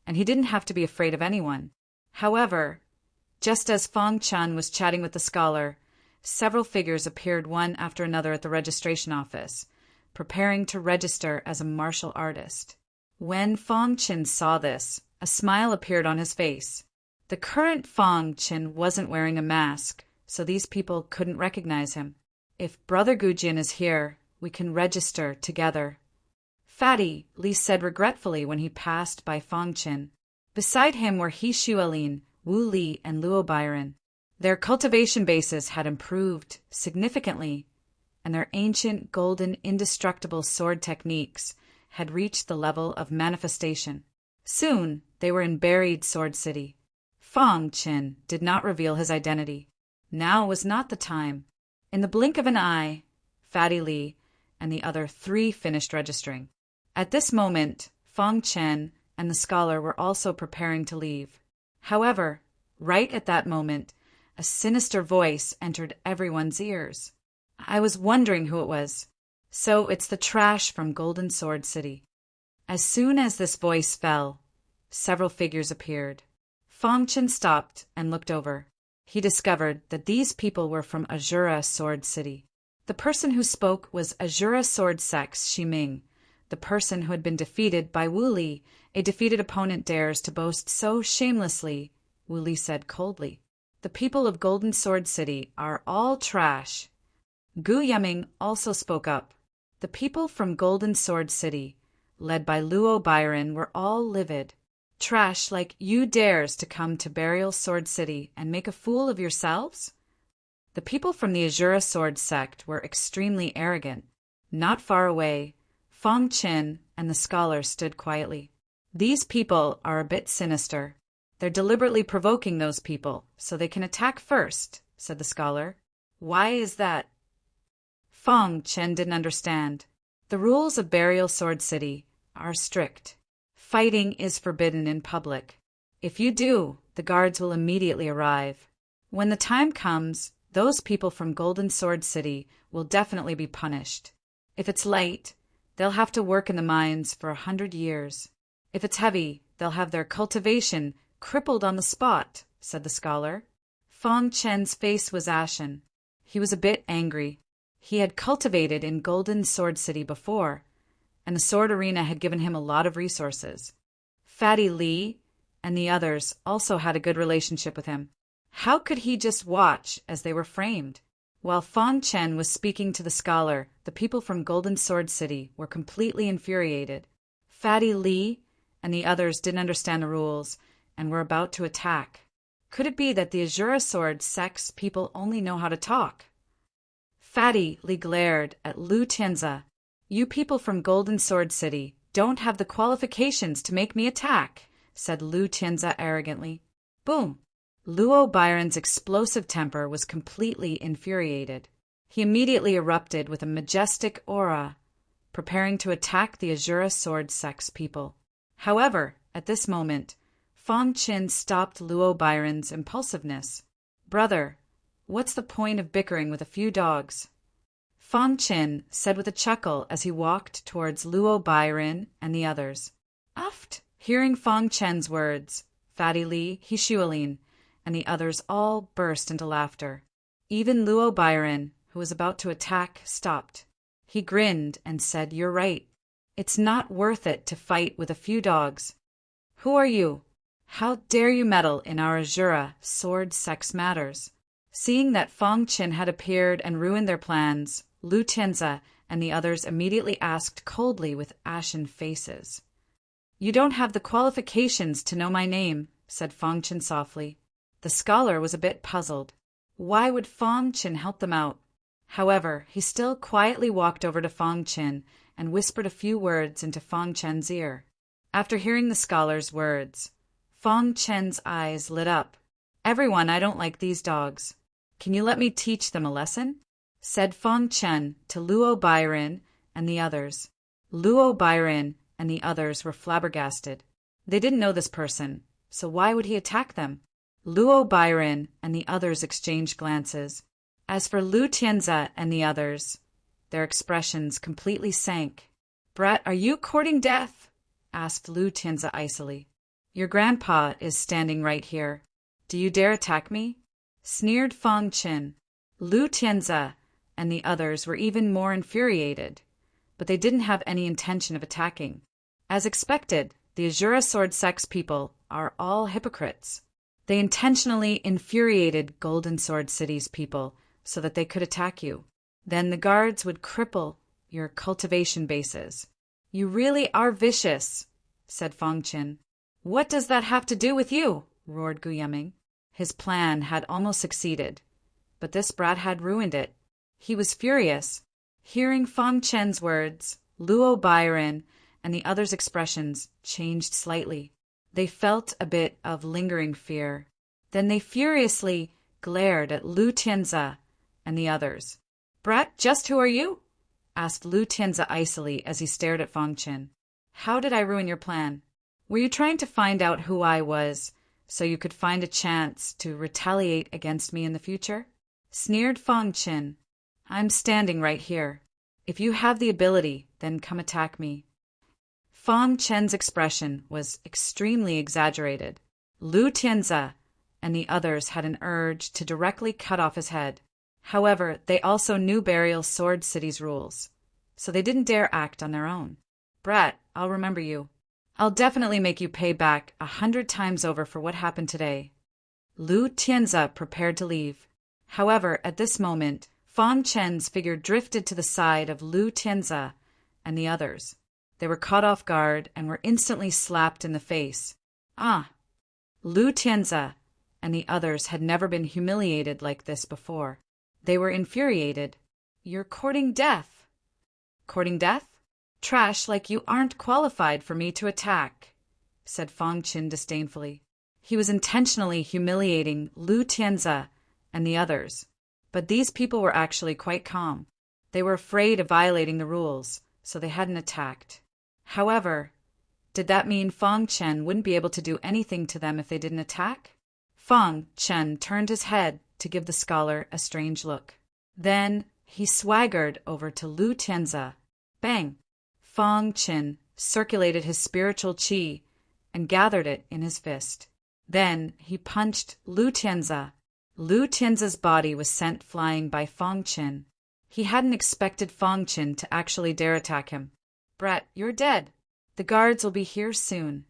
and he didn't have to be afraid of anyone. However, just as Fong Chen was chatting with the scholar, several figures appeared one after another at the registration office, preparing to register as a martial artist. When Fong Chen saw this, a smile appeared on his face. The current Fong Chen wasn't wearing a mask, so these people couldn't recognize him. If Brother Gujin is here, we can register together. Fatty, Li said regretfully when he passed by Fong Chen. Beside him were He Xuelin, Wu Li, and Luo Byron. Their cultivation bases had improved significantly, and their ancient, golden, indestructible sword techniques had reached the level of manifestation. Soon, they were in buried Sword City. Fong Chen did not reveal his identity. Now was not the time. In the blink of an eye, Fatty Li and the other 3 finished registering. At this moment, Fong Chen and the scholar were also preparing to leave. However, right at that moment, a sinister voice entered everyone's ears. I was wondering who it was. So it's the trash from Golden Sword City. As soon as this voice fell, several figures appeared. Fong Chen stopped and looked over. He discovered that these people were from Azura Sword City. The person who spoke was Azura Sword Sex Ximing, the person who had been defeated by Wu Li. A defeated opponent dares to boast so shamelessly, Wu Li said coldly. The people of Golden Sword City are all trash. Gu Yiming also spoke up. The people from Golden Sword City, led by Luo Byron, were all livid. Trash like you dares to come to Burial Sword City and make a fool of yourselves? The people from the Azura Sword sect were extremely arrogant. Not far away, Fong Chen and the scholar stood quietly. These people are a bit sinister. They're deliberately provoking those people so they can attack first, said the scholar. Why is that? Fong Chen didn't understand. The rules of Burial Sword City are strict. Fighting is forbidden in public. If you do, the guards will immediately arrive. When the time comes, those people from Golden Sword City will definitely be punished. If it's light, they'll have to work in the mines for 100 years. If it's heavy, they'll have their cultivation crippled on the spot, said the scholar. Fong Chen's face was ashen. He was a bit angry. He had cultivated in Golden Sword City before, and the Sword Arena had given him a lot of resources. Fatty Li and the others also had a good relationship with him. How could he just watch as they were framed? While Fong Chen was speaking to the scholar, the people from Golden Sword City were completely infuriated. Fatty Li and the others didn't understand the rules and were about to attack. Could it be that the Azura Sword sect's people only know how to talk? Fatty Li glared at Lu Tianzi. You people from Golden Sword City don't have the qualifications to make me attack, said Lu Tianzi arrogantly. Boom! Luo Byron's explosive temper was completely infuriated. He immediately erupted with a majestic aura, preparing to attack the Azura Sword sect's people. However, at this moment, Fong Chen stopped Luo Byron's impulsiveness. Brother, what's the point of bickering with a few dogs? Fong Chen said with a chuckle as he walked towards Luo Byron and the others. Uft! Hearing Fong Chen's words, Fatty Li, He Xuelin, and the others all burst into laughter. Even Luo Byron, who was about to attack, stopped. He grinned and said, You're right. It's not worth it to fight with a few dogs. Who are you? How dare you meddle in our Azura Sword sex matters? Seeing that Fong Chen had appeared and ruined their plans, Lu Tianzi and the others immediately asked coldly with ashen faces. You don't have the qualifications to know my name, said Fong Chen softly. The scholar was a bit puzzled. Why would Fong Chen help them out? However, he still quietly walked over to Fong Chen and whispered a few words into Fong Chen's ear. After hearing the scholar's words, Fong Chen's eyes lit up. Everyone, I don't like these dogs. Can you let me teach them a lesson? Said Fong Chen to Luo Bairen and the others. Luo Bairen and the others were flabbergasted. They didn't know this person, so why would he attack them? Luo Bairen and the others exchanged glances. As for Lu Tianze and the others, their expressions completely sank. Brat, are you courting death? Asked Lu Tianze icily. Your grandpa is standing right here. Do you dare attack me? Sneered Fong Chen. Lu Tianze and the others were even more infuriated, but they didn't have any intention of attacking. As expected, the Azura Sword Sect's people are all hypocrites. They intentionally infuriated Golden Sword City's people so that they could attack you. Then the guards would cripple your cultivation bases. You really are vicious, said Fong Chen. What does that have to do with you? Roared Gu Yiming. His plan had almost succeeded, but this brat had ruined it. He was furious. Hearing Fong Chen's words, Luo Bairen and the others' expressions changed slightly. They felt a bit of lingering fear. Then they furiously glared at Lu Tianze and the others. Brat, just who are you? Asked Lu Tianze icily as he stared at Fong Chen. How did I ruin your plan? Were you trying to find out who I was so you could find a chance to retaliate against me in the future? Sneered Fong Chen. I'm standing right here. If you have the ability, then come attack me. Fong Chen's expression was extremely exaggerated. Lu Tianze and the others had an urge to directly cut off his head. However, they also knew Burial Sword City's rules, so they didn't dare act on their own. Brat, I'll remember you. I'll definitely make you pay back 100 times over for what happened today. Lu Tianze prepared to leave. However, at this moment, Fong Chen's figure drifted to the side of Lu Tianze and the others. They were caught off guard and were instantly slapped in the face. Ah! Lu Tianze and the others had never been humiliated like this before. They were infuriated. You're courting death. Courting death? Trash like you aren't qualified for me to attack, said Fong Chen disdainfully. He was intentionally humiliating Lu Tianze and the others. But these people were actually quite calm. They were afraid of violating the rules, so they hadn't attacked. However, did that mean Fong Chen wouldn't be able to do anything to them if they didn't attack? Fong Chen turned his head to give the scholar a strange look. Then he swaggered over to Lu Tianze. Bang! Fong Chen circulated his spiritual qi and gathered it in his fist. Then he punched Lu Tianze. Lu Tianze's body was sent flying by Fong Chen. He hadn't expected Fong Chen to actually dare attack him. Brat, you're dead. The guards will be here soon.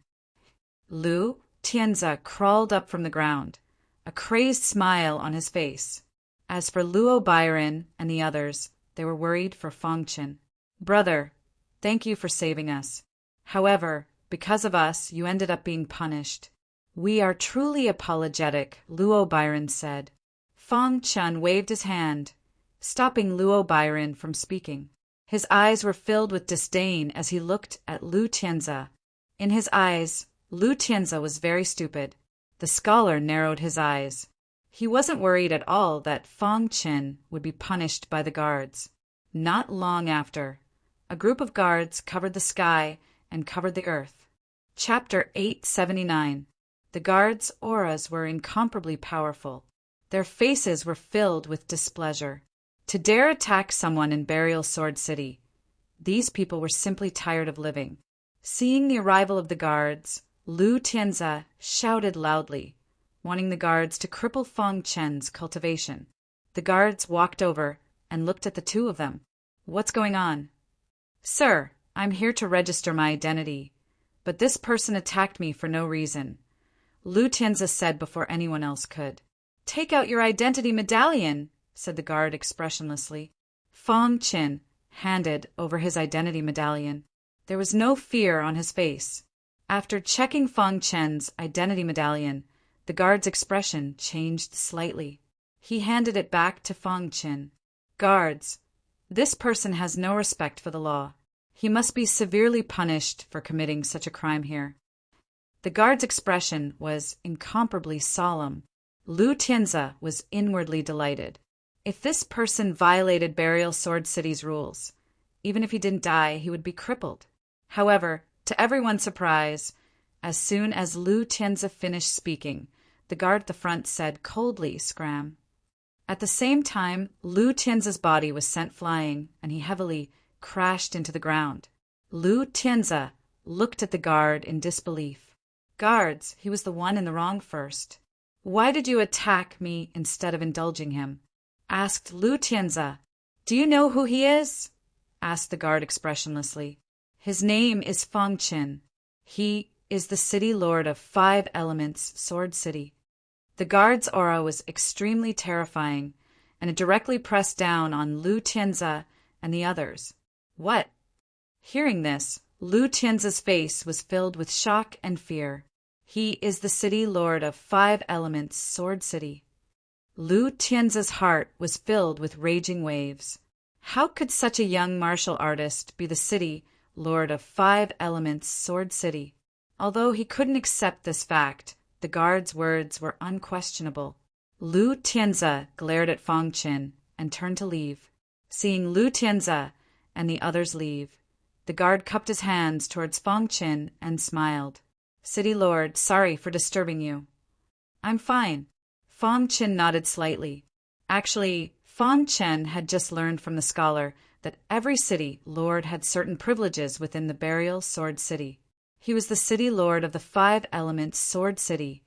Lu Tianze crawled up from the ground, a crazed smile on his face. As for Luo Bairen and the others, they were worried for Fong Chen. Brother, thank you for saving us. However, because of us, you ended up being punished. We are truly apologetic, Luo Bairen said. Fong Chen waved his hand, stopping Luo Bairen from speaking. His eyes were filled with disdain as he looked at Lu Tianze. In his eyes, Lu Tianze was very stupid. The scholar narrowed his eyes. He wasn't worried at all that Fong Chen would be punished by the guards. Not long after, a group of guards covered the sky and covered the earth. Chapter 879. The guards' auras were incomparably powerful. Their faces were filled with displeasure. To dare attack someone in Burial Sword City, these people were simply tired of living. Seeing the arrival of the guards, Lu Tianze shouted loudly, wanting the guards to cripple Fong Chen's cultivation. The guards walked over and looked at the two of them. What's going on? Sir, I'm here to register my identity, but this person attacked me for no reason, Lu Tianze said before anyone else could. Take out your identity medallion, said the guard expressionlessly. Fong Chen handed over his identity medallion. There was no fear on his face. After checking Fang Chen's identity medallion, the guard's expression changed slightly. He handed it back to Fang Chen. Guards, this person has no respect for the law. He must be severely punished for committing such a crime here. The guard's expression was incomparably solemn. Lu Tianzi was inwardly delighted. If this person violated Burial Sword City's rules, even if he didn't die, he would be crippled. However, to everyone's surprise, as soon as Lu Tianzi finished speaking, the guard at the front said coldly, "Scram." At the same time, Lu Tianzi's body was sent flying, and he heavily crashed into the ground. Lu Tianzi looked at the guard in disbelief. Guards, he was the one in the wrong first. Why did you attack me instead of indulging him? Asked Lu Tianzi. Do you know who he is? Asked the guard expressionlessly. His name is Fang Chen. He is the city lord of 5 Elements, Sword City. The guard's aura was extremely terrifying, and it directly pressed down on Lu Tianzi and the others. What? Hearing this, Lu Tianzi's face was filled with shock and fear. He is the city lord of 5 Elements, Sword City. Lu Tianzi's heart was filled with raging waves. How could such a young martial artist be the city lord of 5 Elements, Sword City? Although he couldn't accept this fact, the guard's words were unquestionable. Lu Tianzi glared at Fang Chen and turned to leave. Seeing Lu Tianzi and the others leave, the guard cupped his hands towards Fang Chen and smiled. City Lord, sorry for disturbing you. I'm fine. Fang Chen nodded slightly. Actually, Fang Chen had just learned from the scholar that every city lord had certain privileges within the Burial Sword City. He was the city lord of the 5 Elements Sword City,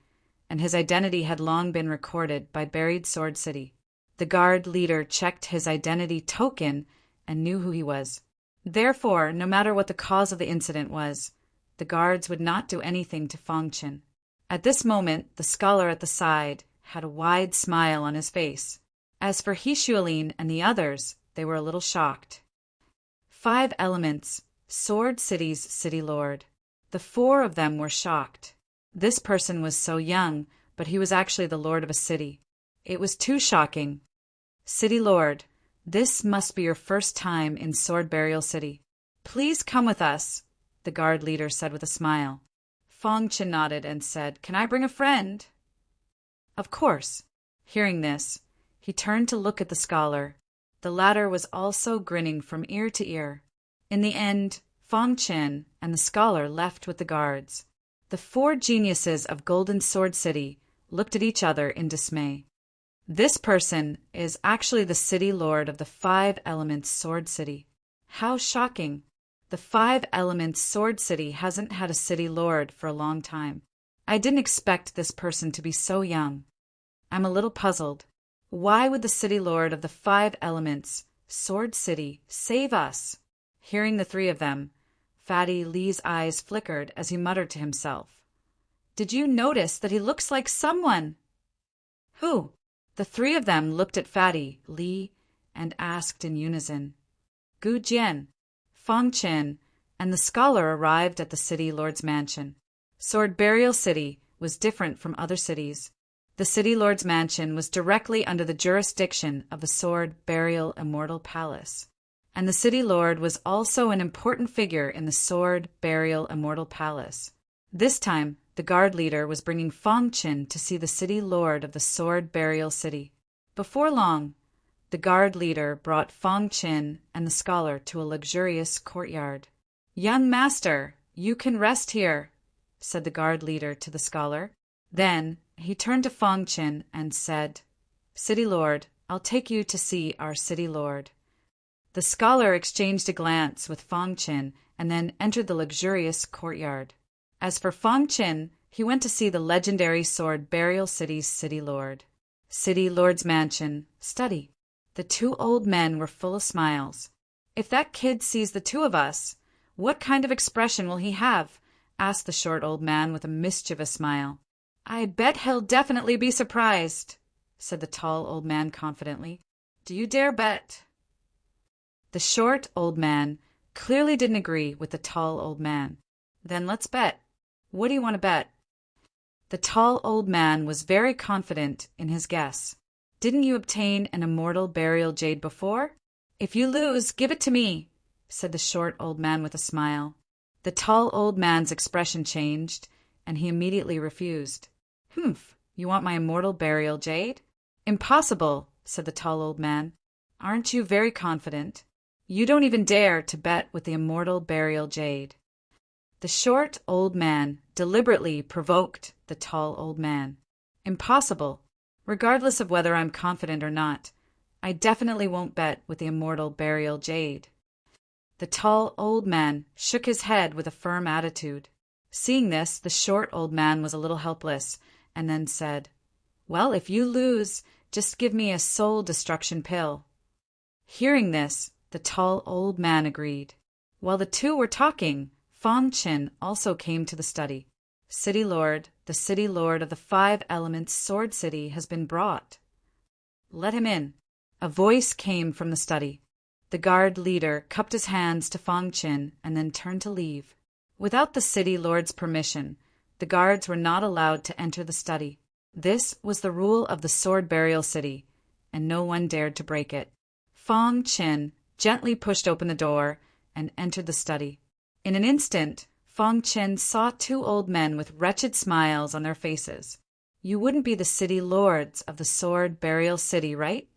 and his identity had long been recorded by Buried Sword City. The guard leader checked his identity token and knew who he was. Therefore, no matter what the cause of the incident was, the guards would not do anything to Fang Chen. At this moment, the scholar at the side had a wide smile on his face. As for He Xuelin and the others, they were a little shocked. 5 Elements, Sword City's city lord. The 4 of them were shocked. This person was so young, but he was actually the lord of a city. It was too shocking. City Lord, this must be your first time in Sword Burial City. Please come with us, the guard leader said with a smile. Fang Chen nodded and said, Can I bring a friend? Of course. Hearing this, he turned to look at the scholar. The latter was also grinning from ear to ear. In the end, Fang Chen and the scholar left with the guards. The 4 geniuses of Golden Sword City looked at each other in dismay. This person is actually the city lord of the 5 Elements Sword City. How shocking! The 5 Elements Sword City hasn't had a city lord for a long time. I didn't expect this person to be so young. I'm a little puzzled. Why would the city lord of the 5 Elements, Sword City, save us? Hearing the 3 of them, Fatty Lee's eyes flickered as he muttered to himself. Did you notice that he looks like someone? Who? The 3 of them looked at Fatty Lee and asked in unison. Gu Jian, Fang Chen, and the scholar arrived at the city lord's mansion. Sword Burial City was different from other cities. The city lord's mansion was directly under the jurisdiction of the Sword Burial Immortal Palace, and the city lord was also an important figure in the Sword Burial Immortal Palace. This time, the guard leader was bringing Fang Chen to see the city lord of the Sword Burial City. Before long, the guard leader brought Fang Chen and the scholar to a luxurious courtyard. Young master, you can rest here, said the guard leader to the scholar. Then he turned to Fang Chen and said, City Lord, I'll take you to see our city lord. The scholar exchanged a glance with Fang Chen and then entered the luxurious courtyard. As for Fang Chen, he went to see the legendary Sword Burial City's city lord. City Lord's mansion, study. The 2 old men were full of smiles. If that kid sees the 2 of us, what kind of expression will he have? Asked the short old man with a mischievous smile. I bet he'll definitely be surprised, said the tall old man confidently. Do you dare bet? The short old man clearly didn't agree with the tall old man. Then let's bet. What do you want to bet? The tall old man was very confident in his guess. Didn't you obtain an immortal burial jade before? If you lose, give it to me, said the short old man with a smile. The tall old man's expression changed, and he immediately refused. Humph, you want my immortal burial jade? Impossible, said the tall old man. Aren't you very confident? You don't even dare to bet with the immortal burial jade. The short old man deliberately provoked the tall old man. Impossible. Regardless of whether I'm confident or not, I definitely won't bet with the immortal burial jade. The tall old man shook his head with a firm attitude. Seeing this, the short old man was a little helpless, and then said, Well, if you lose, just give me a soul destruction pill. Hearing this, the tall old man agreed. While the two were talking, Fong Qin also came to the study. City Lord, the City Lord of the 5 Elements Sword City has been brought. Let him in. A voice came from the study. The guard leader cupped his hands to Fong Qin and then turned to leave. Without the City Lord's permission, the guards were not allowed to enter the study. This was the rule of the Sword Burial City, and no one dared to break it. Fong Qin gently pushed open the door and entered the study. In an instant, Fong Qin saw 2 old men with wretched smiles on their faces. You wouldn't be the City Lords of the Sword Burial City, right?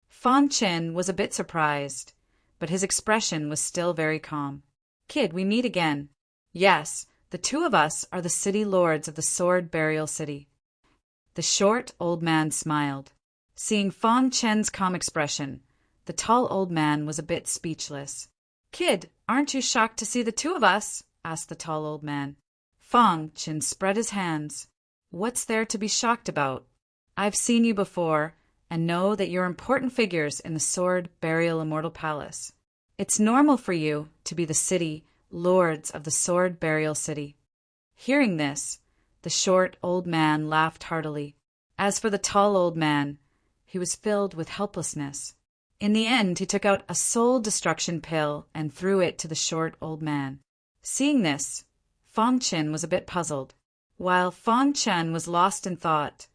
Fong Qin was a bit surprised, but his expression was still very calm. Kid, we meet again. Yes, the 2 of us are the City Lords of the Sword Burial City. The short old man smiled. Seeing Fong Qin's calm expression, the tall old man was a bit speechless. Kid, aren't you shocked to see the 2 of us? Asked the tall old man. Fong Qin spread his hands. What's there to be shocked about? I've seen you before, and know that you're important figures in the Sword Burial Immortal Palace. It's normal for you to be the City Lords of the Sword Burial City. Hearing this, the short old man laughed heartily. As for the tall old man, he was filled with helplessness. In the end, he took out a soul destruction pill and threw it to the short old man. Seeing this, Fong Qin was a bit puzzled. While Fong Qin was lost in thought,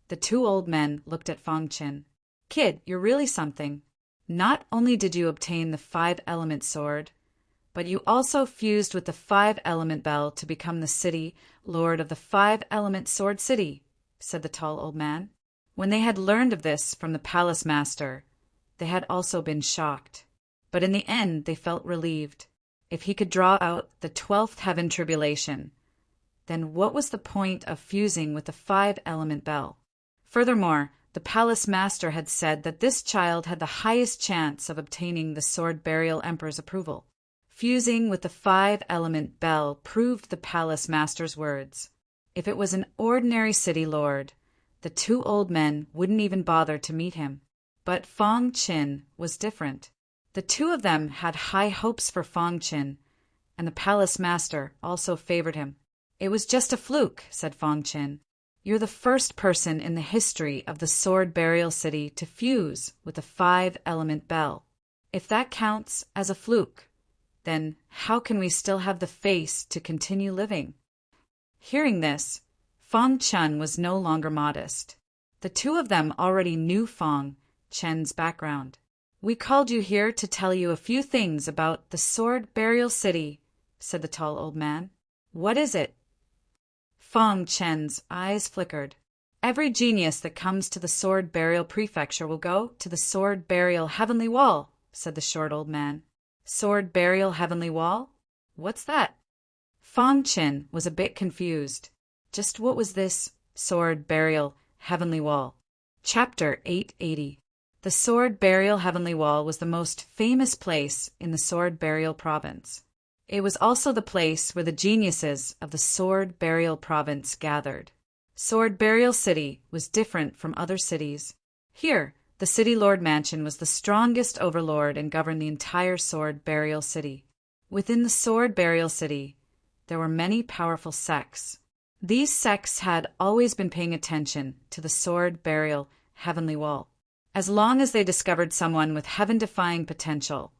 the 2 old men looked at Fong Qin. Kid, you're really something. Not only did you obtain the 5-element sword, but you also fused with the 5-element bell to become the City Lord of the 5-element Sword City, said the tall old man. When they had learned of this from the palace master, they had also been shocked. But in the end, they felt relieved. If he could draw out the 12th heaven tribulation, then what was the point of fusing with the 5-element bell? Furthermore, the palace master had said that this child had the highest chance of obtaining the Sword Burial Emperor's approval. Fusing with the 5-element bell proved the palace master's words. If it was an ordinary city lord, the 2 old men wouldn't even bother to meet him. But Fong Qin was different. The 2 of them had high hopes for Fong Qin, and the palace master also favored him. It was just a fluke, said Fong Qin. You're the first person in the history of the Sword Burial City to fuse with the 5-element bell. If that counts as a fluke, then how can we still have the face to continue living? Hearing this, Fong Qin was no longer modest. The 2 of them already knew Fong Qin's background. We called you here to tell you a few things about the Sword Burial City, said the tall old man. What is it? Fong Qin's eyes flickered. Every genius that comes to the Sword Burial Prefecture will go to the Sword Burial Heavenly Wall, said the short old man. Sword Burial Heavenly Wall? What's that? Fong Qin was a bit confused. Just what was this Sword Burial Heavenly Wall? Chapter 880. The Sword Burial Heavenly Wall was the most famous place in the Sword Burial Province. It was also the place where the geniuses of the Sword Burial Province gathered. Sword Burial City was different from other cities. Here, the City Lord Mansion was the strongest overlord and governed the entire Sword Burial City. Within the Sword Burial City, there were many powerful sects. These sects had always been paying attention to the Sword Burial Heavenly Wall. As long as they discovered someone with heaven-defying potential,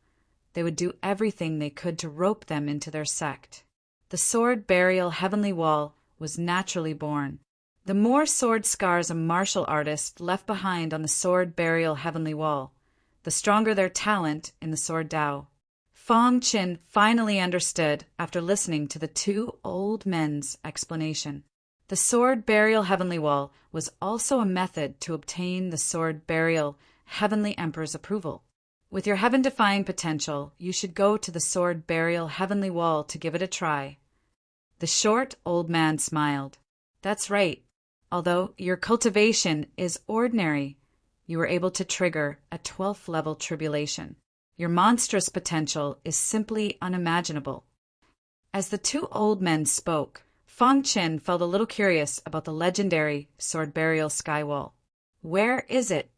they would do everything they could to rope them into their sect. the sword burial heavenly wall was naturally born. The more sword scars a martial artist left behind on the sword burial heavenly wall, the stronger their talent in the sword Tao. Fong Qin finally understood after listening to the two old men's explanation. The sword burial heavenly wall was also a method to obtain the sword burial heavenly emperor's approval. With your heaven-defying potential, you should go to the sword burial heavenly wall to give it a try. The short old man smiled. That's right. Although your cultivation is ordinary, you were able to trigger a 12th level tribulation. Your monstrous potential is simply unimaginable. As the two old men spoke, Fong Qin felt a little curious about the legendary sword burial skywall. Where is it?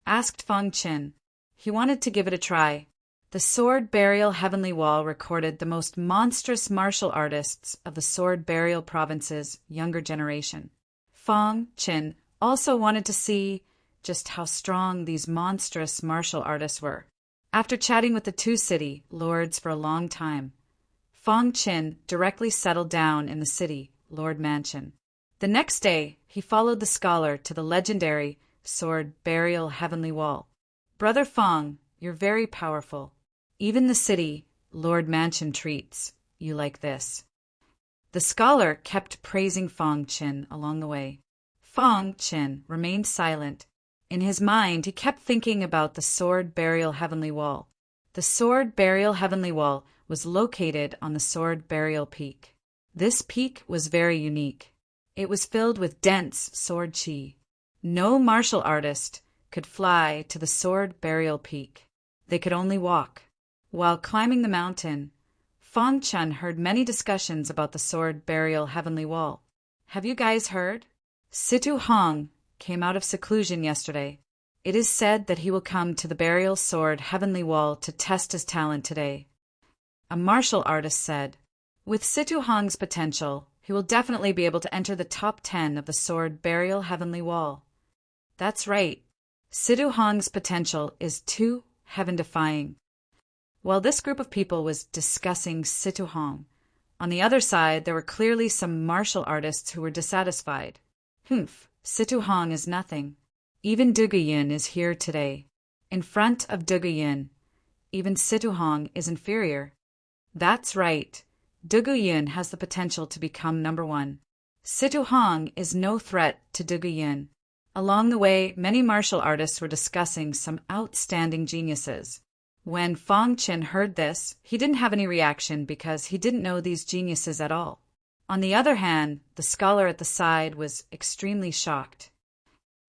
Asked Fong Qin. He wanted to give it a try. The sword burial heavenly wall recorded the most monstrous martial artists of the sword burial province's younger generation. Fong Qin also wanted to see just how strong these monstrous martial artists were. After chatting with the two city lords for a long time, Fong Qin directly settled down in the city lord mansion. The next day, he followed the scholar to the legendary sword burial heavenly wall. Brother Fong, you're very powerful. Even the city lord mansion treats you like this. The scholar kept praising Fong Qin along the way. Fong Qin remained silent. In his mind, he kept thinking about the sword burial heavenly wall. The sword burial heavenly wall was located on the sword burial peak. This peak was very unique. It was filled with dense sword chi. No martial artist could fly to the sword burial peak. They could only walk. While climbing the mountain, Fong Qin heard many discussions about the sword burial heavenly wall. Have you guys heard? Situ Hong came out of seclusion yesterday. It is said that he will come to the burial sword heavenly wall to test his talent today. A martial artist said, with Situ Hong's potential, he will definitely be able to enter the top 10 of the sword burial heavenly wall. That's right. Situ Hong's potential is too heaven-defying. While this group of people was discussing Situ Hong, on the other side there were clearly some martial artists who were dissatisfied. Situ Hong is nothing. Even Duguyin is here today. In front of Duguyin, even Situ Hong is inferior. That's right. Duguyin has the potential to become number 1. Situ Hong is no threat to Duguyin. Along the way, many martial artists were discussing some outstanding geniuses. When Fong Qin heard this, he didn't have any reaction because he didn't know these geniuses at all. On the other hand, the scholar at the side was extremely shocked.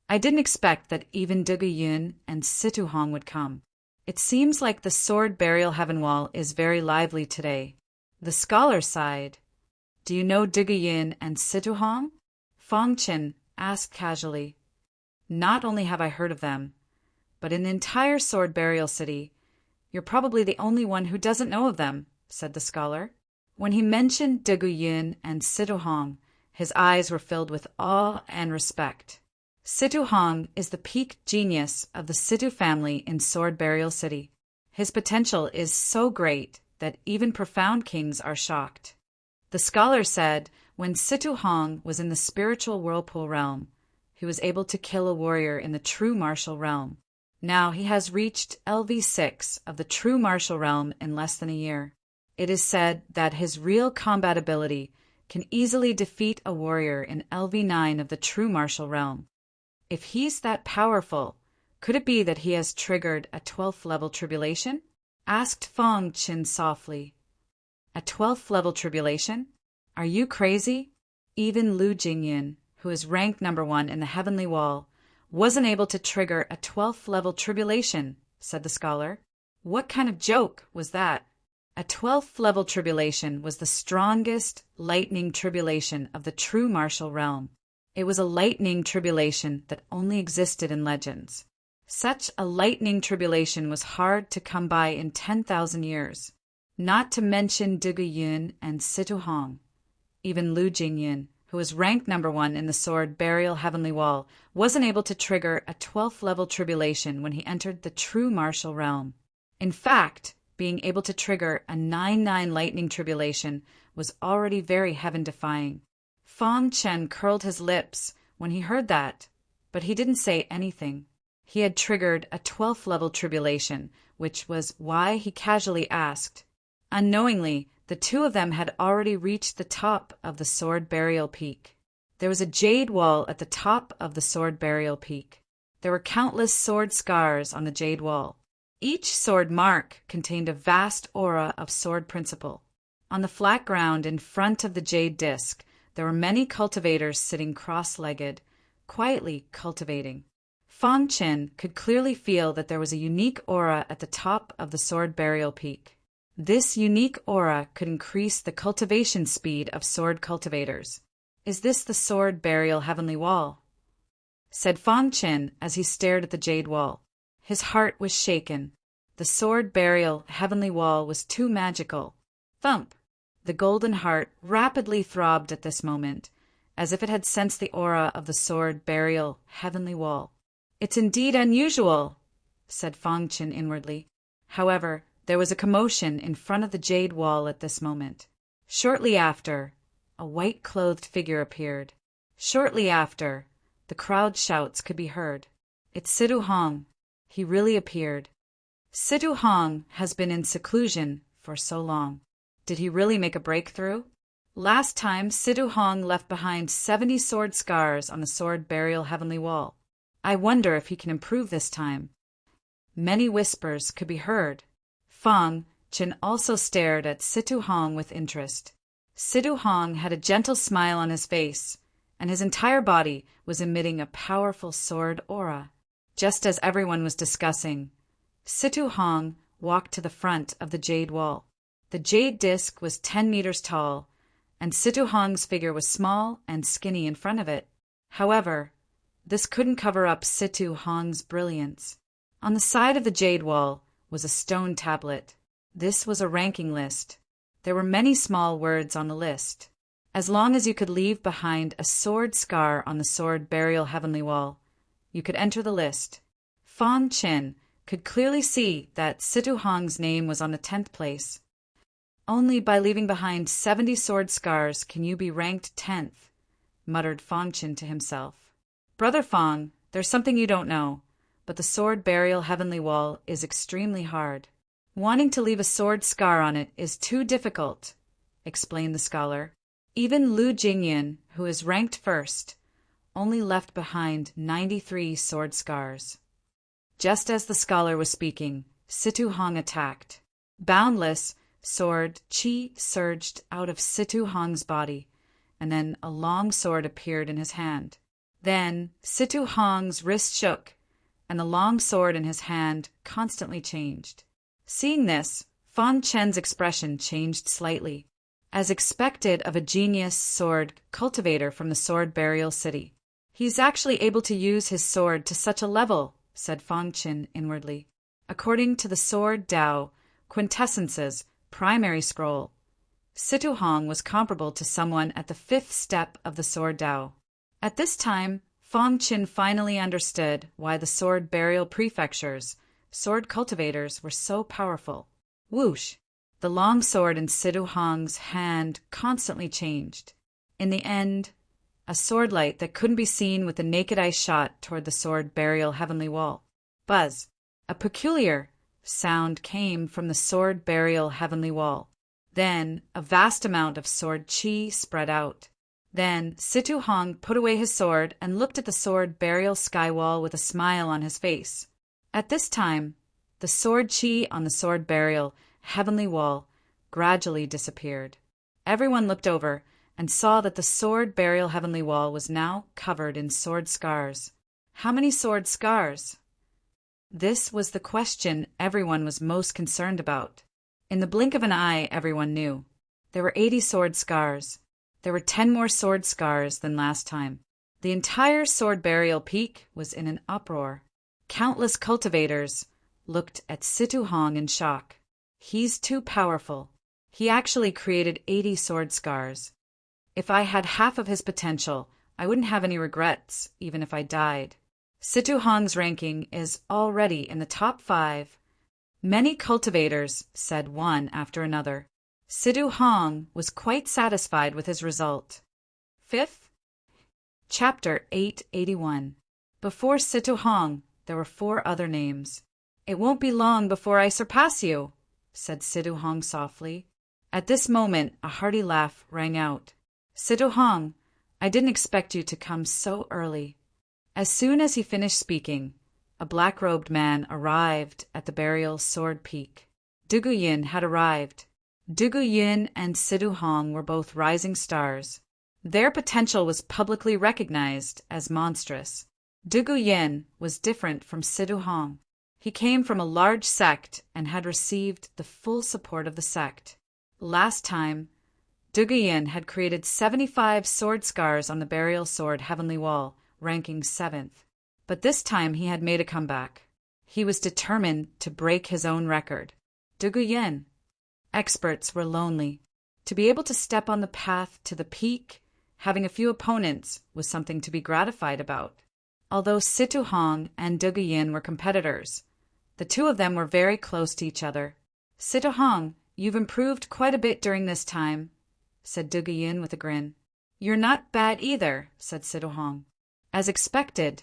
I didn't expect that even Duguyin and Situ Hong would come. It seems like the sword burial heaven wall is very lively today. The scholar sighed. Do you know Duguyin and Situ Hong? Fong Qin asked casually. Not only have I heard of them, but in the entire sword burial city, you're probably the only one who doesn't know of them, said the scholar. When he mentioned Duguyin and Situ Hong, his eyes were filled with awe and respect. Situ Hong is the peak genius of the Situ family in Sword Burial City. His potential is so great that even profound kings are shocked. The scholar said when Situ Hong was in the spiritual whirlpool realm, he was able to kill a warrior in the true martial realm. Now he has reached LV6 of the true martial realm in less than a year. It is said that his real combat ability can easily defeat a warrior in LV9 of the true martial realm. If he's that powerful, could it be that he has triggered a 12th level tribulation? Asked Fong Qin softly. A 12th level tribulation? Are you crazy? Even Lu Jingyin, who is ranked number 1 in the heavenly wall, wasn't able to trigger a 12th level tribulation, said the scholar. What kind of joke was that? A 12th level tribulation was the strongest lightning tribulation of the true martial realm. It was a lightning tribulation that only existed in legends. Such a lightning tribulation was hard to come by in 10,000 years. Not to mention Duguyin and Situ Hong. Even Lu Jingyin, who was ranked number 1 in the sword burial heavenly wall, wasn't able to trigger a 12th level tribulation when he entered the true martial realm. In fact, being able to trigger a 9-9 lightning tribulation was already very heaven-defying. Fang Chen curled his lips when he heard that, but he didn't say anything. He had triggered a 12th level tribulation, which was why he casually asked. Unknowingly, the two of them had already reached the top of the Sword Burial Peak. There was a jade wall at the top of the Sword Burial Peak. There were countless sword scars on the jade wall. Each sword mark contained a vast aura of sword principle. On the flat ground in front of the jade disc, there were many cultivators sitting cross-legged, quietly cultivating. Fang Chen could clearly feel that there was a unique aura at the top of the Sword Burial Peak. This unique aura could increase the cultivation speed of sword cultivators. "Is this the Sword Burial Heavenly Wall?" said Fang Chen as he stared at the jade wall. His heart was shaken. The Sword Burial Heavenly Wall was too magical. Thump! The golden heart rapidly throbbed at this moment, as if it had sensed the aura of the Sword Burial Heavenly Wall. "It's indeed unusual," said Fang Chen inwardly. However, there was a commotion in front of the jade wall at this moment. Shortly after, a white-clothed figure appeared. Shortly after, the crowd's shouts could be heard. "It's Sidu Hong." He really appeared. Sidu Hong has been in seclusion for so long. Did he really make a breakthrough? Last time, Sidu Hong left behind 70 sword scars on the Sword Burial Heavenly Wall. I wonder if he can improve this time. Many whispers could be heard. Fang Chen also stared at Sidu Hong with interest. Sidu Hong had a gentle smile on his face, and his entire body was emitting a powerful sword aura. Just as everyone was discussing, Sidu Hong walked to the front of the jade wall. The jade disc was 10 meters tall, and Sidu Hong's figure was small and skinny in front of it. However, this couldn't cover up Sidu Hong's brilliance. On the side of the jade wall was a stone tablet. This was a ranking list. There were many small words on the list. As long as you could leave behind a sword scar on the Sword Burial Heavenly Wall, you could enter the list. Fang Chen could clearly see that Sidu Hong's name was on the 10th place. "Only by leaving behind 70 sword scars can you be ranked 10th, muttered Fang Chen to himself. "Brother Fang, there's something you don't know, but the Sword Burial Heavenly Wall is extremely hard. Wanting to leave a sword scar on it is too difficult," explained the scholar. "Even Lu Jingyan, who is ranked first, only left behind 93 sword scars." Just as the scholar was speaking, Sidu Hong attacked. Boundless sword chi surged out of Sidu Hong's body, and then a long sword appeared in his hand. Then Sidu Hong's wrist shook, and the long sword in his hand constantly changed. Seeing this, Fang Chen's expression changed slightly. As expected of a genius sword cultivator from the Sword Burial City. "He's actually able to use his sword to such a level," said Fang Chen inwardly. According to the Sword Dao Quintessence's primary scroll, Sidu Hong was comparable to someone at the 5th step of the Sword Dao. At this time, Fang Chen finally understood why the Sword Burial Prefecture's sword cultivators were so powerful. Whoosh! The long sword in Sidu Hong's hand constantly changed. In the end, a sword light that couldn't be seen with the naked eye shot toward the Sword Burial Heavenly Wall. Buzz! A peculiar sound came from the Sword Burial Heavenly Wall. Then a vast amount of sword chi spread out. Then Sidu Hong put away his sword and looked at the Sword Burial sky wall with a smile on his face. At this time, the sword chi on the Sword Burial Heavenly Wall gradually disappeared. Everyone looked over and saw that the Sword Burial Heavenly Wall was now covered in sword scars. How many sword scars? This was the question everyone was most concerned about. In the blink of an eye, everyone knew. There were 80 sword scars. There were 10 more sword scars than last time. The entire Sword Burial Peak was in an uproar. Countless cultivators looked at Sidu Hong in shock. He's too powerful. He actually created 80 sword scars. If I had half of his potential, I wouldn't have any regrets, even if I died. Sidu Hong's ranking is already in the top 5. Many cultivators said one after another. Sidu Hong was quite satisfied with his result. 5th, Chapter 881. Before Situ Hong, there were 4 other names. "It won't be long before I surpass you," said Sidu Hong softly. At this moment, a hearty laugh rang out. "Sidu Hong, I didn't expect you to come so early." As soon as he finished speaking, a black-robed man arrived at the burial sword peak. Dugu Yin had arrived. Dugu Yin and Sidu Hong were both rising stars. Their potential was publicly recognized as monstrous. Dugu Yin was different from Sidu Hong. He came from a large sect and had received the full support of the sect. Last time, Dugu Yin had created 75 sword scars on the burial sword heavenly wall, ranking 7th. But this time he had made a comeback. He was determined to break his own record. Dugu Yin. Experts were lonely. To be able to step on the path to the peak, having a few opponents, was something to be gratified about. Although Situ Hong and Dugu Yin were competitors, the two of them were very close to each other. "Situ Hong, you've improved quite a bit during this time," said Dugu Yin with a grin. "You're not bad either," said Situ Hong. As expected,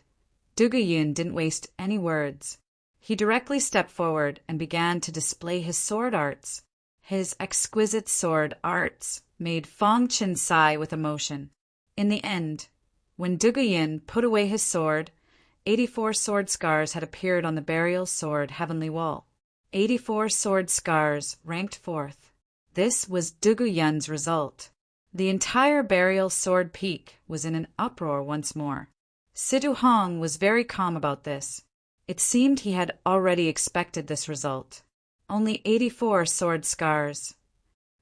Dugu Yin didn't waste any words. He directly stepped forward and began to display his sword arts. His exquisite sword arts made Fong Qin sigh with emotion. In the end, when Dugu Yin put away his sword, 84 sword scars had appeared on the burial sword heavenly wall. 84 sword scars ranked 4th. This was Dugu Yin's result. The entire burial sword peak was in an uproar once more. Sidu Hong was very calm about this. It seemed he had already expected this result. Only 84 sword scars.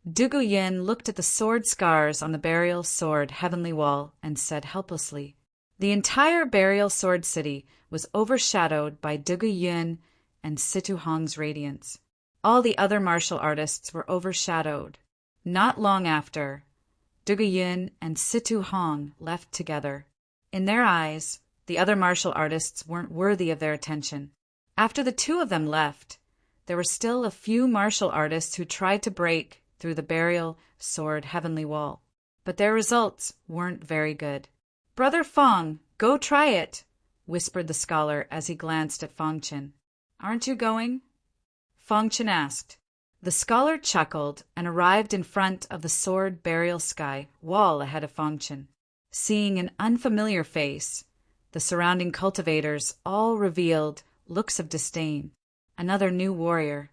Dugu Yin looked at the sword scars on the burial sword heavenly wall and said helplessly. The entire burial sword city was overshadowed by Dugu Yin and Situ Hong's radiance. All the other martial artists were overshadowed. Not long after, Dugu Yin and Situ Hong left together. In their eyes, the other martial artists weren't worthy of their attention. After the two of them left, there were still a few martial artists who tried to break through the burial sword heavenly wall, but their results weren't very good. "Brother Fong, go try it," whispered the scholar as he glanced at Fong Qin. "Aren't you going?" Fong Qin asked. The scholar chuckled and arrived in front of the sword burial sky wall ahead of Fong Qin. Seeing an unfamiliar face, the surrounding cultivators all revealed looks of disdain. Another new warrior.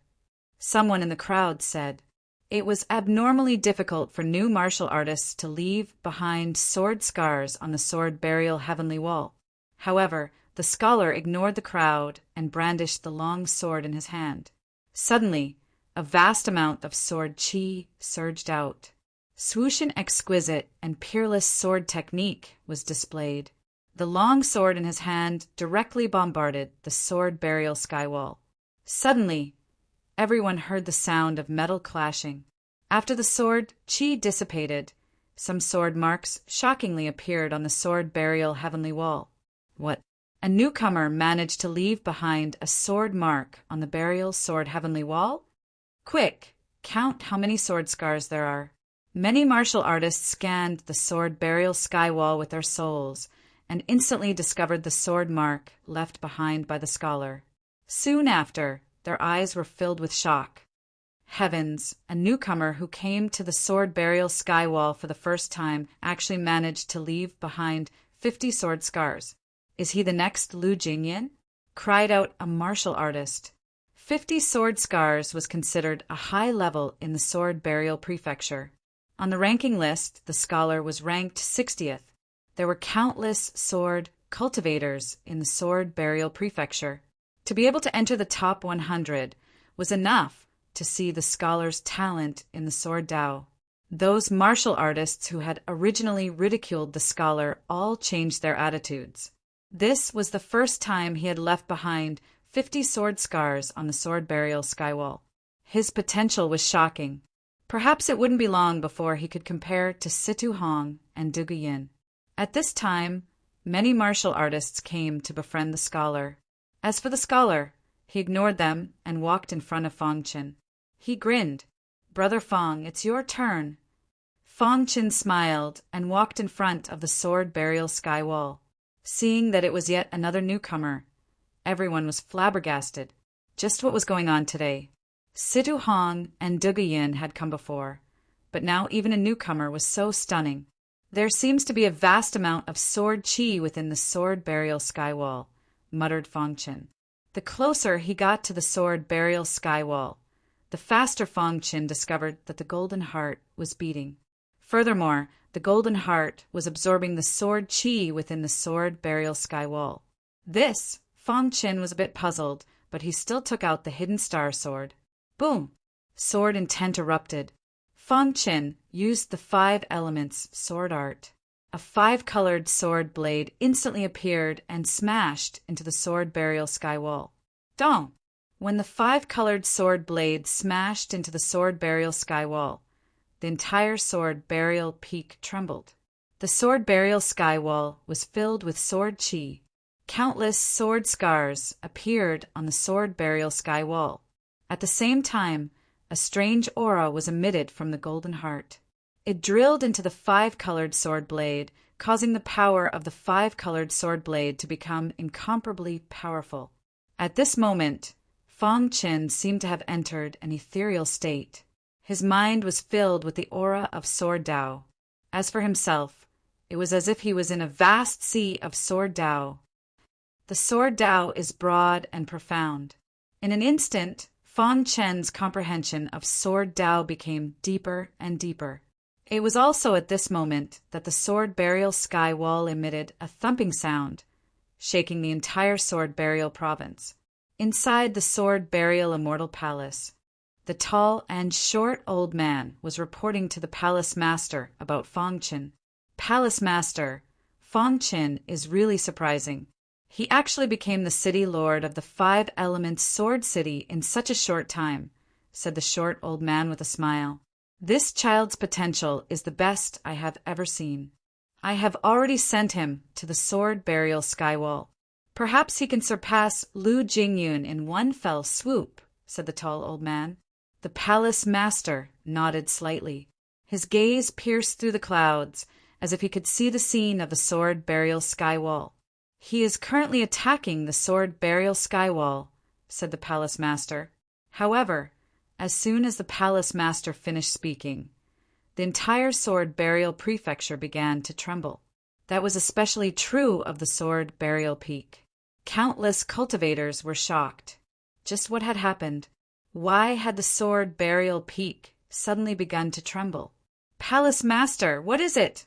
Someone in the crowd said, "It was abnormally difficult for new martial artists to leave behind sword scars on the sword burial heavenly wall." However, the scholar ignored the crowd and brandished the long sword in his hand. Suddenly, a vast amount of sword chi surged out. Swooshin' exquisite and peerless sword technique was displayed. The long sword in his hand directly bombarded the sword burial skywall. Suddenly, everyone heard the sound of metal clashing. After the sword chi dissipated, some sword marks shockingly appeared on the sword burial heavenly wall. What? A newcomer managed to leave behind a sword mark on the burial sword heavenly wall? Quick, count how many sword scars there are. Many martial artists scanned the sword burial skywall with their souls and instantly discovered the sword mark left behind by the scholar. Soon after, their eyes were filled with shock. Heavens, a newcomer who came to the sword burial skywall for the first time actually managed to leave behind 50 sword scars. "Is he the next Lu Jingyan?" cried out a martial artist. 50 sword scars was considered a high level in the sword burial prefecture. On the ranking list, the scholar was ranked 60th. There were countless sword cultivators in the sword burial prefecture. To be able to enter the top 100 was enough to see the scholar's talent in the sword Dao. Those martial artists who had originally ridiculed the scholar all changed their attitudes. This was the first time he had left behind 50 sword scars on the sword burial skywall. His potential was shocking. Perhaps it wouldn't be long before he could compare to Situ Hong and Dugu Yin. At this time, many martial artists came to befriend the scholar. As for the scholar, he ignored them and walked in front of Fong Qin. He grinned, Brother Fong, it's your turn. Fong Qin smiled and walked in front of the sword burial sky wall. Seeing that it was yet another newcomer, everyone was flabbergasted. Just what was going on today? Situ Hong and Dugayin had come before, but now even a newcomer was so stunning. There seems to be a vast amount of sword chi within the sword burial sky wall, muttered Fong Qin. The closer he got to the sword burial sky wall, the faster Fong Qin discovered that the golden heart was beating. Furthermore, the golden heart was absorbing the sword chi within the sword burial sky wall. This, Fong Qin was a bit puzzled, but he still took out the hidden star sword. Boom! Sword intent erupted. Fong Qin used the 5 elements sword art. A 5-colored sword blade instantly appeared and smashed into the sword burial sky wall. Dong! When the 5-colored sword blade smashed into the sword burial sky wall, the entire sword burial peak trembled. The sword burial sky wall was filled with sword chi. Countless sword scars appeared on the sword burial sky wall. At the same time, a strange aura was emitted from the golden heart. It drilled into the 5-colored sword blade, causing the power of the 5-colored sword blade to become incomparably powerful. At this moment, Fong Qin seemed to have entered an ethereal state. His mind was filled with the aura of Sword Tao. As for himself, it was as if he was in a vast sea of Sword Tao. The Sword Tao is broad and profound. In an instant, Fong Qin's comprehension of Sword Tao became deeper and deeper. It was also at this moment that the sword burial sky wall emitted a thumping sound, shaking the entire sword burial province. Inside the sword burial immortal palace, the tall and short old man was reporting to the palace master about Fong Qin. Palace master, Fong Qin is really surprising. He actually became the city lord of the 5 elements sword city in such a short time, said the short old man with a smile. This child's potential is the best I have ever seen. I have already sent him to the sword burial sky wall. Perhaps he can surpass Lu Jingyun in one fell swoop, said the tall old man. The palace master nodded slightly. His gaze pierced through the clouds, as if he could see the scene of the sword burial sky wall. He is currently attacking the sword burial sky wall, said the palace master. However, as soon as the palace master finished speaking, the entire sword burial prefecture began to tremble. That was especially true of the sword burial peak. Countless cultivators were shocked. Just what had happened? Why had the sword burial peak suddenly begun to tremble? Palace master, what is it?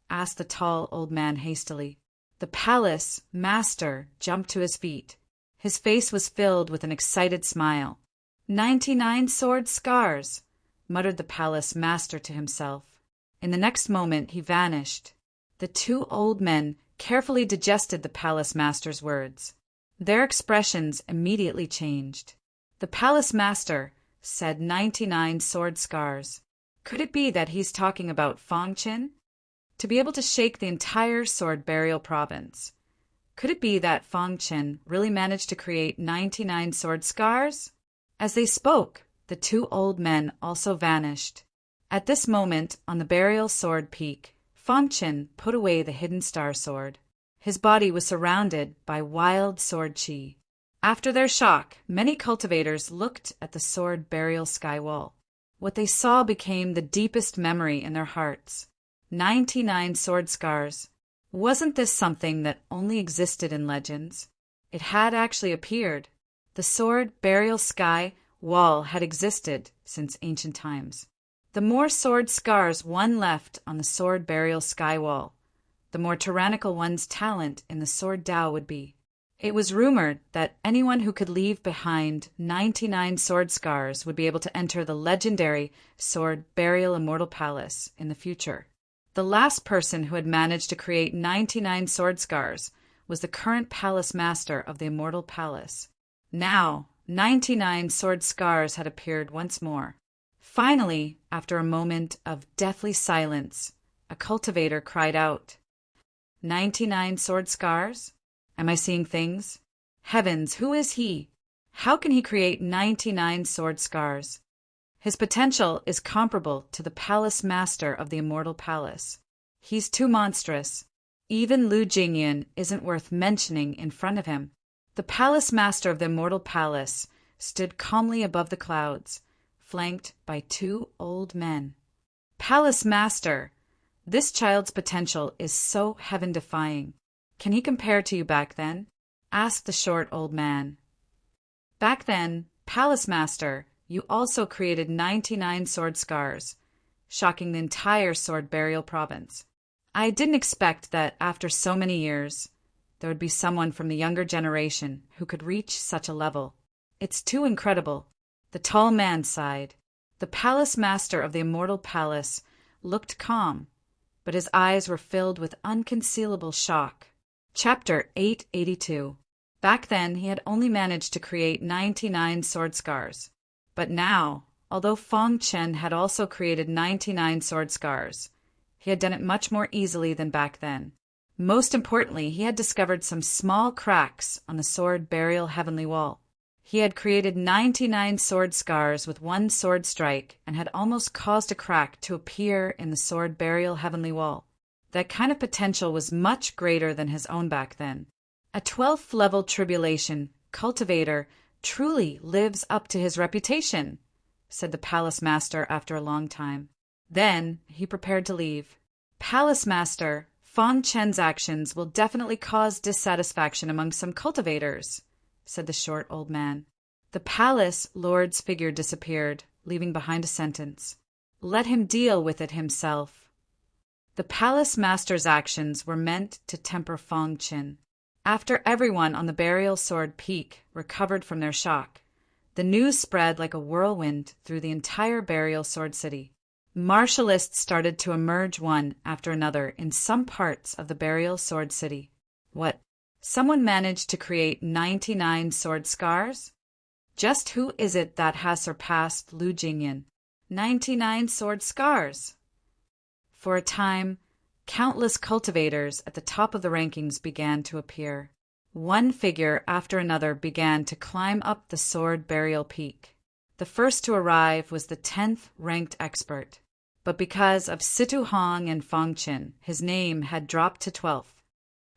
Asked the tall old man hastily. The palace master jumped to his feet. His face was filled with an excited smile. 99 sword scars, muttered the palace master to himself. In the next moment he vanished. The 2 old men carefully digested the palace master's words. Their expressions immediately changed. The palace master said 99 sword scars. Could it be that he's talking about Fong Qin? To be able to shake the entire sword burial province. Could it be that Fong Qin really managed to create 99 sword scars? As they spoke, the 2 old men also vanished. At this moment, on the burial sword peak, Fong Qin put away the hidden star sword. His body was surrounded by wild sword chi. After their shock, many cultivators looked at the sword burial sky wall. What they saw became the deepest memory in their hearts. 99 sword scars. Wasn't this something that only existed in legends? It had actually appeared. The sword burial sky wall had existed since ancient times. The more sword scars one left on the sword burial sky wall, the more tyrannical one's talent in the sword Tao would be. It was rumored that anyone who could leave behind 99 sword scars would be able to enter the legendary sword burial immortal palace in the future. The last person who had managed to create 99 sword scars was the current palace master of the immortal palace. Now, 99 sword scars had appeared once more. Finally, after a moment of deathly silence, a cultivator cried out, 99 sword scars? Am I seeing things? Heavens, who is he? How can he create 99 sword scars? His potential is comparable to the palace master of the immortal palace. He's too monstrous. Even Lu Jingyan isn't worth mentioning in front of him. The palace master of the immortal palace stood calmly above the clouds, flanked by two old men. Palace master, this child's potential is so heaven-defying. Can he compare to you back then? Asked the short old man. Back then, palace master, you also created 99 sword scars, shocking the entire sword burial province. I didn't expect that after so many years, there would be someone from the younger generation who could reach such a level. It's too incredible. The tall man sighed. The palace master of the immortal palace looked calm, but his eyes were filled with unconcealable shock. Chapter 882. Back then, he had only managed to create 99 sword scars. But now, although Fong Chen had also created 99 sword scars, he had done it much more easily than back then. Most importantly, he had discovered some small cracks on the sword burial heavenly wall. He had created 99 sword scars with one sword strike and had almost caused a crack to appear in the sword burial heavenly wall. That kind of potential was much greater than his own back then. A 12th level tribulation cultivator truly lives up to his reputation, said the palace master after a long time. Then he prepared to leave. Palace master, Fong Chen's actions will definitely cause dissatisfaction among some cultivators, said the short old man. The palace lord's figure disappeared, leaving behind a sentence. Let him deal with it himself. The palace master's actions were meant to temper Fong Chen. After everyone on the burial sword peak recovered from their shock, the news spread like a whirlwind through the entire burial sword city. Martialists started to emerge one after another in some parts of the burial sword city. What? Someone managed to create 99 sword scars? Just who is it that has surpassed Lu Jingyan? 99 sword scars! For a time, countless cultivators at the top of the rankings began to appear. One figure after another began to climb up the sword burial peak. The first to arrive was the 10th ranked expert. But because of Situ Hong and Fong Chen, his name had dropped to 12th.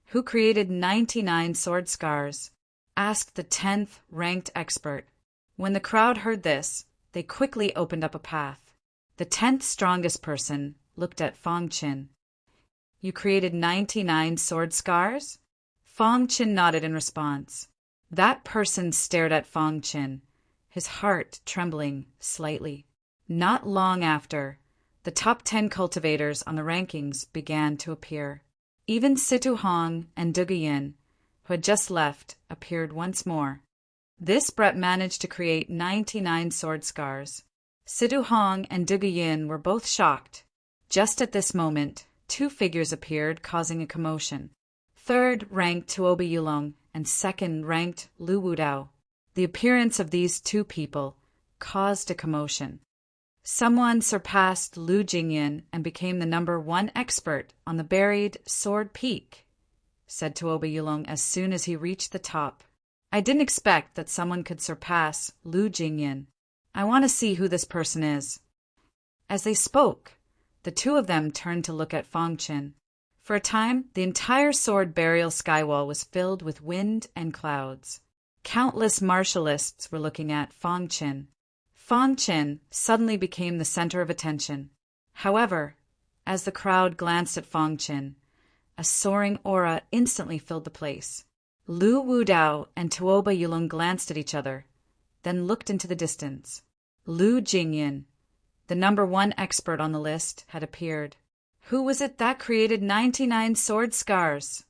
Who created 99 sword scars? Asked the 10th ranked expert. When the crowd heard this, they quickly opened up a path. The 10th strongest person looked at Fong Chen. You created 99 sword scars? Fong Chen nodded in response. That person stared at Fong Chen, his heart trembling slightly. Not long after, the top 10 cultivators on the rankings began to appear. Even Situ Hong and Duguyin, who had just left, appeared once more. This Brett managed to create 99 sword scars. Situ Hong and Duguyin were both shocked. Just at this moment, two figures appeared, causing a commotion. Third-ranked Tuoba Yulong and second-ranked Lu Wudao. The appearance of these two people caused a commotion. Someone surpassed Lu Jingyan and became the number 1 expert on the buried Sword Peak, said Tuoba Yulong as soon as he reached the top. I didn't expect that someone could surpass Lu Jingyan. I want to see who this person is. As they spoke, the two of them turned to look at Fong Chen. For a time, the entire sword burial skywall was filled with wind and clouds. Countless martialists were looking at Fong Chen. Fong Chen suddenly became the center of attention. However, as the crowd glanced at Fong Chen, a soaring aura instantly filled the place. Lu Wudao and Tuoba Yulong glanced at each other, then looked into the distance. Lu Jingyan, the number 1 expert on the list, had appeared. Who was it that created 99 sword scars?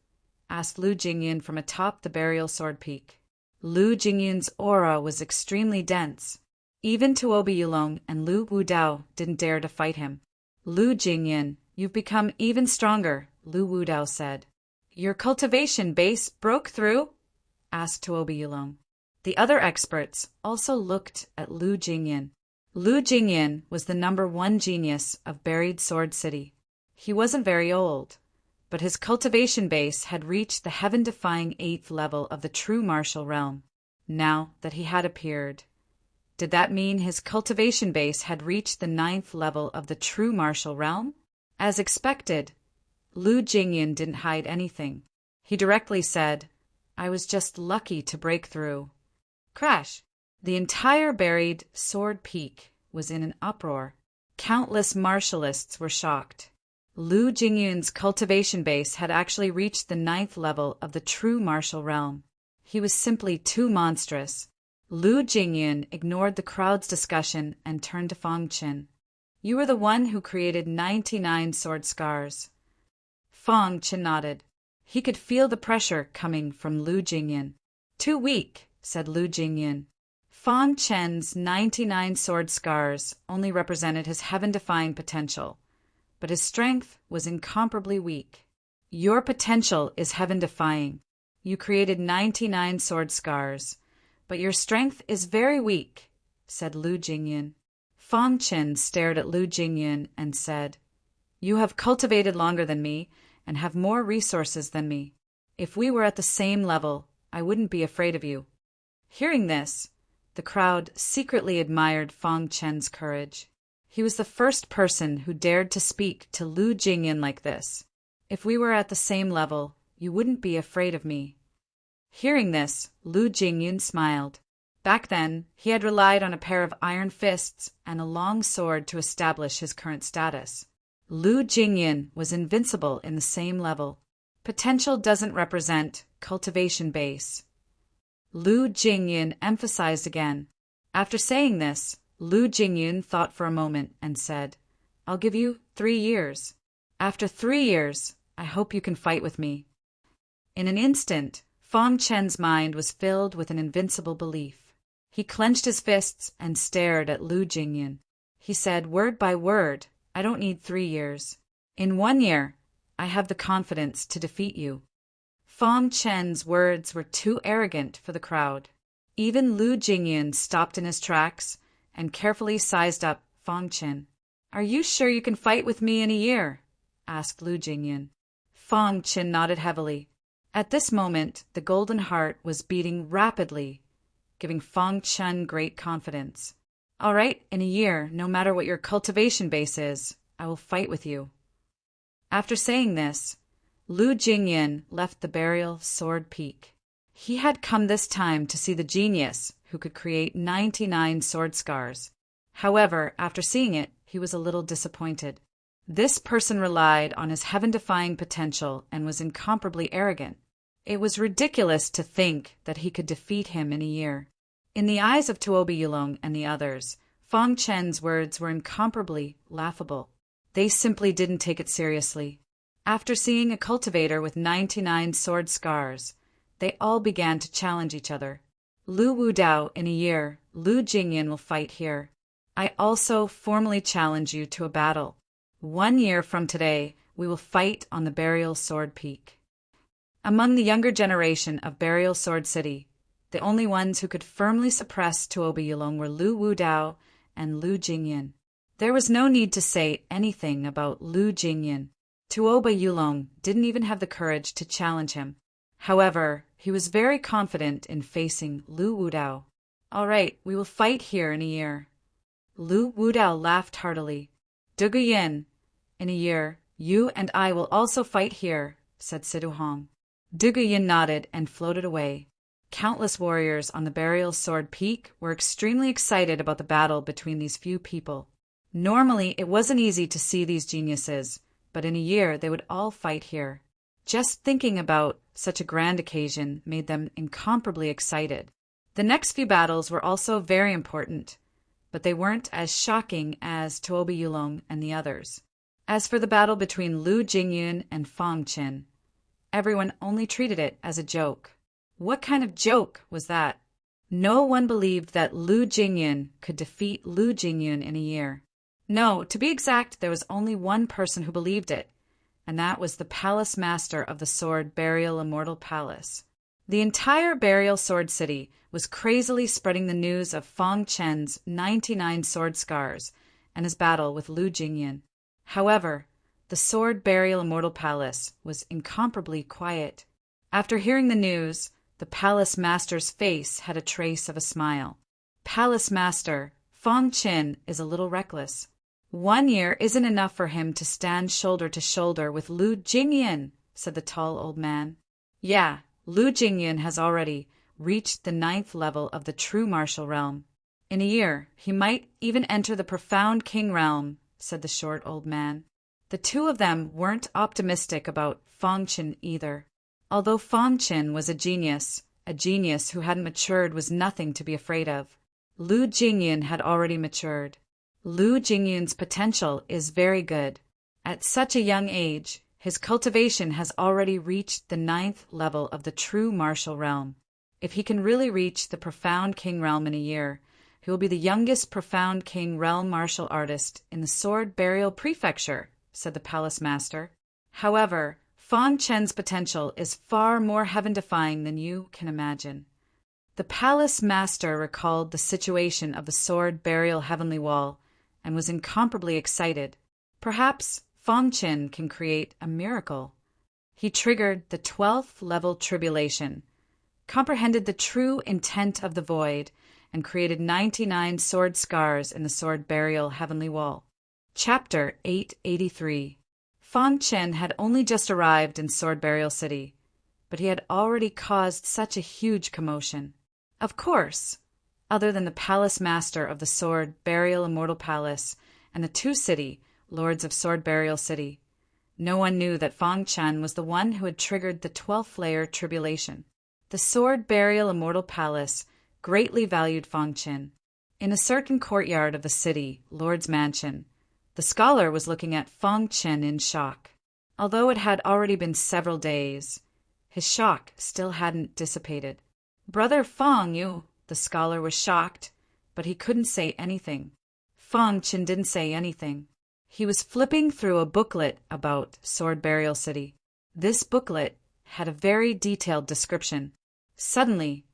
Asked Lu Jingyan from atop the burial sword peak. Lu Jingyan's aura was extremely dense. Even Tuoba Yulong and Lu Wudao didn't dare to fight him. Lu Jingyan, you've become even stronger, Lu Wudao said. Your cultivation base broke through? Asked Tuoba Yulong. The other experts also looked at Lu Jingyan. Lu Jingyan was the number 1 genius of buried Sword City. He wasn't very old, but his cultivation base had reached the heaven-defying 8th level of the true martial realm. Now that he had appeared, Did that mean his cultivation base had reached the 9th level of the true martial realm? As expected, Lu Jingyun didn't hide anything. He directly said, "I was just lucky to break through." Crash! The entire buried Sword Peak was in an uproar. Countless martialists were shocked. Lu Jingyun's cultivation base had actually reached the 9th level of the true martial realm. He was simply too monstrous. Lu Jingyun ignored the crowd's discussion and turned to Fang Qin. "You were the one who created 99 sword scars." Fang Qin nodded. He could feel the pressure coming from Lu Jingyun. "Too weak," said Lu Jingyun. Fang Qin's 99 sword scars only represented his heaven-defying potential, but his strength was incomparably weak. "Your potential is heaven-defying. You created 99 sword scars, but your strength is very weak," said Lu Jingyun. Fang Qin stared at Lu Jingyun and said, "You have cultivated longer than me and have more resources than me. If we were at the same level, I wouldn't be afraid of you." Hearing this, the crowd secretly admired Fang Qin's courage. He was the first person who dared to speak to Lu Jingyun like this. "If we were at the same level, you wouldn't be afraid of me." Hearing this, Lu Jingyun smiled. Back then, he had relied on a pair of iron fists and a long sword to establish his current status. Lu Jingyun was invincible in the same level. Potential doesn't represent cultivation base. Lu Jingyun emphasized again. After saying this, Lu Jingyun thought for a moment and said, "I'll give you 3 years. After 3 years, I hope you can fight with me." In an instant, Fang Qin's mind was filled with an invincible belief. He clenched his fists and stared at Lu Jingyun. He said word by word, "I don't need 3 years. In 1 year, I have the confidence to defeat you." Fang Qin's words were too arrogant for the crowd. Even Lu Jingyun stopped in his tracks and carefully sized up Fang Qin. "Are you sure you can fight with me in a year?" asked Lu Jingyun. Fang Qin nodded heavily. At this moment, the golden heart was beating rapidly, giving Fang Qin great confidence. "All right, in a year, no matter what your cultivation base is, I will fight with you." After saying this, Lu Jingyun left the burial Sword Peak. He had come this time to see the genius who could create 99 sword scars. However, after seeing it, he was a little disappointed. This person relied on his heaven-defying potential and was incomparably arrogant. It was ridiculous to think that he could defeat him in a year. In the eyes of Tuoba Yulong and the others, Fang Qin's words were incomparably laughable. They simply didn't take it seriously. After seeing a cultivator with 99 sword scars, they all began to challenge each other. "Lu Wudao, in a year, Lu Jingyun will fight here. I also formally challenge you to a battle. 1 year from today, we will fight on the Burial Sword Peak." Among the younger generation of Burial Sword City, the only ones who could firmly suppress Tuoba Yulong were Lu Wudao and Lu Jingyun. There was no need to say anything about Lu Jingyun. Tuoba Yulong didn't even have the courage to challenge him. However, he was very confident in facing Lu Wudao. "All right, we will fight here in a year." Lu Wudao laughed heartily. "Duguyin, in a year, you and I will also fight here," said Siduhong. Duguyin nodded and floated away. Countless warriors on the Burial Sword Peak were extremely excited about the battle between these few people. Normally, it wasn't easy to see these geniuses, but in a year they would all fight here. Just thinking about such a grand occasion made them incomparably excited. The next few battles were also very important, but they weren't as shocking as Tuoba Yulong and the others. As for the battle between Lu Jingyun and Fang Qin, everyone only treated it as a joke. What kind of joke was that? No one believed that Lu Jingyun could defeat Lu Jingyun in a year. No, to be exact, there was only one person who believed it, and that was the palace master of the sword Burial Immortal Palace. The entire Burial Sword City was crazily spreading the news of Fang Qin's 99 sword scars and his battle with Lu Jingyun. However, the sword Burial Immortal Palace was incomparably quiet. After hearing the news, the palace master's face had a trace of a smile. Palace Master, Fong Qin is a little reckless. 1 year isn't enough for him to stand shoulder to shoulder with Lu Jingyan, said the tall old man. Yeah, Lu Jingyan has already reached the 9th level of the true martial realm. In a year, he might even enter the profound king realm, said the short old man. The two of them weren't optimistic about Fong Qin either. Although Fong Qin was a genius who hadn't matured was nothing to be afraid of. Lu Jingyan had already matured. Lu Jingyan's potential is very good. At such a young age, his cultivation has already reached the 9th level of the true martial realm. If he can really reach the profound king realm in a year, he will be the youngest profound king realm martial artist in the Sword Burial Prefecture, said the palace master. However, Fong Qin's potential is far more heaven-defying than you can imagine. The palace master recalled the situation of the Sword Burial Heavenly Wall and was incomparably excited. Perhaps Fong Qin can create a miracle. He triggered the 12th level tribulation, comprehended the true intent of the void, and created 99 sword scars in the Sword Burial Heavenly Wall. Chapter 883. Fong Qin had only just arrived in Sword Burial City, but he had already caused such a huge commotion. Of course, other than the palace master of the Sword Burial Immortal Palace and the two city lords of Sword Burial City, no one knew that Fong Qin was the one who had triggered the 12th layer tribulation. The Sword Burial Immortal Palace greatly valued Fong Qin. In a certain courtyard of the city lord's mansion, the scholar was looking at Fong Qin in shock. Although it had already been several days, his shock still hadn't dissipated. Brother Fong, the scholar was shocked, but he couldn't say anything. Fong Qin didn't say anything. He was flipping through a booklet about Sword Burial City. This booklet had a very detailed description. Suddenly,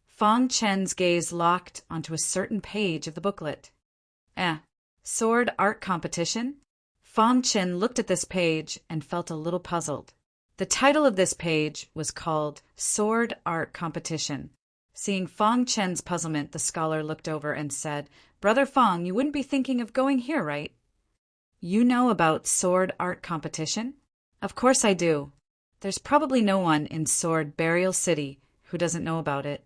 Fong Qin's gaze locked onto a certain page of the booklet. Sword art competition? Fong Qin looked at this page and felt a little puzzled. The title of this page was called Sword Art Competition. Seeing Fong Qin's puzzlement, the scholar looked over and said, Brother Fong, you wouldn't be thinking of going here, right? You know about sword art competition? Of course I do. There's probably no one in Sword Burial City who doesn't know about it.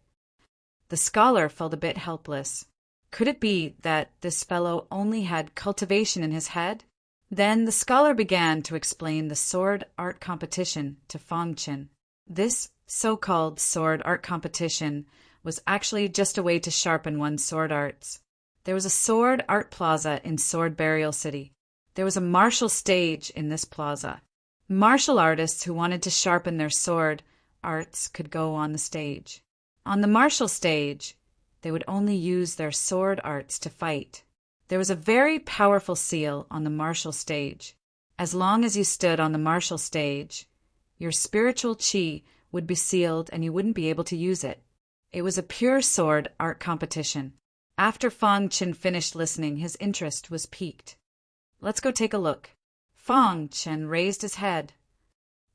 The scholar felt a bit helpless. Could it be that this fellow only had cultivation in his head? Then the scholar began to explain the sword art competition to Fong Qin. This so-called sword art competition was actually just a way to sharpen one's sword arts. There was a sword art plaza in Sword Burial City. There was a martial stage in this plaza. Martial artists who wanted to sharpen their sword arts could go on the stage. On the martial stage, they would only use their sword arts to fight. There was a very powerful seal on the martial stage. As long as you stood on the martial stage, your spiritual chi would be sealed and you wouldn't be able to use it. It was a pure sword art competition. After Fong Qin finished listening, his interest was piqued. Let's go take a look. Fong Qin raised his head.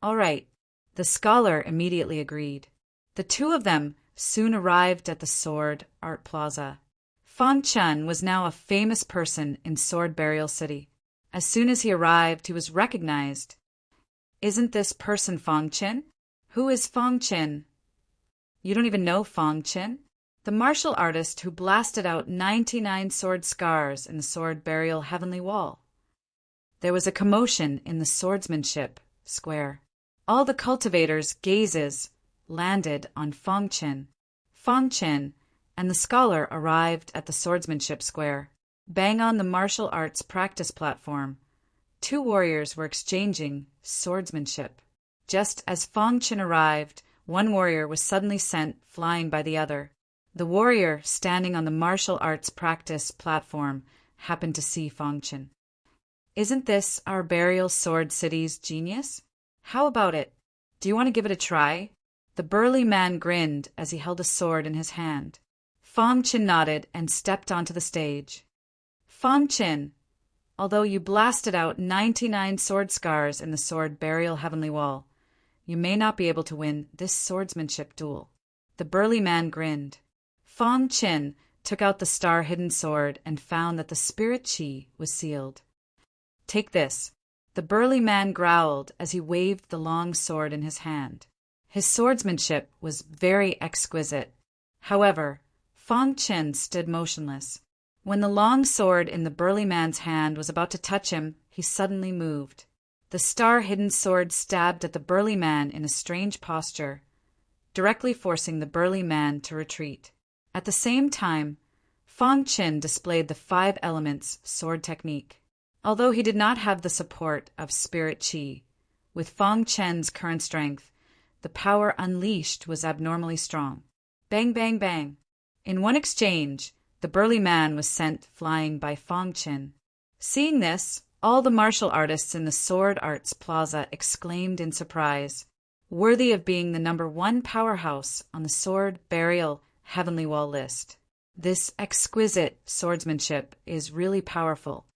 All right. The scholar immediately agreed. The two of them soon arrived at the Sword Art Plaza. Fong Qin was now a famous person in Sword Burial City. As soon as he arrived, he was recognized. Isn't this person Fong Qin? Who is Fong Qin? You don't even know Fong Qin? The martial artist who blasted out 99 sword scars in the Sword Burial Heavenly Wall. There was a commotion in the swordsmanship square. All the cultivators' gazes landed on Fong Qin. Fong Qin and the scholar arrived at the swordsmanship square. Bang on the martial arts practice platform, two warriors were exchanging swordsmanship. Just as Fong Qin arrived, one warrior was suddenly sent flying by the other. The warrior standing on the martial arts practice platform happened to see Fong Qin. Isn't this our Burial Sword City's genius? How about it? Do you want to give it a try? The burly man grinned as he held a sword in his hand. Fong Qin nodded and stepped onto the stage. Fong Qin, although you blasted out 99 sword scars in the Sword Burial Heavenly Wall, you may not be able to win this swordsmanship duel. The burly man grinned. Fong Qin took out the star-hidden sword, and found that the spirit chi was sealed. "Take this," the burly man growled as he waved the long sword in his hand. His swordsmanship was very exquisite. However, Fang Chen stood motionless. When the long sword in the burly man's hand was about to touch him, he suddenly moved. The star-hidden sword stabbed at the burly man in a strange posture, directly forcing the burly man to retreat. At the same time, Fang Chen displayed the 5 elements sword technique. Although he did not have the support of spirit chi, with Fang Chen's current strength, the power unleashed was abnormally strong. Bang, bang, bang. In one exchange, the burly man was sent flying by Fang Chen. Seeing this, all the martial artists in the Sword Arts Plaza exclaimed in surprise, worthy of being the #1 powerhouse on the Sword Burial Heavenly Wall list. This exquisite swordsmanship is really powerful.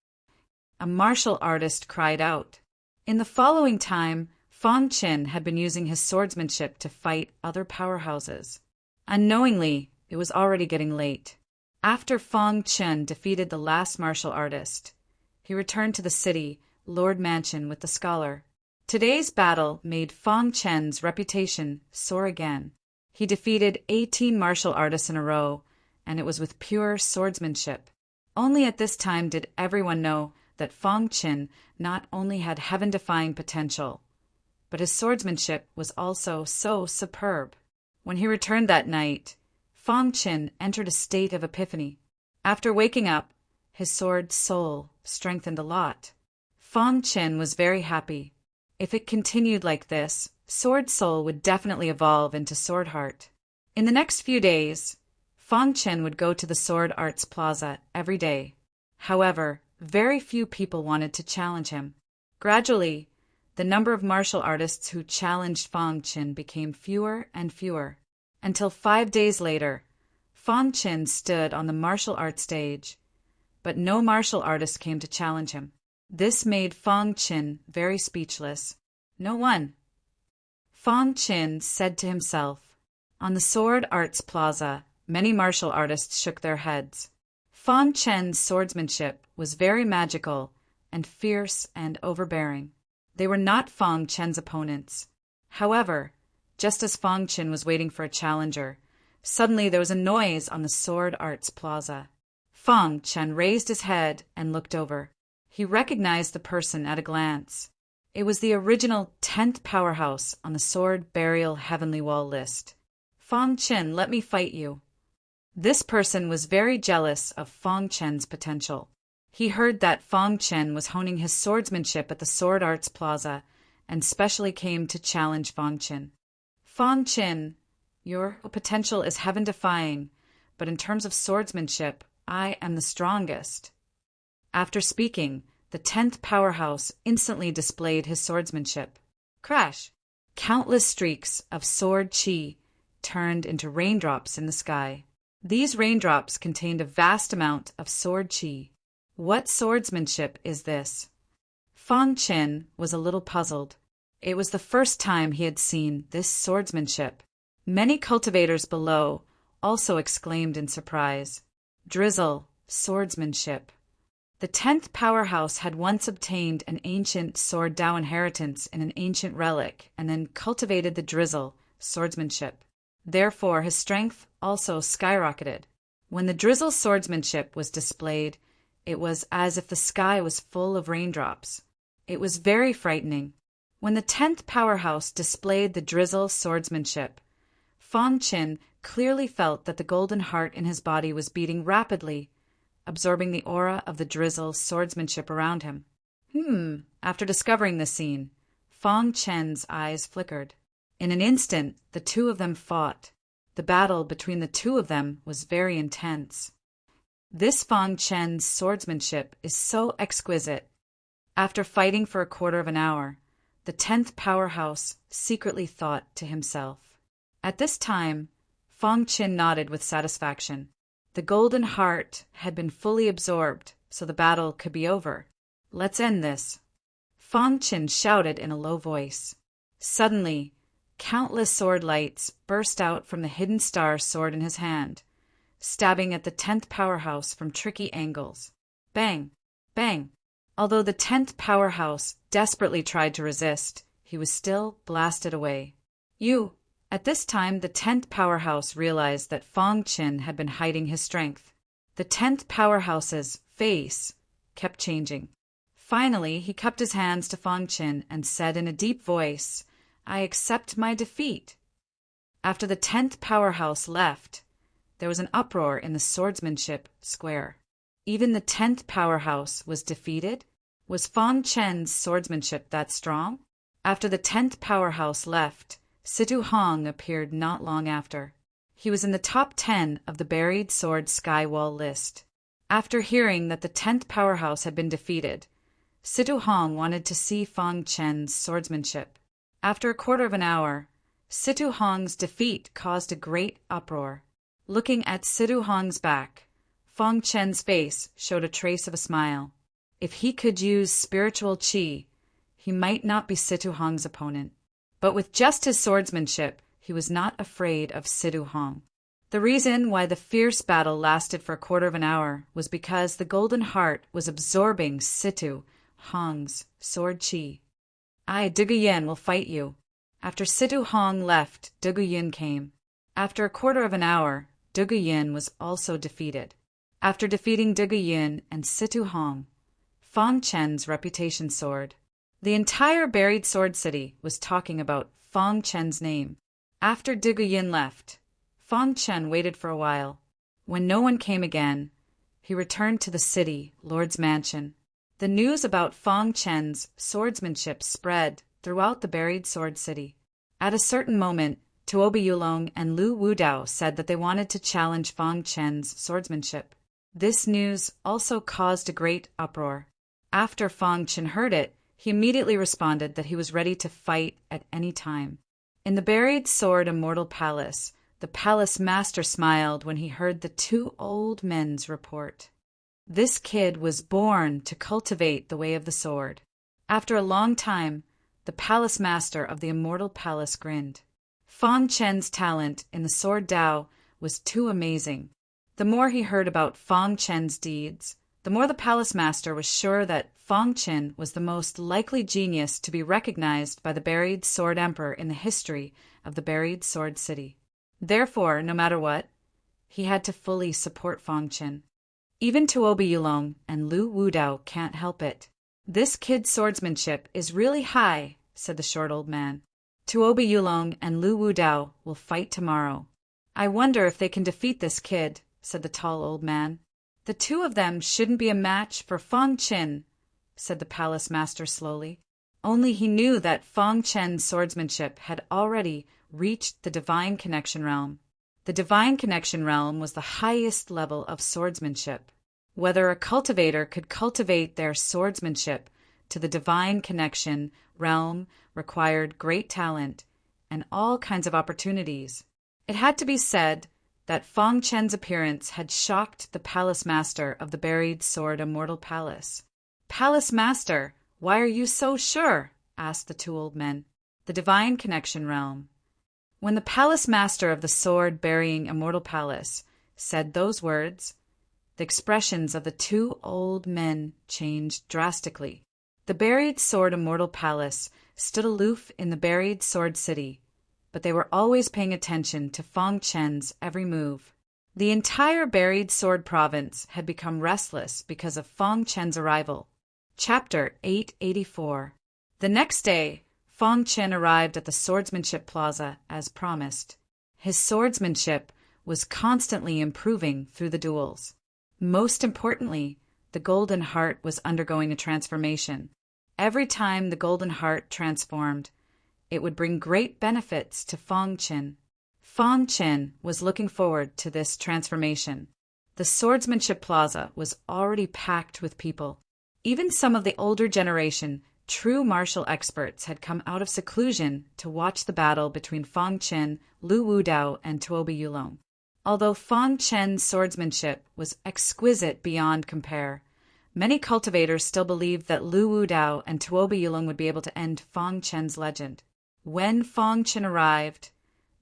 A martial artist cried out. In the following time, Fang Chen had been using his swordsmanship to fight other powerhouses. Unknowingly, it was already getting late. After Fang Chen defeated the last martial artist, he returned to the city, Lord Mansion, with the scholar. Today's battle made Fang Chen's reputation soar again. He defeated 18 martial artists in a row, and it was with pure swordsmanship. Only at this time did everyone know that Fang Chen not only had heaven-defying potential, but his swordsmanship was also so superb. When he returned that night, Fang Chen entered a state of epiphany. After waking up, his sword soul strengthened a lot. Fang Chen was very happy. If it continued like this, Sword Soul would definitely evolve into Sword Heart. In the next few days, Fang Chen would go to the Sword Arts Plaza every day. However, very few people wanted to challenge him. Gradually, the number of martial artists who challenged Fang Chen became fewer and fewer, until 5 days later, Fang Chen stood on the martial arts stage, but no martial artist came to challenge him. This made Fang Chen very speechless. No one. Fang Chen said to himself. On the Sword Arts Plaza, many martial artists shook their heads. Fang Chen's swordsmanship was very magical and fierce and overbearing. They were not Fang Chen's opponents. However, just as Fang Chen was waiting for a challenger, suddenly there was a noise on the Sword Arts Plaza. Fang Chen raised his head and looked over. He recognized the person at a glance. It was the original 10th powerhouse on the Sword Burial Heavenly Wall list. Fang Chen, let me fight you. This person was very jealous of Fang Chen's potential. He heard that Fang Chen was honing his swordsmanship at the Sword Arts Plaza and specially came to challenge Fang Chen. Fang Chen, your potential is heaven-defying, but in terms of swordsmanship, I am the strongest. After speaking, the 10th powerhouse instantly displayed his swordsmanship. Crash! Countless streaks of sword chi turned into raindrops in the sky. These raindrops contained a vast amount of sword chi. What swordsmanship is this? Fang Chen was a little puzzled. It was the first time he had seen this swordsmanship. Many cultivators below also exclaimed in surprise. Drizzle, swordsmanship. The 10th powerhouse had once obtained an ancient sword Dao inheritance in an ancient relic and then cultivated the drizzle, swordsmanship. Therefore, his strength also skyrocketed. When the drizzle swordsmanship was displayed, it was as if the sky was full of raindrops. It was very frightening. When the 10th powerhouse displayed the drizzle swordsmanship, Fang Chen clearly felt that the golden heart in his body was beating rapidly, absorbing the aura of the drizzle swordsmanship around him. After discovering this scene, Fang Chen's eyes flickered. In an instant, the two of them fought. The battle between the two of them was very intense. This Fang Chen's swordsmanship is so exquisite. After fighting for a quarter of an hour, the 10th powerhouse secretly thought to himself. At this time, Fang Chen nodded with satisfaction. The golden heart had been fully absorbed, so the battle could be over. Let's end this. Fang Chen shouted in a low voice. Suddenly, countless sword lights burst out from the hidden star sword in his hand, stabbing at the 10th powerhouse from tricky angles. Bang! Bang! Although the 10th powerhouse desperately tried to resist, he was still blasted away. At this time, the 10th powerhouse realized that Fong Qin had been hiding his strength. The 10th powerhouse's face kept changing. Finally, he cupped his hands to Fong Qin and said in a deep voice, "I accept my defeat." After the 10th powerhouse left, there was an uproar in the swordsmanship square. Even the 10th powerhouse was defeated? Was Fong Chen's swordsmanship that strong? After the 10th powerhouse left, Situ Hong appeared not long after. He was in the top 10 of the Buried Sword Skywall list. After hearing that the 10th powerhouse had been defeated, Situ Hong wanted to see Fong Chen's swordsmanship. After a quarter of an hour, Situ Hong's defeat caused a great uproar. Looking at Situ Hong's back, Fong Chen's face showed a trace of a smile. If he could use spiritual qi, he might not be Situ Hong's opponent. But with just his swordsmanship, he was not afraid of Situ Hong. The reason why the fierce battle lasted for a quarter of an hour was because the Golden Heart was absorbing Situ Hong's sword qi. "I, Duguyen, will fight you." After Situ Hong left, Duguyen came. After a quarter of an hour, Duguyen was also defeated. After defeating Duguyen and Situ Hong, Fong Chen's reputation soared. The entire Buried Sword City was talking about Fong Chen's name. After Duguyen left, Fong Chen waited for a while. When no one came again, he returned to the city, Lord's mansion. The news about Fong Chen's swordsmanship spread throughout the Buried Sword City. At a certain moment, Tuobi Yulong and Lu Wudao said that they wanted to challenge Fong Chen's swordsmanship. This news also caused a great uproar. After Fong Chen heard it, he immediately responded that he was ready to fight at any time. In the Buried Sword Immortal Palace, the palace master smiled when he heard the two old men's report. This kid was born to cultivate the way of the sword. After a long time, the palace master of the Immortal Palace grinned. Fong Chen's talent in the sword Dao was too amazing. The more he heard about Fong Chen's deeds, the more the palace master was sure that Fong Chen was the most likely genius to be recognized by the Buried Sword Emperor in the history of the Buried Sword City. Therefore, no matter what, he had to fully support Fong Chen. Even Tuobi Yulong and Lu Wudao can't help it. "This kid's swordsmanship is really high," said the short old man. "Tuobi Yulong and Lu Wudao will fight tomorrow. I wonder if they can defeat this kid," said the tall old man. "The two of them shouldn't be a match for Fong Chen," said the palace master slowly. Only he knew that Fong Chen's swordsmanship had already reached the Divine Connection Realm. The Divine Connection Realm was the highest level of swordsmanship. Whether a cultivator could cultivate their swordsmanship to the Divine Connection Realm required great talent and all kinds of opportunities. It had to be said that Fong Chen's appearance had shocked the palace master of the Buried Sword Immortal Palace. "Palace master, why are you so sure?" asked the two old men. The Divine Connection Realm. When the palace master of the sword-burying Immortal Palace said those words, the expressions of the two old men changed drastically. The Buried Sword Immortal Palace stood aloof in the Buried Sword City, but they were always paying attention to Fong Chen's every move. The entire Buried Sword Province had become restless because of Fong Chen's arrival. Chapter 884. The next day, Fong Chen arrived at the Swordsmanship Plaza as promised. His swordsmanship was constantly improving through the duels. Most importantly, the Golden Heart was undergoing a transformation. Every time the Golden Heart transformed, it would bring great benefits to Fong Chen. Fong Chen was looking forward to this transformation. The Swordsmanship Plaza was already packed with people. Even some of the older generation, true martial experts, had come out of seclusion to watch the battle between Fong Chen, Lu Wudao, and Tuobi Yulong. Although Fong Chen's swordsmanship was exquisite beyond compare, many cultivators still believed that Lu Wudao and Tuobi Yulong would be able to end Fong Chen's legend. When Fong Chen arrived,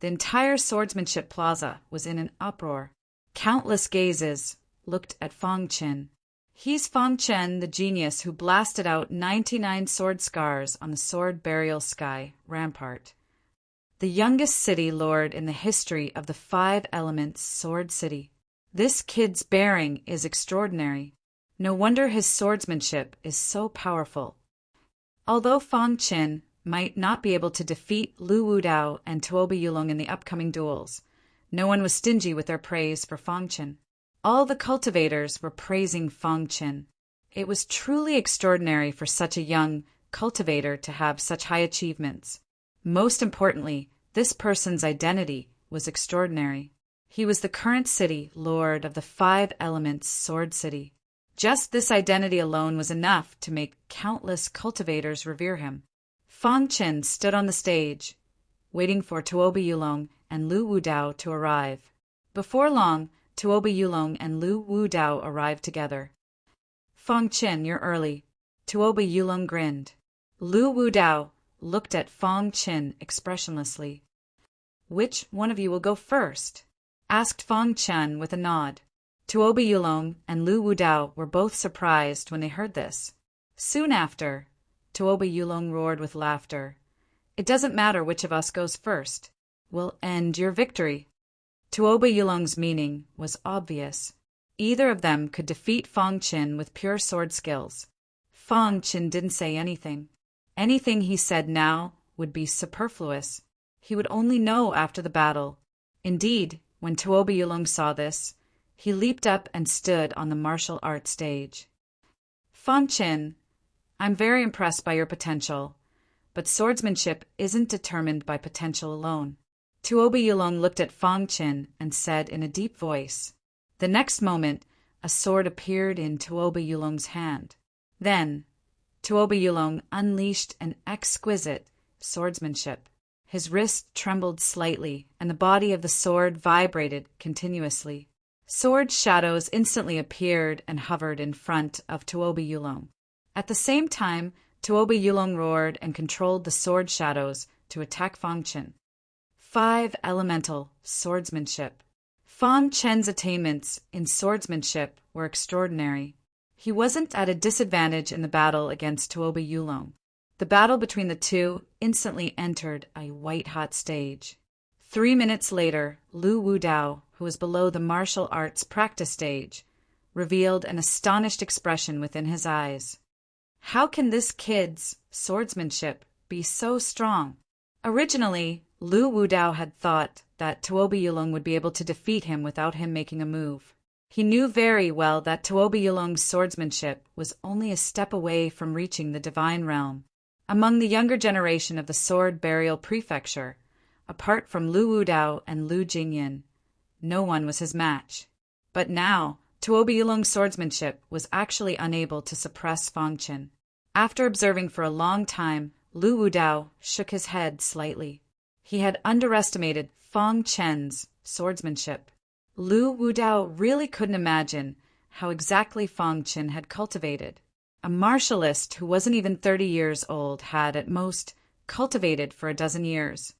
the entire Swordsmanship Plaza was in an uproar. Countless gazes looked at Fang Qin. He's Fang Chen, the genius who blasted out 99 sword scars on the sword burial sky rampart. The youngest city lord in the history of the 5 elements Sword City. This kid's bearing is extraordinary. No wonder his swordsmanship is so powerful. Although Fang Qin might not be able to defeat Lu Wudao and Tuoba Yulong in the upcoming duels, no one was stingy with their praise for Fang Qin. All the cultivators were praising Fang Qin. It was truly extraordinary for such a young cultivator to have such high achievements. Most importantly, this person's identity was extraordinary. He was the current city lord of the 5 elements Sword City. Just this identity alone was enough to make countless cultivators revere him. Fang Qin stood on the stage, waiting for Tuoba Yulong and Lu Wudao to arrive. Before long, Tuoba Yulong and Lu Wudao arrived together. Fang Qin, you're early. Tuoba Yulong grinned. Lu Wudao looked at Fang Qin expressionlessly. Which one of you will go first? Asked Fang Qin with a nod. Tuoba Yulong and Lu Wudao were both surprised when they heard this. Soon after, Tuoba Yulong roared with laughter. It doesn't matter which of us goes first. We'll end your victory. Tuoba Yulong's meaning was obvious. Either of them could defeat Fang Qin with pure sword skills. Fang Qin didn't say anything. Anything he said now would be superfluous. He would only know after the battle. Indeed, when Tuoba Yulong saw this, he leaped up and stood on the martial arts stage. Fang Qin, I'm very impressed by your potential, but swordsmanship isn't determined by potential alone. Tuoba Yulong looked at Fang Qin and said in a deep voice. The next moment, a sword appeared in Tuoba Yulong's hand. Then, Tuoba Yulong unleashed an exquisite swordsmanship. His wrist trembled slightly, and the body of the sword vibrated continuously. Sword shadows instantly appeared and hovered in front of Tuoba Yulong. At the same time, Tuoba Yulong roared and controlled the sword shadows to attack Fang Qin. 5 elemental swordsmanship. Fang Qin's attainments in swordsmanship were extraordinary. He wasn't at a disadvantage in the battle against Tuoba Yulong. The battle between the two instantly entered a white-hot stage. 3 minutes later, Lu Wudao, who was below the martial arts practice stage, revealed an astonished expression within his eyes. How can this kid's swordsmanship be so strong? Originally, Lu Wudao had thought that Tuoba Yulong would be able to defeat him without him making a move. He knew very well that Tuoba Yulong's swordsmanship was only a step away from reaching the divine realm. Among the younger generation of the sword burial prefecture, apart from Lu Wudao and Lu Jingyan, no one was his match. But now, Tuoba Yulong's swordsmanship was actually unable to suppress Fang Qin. After observing for a long time, Lu Wudao shook his head slightly. He had underestimated Fang Qin's swordsmanship. Lu Wudao really couldn't imagine how exactly Fang Qin had cultivated. A martialist who wasn't even 30 years old had, at most, cultivated for a dozen years.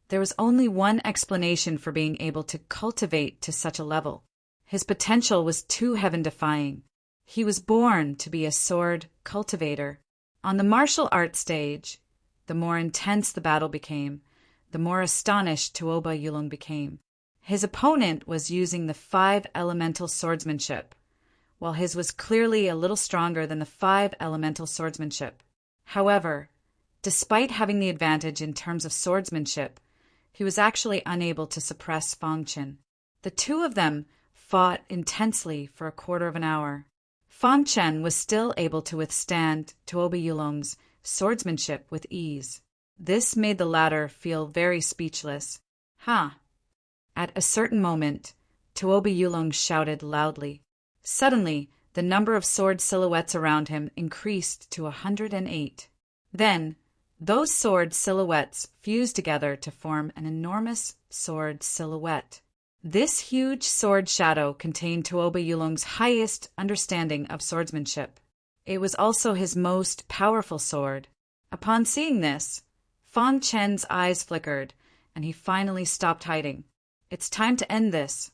There was only one explanation for being able to cultivate to such a level. His potential was too heaven-defying. He was born to be a sword cultivator. On the martial arts stage, the more intense the battle became, the more astonished Tuoba Yulong became. His opponent was using the 5 elemental swordsmanship, while his was clearly a little stronger than the 5 elemental swordsmanship. However, despite having the advantage in terms of swordsmanship, he was actually unable to suppress Fang Qin. The two of them fought intensely for a quarter of an hour. Fang Qin was still able to withstand Tuoba Yulong's swordsmanship with ease. This made the latter feel very speechless. At a certain moment, Tuoba Yulong shouted loudly. Suddenly, the number of sword silhouettes around him increased to 108. Then, those sword silhouettes fused together to form an enormous sword silhouette. This huge sword shadow contained Tuoba Yulong's highest understanding of swordsmanship. It was also his most powerful sword. Upon seeing this, Fang Qin's eyes flickered, and he finally stopped hiding. It's time to end this.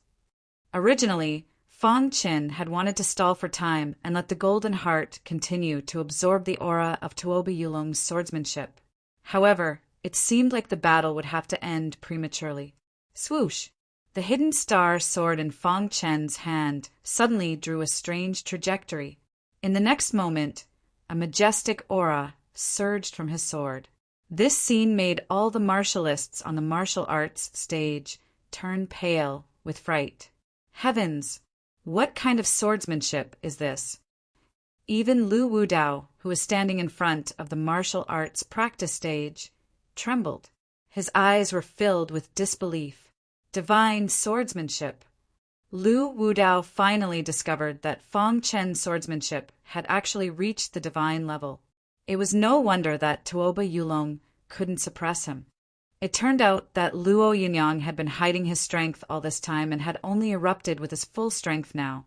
Originally, Fong Qin had wanted to stall for time and let the Golden Heart continue to absorb the aura of Tuoba Yulong's swordsmanship. However, it seemed like the battle would have to end prematurely. Swoosh! The hidden star sword in Fong Chen's hand suddenly drew a strange trajectory. In the next moment, a majestic aura surged from his sword. This scene made all the martialists on the martial arts stage turn pale with fright. Heavens! What kind of swordsmanship is this? Even Lu Wudao, who was standing in front of the martial arts practice stage, trembled. His eyes were filled with disbelief. Divine swordsmanship. Lu Wudao finally discovered that Fong Chen's swordsmanship had actually reached the divine level. It was no wonder that Tuoba Yulong couldn't suppress him. It turned out that Luo Yinyang had been hiding his strength all this time and had only erupted with his full strength now.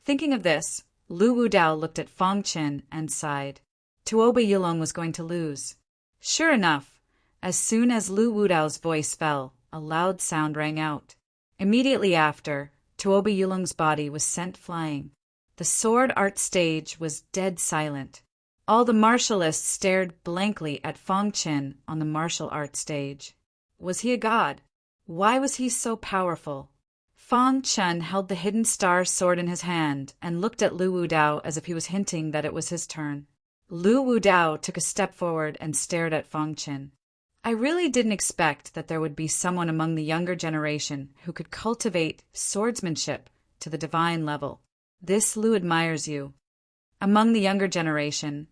Thinking of this, Lu Wudao looked at Fong Chen and sighed. Tuoba Yulong was going to lose. Sure enough, as soon as Lu Wudao's voice fell, a loud sound rang out. Immediately after, Tuoba Yulong's body was sent flying. The sword art stage was dead silent. All the martialists stared blankly at Fong Chen on the martial arts stage. Was he a god? Why was he so powerful? Fong Chen held the hidden star sword in his hand and looked at Lu Wudao as if he was hinting that it was his turn. Lu Wudao took a step forward and stared at Fong Chen. I really didn't expect that there would be someone among the younger generation who could cultivate swordsmanship to the divine level. This Lu admires you. Among the younger generation,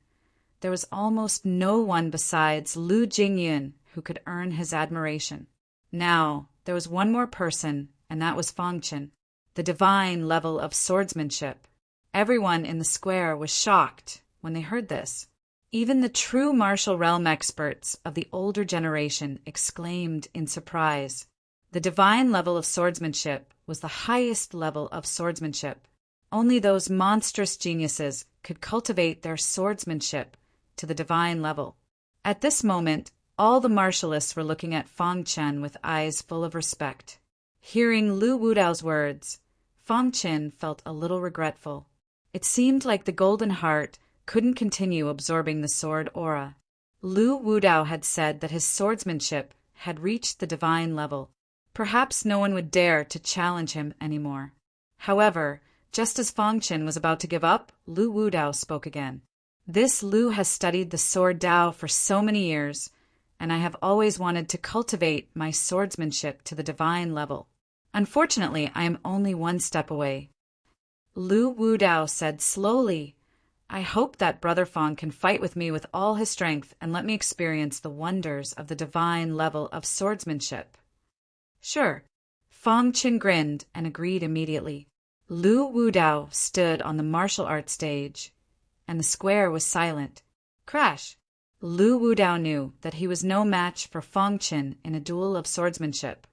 there was almost no one besides Lu Jingyun who could earn his admiration. Now, there was one more person, and that was Fong Chen, the divine level of swordsmanship. Everyone in the square was shocked when they heard this. Even the true martial realm experts of the older generation exclaimed in surprise. The divine level of swordsmanship was the highest level of swordsmanship. Only those monstrous geniuses could cultivate their swordsmanship to the divine level. At this moment, all the martialists were looking at Fong Chen with eyes full of respect. Hearing Lu Wudao's words, Fong Chen felt a little regretful. It seemed like the Golden Heart couldn't continue absorbing the sword aura. Lu Wudao had said that his swordsmanship had reached the divine level. Perhaps no one would dare to challenge him anymore. However, just as Fong Chen was about to give up, Lu Wudao spoke again. This Lu has studied the sword Dao for so many years, and I have always wanted to cultivate my swordsmanship to the divine level. Unfortunately, I am only one step away. Lu Wudao said slowly, I hope that Brother Fong can fight with me with all his strength and let me experience the wonders of the divine level of swordsmanship. Sure. Fong Chen grinned and agreed immediately. Lu Wudao stood on the martial arts stage, and the square was silent. Crash! Lu Wudao knew that he was no match for Fong Chen in a duel of swordsmanship,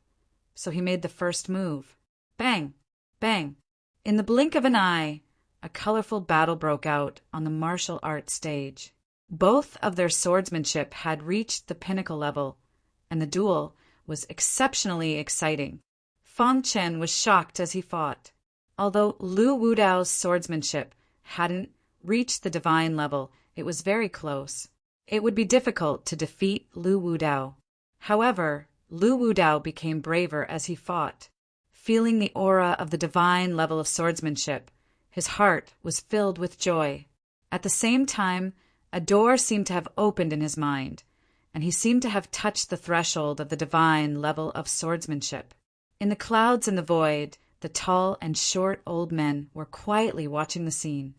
so he made the first move. Bang! Bang! In the blink of an eye, a colorful battle broke out on the martial arts stage. Both of their swordsmanship had reached the pinnacle level, and the duel was exceptionally exciting. Fong Chen was shocked as he fought. Although Lu Wudao's swordsmanship hadn't reached the divine level, it was very close. It would be difficult to defeat Lu Wudao. However, Lu Wudao became braver as he fought. Feeling the aura of the divine level of swordsmanship, his heart was filled with joy. At the same time, a door seemed to have opened in his mind, and he seemed to have touched the threshold of the divine level of swordsmanship. In the clouds and the void, the tall and short old men were quietly watching the scene.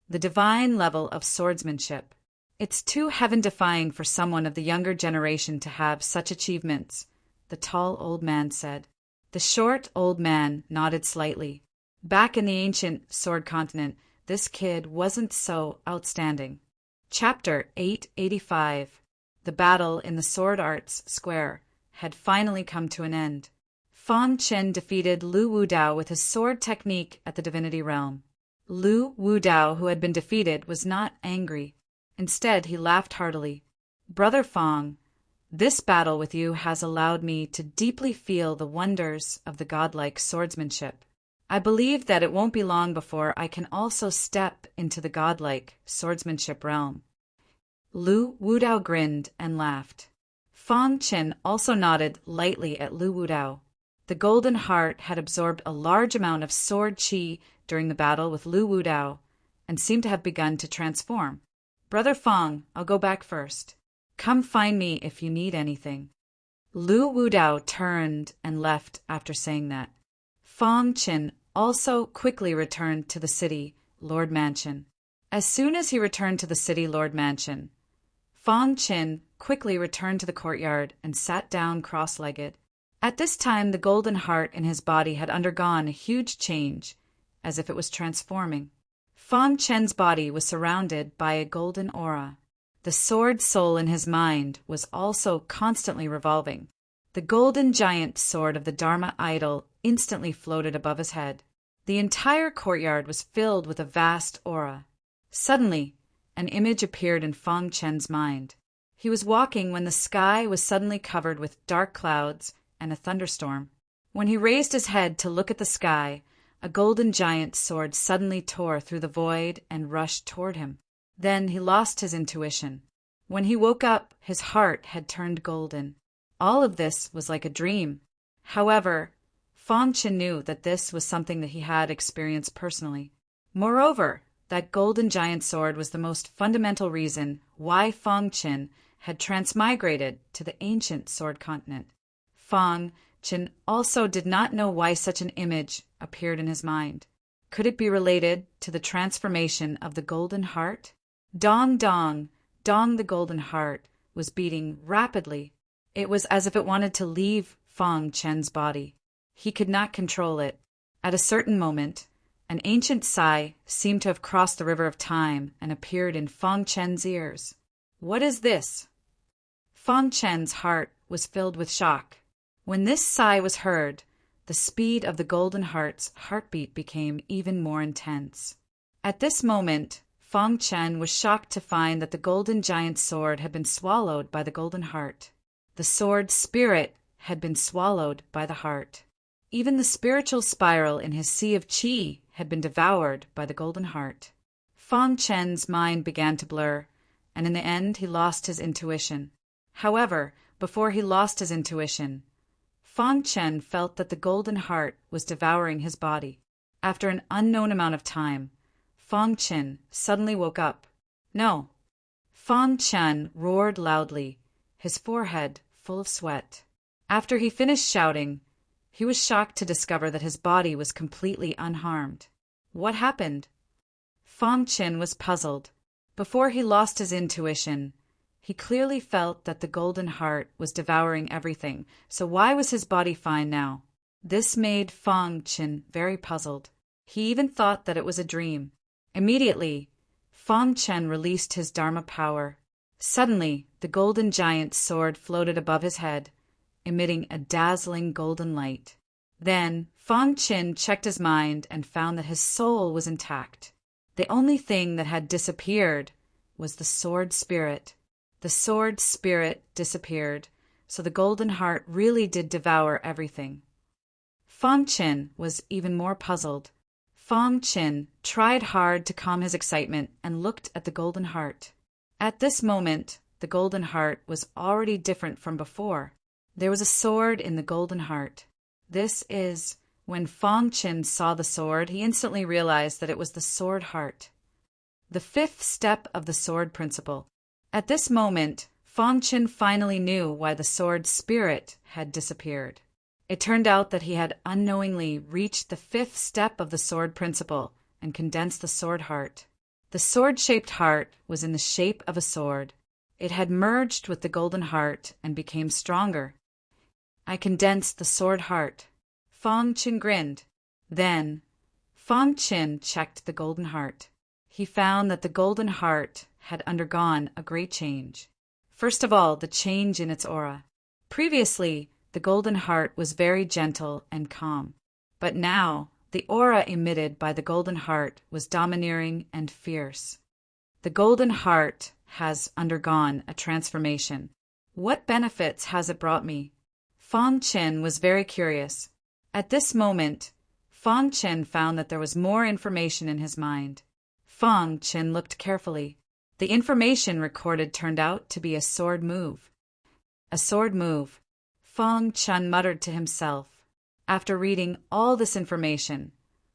The divine level of swordsmanship. It's too heaven-defying for someone of the younger generation to have such achievements, the tall old man said. The short old man nodded slightly. Back in the ancient sword continent, this kid wasn't so outstanding. Chapter 885. The battle in the Sword Arts Square had finally come to an end. Fong Chen defeated Lu Wudao with his sword technique at the Divinity Realm. Lu Wudao, who had been defeated, was not angry. Instead, he laughed heartily. Brother Fong, this battle with you has allowed me to deeply feel the wonders of the godlike swordsmanship. I believe that it won't be long before I can also step into the godlike swordsmanship realm. Lu Wudao grinned and laughed. Fang Qin also nodded lightly at Lu Wudao. The Golden Heart had absorbed a large amount of sword qi during the battle with Lu Wudao and seemed to have begun to transform. Brother Fang, I'll go back first. Come find me if you need anything. Lu Wudao turned and left after saying that. Fang Qin also quickly returned to the city Lord Mansion. As soon as he returned to the city Lord Mansion, Fang Qin quickly returned to the courtyard and sat down cross-legged. At this time, the golden heart in his body had undergone a huge change, as if it was transforming. Fang Qin's body was surrounded by a golden aura. The sword soul in his mind was also constantly revolving. The golden giant sword of the Dharma idol instantly floated above his head. The entire courtyard was filled with a vast aura. Suddenly, an image appeared in Fang Qin's mind. He was walking when the sky was suddenly covered with dark clouds and a thunderstorm. When he raised his head to look at the sky, a golden giant sword suddenly tore through the void and rushed toward him. Then he lost his intuition. When he woke up, his heart had turned golden. All of this was like a dream. However, Fang Qin knew that this was something that he had experienced personally. Moreover, that golden giant sword was the most fundamental reason why Fang Qin had transmigrated to the ancient sword continent. Fang Qin also did not know why such an image appeared in his mind. Could it be related to the transformation of the golden heart? Dong, dong, dong, the golden heart was beating rapidly. It was as if it wanted to leave Fang Qin's body. He could not control it. At a certain moment, an ancient sigh seemed to have crossed the river of time and appeared in Fang Qin's ears. What is this? Fang Qin's heart was filled with shock. When this sigh was heard, the speed of the golden heart's heartbeat became even more intense. At this moment, Fang Qin was shocked to find that the golden giant sword had been swallowed by the golden heart. The sword spirit had been swallowed by the heart. Even the spiritual spiral in his sea of qi had been devoured by the golden heart. Fang Qin's mind began to blur, and in the end he lost his intuition. However, before he lost his intuition, Fang Qin felt that the golden heart was devouring his body. After an unknown amount of time, Fang Qin suddenly woke up. No! Fang Qin roared loudly, his forehead full of sweat. After he finished shouting, he was shocked to discover that his body was completely unharmed. What happened? Fang Qin was puzzled. Before he lost his intuition, he clearly felt that the golden heart was devouring everything, so why was his body fine now? This made Fang Qin very puzzled. He even thought that it was a dream. Immediately, Fang Qin released his Dharma power. Suddenly, the golden giant sword floated above his head, emitting a dazzling golden light. Then, Fang Qin checked his mind and found that his soul was intact. The only thing that had disappeared was the sword spirit. The sword spirit disappeared, so the golden heart really did devour everything. Fang Qin was even more puzzled. Fang Qin tried hard to calm his excitement and looked at the golden heart. At this moment, the golden heart was already different from before. There was a sword in the golden heart. This is, when Fang Qin saw the sword, he instantly realized that it was the sword heart. The fifth step of the sword principle. At this moment, Fang Qin finally knew why the sword spirit had disappeared. It turned out that he had unknowingly reached the fifth step of the sword principle and condensed the sword heart. The sword-shaped heart was in the shape of a sword. It had merged with the golden heart and became stronger. I condensed the sword heart. Fang Qin grinned. Then, Fang Qin checked the golden heart. He found that the golden heart had undergone a great change. First of all, the change in its aura. Previously, the golden heart was very gentle and calm. But now, the aura emitted by the golden heart was domineering and fierce. The golden heart has undergone a transformation. What benefits has it brought me? Fang Qin was very curious. At this moment, Fong Chen found that there was more information in his mind. Fong Chen looked carefully. The information recorded turned out to be a sword move. A sword move, Fong Chen muttered to himself. After reading all this information,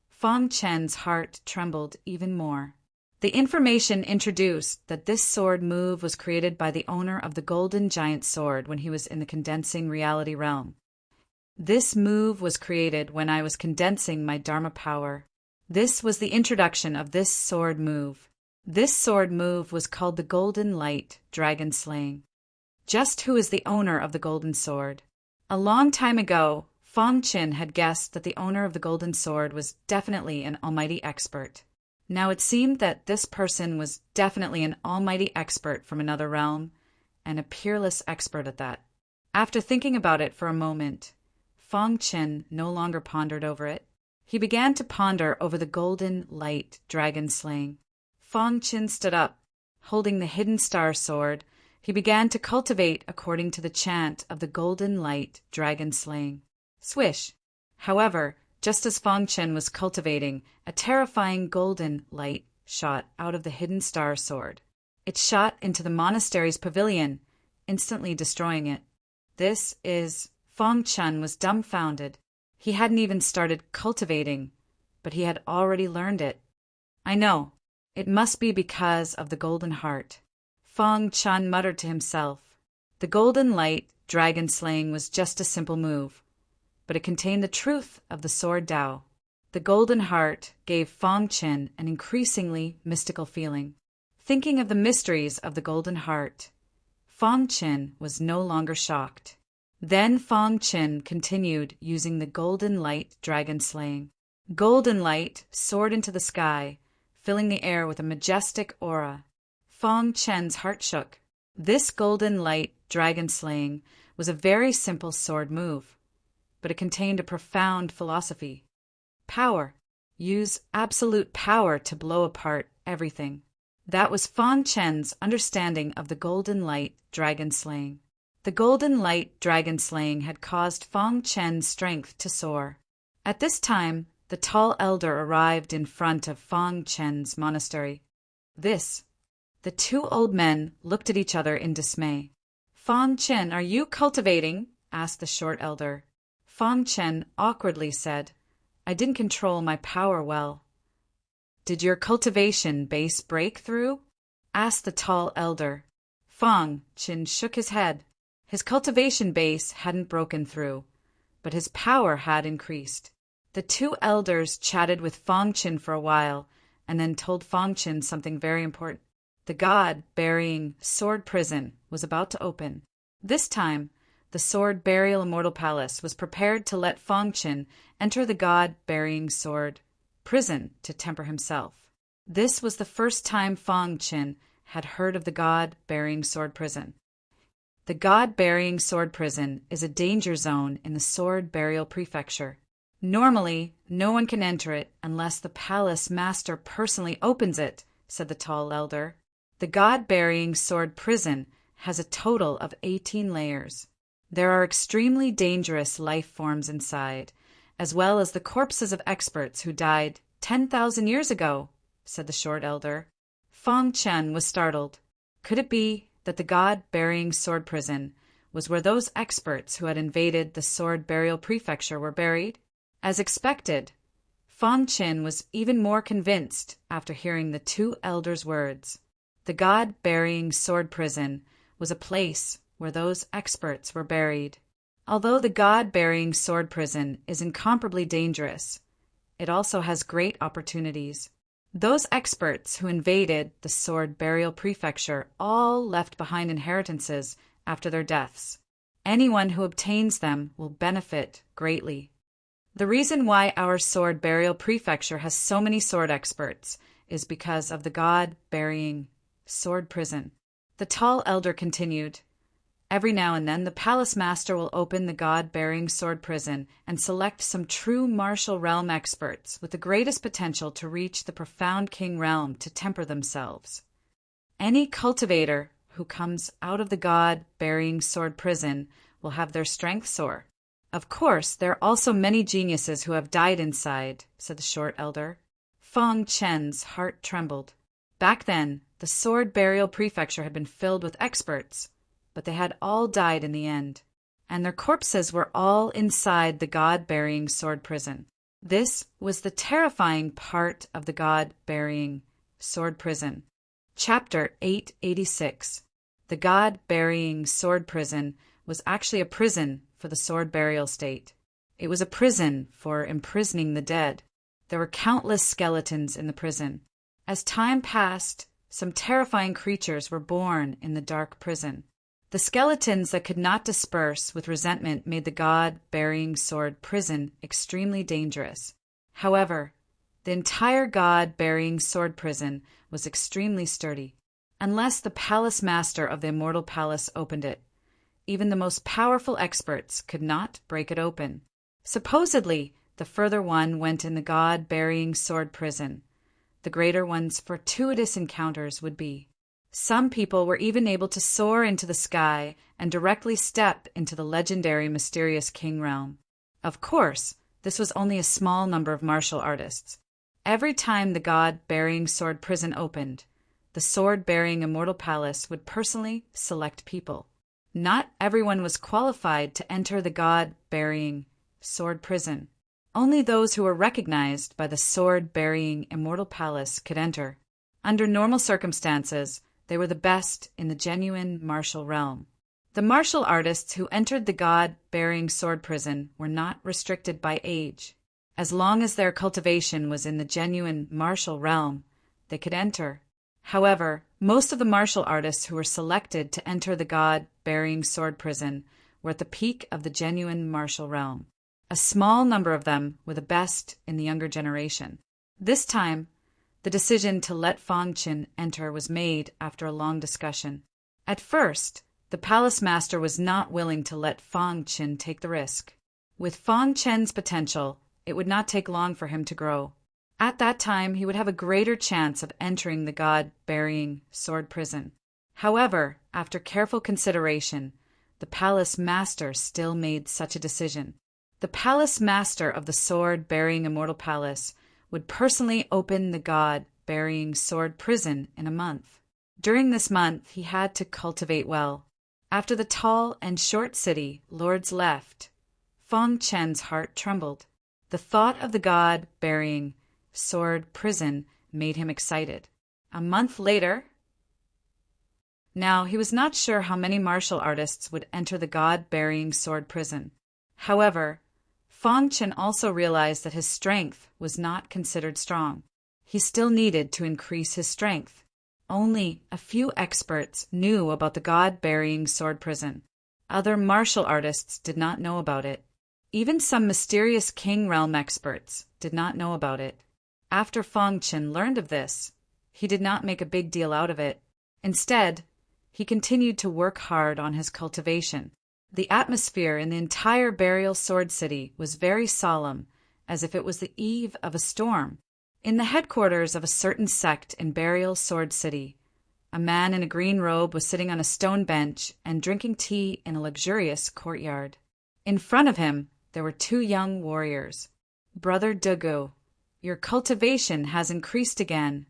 Fong Chen's heart trembled even more. The information introduced that this sword move was created by the owner of the Golden Giant Sword when he was in the condensing reality realm. This move was created when I was condensing my Dharma power. This was the introduction of this sword move. This sword move was called the Golden Light Dragon Slaying. Just who is the owner of the Golden Sword? A long time ago, Fong Chen had guessed that the owner of the Golden Sword was definitely an almighty expert. Now it seemed that this person was definitely an almighty expert from another realm, and a peerless expert at that. After thinking about it for a moment, Fong Chen no longer pondered over it. He began to ponder over the Golden Light Dragon Slaying. Fong Chen stood up. Holding the hidden star sword, he began to cultivate according to the chant of the Golden Light Dragon Slaying. Swish! However, just as Fong Chen was cultivating, a terrifying golden light shot out of the hidden star sword. It shot into the monastery's pavilion, instantly destroying it. Fong Chen was dumbfounded. He hadn't even started cultivating, but he had already learned it. I know. It must be because of the golden heart. Fong Chen muttered to himself. The golden light dragon slaying was just a simple move, but it contained the truth of the sword Tao. The golden heart gave Fong Chen an increasingly mystical feeling. Thinking of the mysteries of the golden heart, Fong Chen was no longer shocked. Then Fong Chen continued using the golden light dragon slaying. Golden light soared into the sky, filling the air with a majestic aura. Fong Chen's heart shook. This golden light dragon slaying was a very simple sword move, but it contained a profound philosophy. Power. Use absolute power to blow apart everything. That was Fong Chen's understanding of the golden light dragon slaying. The golden light dragon slaying had caused Fong Chen's strength to soar. At this time, the tall elder arrived in front of Fong Chen's monastery. The two old men looked at each other in dismay. Fong Chen, are you cultivating? Asked the short elder. Fong Chen awkwardly said, I didn't control my power well. Did your cultivation base break through? Asked the tall elder. Fong Chen shook his head. His cultivation base hadn't broken through, but his power had increased. The two elders chatted with Fong Chen for a while, and then told Fong Chen something very important. The God-burying sword prison was about to open. This time, the sword burial immortal palace was prepared to let Fong Chen enter the God-burying sword prison to temper himself. This was the first time Fong Chen had heard of the God-burying sword prison. The God-burying sword prison is a danger zone in the sword burial prefecture. Normally, no one can enter it unless the palace master personally opens it, said the tall elder. The God-burying sword prison has a total of 18 layers. There are extremely dangerous life forms inside, as well as the corpses of experts who died 10,000 years ago, said the short elder. Fong Chen was startled. Could it be that the God-burying sword prison was where those experts who had invaded the sword burial prefecture were buried? As expected, Fong Chen was even more convinced after hearing the two elders' words. The God-burying sword prison was a place where those experts were buried. Although the God-burying sword prison is incomparably dangerous, it also has great opportunities. Those experts who invaded the sword burial prefecture all left behind inheritances after their deaths. Anyone who obtains them will benefit greatly. The reason why our sword burial prefecture has so many sword experts is because of the God-burying sword prison. The tall elder continued, Every now and then the palace master will open the God-bearing sword prison and select some true martial realm experts with the greatest potential to reach the profound king realm to temper themselves. Any cultivator who comes out of the God-bearing sword prison will have their strength soar. Of course, there are also many geniuses who have died inside, said the short elder. Fong Chen's heart trembled. Back then, the sword burial prefecture had been filled with experts, but they had all died in the end, and their corpses were all inside the god-burying sword prison. This was the terrifying part of the god-burying sword prison. Chapter 886. The god-burying sword prison was actually a prison for the sword burial state. It was a prison for imprisoning the dead. There were countless skeletons in the prison. As time passed, some terrifying creatures were born in the dark prison. The skeletons that could not disperse with resentment made the god-burying sword prison extremely dangerous. However, the entire god-burying sword prison was extremely sturdy. Unless the palace master of the immortal palace opened it, even the most powerful experts could not break it open. Supposedly, the further one went in the god-burying sword prison, the greater one's fortuitous encounters would be. Some people were even able to soar into the sky and directly step into the legendary mysterious king realm. Of course, this was only a small number of martial artists. Every time the god-burying sword prison opened, the sword-bearing immortal palace would personally select people. Not everyone was qualified to enter the god-burying sword prison. Only those who were recognized by the sword-bearing immortal palace could enter. Under normal circumstances, they were the best in the genuine martial realm. The martial artists who entered the god-bearing sword prison were not restricted by age. As long as their cultivation was in the genuine martial realm, they could enter. However, most of the martial artists who were selected to enter the god-bearing sword prison were at the peak of the genuine martial realm. A small number of them were the best in the younger generation. This time, the decision to let Fong Chen enter was made after a long discussion. At first, the palace master was not willing to let Fong Chen take the risk. With Fong Chen's potential, it would not take long for him to grow. At that time, he would have a greater chance of entering the god-burying sword prison. However, after careful consideration, the palace master still made such a decision. The palace master of the sword-bearing immortal palace would personally open the god-burying sword prison in a month. During this month, he had to cultivate well. After the tall and short city lords left, Fong Chen's heart trembled. The thought of the god-burying sword prison made him excited. A month later, now he was not sure how many martial artists would enter the god-burying sword prison. However, Fong Chen also realized that his strength was not considered strong. He still needed to increase his strength. Only a few experts knew about the god-burying sword prison. Other martial artists did not know about it. Even some mysterious king realm experts did not know about it. After Fong Chen learned of this, he did not make a big deal out of it. Instead, he continued to work hard on his cultivation. The atmosphere in the entire Burial Sword City was very solemn, as if it was the eve of a storm. In the headquarters of a certain sect in Burial Sword City, a man in a green robe was sitting on a stone bench and drinking tea in a luxurious courtyard. In front of him, there were two young warriors. "Brother Dugu, your cultivation has increased again."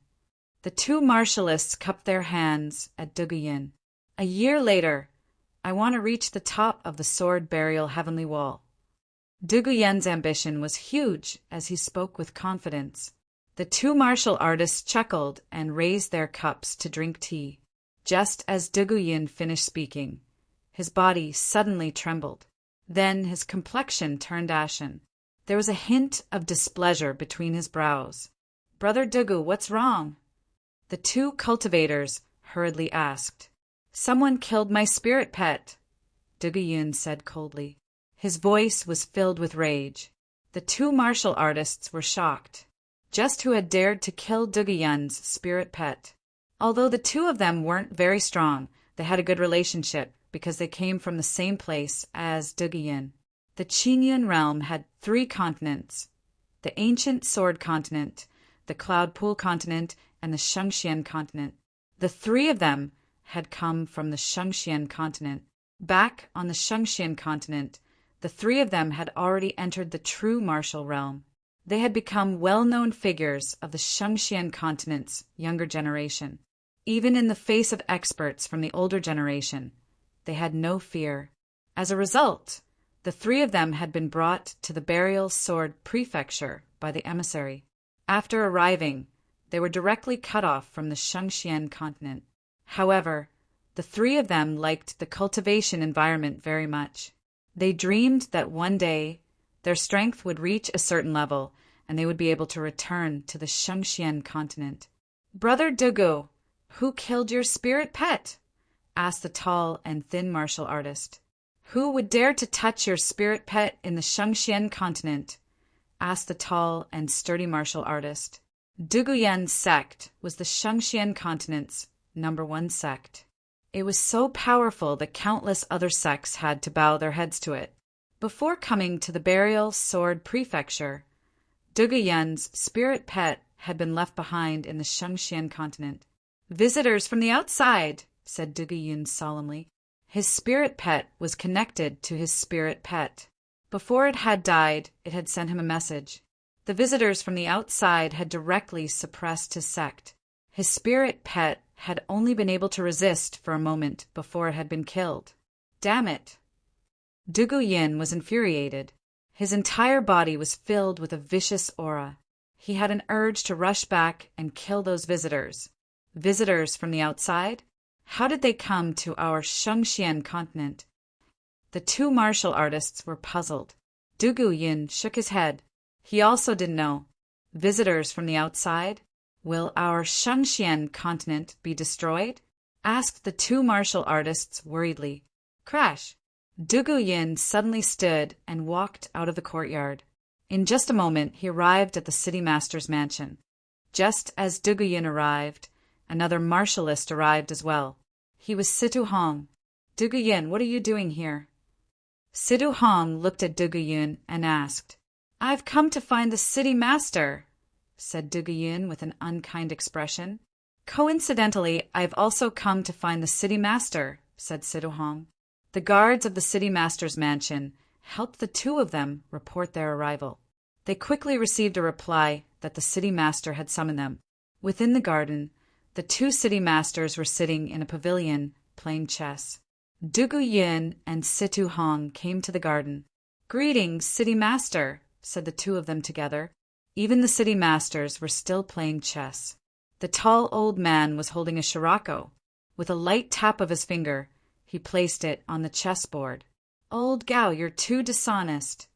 The two martialists cupped their hands at Duguyin. "A year later, I want to reach the top of the sword burial heavenly wall." Duguyen's ambition was huge as he spoke with confidence. The two martial artists chuckled and raised their cups to drink tea. Just as Duguyin finished speaking, his body suddenly trembled. Then his complexion turned ashen. There was a hint of displeasure between his brows. "Brother Dugu, what's wrong?" The two cultivators hurriedly asked. "Someone killed my spirit pet," Duguyin said coldly. His voice was filled with rage. The two martial artists were shocked. Just who had dared to kill Duguyun's spirit pet? Although the two of them weren't very strong, they had a good relationship because they came from the same place as Duguyin. The Qingyun realm had 3 continents: the ancient sword continent, the cloud pool continent, and the Shengxian continent. The 3 of them had come from the Shengxian continent. Back on the Shengxian continent, The three of them had already entered the true martial realm. They had become well-known figures of the Shangxian continent's younger generation. Even in the face of experts from the older generation, they had no fear. As a result, the three of them had been brought to the Burial Sword Prefecture by the emissary. After arriving, they were directly cut off from the Shangxian continent. However, the three of them liked the cultivation environment very much. They dreamed that one day their strength would reach a certain level and they would be able to return to the Shangxian continent. "Brother Dugu, who killed your spirit pet?" asked the tall and thin martial artist. "Who would dare to touch your spirit pet in the Shangxian continent?" asked the tall and sturdy martial artist. Duguyan's sect was the Shangxian continent's #1 sect. It was so powerful that countless other sects had to bow their heads to it. Before coming to the Burial Sword Prefecture, Duguyan's spirit pet had been left behind in the Shangxian continent. "Visitors from the outside," said Duguyan solemnly. His spirit pet was connected to his spirit pet. Before it had died, it had sent him a message. The visitors from the outside had directly suppressed his sect. His spirit pet had only been able to resist for a moment before it had been killed. Damn it! Duguyan was infuriated. His entire body was filled with a vicious aura. He had an urge to rush back and kill those visitors. Visitors from the outside? How did they come to our Shangxian continent? The two martial artists were puzzled. Duguyan shook his head. He also didn't know. Visitors from the outside? Will our Shangxian continent be destroyed? Asked the two martial artists worriedly. Crash! Duguyan suddenly stood and walked out of the courtyard. In just a moment, he arrived at the city master's mansion. Just as Duguyan arrived, another martialist arrived as well. He was Situ Hong. "Duguyan, what are you doing here?" Situ Hong looked at Duguyan and asked. "I've come to find the city master," said Duguyan with an unkind expression. "Coincidentally, I've also come to find the city master," said Situ Hong. The guards of the city master's mansion helped the two of them report their arrival. They quickly received a reply that the city master had summoned them. Within the garden, the two city masters were sitting in a pavilion playing chess. Duguyan and Situ Hong came to the garden. "Greetings, city master," said the two of them together. Even the city masters were still playing chess. The tall old man was holding a shirako. With a light tap of his finger, he placed it on the chessboard. "Old Gao, you're too dishonest."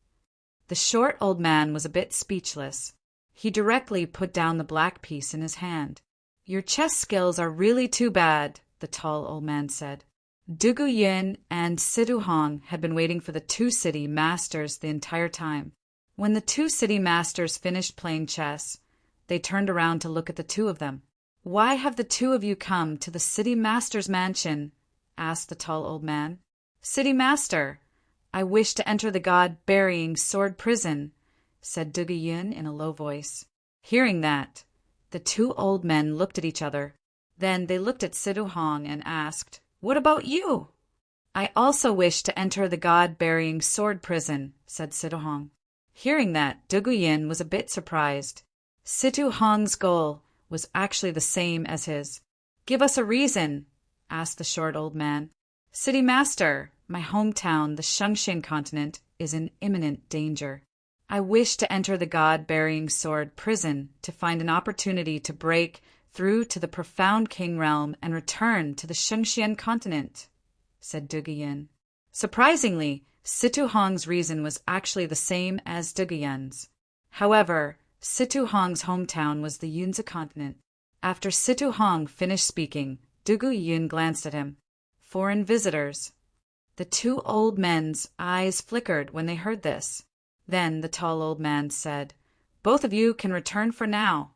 The short old man was a bit speechless. He directly put down the black piece in his hand. "Your chess skills are really too bad," the tall old man said. Duguyan and Situ Hong had been waiting for the two city masters the entire time. When the two city masters finished playing chess, they turned around to look at the two of them. "Why have the two of you come to the city master's mansion?" asked the tall old man. "City master, I wish to enter the god-burying sword prison," said Duguyan in a low voice. Hearing that, the two old men looked at each other. Then they looked at Situ Hong and asked, "What about you?" "I also wish to enter the god-burying sword prison," said Situ Hong. Hearing that, Duguyan was a bit surprised. Situ Hong's goal was actually the same as his. "Give us a reason," asked the short old man. "City master, my hometown, the Shangxian continent, is in imminent danger. I wish to enter the god-burying sword prison to find an opportunity to break through to the profound king realm and return to the Shangxian continent," said Duguyan. Surprisingly, Situ Hong's reason was actually the same as Duguyan's. However, Situ Hong's hometown was the Yunzi continent. After Situ Hong finished speaking, Duguyan glanced at him. "Foreign visitors." The two old men's eyes flickered when they heard this. Then the tall old man said, "Both of you can return for now."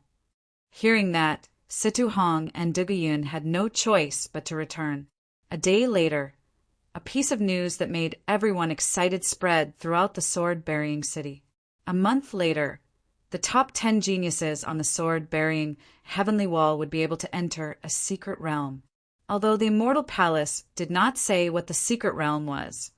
Hearing that, Situ Hong and Duguyan had no choice but to return. A day later, a piece of news that made everyone excited spread throughout the sword-burying city. A month later, the top 10 geniuses on the sword-burying heavenly wall would be able to enter a secret realm. Although the Immortal Palace did not say what the secret realm was,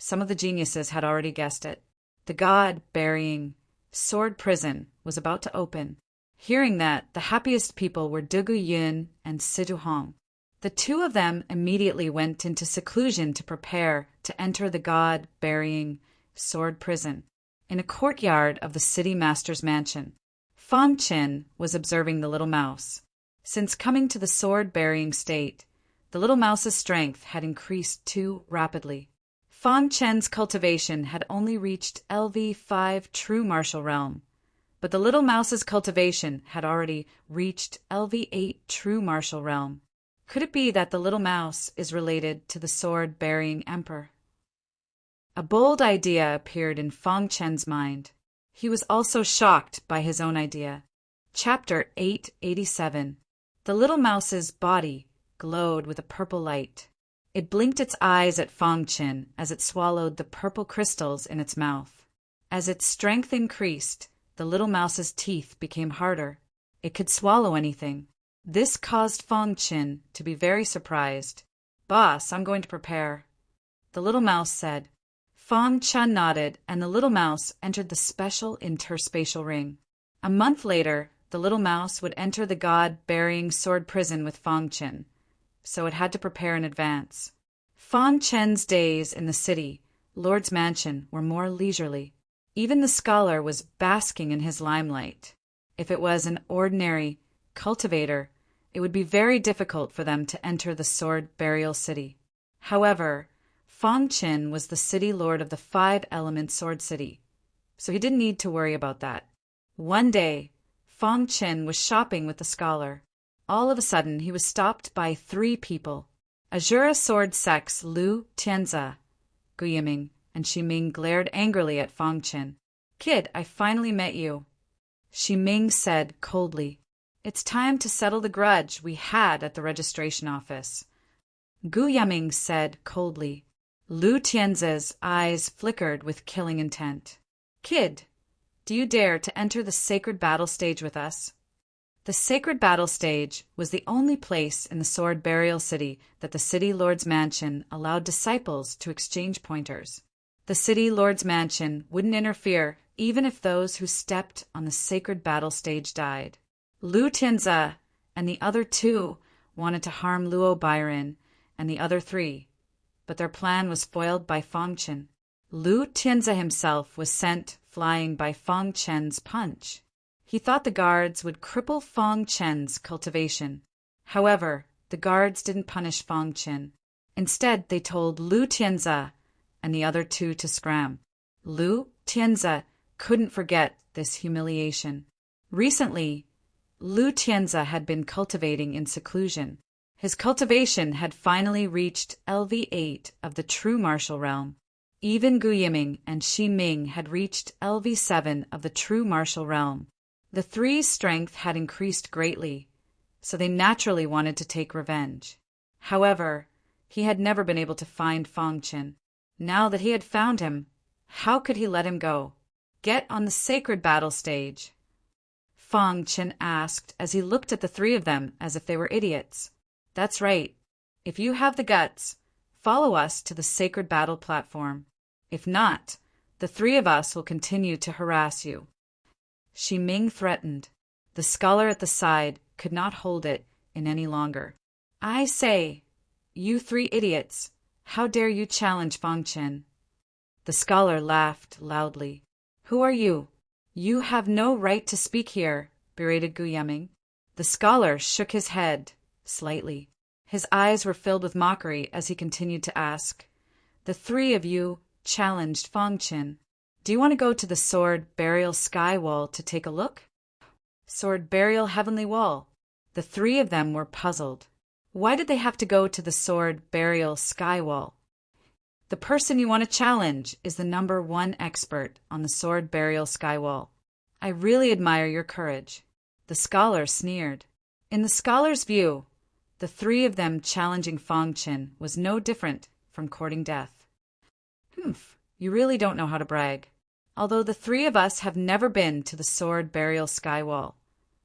Some of the geniuses had already guessed it. The god-burying sword prison was about to open. Hearing that, the happiest people were Dugu Yun and Sidu Hong. The two of them immediately went into seclusion to prepare to enter the god-burying sword prison. In a courtyard of the city master's mansion, Fang Chen was observing the little mouse. Since coming to the sword-burying state, the little mouse's strength had increased too rapidly. Fang Chen's cultivation had only reached LV5 true martial realm, but the little mouse's cultivation had already reached LV8 true martial realm. Could it be that the little mouse is related to the sword-bearing emperor? A bold idea appeared in Fang Chen's mind. He was also shocked by his own idea. Chapter 887. The little mouse's body glowed with a purple light. It blinked its eyes at Fang Chen as it swallowed the purple crystals in its mouth. As its strength increased, the little mouse's teeth became harder. It could swallow anything. This caused Fang Chen to be very surprised. "Boss, I'm going to prepare," the little mouse said. Fang Chen nodded, and the little mouse entered the special interspatial ring. A month later, the little mouse would enter the god-burying sword prison with Fang Chen, so it had to prepare in advance. Fang Chen's days in the city, Lord's mansion, were more leisurely. Even the scholar was basking in his limelight. If it was an ordinary cultivator, it would be very difficult for them to enter the sword burial city. However, Fang Chen was the city lord of the 5-element sword city, so he didn't need to worry about that. One day, Fang Chen was shopping with the scholar. All of a sudden, he was stopped by 3 people. Azura sword sex Lu Tianzi, Gu Yiming, and Shi Ming glared angrily at Fang Chen. "Kid, I finally met you," Shi Ming said coldly. "It's time to settle the grudge we had at the registration office," Gu Yiming said coldly. Lu Tianzi's eyes flickered with killing intent. "Kid, do you dare to enter the sacred battle stage with us?" The sacred battle stage was the only place in the sword burial city that the city lord's mansion allowed disciples to exchange pointers. The city lord's mansion wouldn't interfere even if those who stepped on the sacred battle stage died. Lu Tianzi and the other 2 wanted to harm Luo Byron and the other 3, but their plan was foiled by Fang Chen. Lu Tianzi himself was sent flying by Fang Chen's punch. He thought the guards would cripple Fang Chen's cultivation. However, the guards didn't punish Fang Chen. Instead, they told Lu Tianzi and the other 2 to scram. Lu Tianzi couldn't forget this humiliation. Recently, Lu Tianzi had been cultivating in seclusion. His cultivation had finally reached LV8 of the true martial realm. Even Gu Yiming and Shi Ming had reached LV7 of the true martial realm. The 3's strength had increased greatly, so they naturally wanted to take revenge. However, he had never been able to find Fang Chen. Now that he had found him, how could he let him go? "Get on the sacred battle stage," Fang Chen asked as he looked at the 3 of them as if they were idiots. "That's right. If you have the guts, follow us to the sacred battle platform. If not, the 3 of us will continue to harass you," Shi Ming threatened. The scholar at the side could not hold it in any longer. "I say, you 3 idiots, how dare you challenge Fang Chen?" The scholar laughed loudly. "Who are you? You have no right to speak here," berated Gu Yiming. The scholar shook his head slightly. His eyes were filled with mockery as he continued to ask, "The 3 of you challenged Fang Chen. Do you want to go to the sword burial sky wall to take a look?" Sword burial heavenly wall. The 3 of them were puzzled. Why did they have to go to the sword burial sky wall? "The person you want to challenge is the number 1 expert on the sword burial sky wall. I really admire your courage," the scholar sneered. In the scholar's view, the 3 of them challenging Fang Chen was no different from courting death. "Humph, you really don't know how to brag. Although the 3 of us have never been to the sword burial sky wall.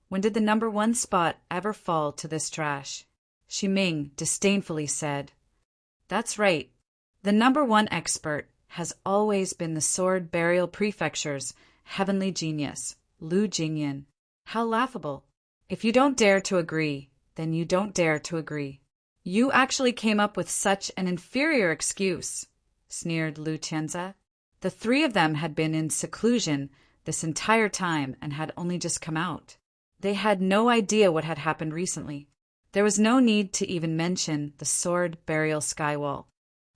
When did the number 1 spot ever fall to this trash?" Shi Ming disdainfully said. "That's right. The number 1 expert has always been the Sword Burial Prefecture's heavenly genius, Lu Jingyan. How laughable. If you don't dare to agree, then you don't dare to agree. You actually came up with such an inferior excuse, sneered Lu Tianze. The three of them had been in seclusion this entire time and had only just come out. They had no idea what had happened recently. There was no need to even mention the sword burial skywall.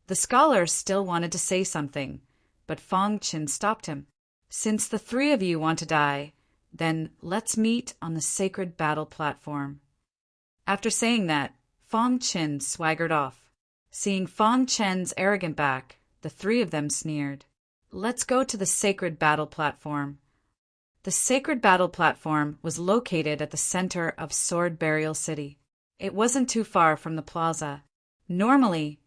The scholar still wanted to say something, but Fang Qin stopped him. Since the three of you want to die, then let's meet on the sacred battle platform. After saying that, Fang Qin swaggered off. Seeing Fang Chen's arrogant back, the three of them sneered. Let's go to the sacred battle platform. The sacred battle platform was located at the center of Sword Burial City. It wasn't too far from the plaza. Normally,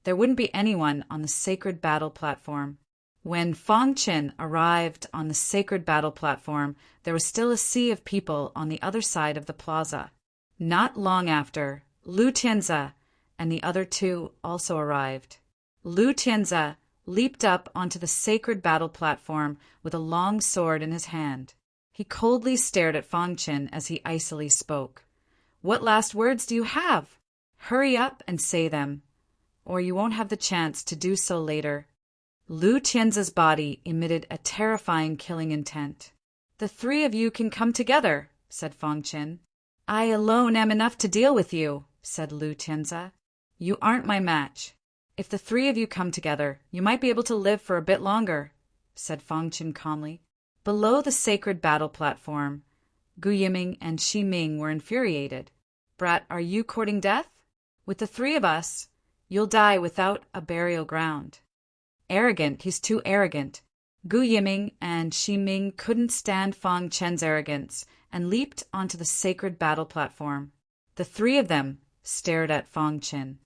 there wouldn't be anyone on the sacred battle platform. When Fang Qin arrived on the sacred battle platform, there was still a sea of people on the other side of the plaza. Not long after, Lu Tianze and the other two also arrived. Lu Tianze leaped up onto the sacred battle platform with a long sword in his hand. He coldly stared at Fang Qin as he icily spoke. What last words do you have? Hurry up and say them, or you won't have the chance to do so later. Lu Tianze's body emitted a terrifying killing intent. The three of you can come together, said Fang Qin. I alone am enough to deal with you, said Lu Tianze. You aren't my match. If the three of you come together, you might be able to live for a bit longer, said Fang Qin calmly. Below the sacred battle platform, Gu Yiming and Xi Ming were infuriated. Brat, are you courting death? With the three of us, you'll die without a burial ground. Arrogant, he's too arrogant. Gu Yiming and Xi Ming couldn't stand Fang Chen's arrogance and leaped onto the sacred battle platform. The three of them stared at Fang Qin.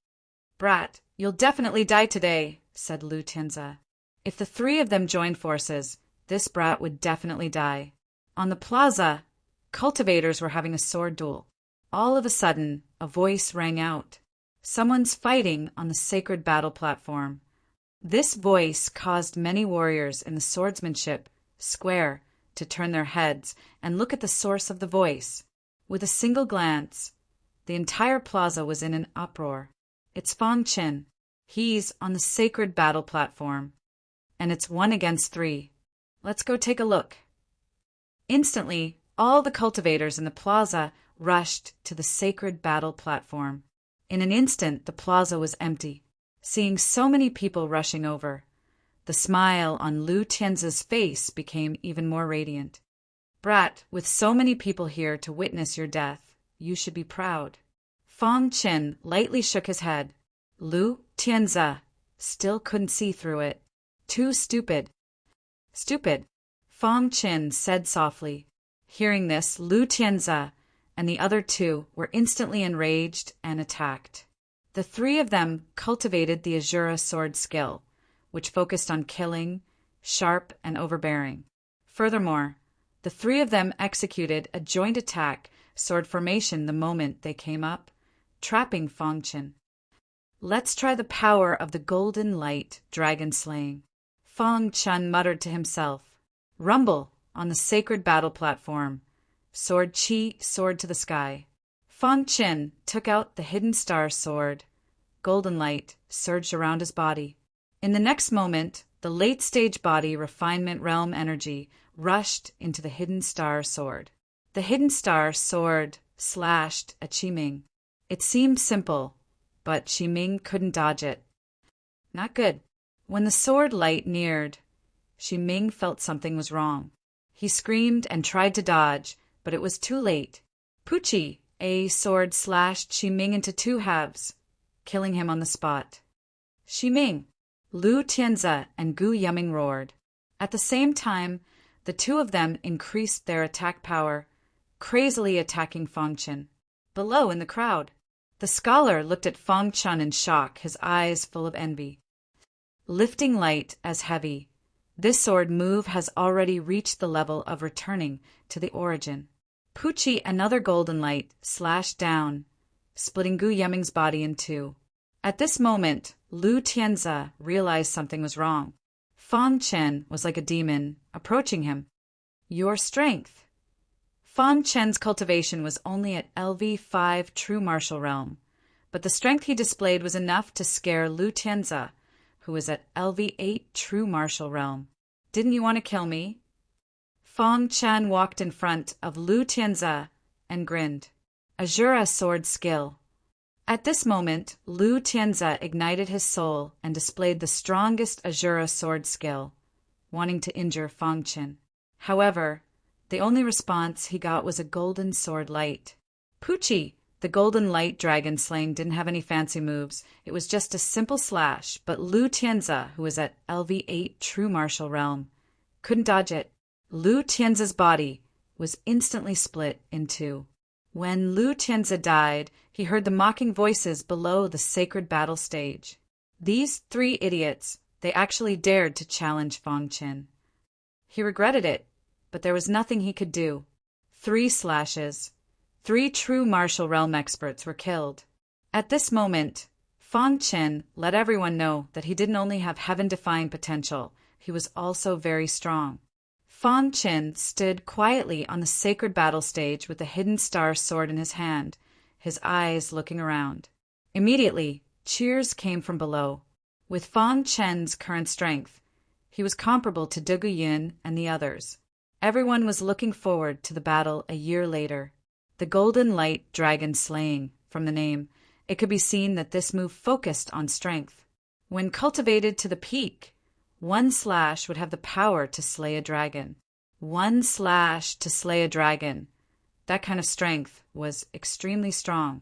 Brat, you'll definitely die today, said Lu Tianze. If the three of them joined forces, this brat would definitely die. On the plaza, cultivators were having a sword duel. All of a sudden, a voice rang out. Someone's fighting on the sacred battle platform. This voice caused many warriors in the swordsmanship square to turn their heads and look at the source of the voice. With a single glance, the entire plaza was in an uproar. It's Fang Qin. He's on the sacred battle platform. And it's 1 against 3. Let's go take a look. Instantly, all the cultivators in the plaza rushed to the sacred battle platform. In an instant, the plaza was empty. Seeing so many people rushing over, the smile on Lu Tianze's face became even more radiant. Brat, with so many people here to witness your death, you should be proud. Fang Qin lightly shook his head. Lu Tianze still couldn't see through it. Too stupid. Stupid, Fang Qin said softly. Hearing this, Lu Tianze and the other two were instantly enraged and attacked. The three of them cultivated the Azura sword skill, which focused on killing, sharp, and overbearing. Furthermore, the three of them executed a joint attack sword formation the moment they came up, trapping Fang Qin. Let's try the power of the golden light dragon slaying. Fang Qin muttered to himself. Rumble on the sacred battle platform. Sword Qi soared to the sky. Fang Qin took out the hidden star sword. Golden light surged around his body. In the next moment, the late-stage body refinement realm energy rushed into the hidden star sword. The hidden star sword slashed at Xi Ming. It seemed simple, but Xi Ming couldn't dodge it. Not good. When the sword light neared, Xi Ming felt something was wrong. He screamed and tried to dodge, but it was too late. Pucci, a sword slashed Xi Ming into 2 halves, killing him on the spot. Xi Ming, Lu Tianze, and Gu Yiming roared. At the same time, the two of them increased their attack power, crazily attacking Fang Qin. Below in the crowd, the scholar looked at Fang Qin in shock, his eyes full of envy. Lifting light as heavy, this sword move has already reached the level of returning to the origin. Pucci, another golden light, slashed down, splitting Gu Yiming's body in 2. At this moment, Lu Tianze realized something was wrong. Fang Chen was like a demon, approaching him. Your strength. Fang Chen's cultivation was only at LV5 true martial realm, but the strength he displayed was enough to scare Lu Tianzi, who was at LV8 true martial realm. Didn't you want to kill me? Fang Chen walked in front of Lu Tianzi and grinned. Azura sword skill. At this moment, Lu Tianzi ignited his soul and displayed the strongest Azura sword skill, wanting to injure Fang Chen. However, the only response he got was a golden sword light. Poochie, the golden light dragon slaying, didn't have any fancy moves. It was just a simple slash, but Lu Tianzi, who was at LV8 true martial realm, couldn't dodge it. Lu Tianzi's body was instantly split in two. When Lu Tianzi died, he heard the mocking voices below the sacred battle stage. These three idiots, they actually dared to challenge Fang Chen. He regretted it, but there was nothing he could do. 3 slashes. 3 true martial realm experts were killed. At this moment, Fang Chen let everyone know that he didn't only have heaven-defying potential, he was also very strong. Fang Chen stood quietly on the sacred battle stage with the hidden star sword in his hand, his eyes looking around. Immediately, cheers came from below. With Fang Chen's current strength, he was comparable to De Guiyun and the others. Everyone was looking forward to the battle a year later. The Golden Light Dragon Slaying, from the name, it could be seen that this move focused on strength. When cultivated to the peak, 1 slash would have the power to slay a dragon. 1 slash to slay a dragon. That kind of strength was extremely strong.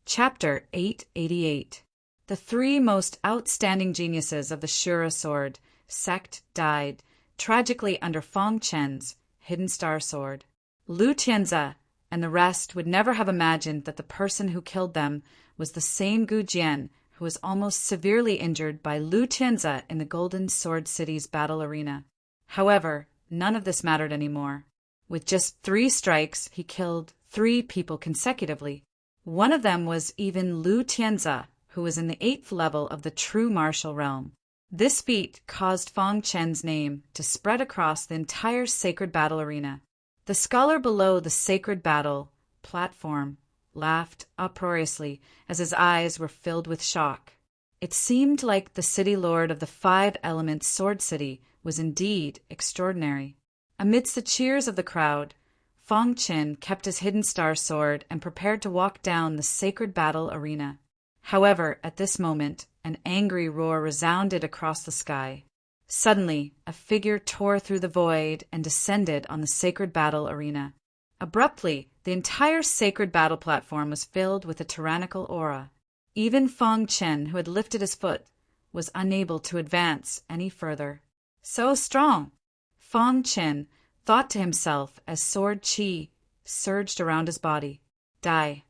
Chapter 888. The 3 most outstanding geniuses of the Shura sword sect died tragically under Fang Chen's hidden star sword. Lu Tianzi and the rest would never have imagined that the person who killed them was the same Gu Jian who was almost severely injured by Lu Tianzi in the Golden Sword City's battle arena. However, none of this mattered anymore. With just 3 strikes, he killed 3 people consecutively. One of them was even Lu Tianzi, who was in the 8th level of the true martial realm. This feat caused Fang Chen's name to spread across the entire sacred battle arena. The scholar below the sacred battle platform laughed uproariously as his eyes were filled with shock. It seemed like the city lord of the 5-element sword city was indeed extraordinary. Amidst the cheers of the crowd, Fang Chen kept his hidden star sword and prepared to walk down the sacred battle arena. However, at this moment, an angry roar resounded across the sky. Suddenly, a figure tore through the void and descended on the sacred battle arena. Abruptly, the entire sacred battle platform was filled with a tyrannical aura. Even Fang Chen, who had lifted his foot, was unable to advance any further. So strong! Fang Chen thought to himself as sword qi surged around his body. Die.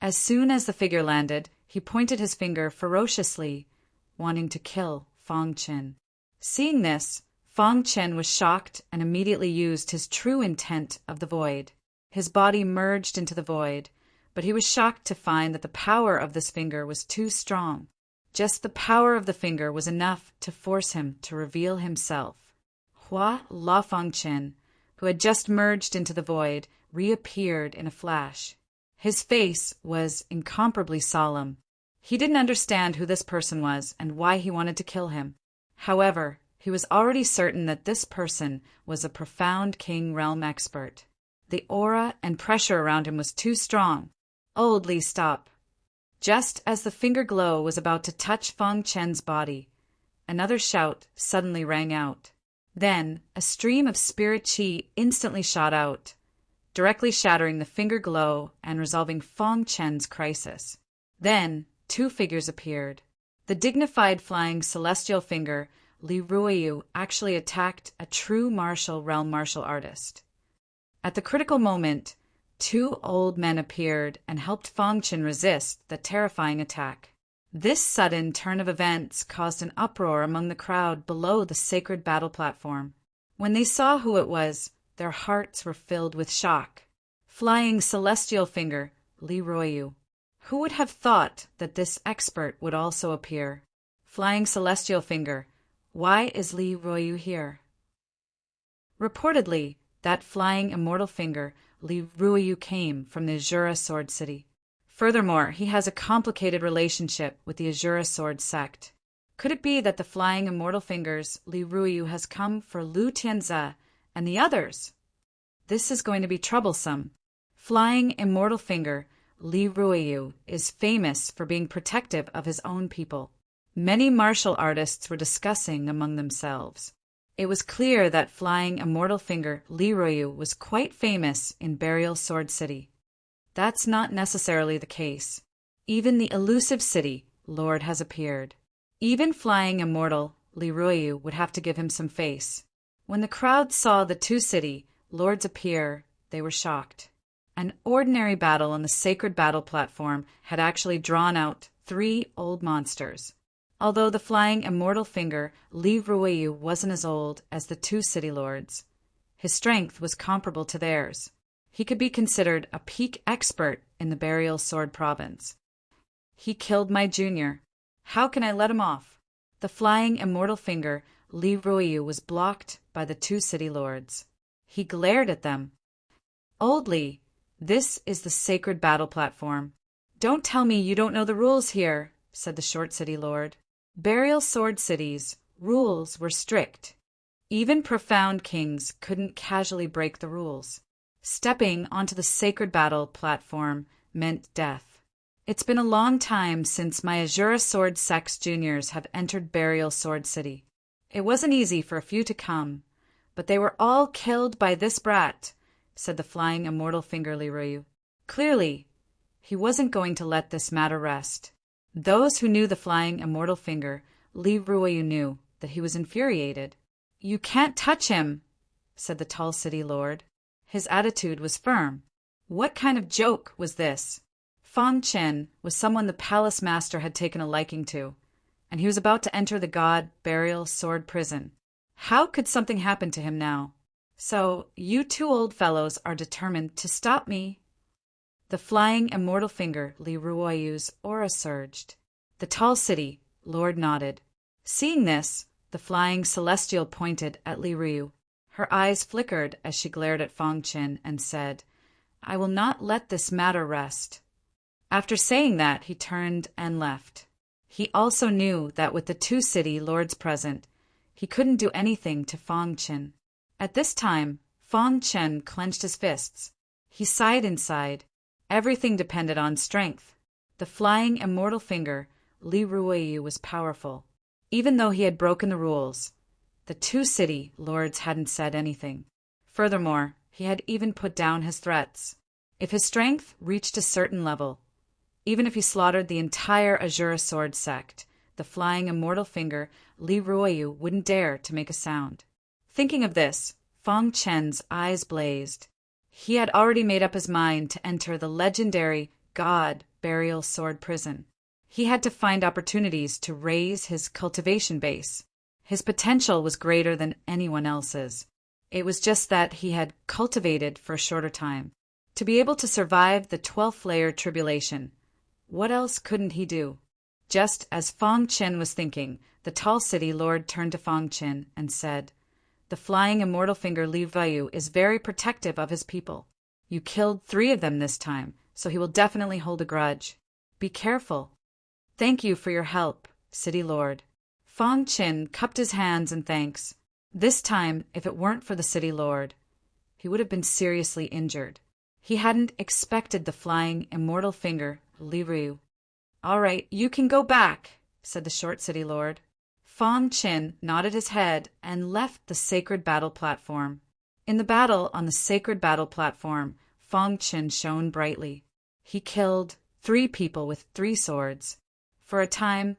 As soon as the figure landed, he pointed his finger ferociously, wanting to kill Fang Chen. Seeing this, Fang Chen was shocked and immediately used his true intent of the void. His body merged into the void, but he was shocked to find that the power of this finger was too strong. Just the power of the finger was enough to force him to reveal himself. Hua La Fang Chen, who had just merged into the void, reappeared in a flash. His face was incomparably solemn. He didn't understand who this person was and why he wanted to kill him. However, he was already certain that this person was a profound King Realm expert. The aura and pressure around him was too strong. Old Li, stop. Just as the finger glow was about to touch Fang Chen's body, another shout suddenly rang out. Then, a stream of spirit qi instantly shot out, directly shattering the finger glow and resolving Fang Chen's crisis. Then, 2 figures appeared. The dignified flying celestial finger, Li Ruiyu, actually attacked a true martial realm martial artist. At the critical moment, 2 old men appeared and helped Fang Chen resist the terrifying attack. This sudden turn of events caused an uproar among the crowd below the sacred battle platform. When they saw who it was, their hearts were filled with shock. Flying celestial finger, Li Ruiyu. Who would have thought that this expert would also appear? Flying celestial finger, Why is Li Ruoyu here? Reportedly, that flying immortal finger, Li Ruoyu, came from the Azura Sword City. Furthermore, he has a complicated relationship with the Azura Sword sect. Could it be that the flying immortal fingers, Li Ruoyu, has come for Lu Tianze and the others? This is going to be troublesome. Flying immortal finger, Li Ruoyu, is famous for being protective of his own people. Many martial artists were discussing among themselves. It was clear that flying immortal finger, Li Ruoyu, was quite famous in Burial Sword City. That's not necessarily the case. Even the elusive city lord has appeared. Even flying immortal Li Ruoyu would have to give him some face. When the crowd saw the two city lords appear, they were shocked. An ordinary battle on the sacred battle platform had actually drawn out 3 old monsters. Although the flying immortal finger, Li Ruoyu, wasn't as old as the two city lords, his strength was comparable to theirs. He could be considered a peak expert in the Burial Sword province. He killed my junior. How can I let him off? The flying immortal finger, Li Ruoyu, was blocked by the two city lords. He glared at them. Old Li, this is the sacred battle platform. Don't tell me you don't know the rules here, said the short city lord. Burial Sword City's rules were strict. Even profound kings couldn't casually break the rules. Stepping onto the sacred battle platform meant death. It's been a long time since my Azura Sword Sect's juniors have entered Burial Sword City. It wasn't easy for a few to come, but they were all killed by this brat, said the flying immortal finger Li Ruoyu. Clearly, he wasn't going to let this matter rest. Those who knew the flying immortal finger, Li Ruoyu, knew that he was infuriated. You can't touch him, said the tall city lord. His attitude was firm. What kind of joke was this? Fang Chen was someone the palace master had taken a liking to, and he was about to enter the god Burial Sword prison. How could something happen to him now? So, you two old fellows are determined to stop me. The flying immortal finger, Li Ruoyu's aura surged. The tall city lord nodded. Seeing this, the flying celestial pointed at Li Ruoyu. Her eyes flickered as she glared at Fang Chen and said, I will not let this matter rest. After saying that, he turned and left. He also knew that with the two city lords present, he couldn't do anything to Fang Chen. At this time, Fang Chen clenched his fists. He sighed inside. Everything depended on strength. The flying immortal finger, Li Ruoyu, was powerful. Even though he had broken the rules, the two city lords hadn't said anything. Furthermore, he had even put down his threats. If his strength reached a certain level, even if he slaughtered the entire Azura Sword sect, the flying immortal finger, Li Ruoyu, wouldn't dare to make a sound. Thinking of this, Fang Chen's eyes blazed. He had already made up his mind to enter the legendary God Burial Sword prison. He had to find opportunities to raise his cultivation base. His potential was greater than anyone else's. It was just that he had cultivated for a shorter time. To be able to survive the 12th layer tribulation, what else couldn't he do? Just as Fang Chen was thinking, the tall city lord turned to Fang Chen and said, The flying immortal finger Li Ruoyu is very protective of his people. You killed 3 of them this time, so he will definitely hold a grudge. Be careful. Thank you for your help, city lord. Fang Chen cupped his hands in thanks. This time, if it weren't for the city lord, he would have been seriously injured. He hadn't expected the flying immortal finger, Li Ruoyu. All right, you can go back, said the short city lord. Fang Chen nodded his head and left the sacred battle platform. In the battle on the sacred battle platform, Fang Chen shone brightly. He killed 3 people with 3 swords. For a time,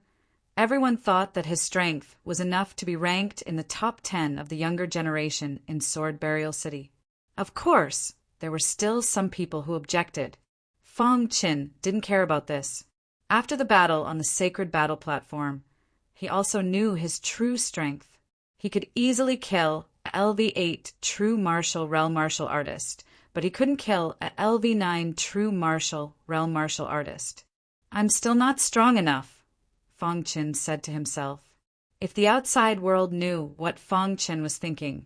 everyone thought that his strength was enough to be ranked in the top 10 of the younger generation in Sword Burial City. Of course, there were still some people who objected. Fang Chen didn't care about this. After the battle on the sacred battle platform, he also knew his true strength. He could easily kill a LV8 true martial realm martial artist, but he couldn't kill a LV9 true martial realm martial artist. I'm still not strong enough, Fang Chen said to himself. If the outside world knew what Fong Chen was thinking,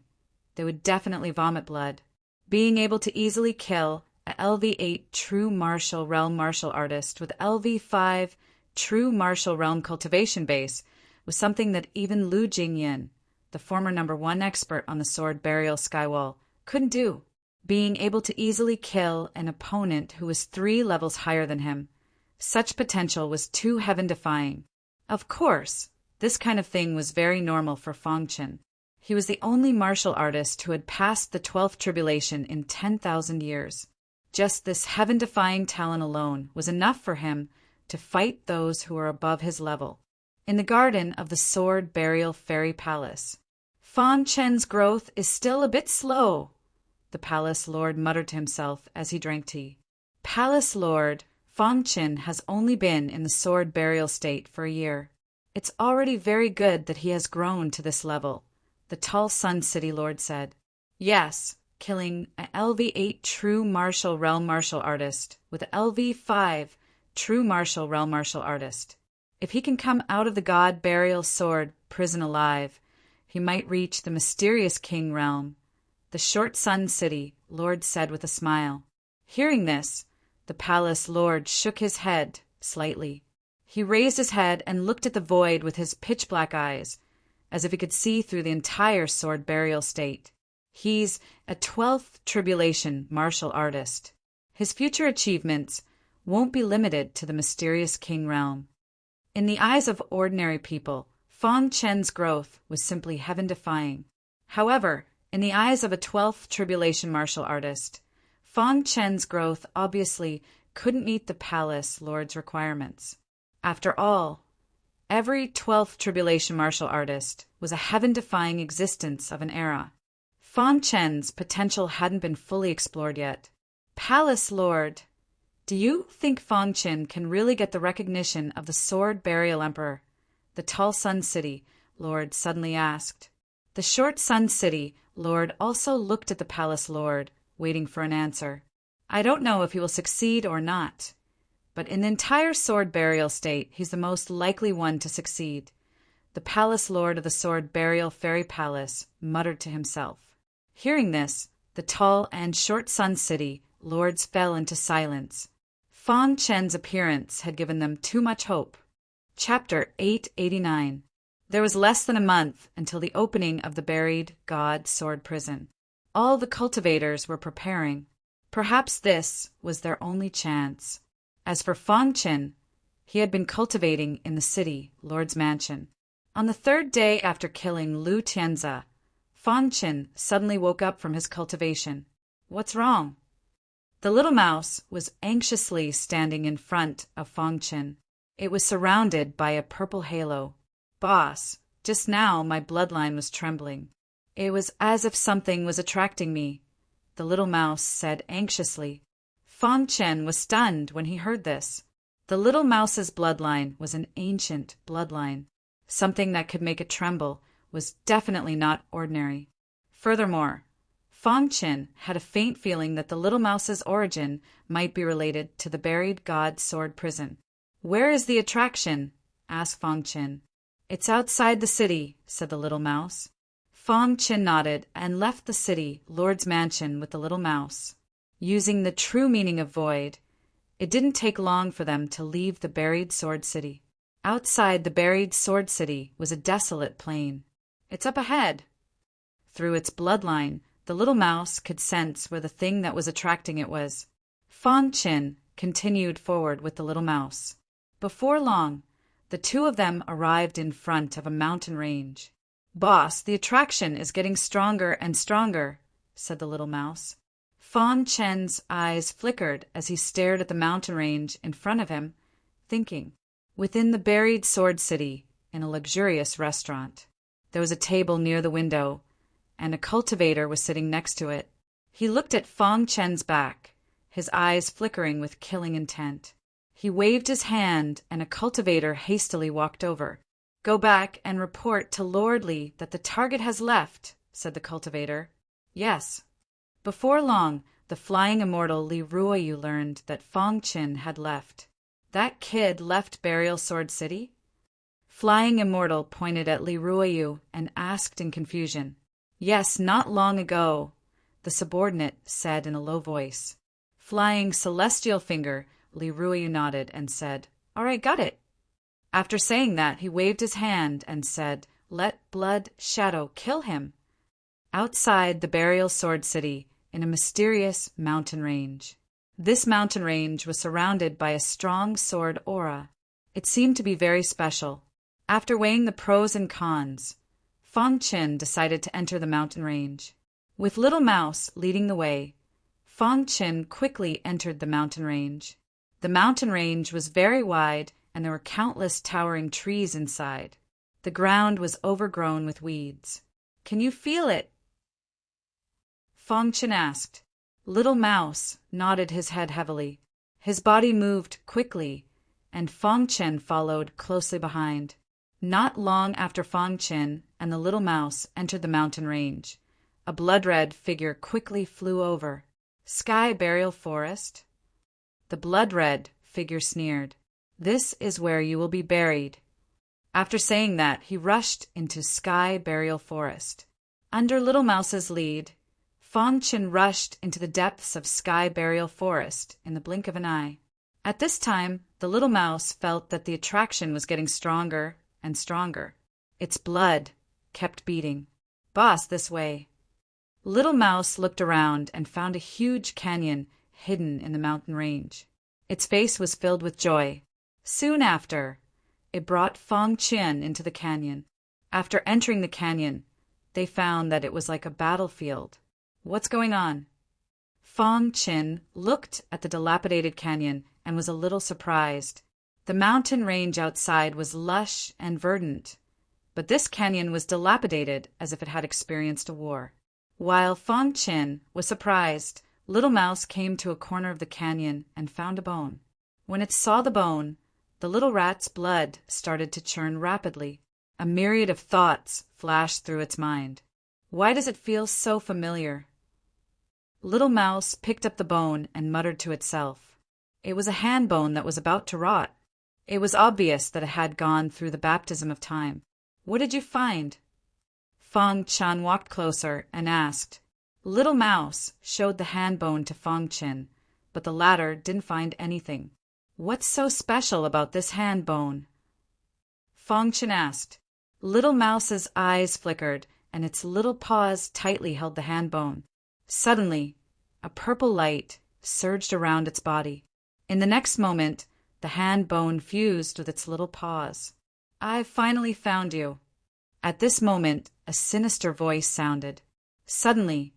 they would definitely vomit blood. Being able to easily kill a LV8 true martial realm martial artist with LV5 true martial realm cultivation base was something that even Lu Jingyin, the former #1 expert on the sword burial skywall, couldn't do. Being able to easily kill an opponent who was 3 levels higher than him, such potential was too heaven-defying. Of course, this kind of thing was very normal for Fong Chen. He was the only martial artist who had passed the 12th tribulation in 10,000 years. Just this heaven-defying talent alone was enough for him to fight those who were above his level. In the garden of the Sword Burial Fairy Palace, Fong Chen's growth is still a bit slow, the Palace Lord muttered to himself as he drank tea. Palace Lord, Fong Chen has only been in the sword burial state for a year. It's already very good that he has grown to this level, the tall Sun City Lord said. Yes, killing a LV8 true martial realm martial artist with a LV5 true martial realm martial artist. If he can come out of the god burial sword prison alive, he might reach the mysterious king realm, the short Sun City Lord said with a smile. Hearing this, the Palace Lord shook his head slightly. He raised his head and looked at the void with his pitch-black eyes, as if he could see through the entire sword burial state. He's a 12th tribulation martial artist. His future achievements won't be limited to the mysterious king realm. In the eyes of ordinary people, Fong Chen's growth was simply heaven-defying. However, in the eyes of a 12th tribulation martial artist, Fong Chen's growth obviously couldn't meet the Palace Lord's requirements. After all, every 12th tribulation martial artist was a heaven-defying existence of an era. Fong Chen's potential hadn't been fully explored yet. Palace Lord, do you think Fong Chen can really get the recognition of the Sword Burial Emperor? The tall Sun City Lord suddenly asked. The short Sun City Lord also looked at the Palace Lord, waiting for an answer. I don't know if he will succeed or not, but in the entire sword burial state, he's the most likely one to succeed. The Palace Lord of the Sword Burial Fairy Palace muttered to himself. Hearing this, the tall and short Sun City Lords fell into silence. Fong Chen's appearance had given them too much hope. Chapter 889. There was less than a month until the opening of the buried god sword prison. All the cultivators were preparing. Perhaps this was their only chance. As for Fong Chen, he had been cultivating in the city Lord's mansion. On the 3rd day after killing Lu Tianza, Fong Chen suddenly woke up from his cultivation. What's wrong? The little mouse was anxiously standing in front of Fong Chen. It was surrounded by a purple halo. Boss, just now my bloodline was trembling. It was as if something was attracting me, the little mouse said anxiously. Fong Chen was stunned when he heard this. The little mouse's bloodline was an ancient bloodline. Something that could make it tremble was definitely not ordinary. Furthermore, Fong Chen had a faint feeling that the little mouse's origin might be related to the buried god sword prison. Where is the attraction? Asked Fong Chen. It's outside the city, said the little mouse. Fong Chen nodded and left the city Lord's mansion with the little mouse. Using the true meaning of void, it didn't take long for them to leave the buried sword city. Outside the buried sword city was a desolate plain. It's up ahead. Through its bloodline, the little mouse could sense where the thing that was attracting it was. Fong Chen continued forward with the little mouse. Before long, the two of them arrived in front of a mountain range. Boss, the attraction is getting stronger and stronger, said the little mouse. Fong Chen's eyes flickered as he stared at the mountain range in front of him, thinking. Within the buried sword city, in a luxurious restaurant, there was a table near the window, and a cultivator was sitting next to it. He looked at Fong Chen's back, his eyes flickering with killing intent. He waved his hand, and a cultivator hastily walked over. Go back and report to Lord Li that the target has left, said the cultivator. Yes. Before long, the flying immortal Li Ruoyu learned that Fong Chen had left. That kid left Burial Sword City? Flying Immortal pointed at Li Ruoyu and asked in confusion. Yes, not long ago, the subordinate said in a low voice. Flying Celestial Finger, Li Ruoyu nodded and said, All right, got it. After saying that, he waved his hand and said, Let Blood Shadow kill him. Outside the Burial Sword City, in a mysterious mountain range. This mountain range was surrounded by a strong sword aura. It seemed to be very special. After weighing the pros and cons, Fang Qin decided to enter the mountain range. With Little Mouse leading the way, Fang Qin quickly entered the mountain range. The mountain range was very wide, and there were countless towering trees inside. The ground was overgrown with weeds. Can you feel it? Fang Qin asked. Little Mouse nodded his head heavily. His body moved quickly, and Fang Qin followed closely behind. Not long after Fang Qin and the Little Mouse entered the mountain range, a blood-red figure quickly flew over. Sky Burial Forest? The blood-red figure sneered. This is where you will be buried. After saying that, he rushed into Sky Burial Forest. Under Little Mouse's lead, Fang Qin rushed into the depths of Sky Burial Forest in the blink of an eye. At this time, the Little Mouse felt that the attraction was getting stronger and stronger. Its blood kept beating. Boss, this way. Little Mouse looked around and found a huge canyon hidden in the mountain range. Its face was filled with joy. Soon after, it brought Fang Qin into the canyon. After entering the canyon, they found that it was like a battlefield. What's going on? Fang Qin looked at the dilapidated canyon and was a little surprised. The mountain range outside was lush and verdant, but this canyon was dilapidated as if it had experienced a war. While Fang Qin was surprised, Little Mouse came to a corner of the canyon and found a bone. When it saw the bone, the little rat's blood started to churn rapidly. A myriad of thoughts flashed through its mind. Why does it feel so familiar? Little Mouse picked up the bone and muttered to itself. It was a hand bone that was about to rot. It was obvious that it had gone through the baptism of time. What did you find? Fang Qin walked closer and asked. Little Mouse showed the hand bone to Fang Qin, but the latter didn't find anything. What's so special about this hand bone? Fang Qin asked. Little Mouse's eyes flickered, and its little paws tightly held the hand bone. Suddenly, a purple light surged around its body. In the next moment, the hand bone fused with its little paws. I've finally found you. At this moment, a sinister voice sounded. Suddenly,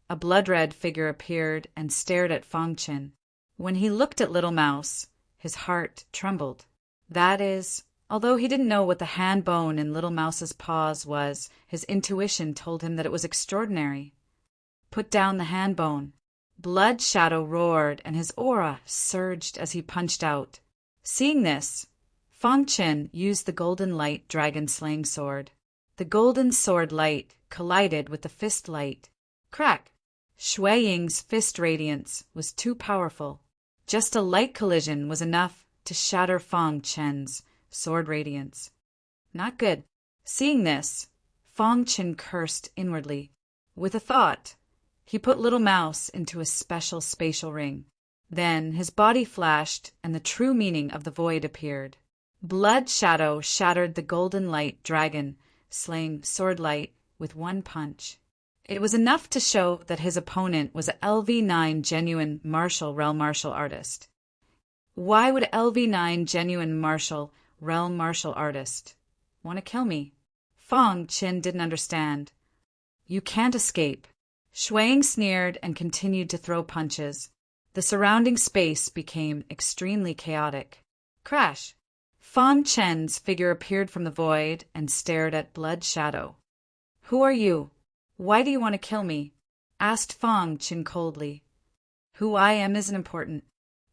a blood-red figure appeared and stared at Fang Qin. When he looked at Little Mouse, his heart trembled. That is, although he didn't know what the hand bone in Little Mouse's paws was, his intuition told him that it was extraordinary. Put down the hand bone. Blood Shadow roared, and his aura surged as he punched out. Seeing this, Fang Qin used the golden light dragon-slaying sword. The golden sword light collided with the fist light. Crack! Shui Ying's fist radiance was too powerful. Just a light collision was enough to shatter Fang Qin's sword radiance. Not good. Seeing this, Fang Qin cursed inwardly. With a thought, he put Little Mouse into a special spatial ring. Then his body flashed, and the true meaning of the void appeared. Blood Shadow shattered the golden light dragon, slaying sword light with one punch. It was enough to show that his opponent was a LV9 genuine martial realm martial artist. Why would LV9 genuine martial realm martial artist want to kill me? Fang Qin didn't understand. You can't escape. Shuang sneered and continued to throw punches. The surrounding space became extremely chaotic. Crash! Fang Qin's figure appeared from the void and stared at Blood Shadow. Who are you? Why do you want to kill me? Asked Fang Qin coldly. Who I am isn't important.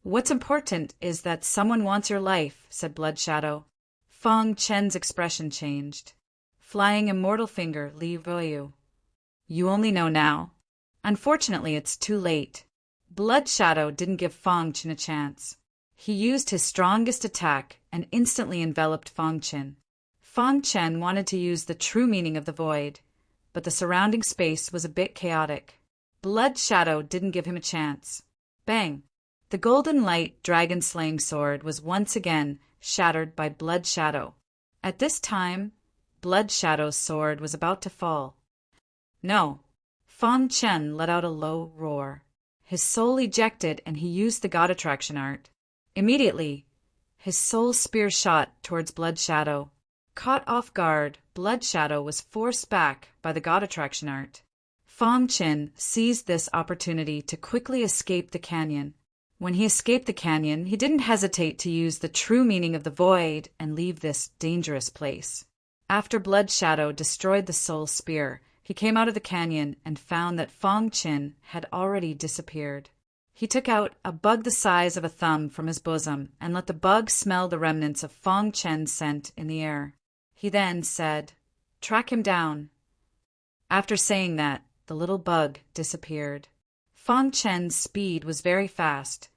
What's important is that someone wants your life, said Blood Shadow. Fang Qin's expression changed. Flying Immortal Finger, Li Ruoyu. You only know now. Unfortunately, it's too late. Blood Shadow didn't give Fang Qin a chance. He used his strongest attack and instantly enveloped Fang Qin. Fang Chen wanted to use the true meaning of the void, but the surrounding space was a bit chaotic. Blood Shadow didn't give him a chance. Bang! The golden light dragon-slaying sword was once again shattered by Blood Shadow. At this time, Blood Shadow's sword was about to fall. No! Fang Chen let out a low roar. His soul ejected and he used the God Attraction art. Immediately, his soul spear shot towards Blood Shadow. Caught off guard, Blood Shadow was forced back by the God Attraction art. Fang Chen seized this opportunity to quickly escape the canyon. When he escaped the canyon, he didn't hesitate to use the true meaning of the void and leave this dangerous place. After Blood Shadow destroyed the soul spear, he came out of the canyon and found that Fang Chen had already disappeared. He took out a bug the size of a thumb from his bosom and let the bug smell the remnants of Fang Chen's scent in the air. He then said, "Track him down." After saying that, the little bug disappeared. Fang Chen's speed was very fast.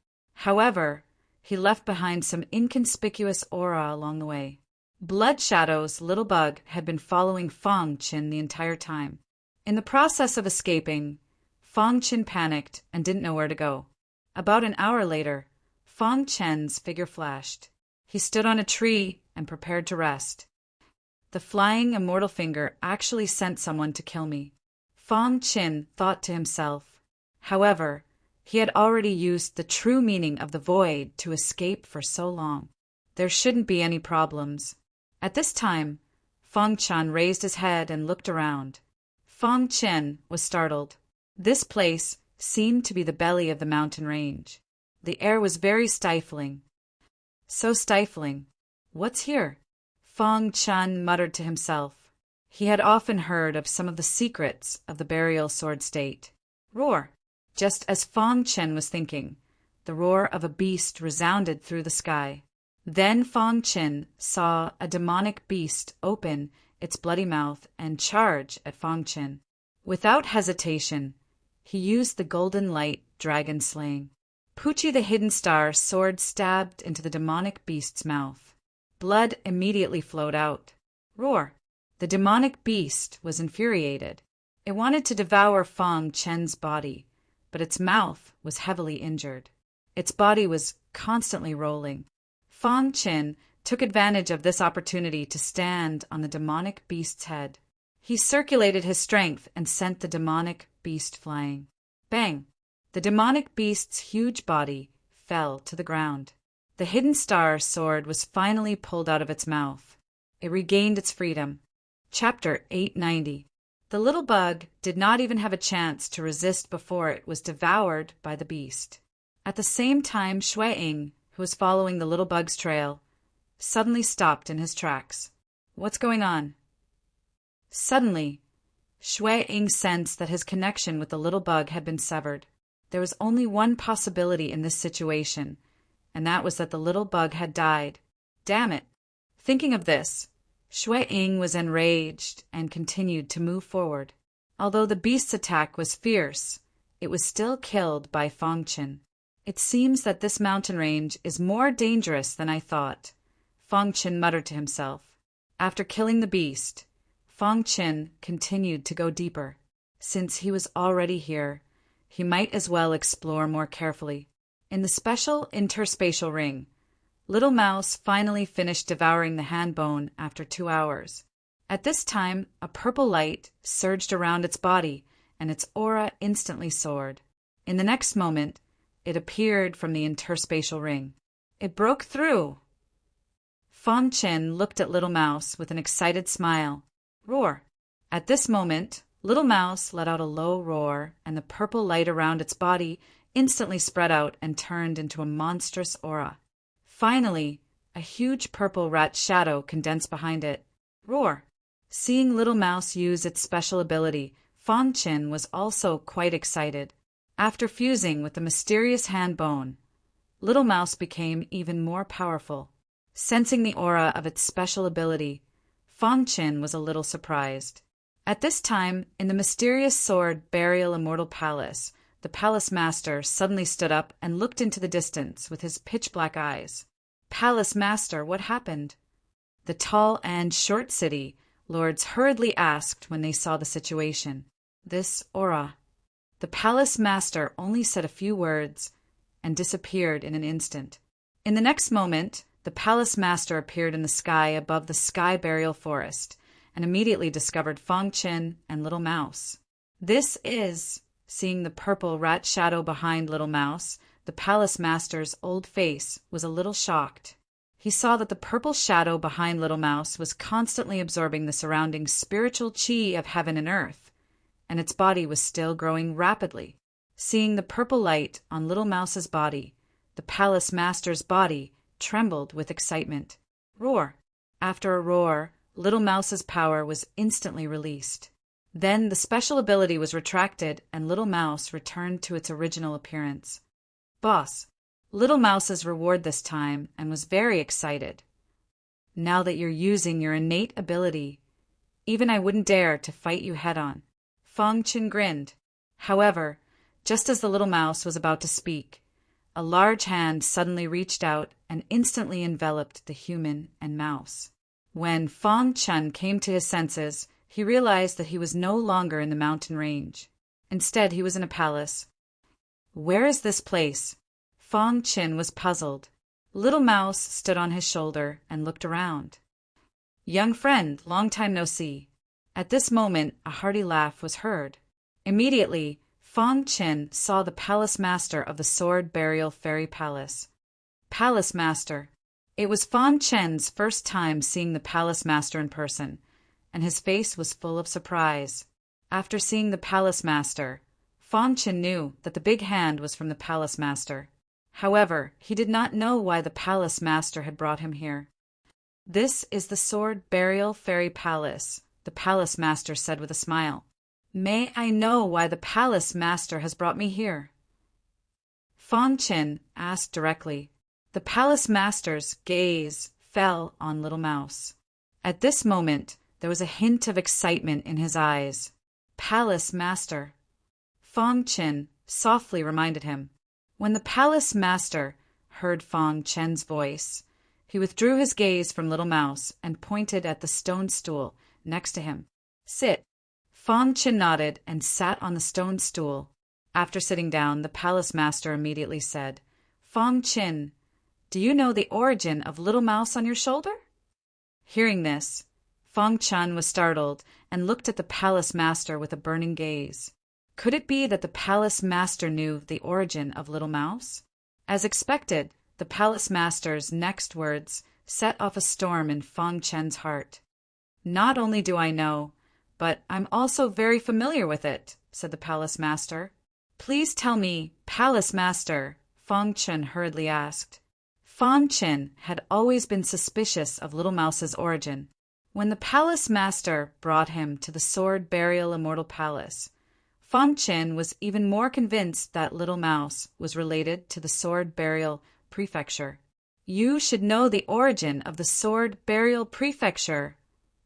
However, he left behind some inconspicuous aura along the way. Blood Shadow's little bug had been following Fang Chen the entire time. In the process of escaping, Fang Chen panicked and didn't know where to go. About an hour later, Fang Chen's figure flashed. He stood on a tree and prepared to rest. The flying immortal finger actually sent someone to kill me. Fang Chen thought to himself. However, he had already used the true meaning of the void to escape for so long. There shouldn't be any problems. At this time, Fang Chen raised his head and looked around. Fang Chen was startled. This place seemed to be the belly of the mountain range. The air was very stifling. So stifling. What's here? Fang Chen muttered to himself. He had often heard of some of the secrets of the burial sword state. Roar! Just as Fang Chen was thinking, the roar of a beast resounded through the sky. Then Fang Chen saw a demonic beast open its bloody mouth and charge at Fang Chen. Without hesitation, he used the golden light dragon slaying. Poochie the Hidden Star sword stabbed into the demonic beast's mouth. Blood immediately flowed out. Roar! The demonic beast was infuriated. It wanted to devour Fang Chen's body, but its mouth was heavily injured. Its body was constantly rolling. Fang Chen took advantage of this opportunity to stand on the demonic beast's head. He circulated his strength and sent the demonic beast flying. Bang! The demonic beast's huge body fell to the ground. The Hidden Star sword was finally pulled out of its mouth. It regained its freedom. Chapter 890. The little bug did not even have a chance to resist before it was devoured by the beast. At the same time, Shui-Ing, who was following the little bug's trail, suddenly stopped in his tracks. What's going on? Suddenly, Shui-Ing sensed that his connection with the little bug had been severed. There was only one possibility in this situation, and that was that the little bug had died. Damn it! Thinking of this, Shui-Ing was enraged and continued to move forward. Although the beast's attack was fierce, it was still killed by Fang Chen. It seems that this mountain range is more dangerous than I thought, Fang Chen muttered to himself. After killing the beast, Fang Chen continued to go deeper. Since he was already here, he might as well explore more carefully. In the special interspatial ring, Little Mouse finally finished devouring the hand bone after 2 hours. At this time, a purple light surged around its body, and its aura instantly soared. In the next moment, it appeared from the interspatial ring. It broke through! Fang Chen looked at Little Mouse with an excited smile. Roar! At this moment, Little Mouse let out a low roar, and the purple light around its body instantly spread out and turned into a monstrous aura. Finally, a huge purple rat shadow condensed behind it. Roar! Seeing Little Mouse use its special ability, Fang Chen was also quite excited. After fusing with the mysterious hand bone, Little Mouse became even more powerful. Sensing the aura of its special ability, Fang Chen was a little surprised. At this time, in the mysterious sword burial immortal palace, the palace master suddenly stood up and looked into the distance with his pitch-black eyes. Palace master, what happened? the tall and short city lords hurriedly asked when they saw the situation. This aura. The palace master only said a few words and disappeared in an instant. In the next moment, the palace master appeared in the sky above the sky burial forest and immediately discovered Fong Qin and Little Mouse. This is, seeing the purple rat shadow behind Little Mouse, the palace master's old face was a little shocked. He saw that the purple shadow behind Little Mouse was constantly absorbing the surrounding spiritual chi of heaven and earth, and its body was still growing rapidly. Seeing the purple light on Little Mouse's body, the palace master's body trembled with excitement. Roar! After a roar, Little Mouse's power was instantly released. Then the special ability was retracted and Little Mouse returned to its original appearance. Boss, Little Mouse's reward this time and was very excited. Now that you're using your innate ability, even I wouldn't dare to fight you head-on. Fong Qin grinned. However, just as the Little Mouse was about to speak, a large hand suddenly reached out and instantly enveloped the human and mouse. When Fong Qin came to his senses, he realized that he was no longer in the mountain range. Instead, he was in a palace. Where is this place? Fong Qin was puzzled. Little Mouse stood on his shoulder and looked around. Young friend, long time no see. At this moment, a hearty laugh was heard. Immediately, Fong Qin saw the palace master of the Sword Burial Fairy Palace. Palace master. It was Fong Qin's first time seeing the palace master in person, and his face was full of surprise. After seeing the palace master, Fong Qin knew that the big hand was from the palace master. However, he did not know why the palace master had brought him here. This is the Sword Burial Fairy Palace, the palace master said with a smile. May I know why the palace master has brought me here? Fong Qin asked directly. The palace master's gaze fell on Little Mouse. At this moment, there was a hint of excitement in his eyes. Palace master. Fong Qin softly reminded him. When the palace master heard Fong Qin's voice, he withdrew his gaze from Little Mouse and pointed at the stone stool next to him. Sit. Fong Qin nodded and sat on the stone stool. After sitting down, the palace master immediately said, Fong Qin, do you know the origin of Little Mouse on your shoulder? Hearing this, Fong Qin was startled and looked at the palace master with a burning gaze. Could it be that the palace master knew the origin of Little Mouse? As expected, the palace master's next words set off a storm in Fong Qin's heart. Not only do I know, but I'm also very familiar with it, said the palace master. Please tell me, palace master, Fong Qin hurriedly asked. Fong Qin had always been suspicious of Little Mouse's origin. When the palace master brought him to the Sword Burial Immortal Palace, Fong Qin was even more convinced that Little Mouse was related to the Sword Burial Prefecture. You should know the origin of the Sword Burial Prefecture,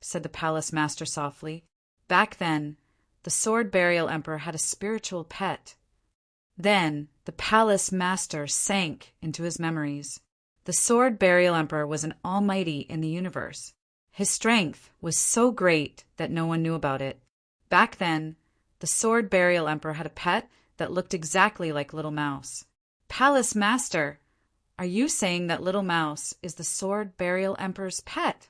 said the palace master softly. Back then, the Sword Burial Emperor had a spiritual pet. Then, the palace master sank into his memories. The Sword Burial Emperor was an almighty in the universe. His strength was so great that no one knew about it. Back then, the Sword Burial Emperor had a pet that looked exactly like Little Mouse. Palace master, are you saying that Little Mouse is the Sword Burial Emperor's pet?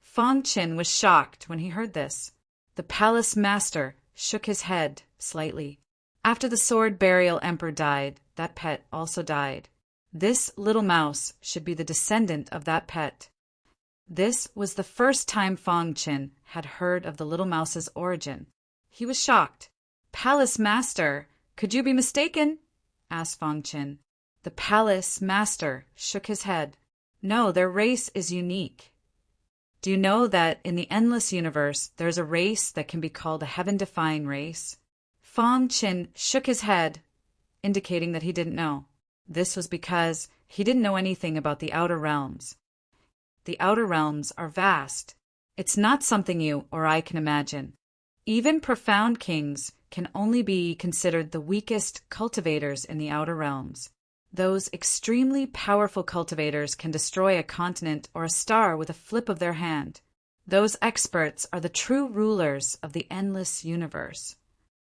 Fong Qin was shocked when he heard this. The palace master shook his head slightly. After the Sword Burial Emperor died, that pet also died. This Little Mouse should be the descendant of that pet. This was the first time Fong Qin had heard of the Little Mouse's origin. He was shocked. Palace master, could you be mistaken? Asked Fong Qin. The palace master shook his head. No, their race is unique. Do you know that in the endless universe there is a race that can be called a heaven-defying race? Fong Qin shook his head, indicating that he didn't know. This was because he didn't know anything about the outer realms. The outer realms are vast. It's not something you or I can imagine. Even profound kings can only be considered the weakest cultivators in the outer realms. Those extremely powerful cultivators can destroy a continent or a star with a flip of their hand. Those experts are the true rulers of the endless universe.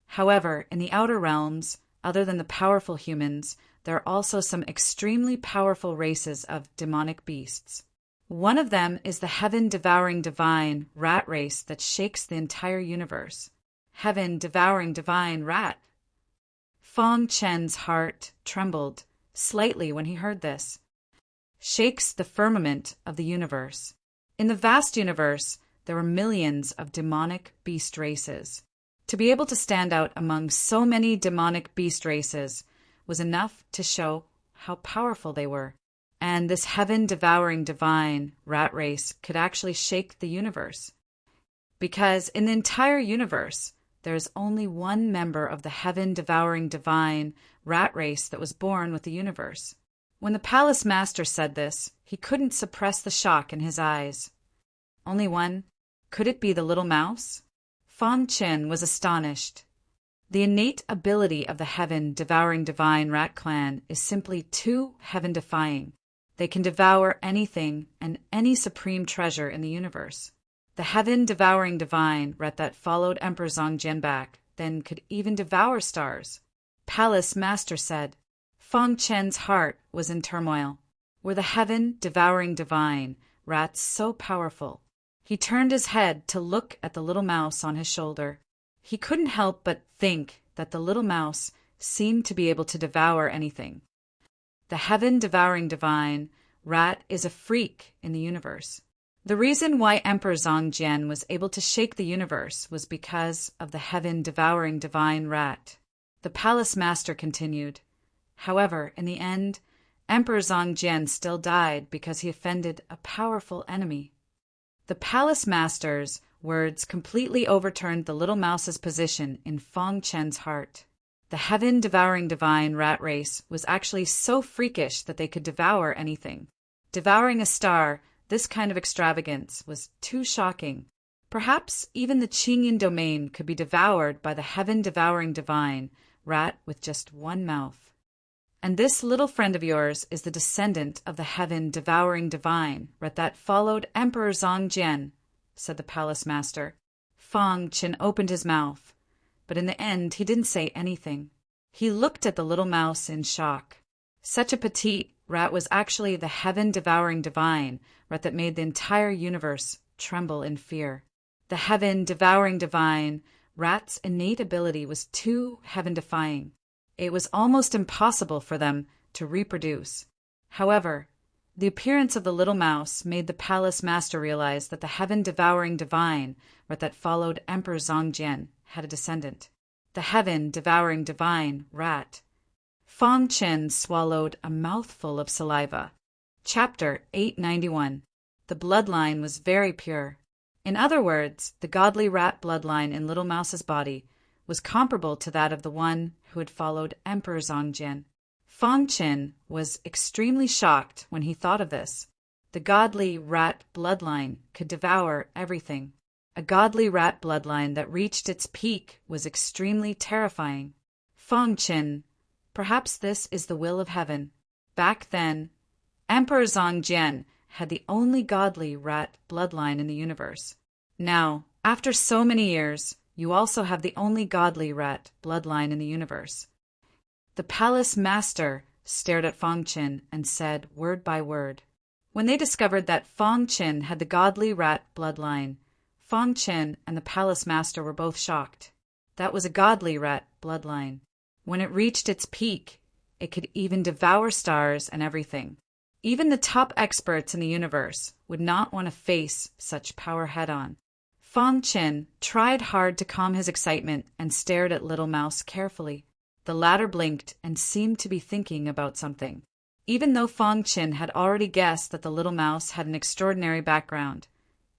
However, in the outer realms, other than the powerful humans, there are also some extremely powerful races of demonic beasts. One of them is the heaven-devouring divine rat race that shakes the entire universe. Heaven-devouring divine rat. Fong Chen's heart trembled slightly when he heard this. Shakes the firmament of the universe. In the vast universe, there were millions of demonic beast races. To be able to stand out among so many demonic beast races was enough to show how powerful they were. And this heaven-devouring divine rat race could actually shake the universe. Because in the entire universe, there is only one member of the heaven-devouring divine rat race that was born with the universe. When the palace master said this, he couldn't suppress the shock in his eyes. Only one? Could it be the little mouse? Fong Chen was astonished. The innate ability of the heaven-devouring divine rat clan is simply too heaven-defying. They can devour anything and any supreme treasure in the universe. The heaven-devouring divine rat that followed Emperor Zongjian back then could even devour stars. Palace Master said. Fong Chen's heart was in turmoil. Were the heaven-devouring divine rats so powerful? He turned his head to look at the little mouse on his shoulder. He couldn't help but think that the little mouse seemed to be able to devour anything. The heaven-devouring divine rat is a freak in the universe. The reason why Emperor Zongjian was able to shake the universe was because of the heaven-devouring divine rat. The palace master continued. However, in the end, Emperor Zongjian still died because he offended a powerful enemy. The palace master's words completely overturned the little mouse's position in Fong Chen's heart. The heaven-devouring divine rat race was actually so freakish that they could devour anything. Devouring a star, this kind of extravagance, was too shocking. Perhaps even the Qingyin domain could be devoured by the heaven-devouring divine rat with just one mouth. And this little friend of yours is the descendant of the heaven-devouring divine rat that followed Emperor Zongjian, said the palace master. Fong Chen opened his mouth, but in the end he didn't say anything. He looked at the little mouse in shock. Such a petite rat was actually the heaven-devouring divine rat that made the entire universe tremble in fear. The heaven-devouring divine rat's innate ability was too heaven-defying. It was almost impossible for them to reproduce. However, the appearance of the little mouse made the palace master realize that the heaven-devouring divine rat that followed Emperor Zongjian had a descendant. The heaven-devouring divine rat. Fong Chen swallowed a mouthful of saliva. Chapter 891. The bloodline was very pure. In other words, the godly rat bloodline in Little Mouse's body was comparable to that of the one who had followed Emperor Zongjian. Fong Chen was extremely shocked when he thought of this. The godly rat bloodline could devour everything. A godly rat bloodline that reached its peak was extremely terrifying. Fong Chen, perhaps this is the will of heaven. Back then, Emperor Zongjian had the only godly rat bloodline in the universe. Now, after so many years, you also have the only godly rat bloodline in the universe. The palace master stared at Fong Chen and said word by word. When they discovered that Fong Chen had the godly rat bloodline, Fong Chen and the palace master were both shocked. That was a godly rat bloodline. When it reached its peak, it could even devour stars and everything. Even the top experts in the universe would not want to face such power head-on. Fong Chen tried hard to calm his excitement and stared at Little Mouse carefully. The latter blinked and seemed to be thinking about something. Even though Fong Chen had already guessed that the little mouse had an extraordinary background,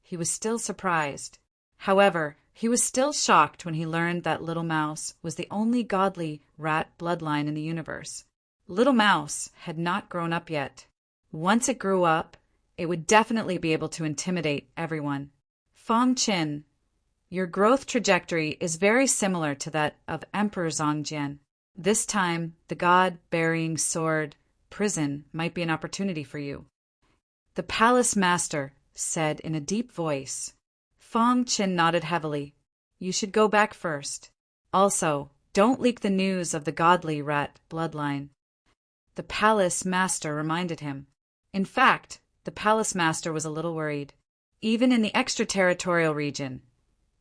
he was still surprised. However, he was still shocked when he learned that Little Mouse was the only godly rat bloodline in the universe. Little Mouse had not grown up yet. Once it grew up, it would definitely be able to intimidate everyone. Fong Chen, your growth trajectory is very similar to that of Emperor Zongjian. This time, the god-bearing sword prison might be an opportunity for you. The palace master said in a deep voice. Fong Qin nodded heavily. You should go back first. Also, don't leak the news of the godly rat bloodline. The palace master reminded him. In fact, the palace master was a little worried. Even in the extraterritorial region,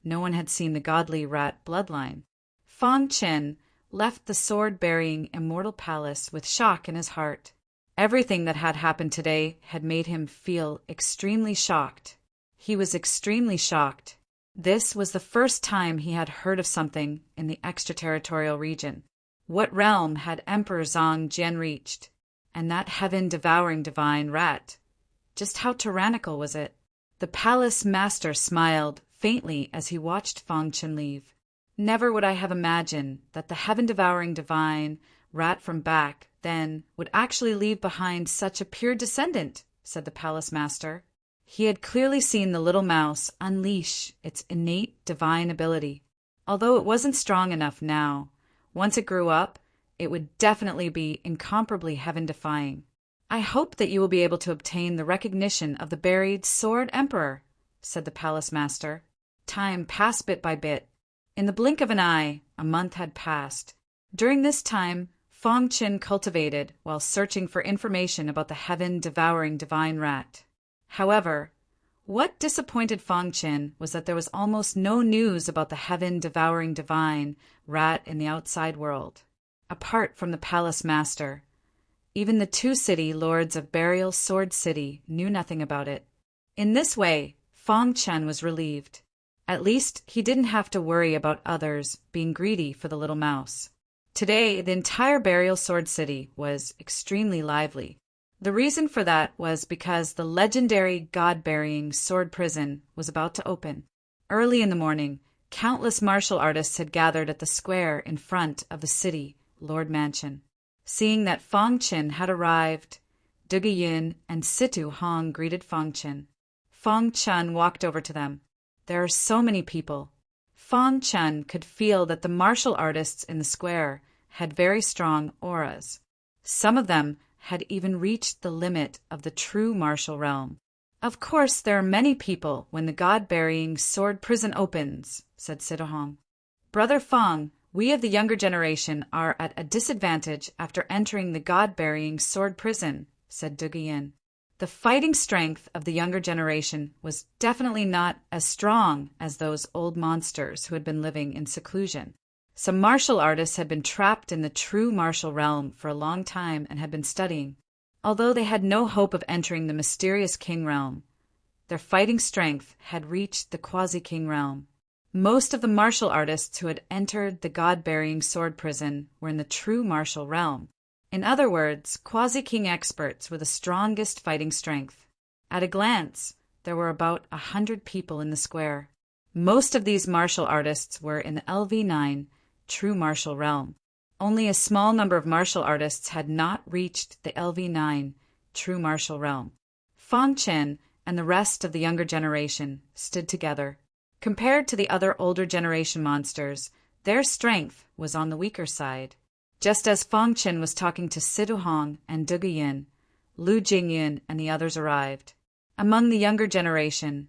no one had seen the godly rat bloodline. Fong Qin left the sword-bearing immortal palace with shock in his heart. Everything that had happened today had made him feel extremely shocked. He was extremely shocked. This was the first time he had heard of something in the extraterritorial region. What realm had Emperor Zhang Jian reached? And that heaven-devouring divine rat? Just how tyrannical was it? The palace master smiled faintly as he watched Fong Qin leave. Never would I have imagined that the heaven-devouring divine rat from back then would actually leave behind such a pure descendant, said the palace master. He had clearly seen the little mouse unleash its innate divine ability. Although it wasn't strong enough now, once it grew up, it would definitely be incomparably heaven-defying. I hope that you will be able to obtain the recognition of the buried Sword Emperor, said the palace master. Time passed bit by bit. In the blink of an eye, a month had passed. During this time, Fong Qin cultivated while searching for information about the heaven-devouring divine rat. However, what disappointed Fong Qin was that there was almost no news about the heaven-devouring divine rat in the outside world. Apart from the palace master, even the two city lords of Burial Sword City knew nothing about it. In this way, Fong Qin was relieved. At least he didn't have to worry about others being greedy for the little mouse. Today, the entire Burial Sword City was extremely lively. The reason for that was because the legendary god-burying sword prison was about to open. Early in the morning, countless martial artists had gathered at the square in front of the city Lord Mansion. Seeing that Fong Qin had arrived, Duge Yin and Situ Hong greeted Fong Qin. Fong Qin walked over to them. There are so many people. Fong Qin could feel that the martial artists in the square had very strong auras. Some of them had even reached the limit of the true martial realm. Of course, there are many people when the god-burying sword prison opens, said Situ Hong. Brother Fong, we of the younger generation are at a disadvantage after entering the god-burying sword prison, said Duge Yin. The fighting strength of the younger generation was definitely not as strong as those old monsters who had been living in seclusion. Some martial artists had been trapped in the true martial realm for a long time and had been studying. Although they had no hope of entering the mysterious king realm, their fighting strength had reached the quasi-king realm. Most of the martial artists who had entered the god-burying sword prison were in the true martial realm. In other words, quasi-king experts with the strongest fighting strength. At a glance, there were about 100 people in the square. Most of these martial artists were in the LV9, true martial realm. Only a small number of martial artists had not reached the LV9, true martial realm. Fong Qin and the rest of the younger generation stood together. Compared to the other older generation monsters, their strength was on the weaker side. Just as Fong Qin was talking to Situ Hong and Duge Yin, Lu Jingyin and the others arrived. Among the younger generation,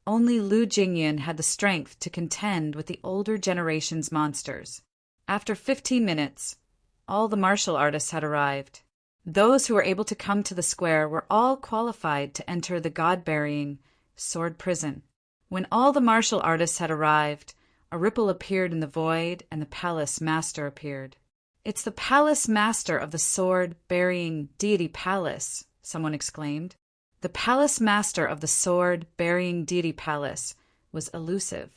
only Lu Jingyin had the strength to contend with the older generation's monsters. After 15 minutes, all the martial artists had arrived. Those who were able to come to the square were all qualified to enter the god-burying sword prison. When all the martial artists had arrived, a ripple appeared in the void and the palace master appeared. It's the palace master of the sword-burying deity palace, someone exclaimed. The palace master of the sword-burying deity palace was elusive.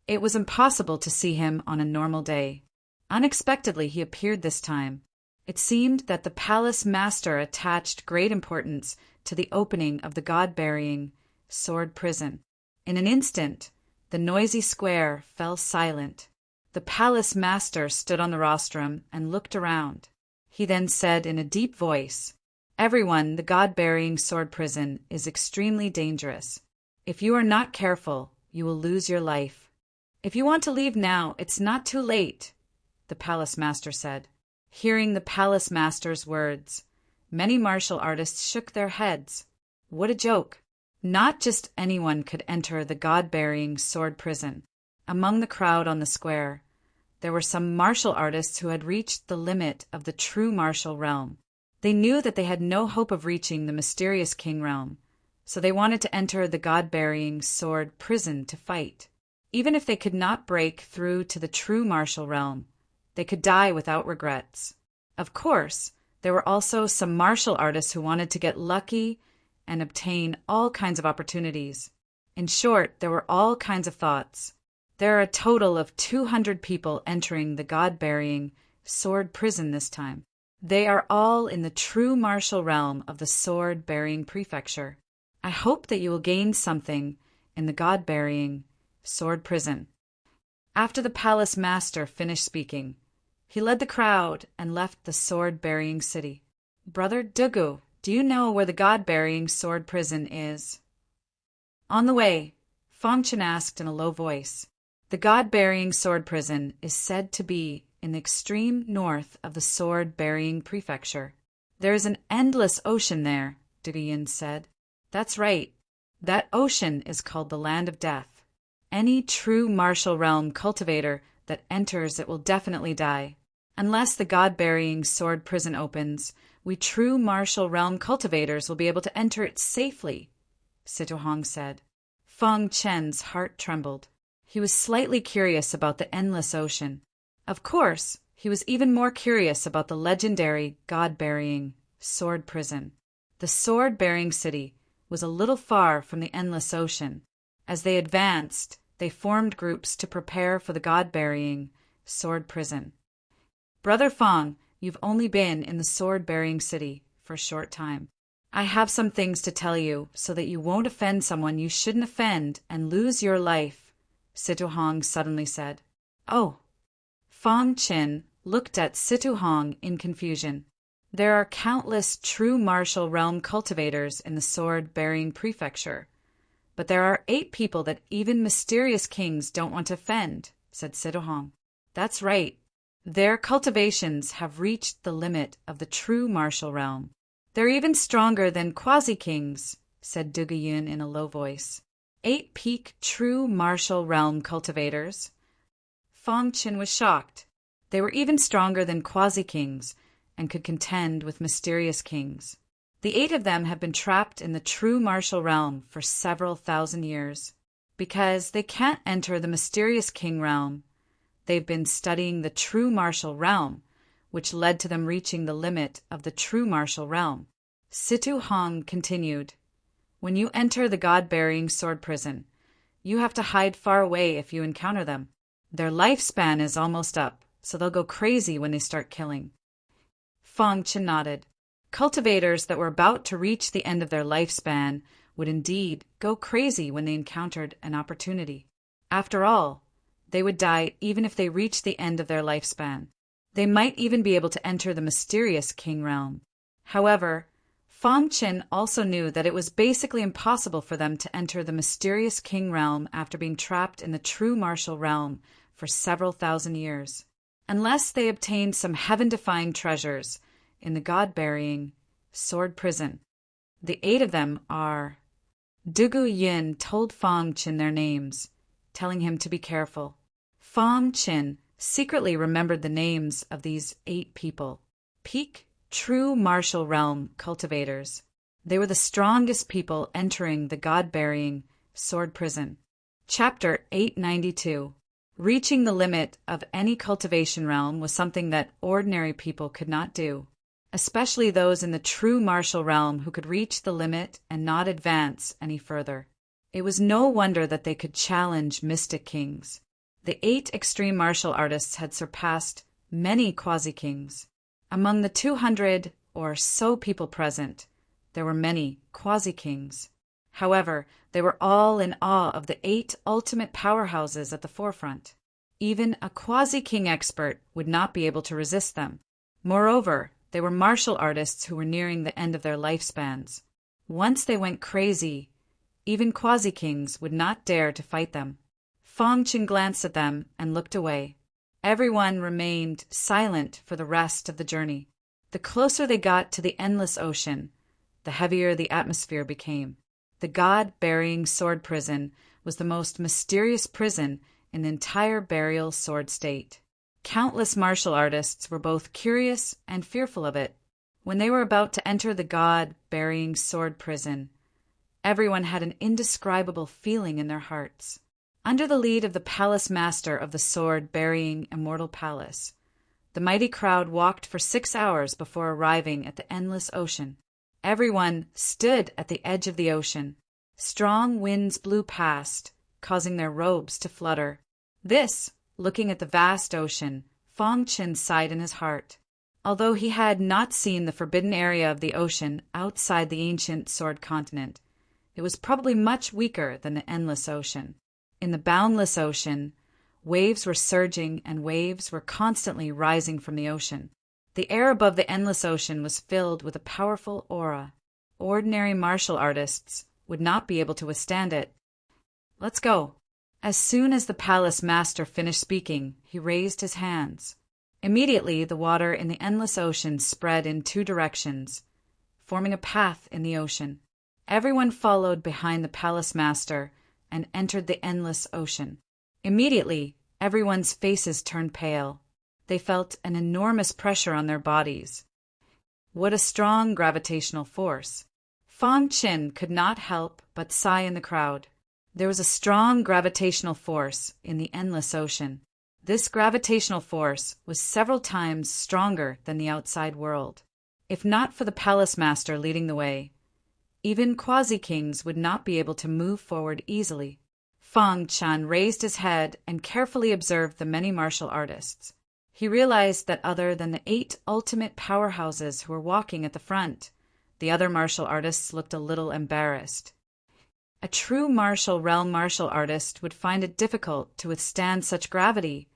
It was impossible to see him on a normal day. Unexpectedly, he appeared this time. It seemed that the palace master attached great importance to the opening of the god-burying sword prison. In an instant, the noisy square fell silent. The palace master stood on the rostrum and looked around. He then said in a deep voice, "Everyone, the god-burying sword prison is extremely dangerous. If you are not careful, you will lose your life. If you want to leave now, it's not too late," the palace master said. Hearing the palace master's words, Many martial artists shook their heads. What a joke! Not just anyone could enter the god-burying sword prison. Among the crowd on the square, there were some martial artists who had reached the limit of the true martial realm. They knew that they had no hope of reaching the mysterious king realm, so they wanted to enter the god-burying sword prison to fight. Even if they could not break through to the true martial realm, they could die without regrets. Of course, there were also some martial artists who wanted to get lucky and obtain all kinds of opportunities. In short, there were all kinds of thoughts. There are a total of 200 people entering the god-burying sword prison this time. They are all in the true martial realm of the sword-burying prefecture. I hope that you will gain something in the god-burying sword prison. After the palace master finished speaking, he led the crowd and left the sword-burying city. Brother Dugu, do you know where the god-burying sword prison is? On the way, Fong Chen asked in a low voice. The god-burying sword prison is said to be in the extreme north of the sword-burying prefecture. There is an endless ocean there, Dugu Yin said. That's right. That ocean is called the Land of Death. Any true martial realm cultivator that enters it will definitely die. Unless the god-burying sword prison opens, we true martial realm cultivators will be able to enter it safely, Situhong said. Fong Chen's heart trembled. He was slightly curious about the endless ocean. Of course, he was even more curious about the legendary god-burying sword prison. The sword-bearing city was a little far from the endless ocean. As they advanced, they formed groups to prepare for the god-burying sword prison. Brother Fong, you've only been in the sword-bearing city for a short time. I have some things to tell you so that you won't offend someone you shouldn't offend and lose your life, Situhong suddenly said. Oh. Fong Chen looked at Situhong in confusion. There are countless true martial realm cultivators in the sword-bearing prefecture, but there are 8 people that even mysterious kings don't want to offend, said Situhong. That's right. Their cultivations have reached the limit of the true martial realm. They're even stronger than quasi-kings, said Dugu Yun in a low voice. 8 peak true martial realm cultivators. Fong Chen was shocked. They were even stronger than quasi-kings and could contend with mysterious kings. The 8 of them have been trapped in the true martial realm for several thousand years. Because they can't enter the mysterious king realm, they've been studying the true martial realm, which led to them reaching the limit of the true martial realm. Situhong continued, when you enter the god-bearing sword prison, you have to hide far away if you encounter them. Their lifespan is almost up, so they'll go crazy when they start killing. Fong Chen nodded. Cultivators that were about to reach the end of their lifespan would indeed go crazy when they encountered an opportunity. After all, they would die even if they reached the end of their lifespan. They might even be able to enter the mysterious king realm. However, Fong Chen also knew that it was basically impossible for them to enter the mysterious king realm after being trapped in the true martial realm for several thousand years, unless they obtained some heaven-defying treasures in the god-burying sword prison. The 8 of them are... Dugu Yin told Fong Chen their names, telling him to be careful. Fong Chen secretly remembered the names of these 8 people. Peak true martial realm cultivators. They were the strongest people entering the god-burying sword prison. Chapter 892. Reaching the limit of any cultivation realm was something that ordinary people could not do, especially those in the true martial realm who could reach the limit and not advance any further. It was no wonder that they could challenge mystic kings. The 8 extreme martial artists had surpassed many quasi-kings. Among the 200 or so people present, there were many quasi-kings. However, they were all in awe of the 8 ultimate powerhouses at the forefront. Even a quasi-king expert would not be able to resist them. Moreover, they were martial artists who were nearing the end of their lifespans. Once they went crazy, even quasi-kings would not dare to fight them. Fong Chen glanced at them and looked away. Everyone remained silent for the rest of the journey. The closer they got to the endless ocean, the heavier the atmosphere became. The God-burying sword prison was the most mysterious prison in the entire burial sword state. Countless martial artists were both curious and fearful of it. When they were about to enter the God-burying sword prison, everyone had an indescribable feeling in their hearts. Under the lead of the palace master of the sword-burying immortal palace, the mighty crowd walked for 6 hours before arriving at the endless ocean. Everyone stood at the edge of the ocean. Strong winds blew past, causing their robes to flutter. Looking at the vast ocean, Fong Qin sighed in his heart. Although he had not seen the forbidden area of the ocean outside the ancient sword continent, it was probably much weaker than the endless ocean. In the boundless ocean, waves were surging and waves were constantly rising from the ocean. The air above the endless ocean was filled with a powerful aura. Ordinary martial artists would not be able to withstand it. "Let's go." As soon as the palace master finished speaking, he raised his hands. Immediately, the water in the endless ocean spread in 2 directions, forming a path in the ocean. Everyone followed behind the palace master and entered the endless ocean. Immediately, everyone's faces turned pale. They felt an enormous pressure on their bodies. What a strong gravitational force! Fong Qin could not help but sigh in the crowd. There was a strong gravitational force in the endless ocean. This gravitational force was several times stronger than the outside world. If not for the palace master leading the way, even quasi-kings would not be able to move forward easily. Fong Qin raised his head and carefully observed the many martial artists. He realized that other than the 8 ultimate powerhouses who were walking at the front, the other martial artists looked a little embarrassed. A true martial realm martial artist would find it difficult to withstand such gravity,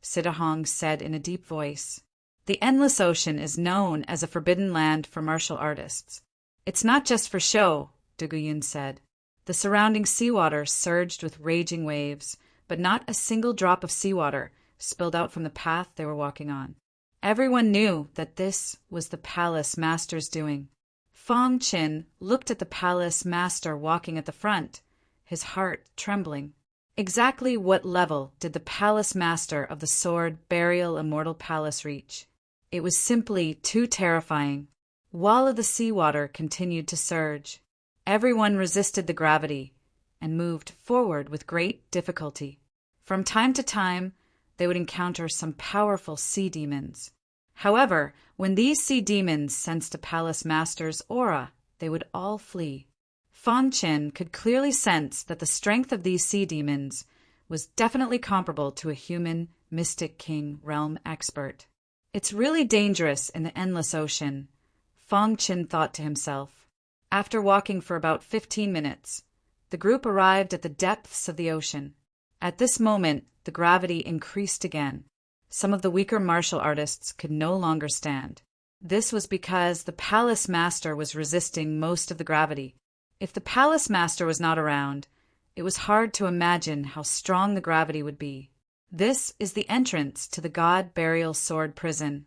Sidahong said in a deep voice. The endless ocean is known as a forbidden land for martial artists. It's not just for show, Duguyin said. The surrounding seawater surged with raging waves, but not a single drop of seawater spilled out from the path they were walking on. Everyone knew that this was the palace master's doing. Fong Qin looked at the palace master walking at the front, his heart trembling. Exactly what level did the palace master of the sword burial immortal palace reach? It was simply too terrifying. Wall of the seawater continued to surge. Everyone resisted the gravity and moved forward with great difficulty. From time to time, they would encounter some powerful sea demons. However, when these sea demons sensed a palace master's aura, they would all flee. Fong Qin could clearly sense that the strength of these sea demons was definitely comparable to a human mystic king realm expert. It's really dangerous in the endless ocean, Fong Qin thought to himself. After walking for about 15 minutes, the group arrived at the depths of the ocean. At this moment, the gravity increased again. Some of the weaker martial artists could no longer stand. This was because the palace master was resisting most of the gravity. If the palace master was not around, it was hard to imagine how strong the gravity would be. This is the entrance to the God Burial Sword Prison.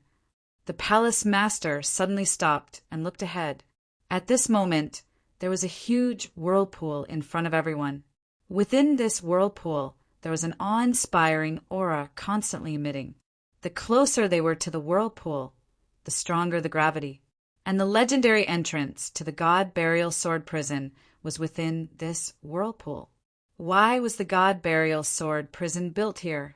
The palace master suddenly stopped and looked ahead. At this moment, there was a huge whirlpool in front of everyone. Within this whirlpool, there was an awe-inspiring aura constantly emitting. The closer they were to the whirlpool, the stronger the gravity. And the legendary entrance to the God Burial Sword Prison was within this whirlpool. Why was the God Burial Sword Prison built here?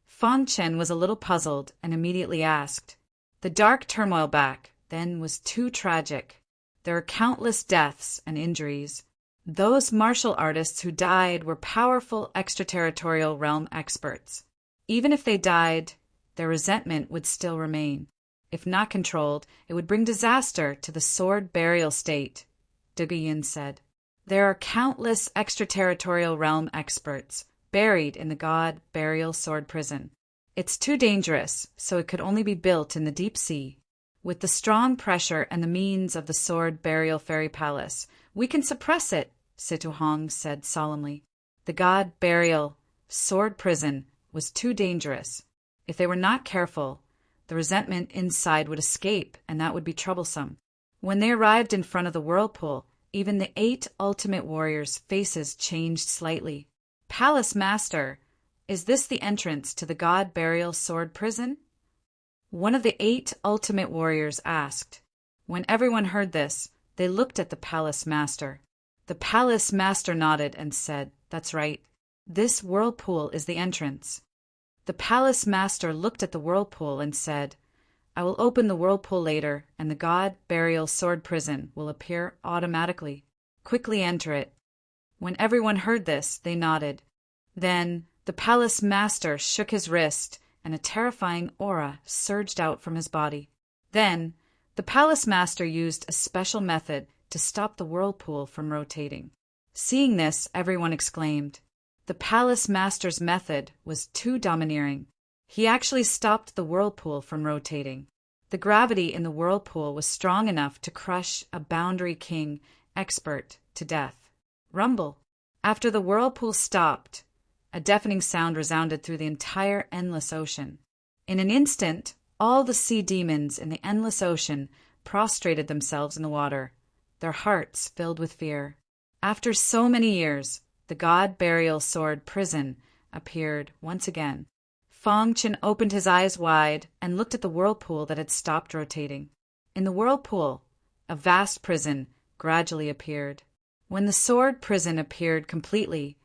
Fong Qin was a little puzzled and immediately asked. The dark turmoil back then was too tragic. There were countless deaths and injuries. Those martial artists who died were powerful extraterritorial realm experts. Even if they died, their resentment would still remain. If not controlled, it would bring disaster to the sword burial state, Duguyin said. There are countless extraterritorial realm experts buried in the God Burial Sword Prison. It's too dangerous, so it could only be built in the deep sea. With the strong pressure and the means of the Sword Burial Fairy Palace, we can suppress it, Situhong said solemnly. The God Burial Sword Prison was too dangerous. If they were not careful, The resentment inside would escape, and that would be troublesome. When they arrived in front of the whirlpool, even the 8 ultimate warriors' faces changed slightly. "Palace Master, is this the entrance to the God Burial Sword Prison?" one of the 8 ultimate warriors asked. When everyone heard this, they looked at the Palace Master. The Palace Master nodded and said, "That's right. This whirlpool is the entrance." The Palace Master looked at the whirlpool and said, "I will open the whirlpool later, and the God Burial Sword Prison will appear automatically. Quickly enter it." When everyone heard this, they nodded. Then the Palace Master shook his wrist, and a terrifying aura surged out from his body. Then the Palace Master used a special method to stop the whirlpool from rotating. Seeing this, everyone exclaimed. The Palace Master's method was too domineering. He actually stopped the whirlpool from rotating. The gravity in the whirlpool was strong enough to crush a Boundary King expert to death. Rumble. After the whirlpool stopped, a deafening sound resounded through the entire endless ocean. In an instant, all the sea demons in the endless ocean prostrated themselves in the water, their hearts filled with fear. After so many years, the God Burial Sword Prison appeared once again. Fong Chen opened his eyes wide and looked at the whirlpool that had stopped rotating. In the whirlpool, a vast prison gradually appeared. When the sword prison appeared completely,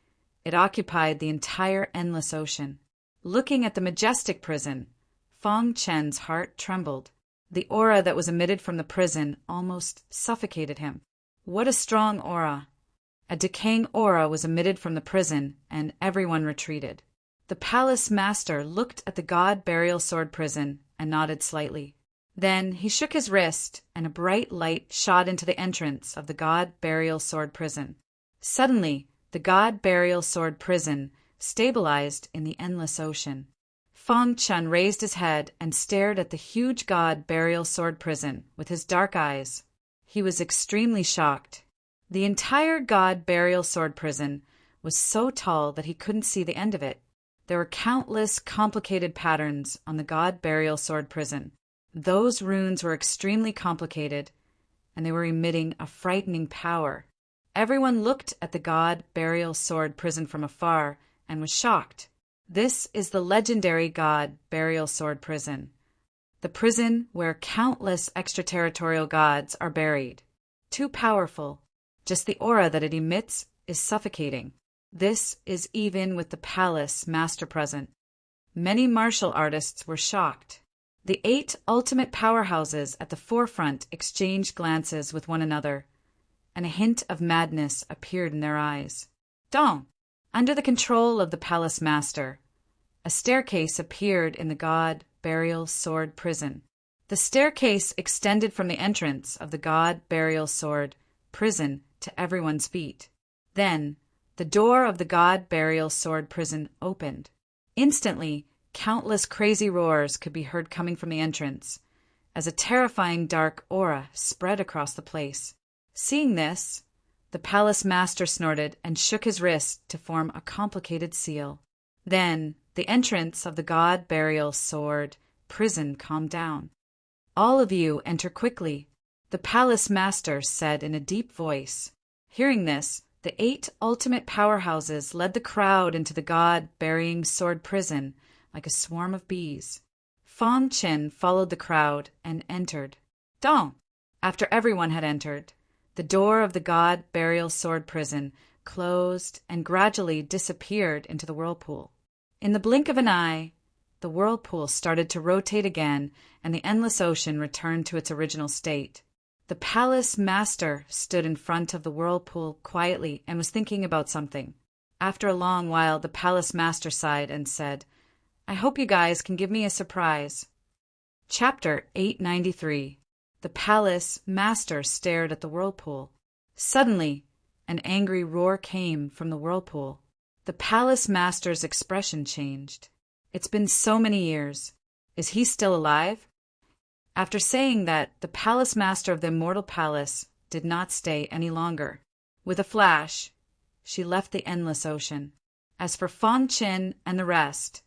it occupied the entire endless ocean. Looking at the majestic prison, Fong Chen's heart trembled. The aura that was emitted from the prison almost suffocated him. What a strong aura! A decaying aura was emitted from the prison, and everyone retreated. The Palace Master looked at the God Burial Sword Prison and nodded slightly. Then he shook his wrist, and a bright light shot into the entrance of the God Burial Sword Prison. Suddenly, the God Burial Sword Prison stabilized in the endless ocean. Fong Chen raised his head and stared at the huge God Burial Sword Prison with his dark eyes. He was extremely shocked. The entire God Burial Sword Prison was so tall that he couldn't see the end of it. There were countless complicated patterns on the God Burial Sword Prison. Those runes were extremely complicated, and they were emitting a frightening power. Everyone looked at the God Burial Sword Prison from afar and was shocked. This is the legendary God Burial Sword Prison, the prison where countless extraterritorial gods are buried. Too powerful. Just the aura that it emits is suffocating. This is even with the Palace Master present. Many martial artists were shocked. The 8 ultimate powerhouses at the forefront exchanged glances with one another, and a hint of madness appeared in their eyes. Dong! Under the control of the Palace Master, a staircase appeared in the God Burial Sword Prison. The staircase extended from the entrance of the God Burial Sword Prison to everyone's feet. Then, the door of the God Burial Sword Prison opened. Instantly, countless crazy roars could be heard coming from the entrance, as a terrifying dark aura spread across the place. Seeing this, the Palace Master snorted and shook his wrist to form a complicated seal. Then, the entrance of the God Burial Sword Prison calmed down. "All of you enter quickly," the Palace Master said in a deep voice. Hearing this, the 8 ultimate powerhouses led the crowd into the God Burying Sword Prison like a swarm of bees. Fong Chen followed the crowd and entered. Dong! After everyone had entered, the door of the God Burial Sword Prison closed and gradually disappeared into the whirlpool. In the blink of an eye, the whirlpool started to rotate again, and the endless ocean returned to its original state. The Palace Master stood in front of the whirlpool quietly and was thinking about something. After a long while, the Palace Master sighed and said, "I hope you guys can give me a surprise." Chapter 893. The Palace Master stared at the whirlpool. Suddenly, an angry roar came from the whirlpool. The Palace Master's expression changed. It's been so many years. Is he still alive? After saying that, the Palace Master of the Immortal Palace did not stay any longer. With a flash, she left the endless ocean. As for Fong Chen and the rest,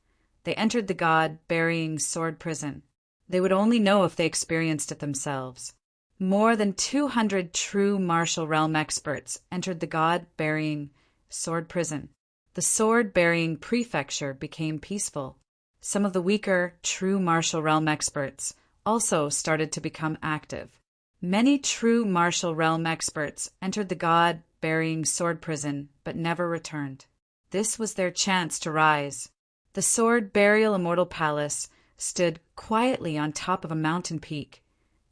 they entered the God Burying Sword Prison. They would only know if they experienced it themselves. More than 200 true martial realm experts entered the god-burying sword prison. The sword-burying prefecture became peaceful. Some of the weaker, true martial realm experts also started to become active. Many true martial realm experts entered the god-burying sword prison but never returned. This was their chance to rise. The sword burial immortal palace stood quietly on top of a mountain peak,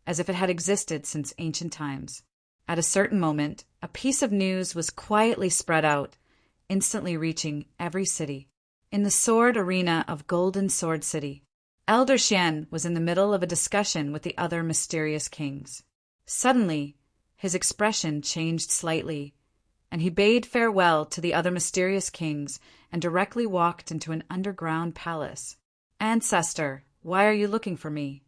as if it had existed since ancient times. At a certain moment, a piece of news was quietly spread out, instantly reaching every city. In the sword arena of Golden Sword City, Elder Xian was in the middle of a discussion with the other mysterious kings. Suddenly, his expression changed slightly, and he bade farewell to the other mysterious kings and directly walked into an underground palace. "Ancestor, why are you looking for me?"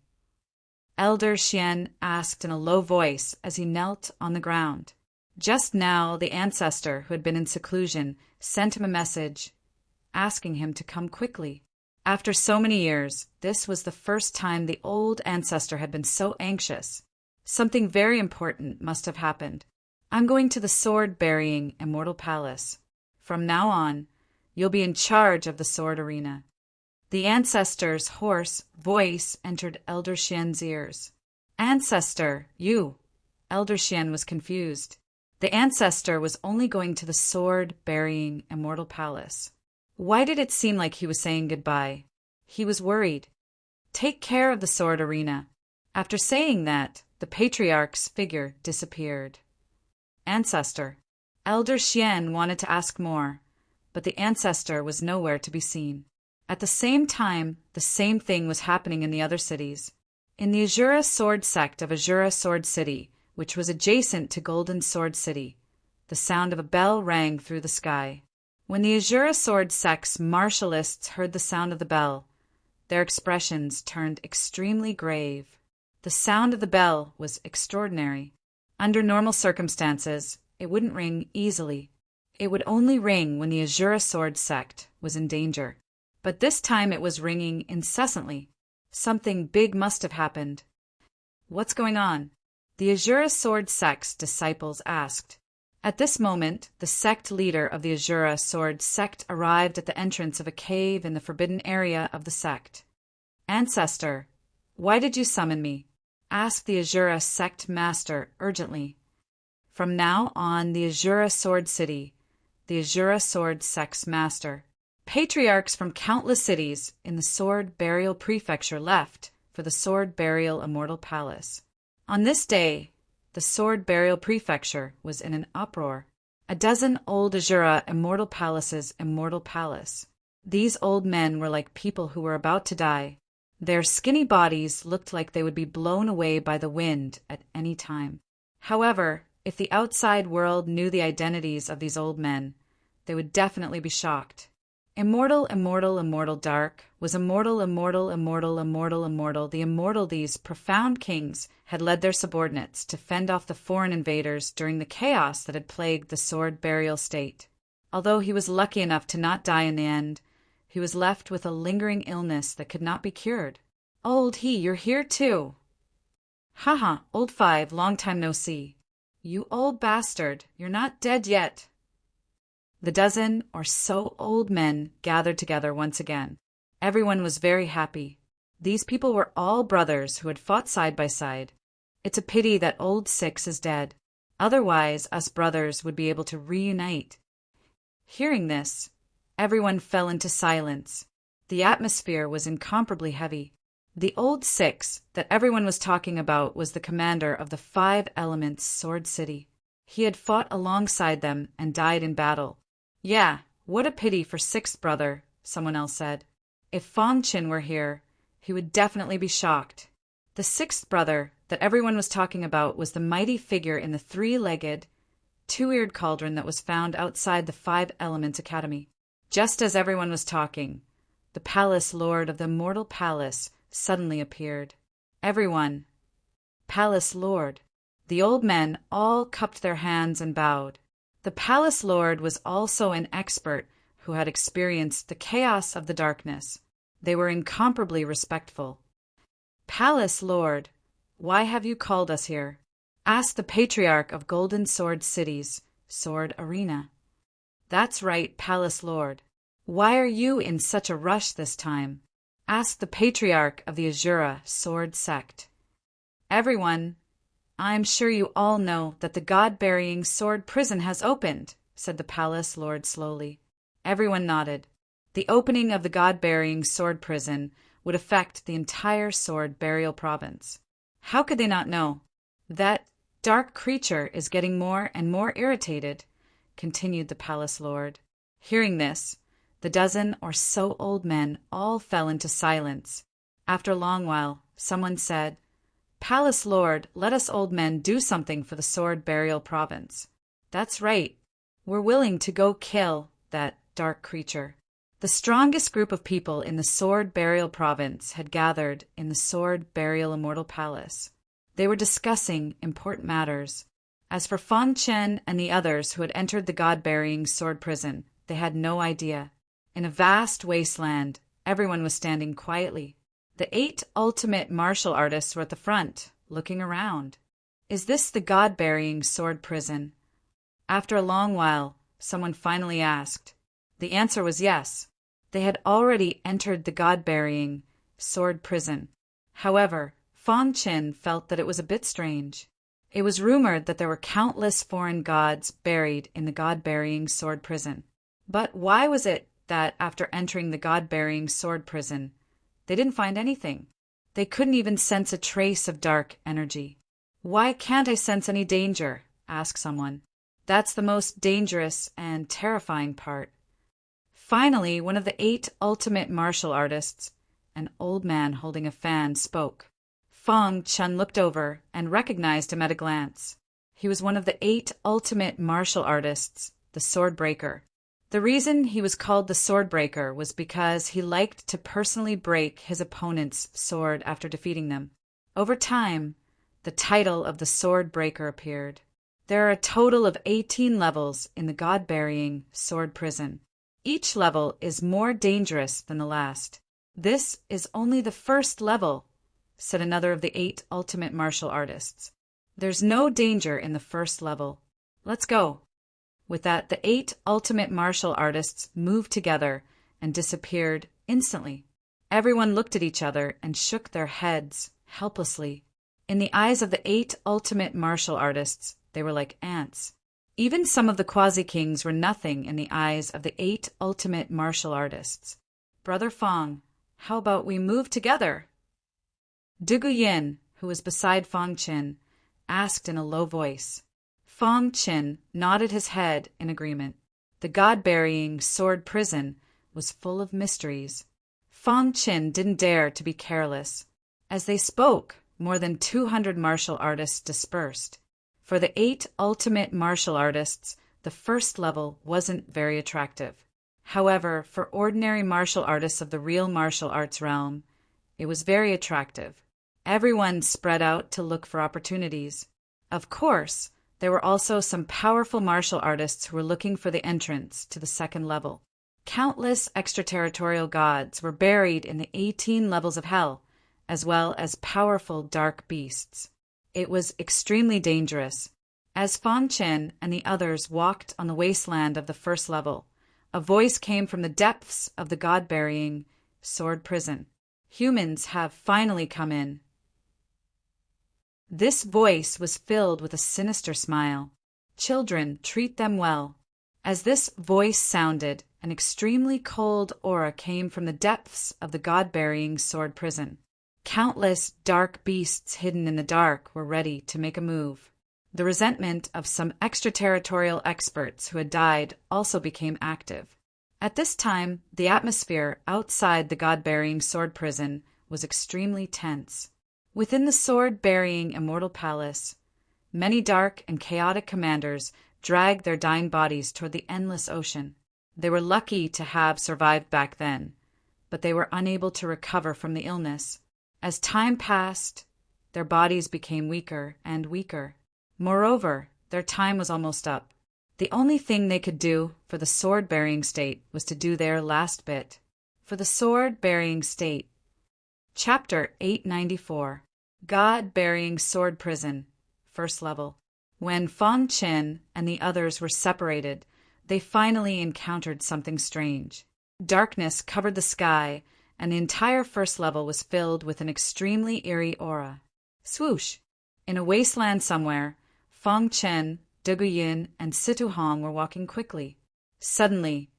Elder Xian asked in a low voice as he knelt on the ground. Just now, the ancestor who had been in seclusion sent him a message asking him to come quickly. After so many years, this was the first time the old ancestor had been so anxious. Something very important must have happened. "I'm going to the sword-burying immortal palace. From now on, you'll be in charge of the sword arena." The ancestor's hoarse voice entered Elder Xian's ears. "Ancestor, you!" Elder Xian was confused. The ancestor was only going to the sword-burying immortal palace. Why did it seem like he was saying goodbye? He was worried. "Take care of the sword arena." After saying that, the patriarch's figure disappeared. "Ancestor." Elder Xian wanted to ask more, but the ancestor was nowhere to be seen. At the same time, the same thing was happening in the other cities. In the Azura Sword sect of Azura Sword City, which was adjacent to Golden Sword City, the sound of a bell rang through the sky. When the Azura Sword sect's martialists heard the sound of the bell, their expressions turned extremely grave. The sound of the bell was extraordinary. Under normal circumstances, it wouldn't ring easily. It would only ring when the Azura Sword sect was in danger. But this time it was ringing incessantly. Something big must have happened. "What's going on?" the Azura Sword sect's disciples asked. At this moment, the sect leader of the Azura Sword sect arrived at the entrance of a cave in the forbidden area of the sect. "Ancestor, why did you summon me?" asked the Azura sect master urgently. From now on, the Azura Sword City, the Azura Sword sect's master. Patriarchs from countless cities in the Sword Burial Prefecture left for the Sword Burial Immortal Palace. On this day, the Sword Burial Prefecture was in an uproar. A dozen old Azura Immortal Palaces immortal palace. These old men were like people who were about to die. Their skinny bodies looked like they would be blown away by the wind at any time. However, if the outside world knew the identities of these old men, they would definitely be shocked. Immortal, immortal, immortal dark was immortal, immortal, immortal, immortal, immortal. The immortal these profound kings had led their subordinates to fend off the foreign invaders during the chaos that had plagued the sword burial state. Although he was lucky enough to not die in the end, he was left with a lingering illness that could not be cured. "Old he, you're here too." "Haha, old five, long time no see." "You old bastard, you're not dead yet." The dozen or so old men gathered together once again. Everyone was very happy. These people were all brothers who had fought side by side. It's a pity that old Six is dead. Otherwise, us brothers would be able to reunite. Hearing this, everyone fell into silence. The atmosphere was incomparably heavy. The old Six that everyone was talking about was the commander of the 5 Elements Sword City. He had fought alongside them and died in battle. "Yeah, what a pity for Sixth brother," someone else said. "If Fong Qin were here, he would definitely be shocked." The sixth brother that everyone was talking about was the mighty figure in the 3-legged, 2-eared cauldron that was found outside the 5 Elements Academy. Just as everyone was talking, the palace lord of the immortal palace suddenly appeared. Everyone, "Palace lord." The old men all cupped their hands and bowed. The palace lord was also an expert who had experienced the chaos of the darkness. They were incomparably respectful. Palace Lord, why have you called us here? Asked the Patriarch of Golden Sword Cities, Sword Arena. That's right, Palace Lord. Why are you in such a rush this time? Asked the Patriarch of the Azura Sword Sect. Everyone, I'm sure you all know that the God-burying sword prison has opened, said the Palace Lord slowly. Everyone nodded. The opening of the God-burying sword prison would affect the entire sword burial province. How could they not know? That dark creature is getting more and more irritated, continued the Palace Lord. Hearing this, the dozen or so old men all fell into silence. After a long while, someone said, Palace Lord, let us old men do something for the sword burial province. That's right. We're willing to go kill that dark creature. The strongest group of people in the Sword Burial Province had gathered in the Sword Burial Immortal Palace. They were discussing important matters. As for Fang Chen and the others who had entered the God-burying sword prison, they had no idea. In a vast wasteland, everyone was standing quietly. The 8 ultimate martial artists were at the front, looking around. Is this the God-burying sword prison? After a long while, someone finally asked. The answer was yes. They had already entered the God-burying sword prison. However, Fang Chen felt that it was a bit strange. It was rumored that there were countless foreign gods buried in the God-burying sword prison. But why was it that after entering the God-burying sword prison, they didn't find anything? They couldn't even sense a trace of dark energy. Why can't I sense any danger? Asked someone. That's the most dangerous and terrifying part. Finally, one of the 8 ultimate martial artists, an old man holding a fan, spoke. Fang Chen looked over and recognized him at a glance. He was one of the 8 ultimate martial artists, the Swordbreaker. The reason he was called the Swordbreaker was because he liked to personally break his opponent's sword after defeating them. Over time, the title of the Swordbreaker appeared. There are a total of 18 levels in the God-burying sword prison. Each level is more dangerous than the last. This is only the first level, said another of the 8 ultimate martial artists. There's no danger in the first level. Let's go. With that, the 8 ultimate martial artists moved together and disappeared instantly. Everyone looked at each other and shook their heads helplessly. In the eyes of the 8 ultimate martial artists, they were like ants. Even some of the quasi-kings were nothing in the eyes of the 8 ultimate martial artists. Brother Fang, how about we move together? Dugu Yin, who was beside Fang Chen, asked in a low voice. Fang Chen nodded his head in agreement. The God-burying sword prison was full of mysteries. Fang Chen didn't dare to be careless. As they spoke, more than 200 martial artists dispersed. For the 8 ultimate martial artists, the first level wasn't very attractive. However, for ordinary martial artists of the real martial arts realm, it was very attractive. Everyone spread out to look for opportunities. Of course, there were also some powerful martial artists who were looking for the entrance to the second level. Countless extraterritorial gods were buried in the 18 levels of hell, as well as powerful dark beasts. It was extremely dangerous. As Fang Chen and the others walked on the wasteland of the first level, a voice came from the depths of the God-burying sword prison. Humans have finally come in. This voice was filled with a sinister smile. Children, treat them well. As this voice sounded, an extremely cold aura came from the depths of the God-burying sword prison. Countless dark beasts hidden in the dark were ready to make a move. The resentment of some extraterritorial experts who had died also became active. At this time, the atmosphere outside the God-burying sword prison was extremely tense. Within the sword-burying immortal palace, many dark and chaotic commanders dragged their dying bodies toward the endless ocean. They were lucky to have survived back then, but they were unable to recover from the illness. As time passed, their bodies became weaker and weaker. Moreover, their time was almost up. The only thing they could do for the sword-bearing state was to do their last bit. For the sword-bearing state, Chapter 894. God-Burying Sword Prison, First Level. When Fong Qin and the others were separated, they finally encountered something strange. Darkness covered the sky, and the entire first level was filled with an extremely eerie aura. Swoosh! In a wasteland somewhere, Fong Qin, Duguyin, and Situ Hong were walking quickly. Suddenly,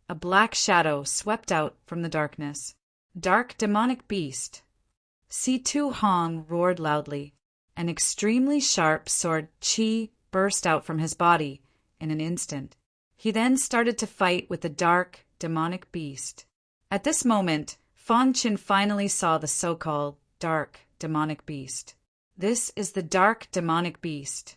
a black shadow swept out from the darkness. Dark demonic beast. Situ Hong roared loudly. An extremely sharp sword chi burst out from his body in an instant. He then started to fight with the dark demonic beast. At this moment, Fong Qin finally saw the so-called dark demonic beast. This is the dark demonic beast,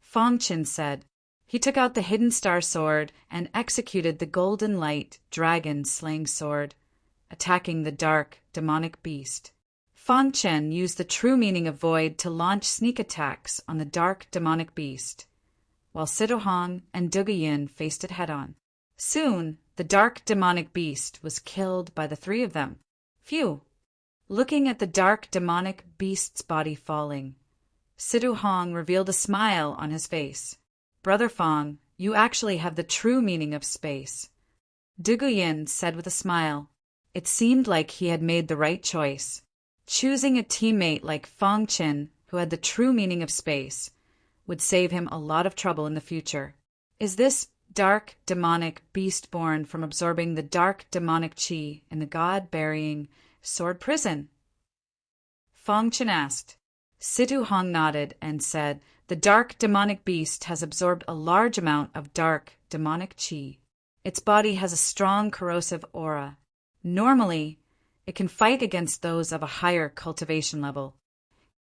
Fong Qin said. He took out the hidden star sword and executed the golden light dragon slaying sword, attacking the dark demonic beast. Fong Qin used the true meaning of void to launch sneak attacks on the dark demonic beast, while Situ Hong and Duguyin faced it head-on. Soon, the dark demonic beast was killed by the three of them. Phew! Looking at the dark demonic beast's body falling, Situ Hong revealed a smile on his face. Brother Fong, you actually have the true meaning of space. Duguyin said with a smile. It seemed like he had made the right choice. Choosing a teammate like Fong Qin, who had the true meaning of space, would save him a lot of trouble in the future. Is this dark demonic beast born from absorbing the dark demonic chi in the god-burying sword prison? Fong Qin asked. Situ Hong nodded and said, the dark demonic beast has absorbed a large amount of dark demonic chi. Its body has a strong corrosive aura. Normally, it can fight against those of a higher cultivation level.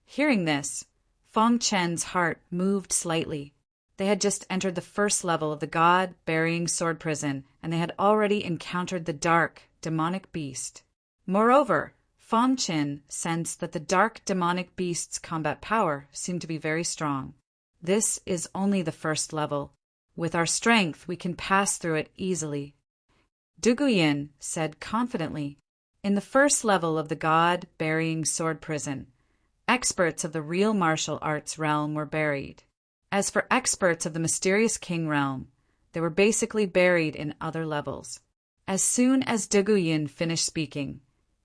Hearing this, Fong Qin's heart moved slightly. They had just entered the first level of the god-burying sword prison, and they had already encountered the dark demonic beast. Moreover, Fong Qin sensed that the dark demonic beast's combat power seemed to be very strong. This is only the first level. With our strength, we can pass through it easily. Duguyin said confidently. In the first level of the god-burying sword prison, experts of the real martial arts realm were buried. As for experts of the mysterious king realm, they were basically buried in other levels. As soon as Duguyin finished speaking,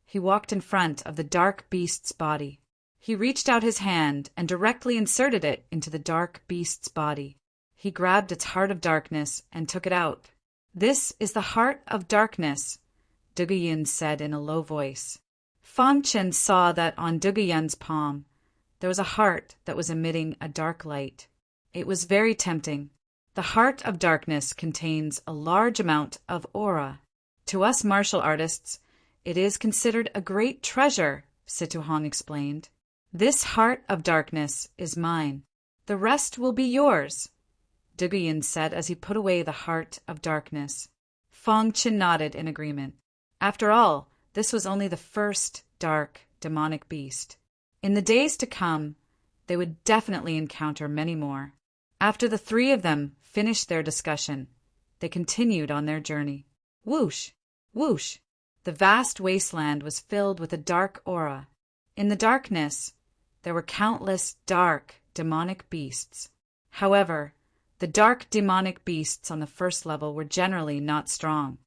he walked in front of the dark beast's body. He reached out his hand and directly inserted it into the dark beast's body. He grabbed its heart of darkness and took it out. This is the heart of darkness, Duguyin said in a low voice. Fong Qin saw that on Duguyin's palm there was a heart that was emitting a dark light. It was very tempting. The heart of darkness contains a large amount of aura. To us martial artists, it is considered a great treasure, Situ Hong explained. This heart of darkness is mine. The rest will be yours, Duguyin said as he put away the heart of darkness. Fong Qin nodded in agreement. After all, this was only the first dark demonic beast. In the days to come, they would definitely encounter many more. After the three of them finished their discussion, they continued on their journey. Whoosh! Whoosh! The vast wasteland was filled with a dark aura. In the darkness, there were countless dark demonic beasts. However, the dark demonic beasts on the first level were generally not strong.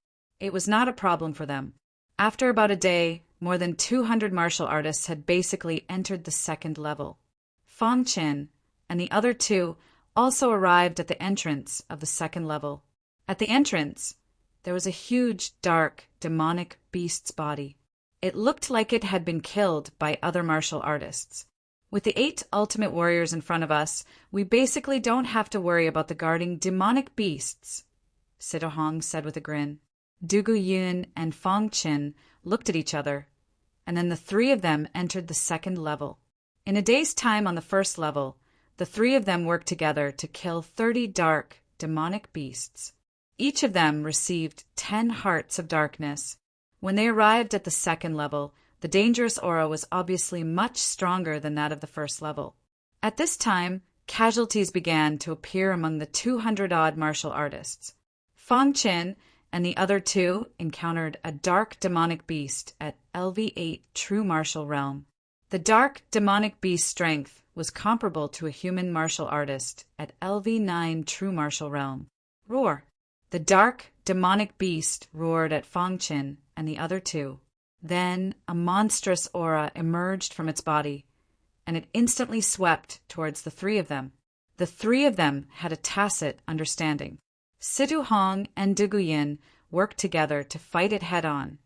It was not a problem for them. After about a day, more than 200 martial artists had basically entered the second level. Fong Qin and the other two also arrived at the entrance of the second level. At the entrance, there was a huge, dark, demonic beast's body. It looked like it had been killed by other martial artists. With the 8 ultimate warriors in front of us, we basically don't have to worry about the guarding demonic beasts, Situ Hong said with a grin. Duguyin and Fong Qin looked at each other, and then the three of them entered the second level. In a day's time on the first level, the three of them worked together to kill 30 dark, demonic beasts. Each of them received 10 hearts of darkness. When they arrived at the second level, the dangerous aura was obviously much stronger than that of the first level. At this time, casualties began to appear among the 200-odd martial artists. Fong Qin and the other two encountered a dark demonic beast at LV8 True Martial Realm. The dark demonic beast's strength was comparable to a human martial artist at LV9 True Martial Realm. Roar! The dark demonic beast roared at Fang Qin and the other two. Then a monstrous aura emerged from its body, and it instantly swept towards the three of them. The three of them had a tacit understanding. Sidu Hong and Du Guyin worked together to fight it head-on,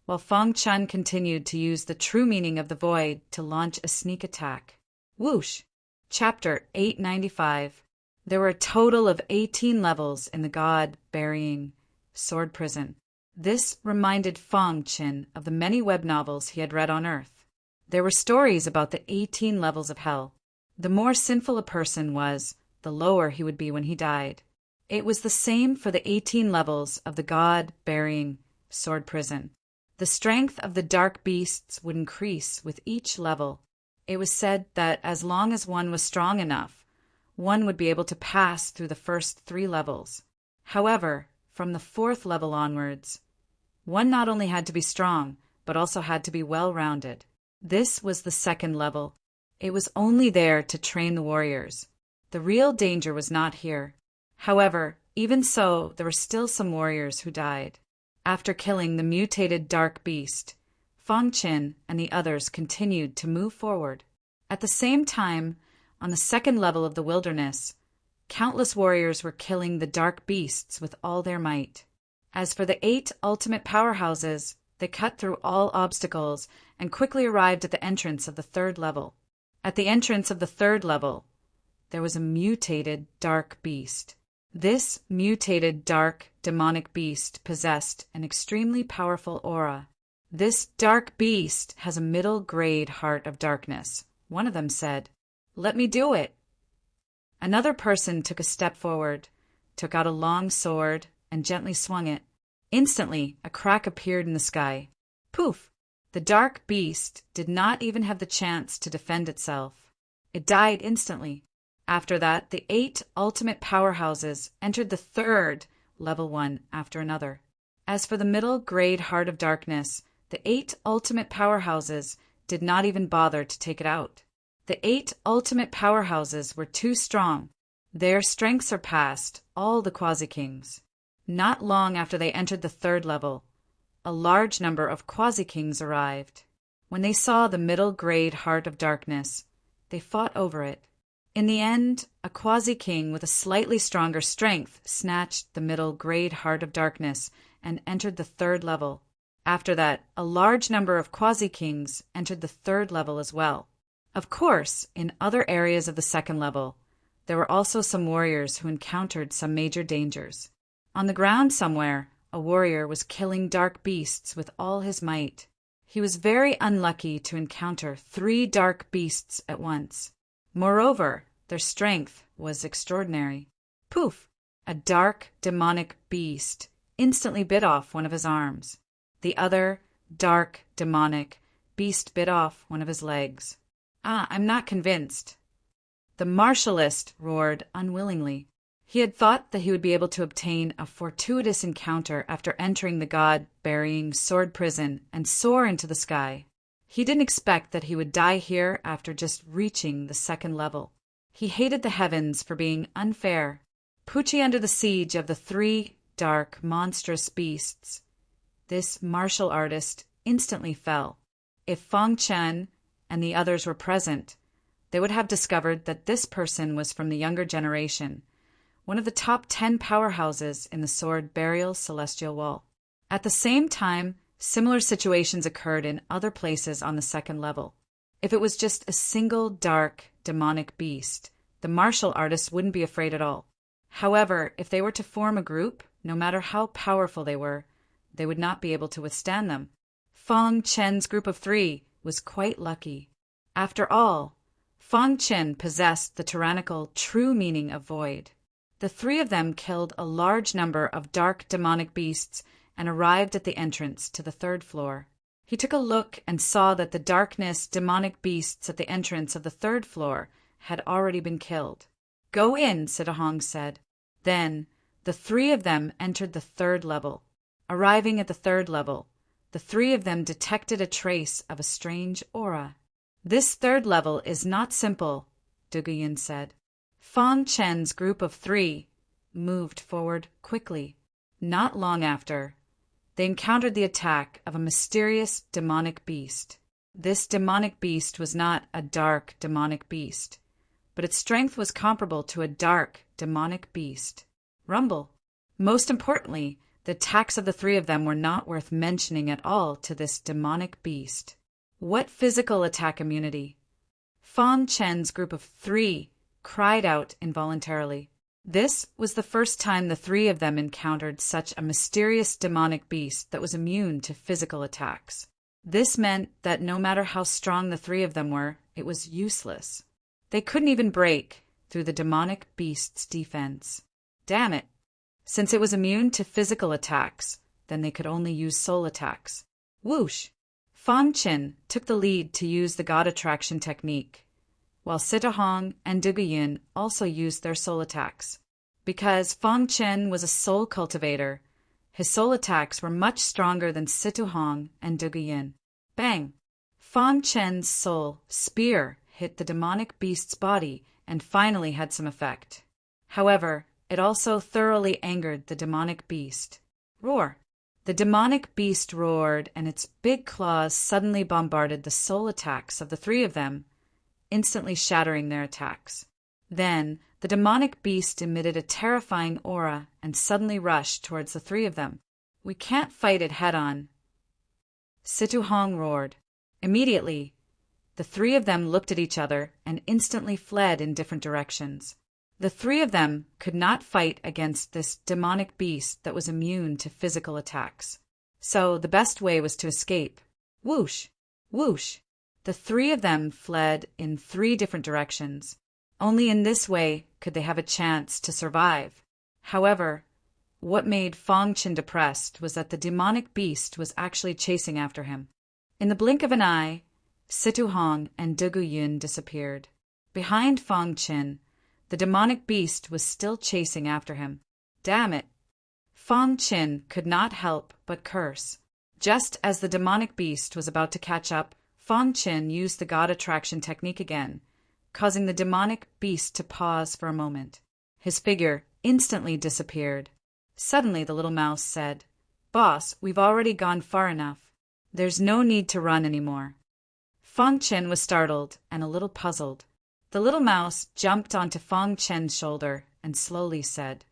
while Fang Chun continued to use the true meaning of the void to launch a sneak attack. Whoosh! Chapter 895. There were a total of 18 levels in the God-burying sword prison. This reminded Fang Qin of the many web novels he had read on Earth. There were stories about the 18 levels of hell. The more sinful a person was, the lower he would be when he died. It was the same for the 18 levels of the God-burying sword prison. The strength of the dark beasts would increase with each level. It was said that as long as one was strong enough, one would be able to pass through the first 3 levels. However, from the 4th level onwards, one not only had to be strong, but also had to be well-rounded. This was the 2nd level. It was only there to train the warriors. The real danger was not here. However, even so, there were still some warriors who died. After killing the mutated dark beast, Fang Qin and the others continued to move forward. At the same time, on the 2nd level of the wilderness, countless warriors were killing the dark beasts with all their might. As for the 8 ultimate powerhouses, they cut through all obstacles and quickly arrived at the entrance of the 3rd level. At the entrance of the 3rd level, there was a mutated dark beast. This mutated dark demonic beast possessed an extremely powerful aura. This dark beast has a middle-grade heart of darkness. One of them said, "Let me do it." Another person took a step forward, took out a long sword, and gently swung it. Instantly, a crack appeared in the sky. Poof! The dark beast did not even have the chance to defend itself. It died instantly. After that, the 8 ultimate powerhouses entered the 3rd level one after another. As for the middle-grade heart of darkness, the 8 ultimate powerhouses did not even bother to take it out. The 8 ultimate powerhouses were too strong. Their strength surpassed all the Quasi-Kings. Not long after they entered the 3rd level, a large number of Quasi-Kings arrived. When they saw the middle-grade heart of darkness, they fought over it. In the end, a Quasi-King with a slightly stronger strength snatched the middle-grade heart of darkness and entered the 3rd level. After that, a large number of Quasi-Kings entered the 3rd level as well. Of course, in other areas of the 2nd level, there were also some warriors who encountered some major dangers. On the ground somewhere, a warrior was killing dark beasts with all his might. He was very unlucky to encounter 3 dark beasts at once. Moreover, their strength was extraordinary. Poof! A dark, demonic beast instantly bit off one of his arms. The other, dark, demonic beast bit off one of his legs. I'm not convinced. The martialist roared unwillingly. He had thought that he would be able to obtain a fortuitous encounter after entering the God-burying sword prison and soar into the sky. He didn't expect that he would die here after just reaching the 2nd level. He hated the heavens for being unfair. Pucci under the siege of the 3 dark, monstrous beasts. This martial artist instantly fell. If Fang Chen and the others were present, they would have discovered that this person was from the younger generation, one of the top 10 powerhouses in the Sword Burial Celestial Wall. At the same time, similar situations occurred in other places on the 2nd level. If it was just a single dark, demonic beast, the martial artists wouldn't be afraid at all. However, if they were to form a group, no matter how powerful they were, they would not be able to withstand them. Fang Chen's group of 3 was quite lucky. After all, Fang Chen possessed the tyrannical true meaning of void. The 3 of them killed a large number of dark demonic beasts and arrived at the entrance to the 3rd floor. He took a look and saw that the darkness demonic beasts at the entrance of the 3rd floor had already been killed. "Go in," Sidahong said. Then, The three of them entered the third level. Arriving at the third level, the three of them detected a trace of a strange aura. This third level is not simple, Duguyin said. Fang Chen's group of three moved forward quickly. Not long after, they encountered the attack of a mysterious demonic beast. This demonic beast was not a dark demonic beast, but its strength was comparable to a dark demonic beast. Rumble. Most importantly, the attacks of the three of them were not worth mentioning at all to this demonic beast. What physical attack immunity? Fang Chen's group of three cried out involuntarily. This was the first time the three of them encountered such a mysterious demonic beast that was immune to physical attacks. This meant that no matter how strong the three of them were, it was useless. They couldn't even break through the demonic beast's defense. Damn it! Since it was immune to physical attacks, then they could only use soul attacks. Whoosh! Fang Chen took the lead to use the God Attraction technique, while Sitahong and Duguyin also used their soul attacks. Because Fang Chen was a soul cultivator, his soul attacks were much stronger than Situhong and Duguyin. Bang! Fang Chen's soul spear hit the demonic beast's body and finally had some effect. However, it also thoroughly angered the demonic beast. Roar! The demonic beast roared, and its big claws suddenly bombarded the soul attacks of the three of them, instantly shattering their attacks. Then, the demonic beast emitted a terrifying aura and suddenly rushed towards the three of them. We can't fight it head-on. Situhong roared. Immediately, the three of them looked at each other and instantly fled in different directions. The three of them could not fight against this demonic beast that was immune to physical attacks. So the best way was to escape. Whoosh! Whoosh! The three of them fled in three different directions. Only in this way could they have a chance to survive. However, what made Fang Chen depressed was that the demonic beast was actually chasing after him. In the blink of an eye, Situhong and Duguyin disappeared. Behind Fang Chen, the demonic beast was still chasing after him. Damn it! Fang Chen could not help but curse. Just as the demonic beast was about to catch up, Fang Chen used the God Attraction technique again, causing the demonic beast to pause for a moment. His figure instantly disappeared. Suddenly the little mouse said, "Boss, we've already gone far enough. There's no need to run anymore." Fang Chen was startled and a little puzzled. The little mouse jumped onto Fang Chen's shoulder and slowly said,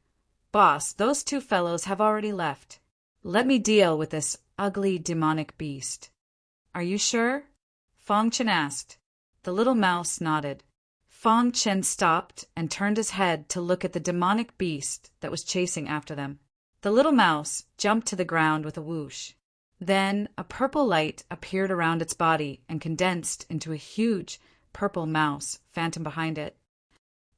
"Boss, those two fellows have already left. Let me deal with this ugly demonic beast." "Are you sure?" Fang Chen asked. The little mouse nodded. Fang Chen stopped and turned his head to look at the demonic beast that was chasing after them. The little mouse jumped to the ground with a whoosh. Then a purple light appeared around its body and condensed into a huge purple mouse phantom behind it.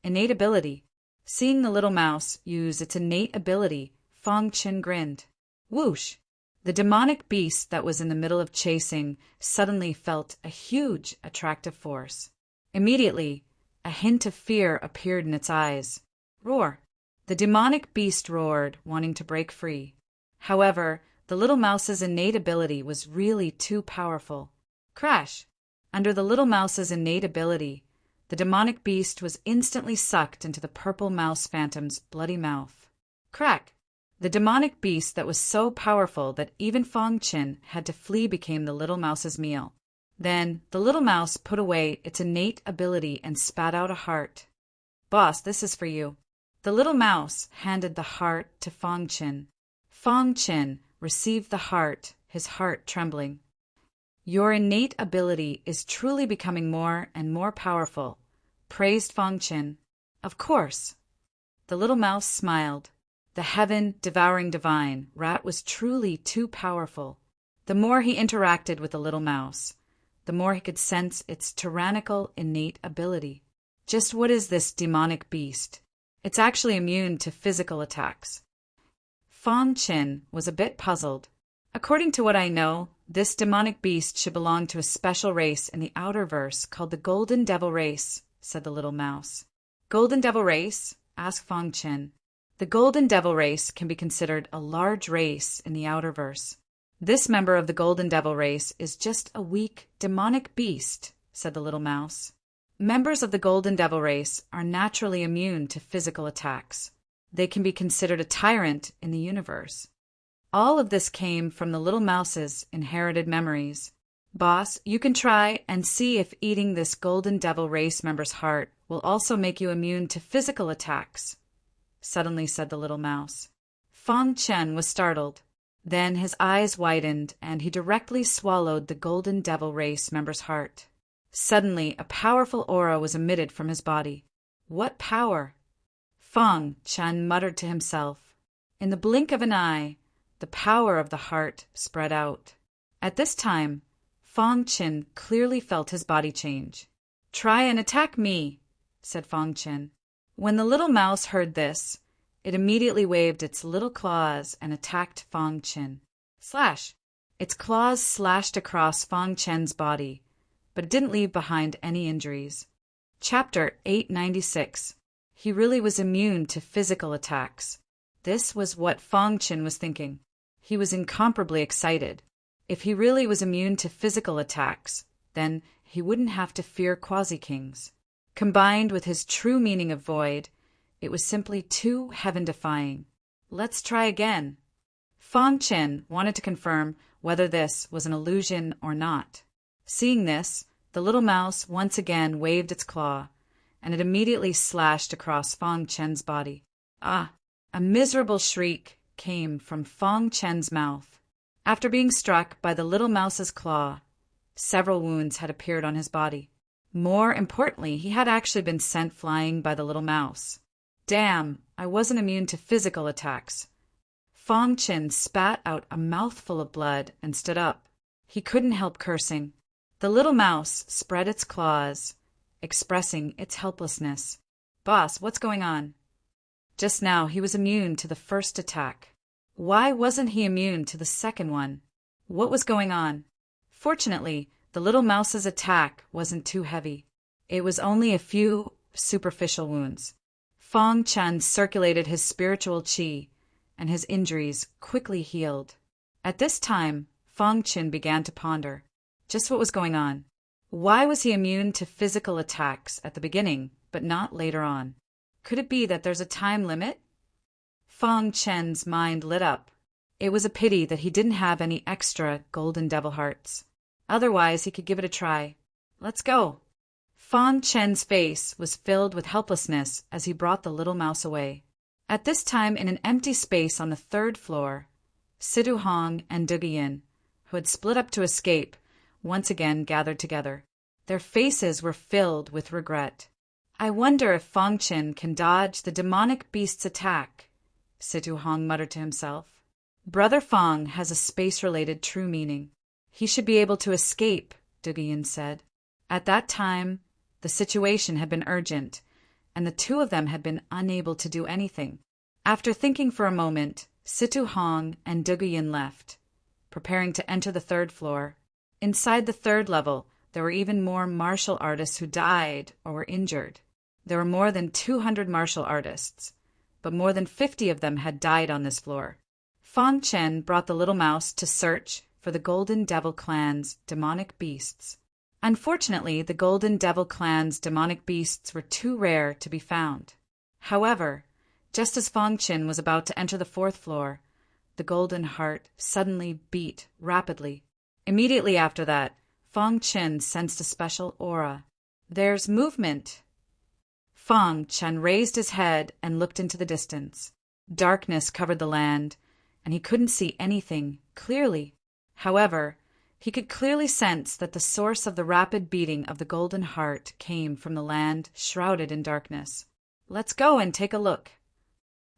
Innate ability. Seeing the little mouse use its innate ability, Fang Chen grinned. Whoosh! The demonic beast that was in the middle of chasing suddenly felt a huge attractive force. Immediately, a hint of fear appeared in its eyes. Roar! The demonic beast roared, wanting to break free. However, the little mouse's innate ability was really too powerful. Crash! Under the little mouse's innate ability, the demonic beast was instantly sucked into the purple mouse phantom's bloody mouth. Crack! The demonic beast that was so powerful that even Fang Chen had to flee became the little mouse's meal. Then the little mouse put away its innate ability and spat out a heart. "Boss, this is for you." The little mouse handed the heart to Fang Chen. Fang Chen received the heart, his heart trembling. "Your innate ability is truly becoming more and more powerful," praised Fang Chen. "Of course." The little mouse smiled. The heaven-devouring divine rat was truly too powerful. The more he interacted with the little mouse, the more he could sense its tyrannical innate ability. Just what is this demonic beast? It's actually immune to physical attacks. Fang Chen was a bit puzzled. According to what I know, this demonic beast should belong to a special race in the outer verse called the Golden Devil Race, said the little mouse. Golden Devil Race? Asked Fang Chen. The Golden Devil race can be considered a large race in the Outerverse. This member of the Golden Devil race is just a weak, demonic beast, said the little mouse. Members of the Golden Devil race are naturally immune to physical attacks. They can be considered a tyrant in the universe. All of this came from the little mouse's inherited memories. Boss, you can try and see if eating this Golden Devil race member's heart will also make you immune to physical attacks, suddenly said the little mouse. Fong Chen was startled. Then his eyes widened, and he directly swallowed the Golden Devil race member's heart. Suddenly, a powerful aura was emitted from his body. What power? Fong Chen muttered to himself. In the blink of an eye, the power of the heart spread out. At this time, Fong Chen clearly felt his body change. Try and attack me, said Fong Chen. When the little mouse heard this, it immediately waved its little claws and attacked Fong Chen. Slash! Its claws slashed across Fong Chen's body, but it didn't leave behind any injuries. Chapter 896. He really was immune to physical attacks. This was what Fong Chen was thinking. He was incomparably excited. If he really was immune to physical attacks, then he wouldn't have to fear Quasi-Kings. Combined with his true meaning of void, it was simply too heaven-defying. Let's try again. Fong Chen wanted to confirm whether this was an illusion or not. Seeing this, the little mouse once again waved its claw, and it immediately slashed across Fong Chen's body. Ah! A miserable shriek came from Fong Chen's mouth. After being struck by the little mouse's claw, several wounds had appeared on his body. More importantly, he had actually been sent flying by the little mouse. Damn, I wasn't immune to physical attacks. Fong Chen spat out a mouthful of blood and stood up. He couldn't help cursing. The little mouse spread its claws, expressing its helplessness. Boss, what's going on? Just now he was immune to the first attack. Why wasn't he immune to the second one? What was going on? Fortunately, the little mouse's attack wasn't too heavy. It was only a few superficial wounds. Fong Chen circulated his spiritual qi, and his injuries quickly healed. At this time, Fong Chen began to ponder just what was going on. Why was he immune to physical attacks at the beginning, but not later on? Could it be that there's a time limit? Fong Chen's mind lit up. It was a pity that he didn't have any extra Golden Devil hearts. Otherwise, he could give it a try. Let's go. Fong Chen's face was filled with helplessness as he brought the little mouse away. At this time, in an empty space on the third floor, Sidu Hong and Dugian, who had split up to escape, once again gathered together. Their faces were filled with regret. I wonder if Fong Chen can dodge the demonic beast's attack, Sidu Hong muttered to himself. Brother Fong has a space-related true meaning. He should be able to escape, Dugian said. At that time, the situation had been urgent, and the two of them had been unable to do anything. After thinking for a moment, Situ Hong and Dugian left, preparing to enter the third floor. Inside the third level, there were even more martial artists who died or were injured. There were more than 200 martial artists, but more than 50 of them had died on this floor. Fong Chen brought the little mouse to search for the Golden Devil clan's demonic beasts. Unfortunately, the Golden Devil clan's demonic beasts were too rare to be found. However, just as Fong Chen was about to enter the fourth floor, the golden heart suddenly beat rapidly. Immediately after that, Fong Chen sensed a special aura. There's movement. Fong Chen raised his head and looked into the distance. Darkness covered the land, and he couldn't see anything clearly. However, he could clearly sense that the source of the rapid beating of the golden heart came from the land shrouded in darkness. Let's go and take a look.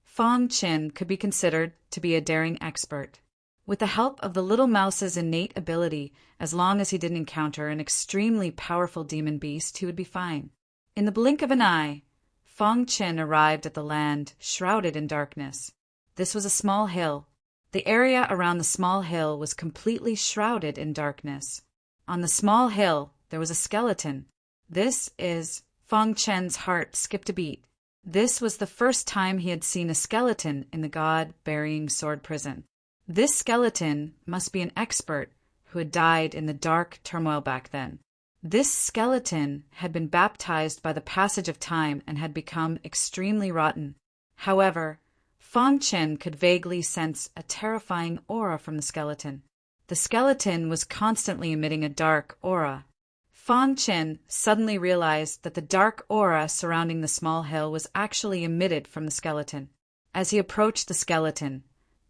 Fong Chen could be considered to be a daring expert. With the help of the little mouse's innate ability, as long as he didn't encounter an extremely powerful demon beast, he would be fine. In the blink of an eye, Fong Chen arrived at the land shrouded in darkness. This was a small hill. The area around the small hill was completely shrouded in darkness. On the small hill, there was a skeleton. Fong Chen's heart skipped a beat. This was the first time he had seen a skeleton in the god-burying sword prison. This skeleton must be an expert who had died in the dark turmoil back then. This skeleton had been baptized by the passage of time and had become extremely rotten. However, Fang Chen could vaguely sense a terrifying aura from the skeleton. The skeleton was constantly emitting a dark aura. Fang Chen suddenly realized that the dark aura surrounding the small hill was actually emitted from the skeleton. As he approached the skeleton,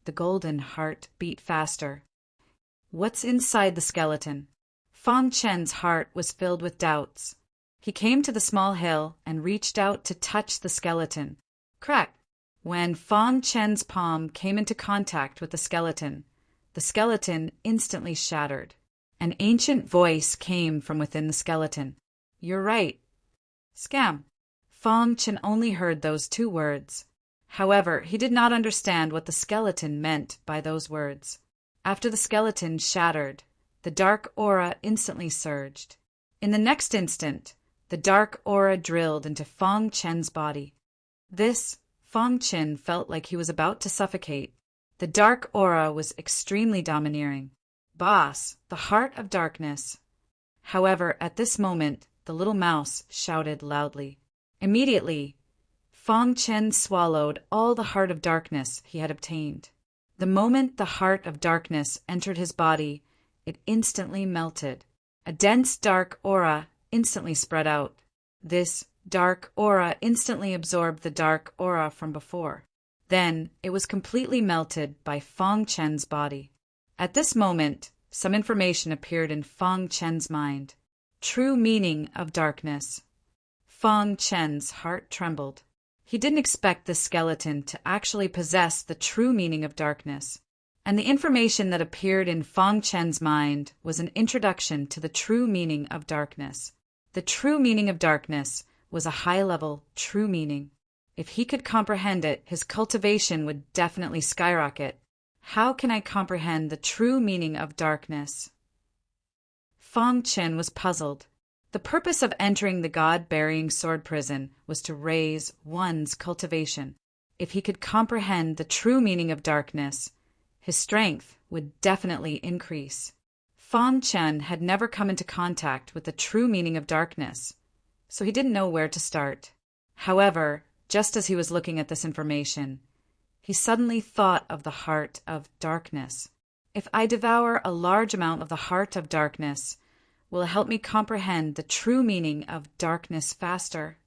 the golden heart beat faster. What's inside the skeleton? Fang Chen's heart was filled with doubts. He came to the small hill and reached out to touch the skeleton. Crack! When Fang Chen's palm came into contact with the skeleton instantly shattered. An ancient voice came from within the skeleton. You're right. Scam. Fang Chen only heard those 2 words. However, he did not understand what the skeleton meant by those words. After the skeleton shattered, the dark aura instantly surged. In the next instant, the dark aura drilled into Fang Chen's body. Fang Chen felt like he was about to suffocate. The dark aura was extremely domineering. Boss, the heart of darkness. However, at this moment, the little mouse shouted loudly. Immediately, Fang Chen swallowed all the heart of darkness he had obtained. The moment the heart of darkness entered his body, it instantly melted. A dense dark aura instantly spread out. This dark aura instantly absorbed the dark aura from before. Then it was completely melted by Fang Chen's body. At this moment, some information appeared in Fang Chen's mind. True meaning of darkness. Fang Chen's heart trembled. He didn't expect the skeleton to actually possess the true meaning of darkness. And the information that appeared in Fang Chen's mind was an introduction to the true meaning of darkness. The true meaning of darkness was a high-level true meaning. If he could comprehend it, his cultivation would definitely skyrocket. How can I comprehend the true meaning of darkness? Fang Chen was puzzled. The purpose of entering the god-burying sword prison was to raise one's cultivation. If he could comprehend the true meaning of darkness, his strength would definitely increase. Fang Chen had never come into contact with the true meaning of darkness, so he didn't know where to start. However, just as he was looking at this information, he suddenly thought of the heart of darkness. If I devour a large amount of the heart of darkness, will it help me comprehend the true meaning of darkness faster?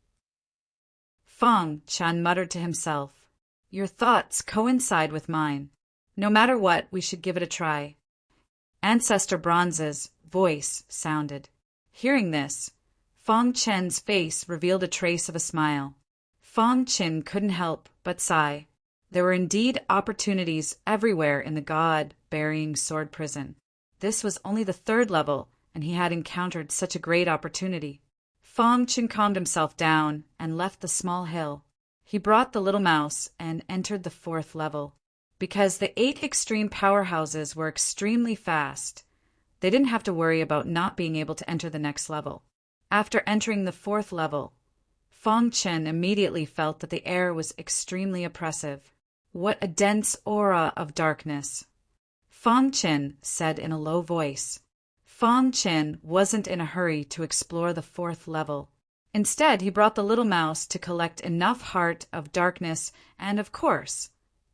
Fang Chen muttered to himself, Your thoughts coincide with mine. No matter what, we should give it a try. Ancestor Bronze's voice sounded. Hearing this, Fang Chen's face revealed a trace of a smile. Fang Chen couldn't help but sigh. There were indeed opportunities everywhere in the god-burying sword prison. This was only the 3rd level, and he had encountered such a great opportunity. Fang Chen calmed himself down and left the small hill. He brought the little mouse and entered the 4th level. Because the 8 extreme powerhouses were extremely fast, they didn't have to worry about not being able to enter the next level. After entering the 4th level, Fang Chen immediately felt that the air was extremely oppressive. What a dense aura of darkness! Fang Chen said in a low voice. Fang Chen wasn't in a hurry to explore the 4th level. Instead, he brought the little mouse to collect enough heart of darkness and, of course,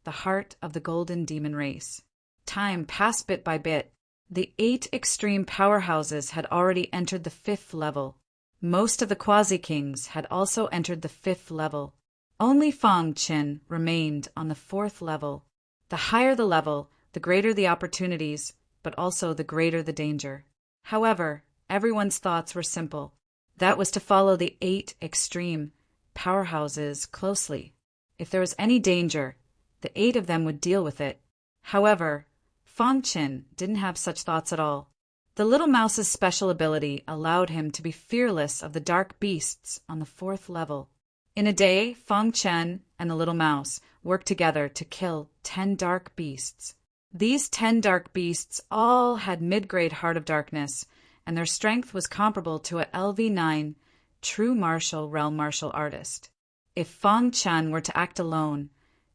the heart of the golden demon race. Time passed bit by bit. The 8 extreme powerhouses had already entered the 5th level. Most of the quasi-kings had also entered the 5th level. Only Fang Chen remained on the 4th level. The higher the level, the greater the opportunities, but also the greater the danger. However, everyone's thoughts were simple. That was to follow the 8 extreme powerhouses closely. If there was any danger, the 8 of them would deal with it. However, Fang Chen didn't have such thoughts at all. The little mouse's special ability allowed him to be fearless of the dark beasts on the 4th level. In a day, Fang Chen and the little mouse worked together to kill 10 dark beasts. These 10 dark beasts all had mid-grade Heart of Darkness, and their strength was comparable to a LV9 true martial realm martial artist. If Fang Chen were to act alone,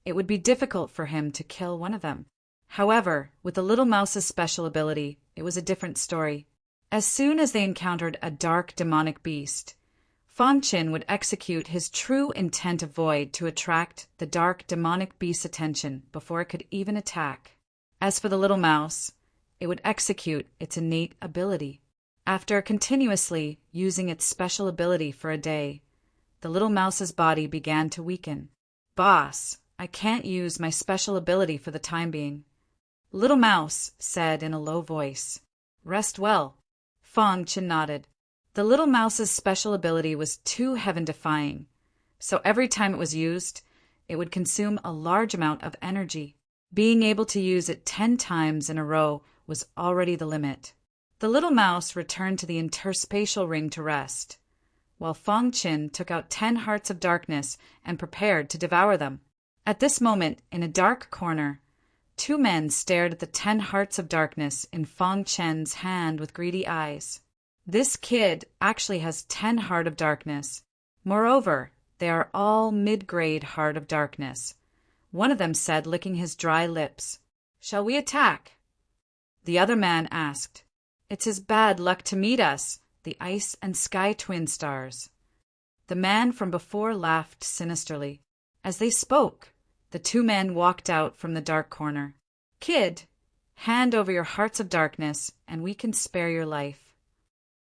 it would be difficult for him to kill one of them. However, with the little mouse's special ability, it was a different story. As soon as they encountered a dark demonic beast, Fang Chen would execute his true intent of void to attract the dark demonic beast's attention before it could even attack. As for the little mouse, it would execute its innate ability. After continuously using its special ability for a day, the little mouse's body began to weaken. "Boss, I can't use my special ability for the time being," Little Mouse said in a low voice. "Rest well." Fang Chen nodded. The little mouse's special ability was too heaven-defying, so every time it was used, it would consume a large amount of energy. Being able to use it 10 times in a row was already the limit. The little mouse returned to the interspatial ring to rest, while Fang Chen took out 10 hearts of darkness and prepared to devour them. At this moment, in a dark corner, 2 men stared at the 10 hearts of darkness in Fang Chen's hand with greedy eyes. This kid actually has 10 heart of darkness. Moreover, they are all mid-grade heart of darkness. One of them said, licking his dry lips, "Shall we attack?" The other man asked, "It's his bad luck to meet us, the Ice and Sky Twin Stars." The man from before laughed sinisterly. As they spoke, the 2 men walked out from the dark corner. "Kid, hand over your hearts of darkness, and we can spare your life."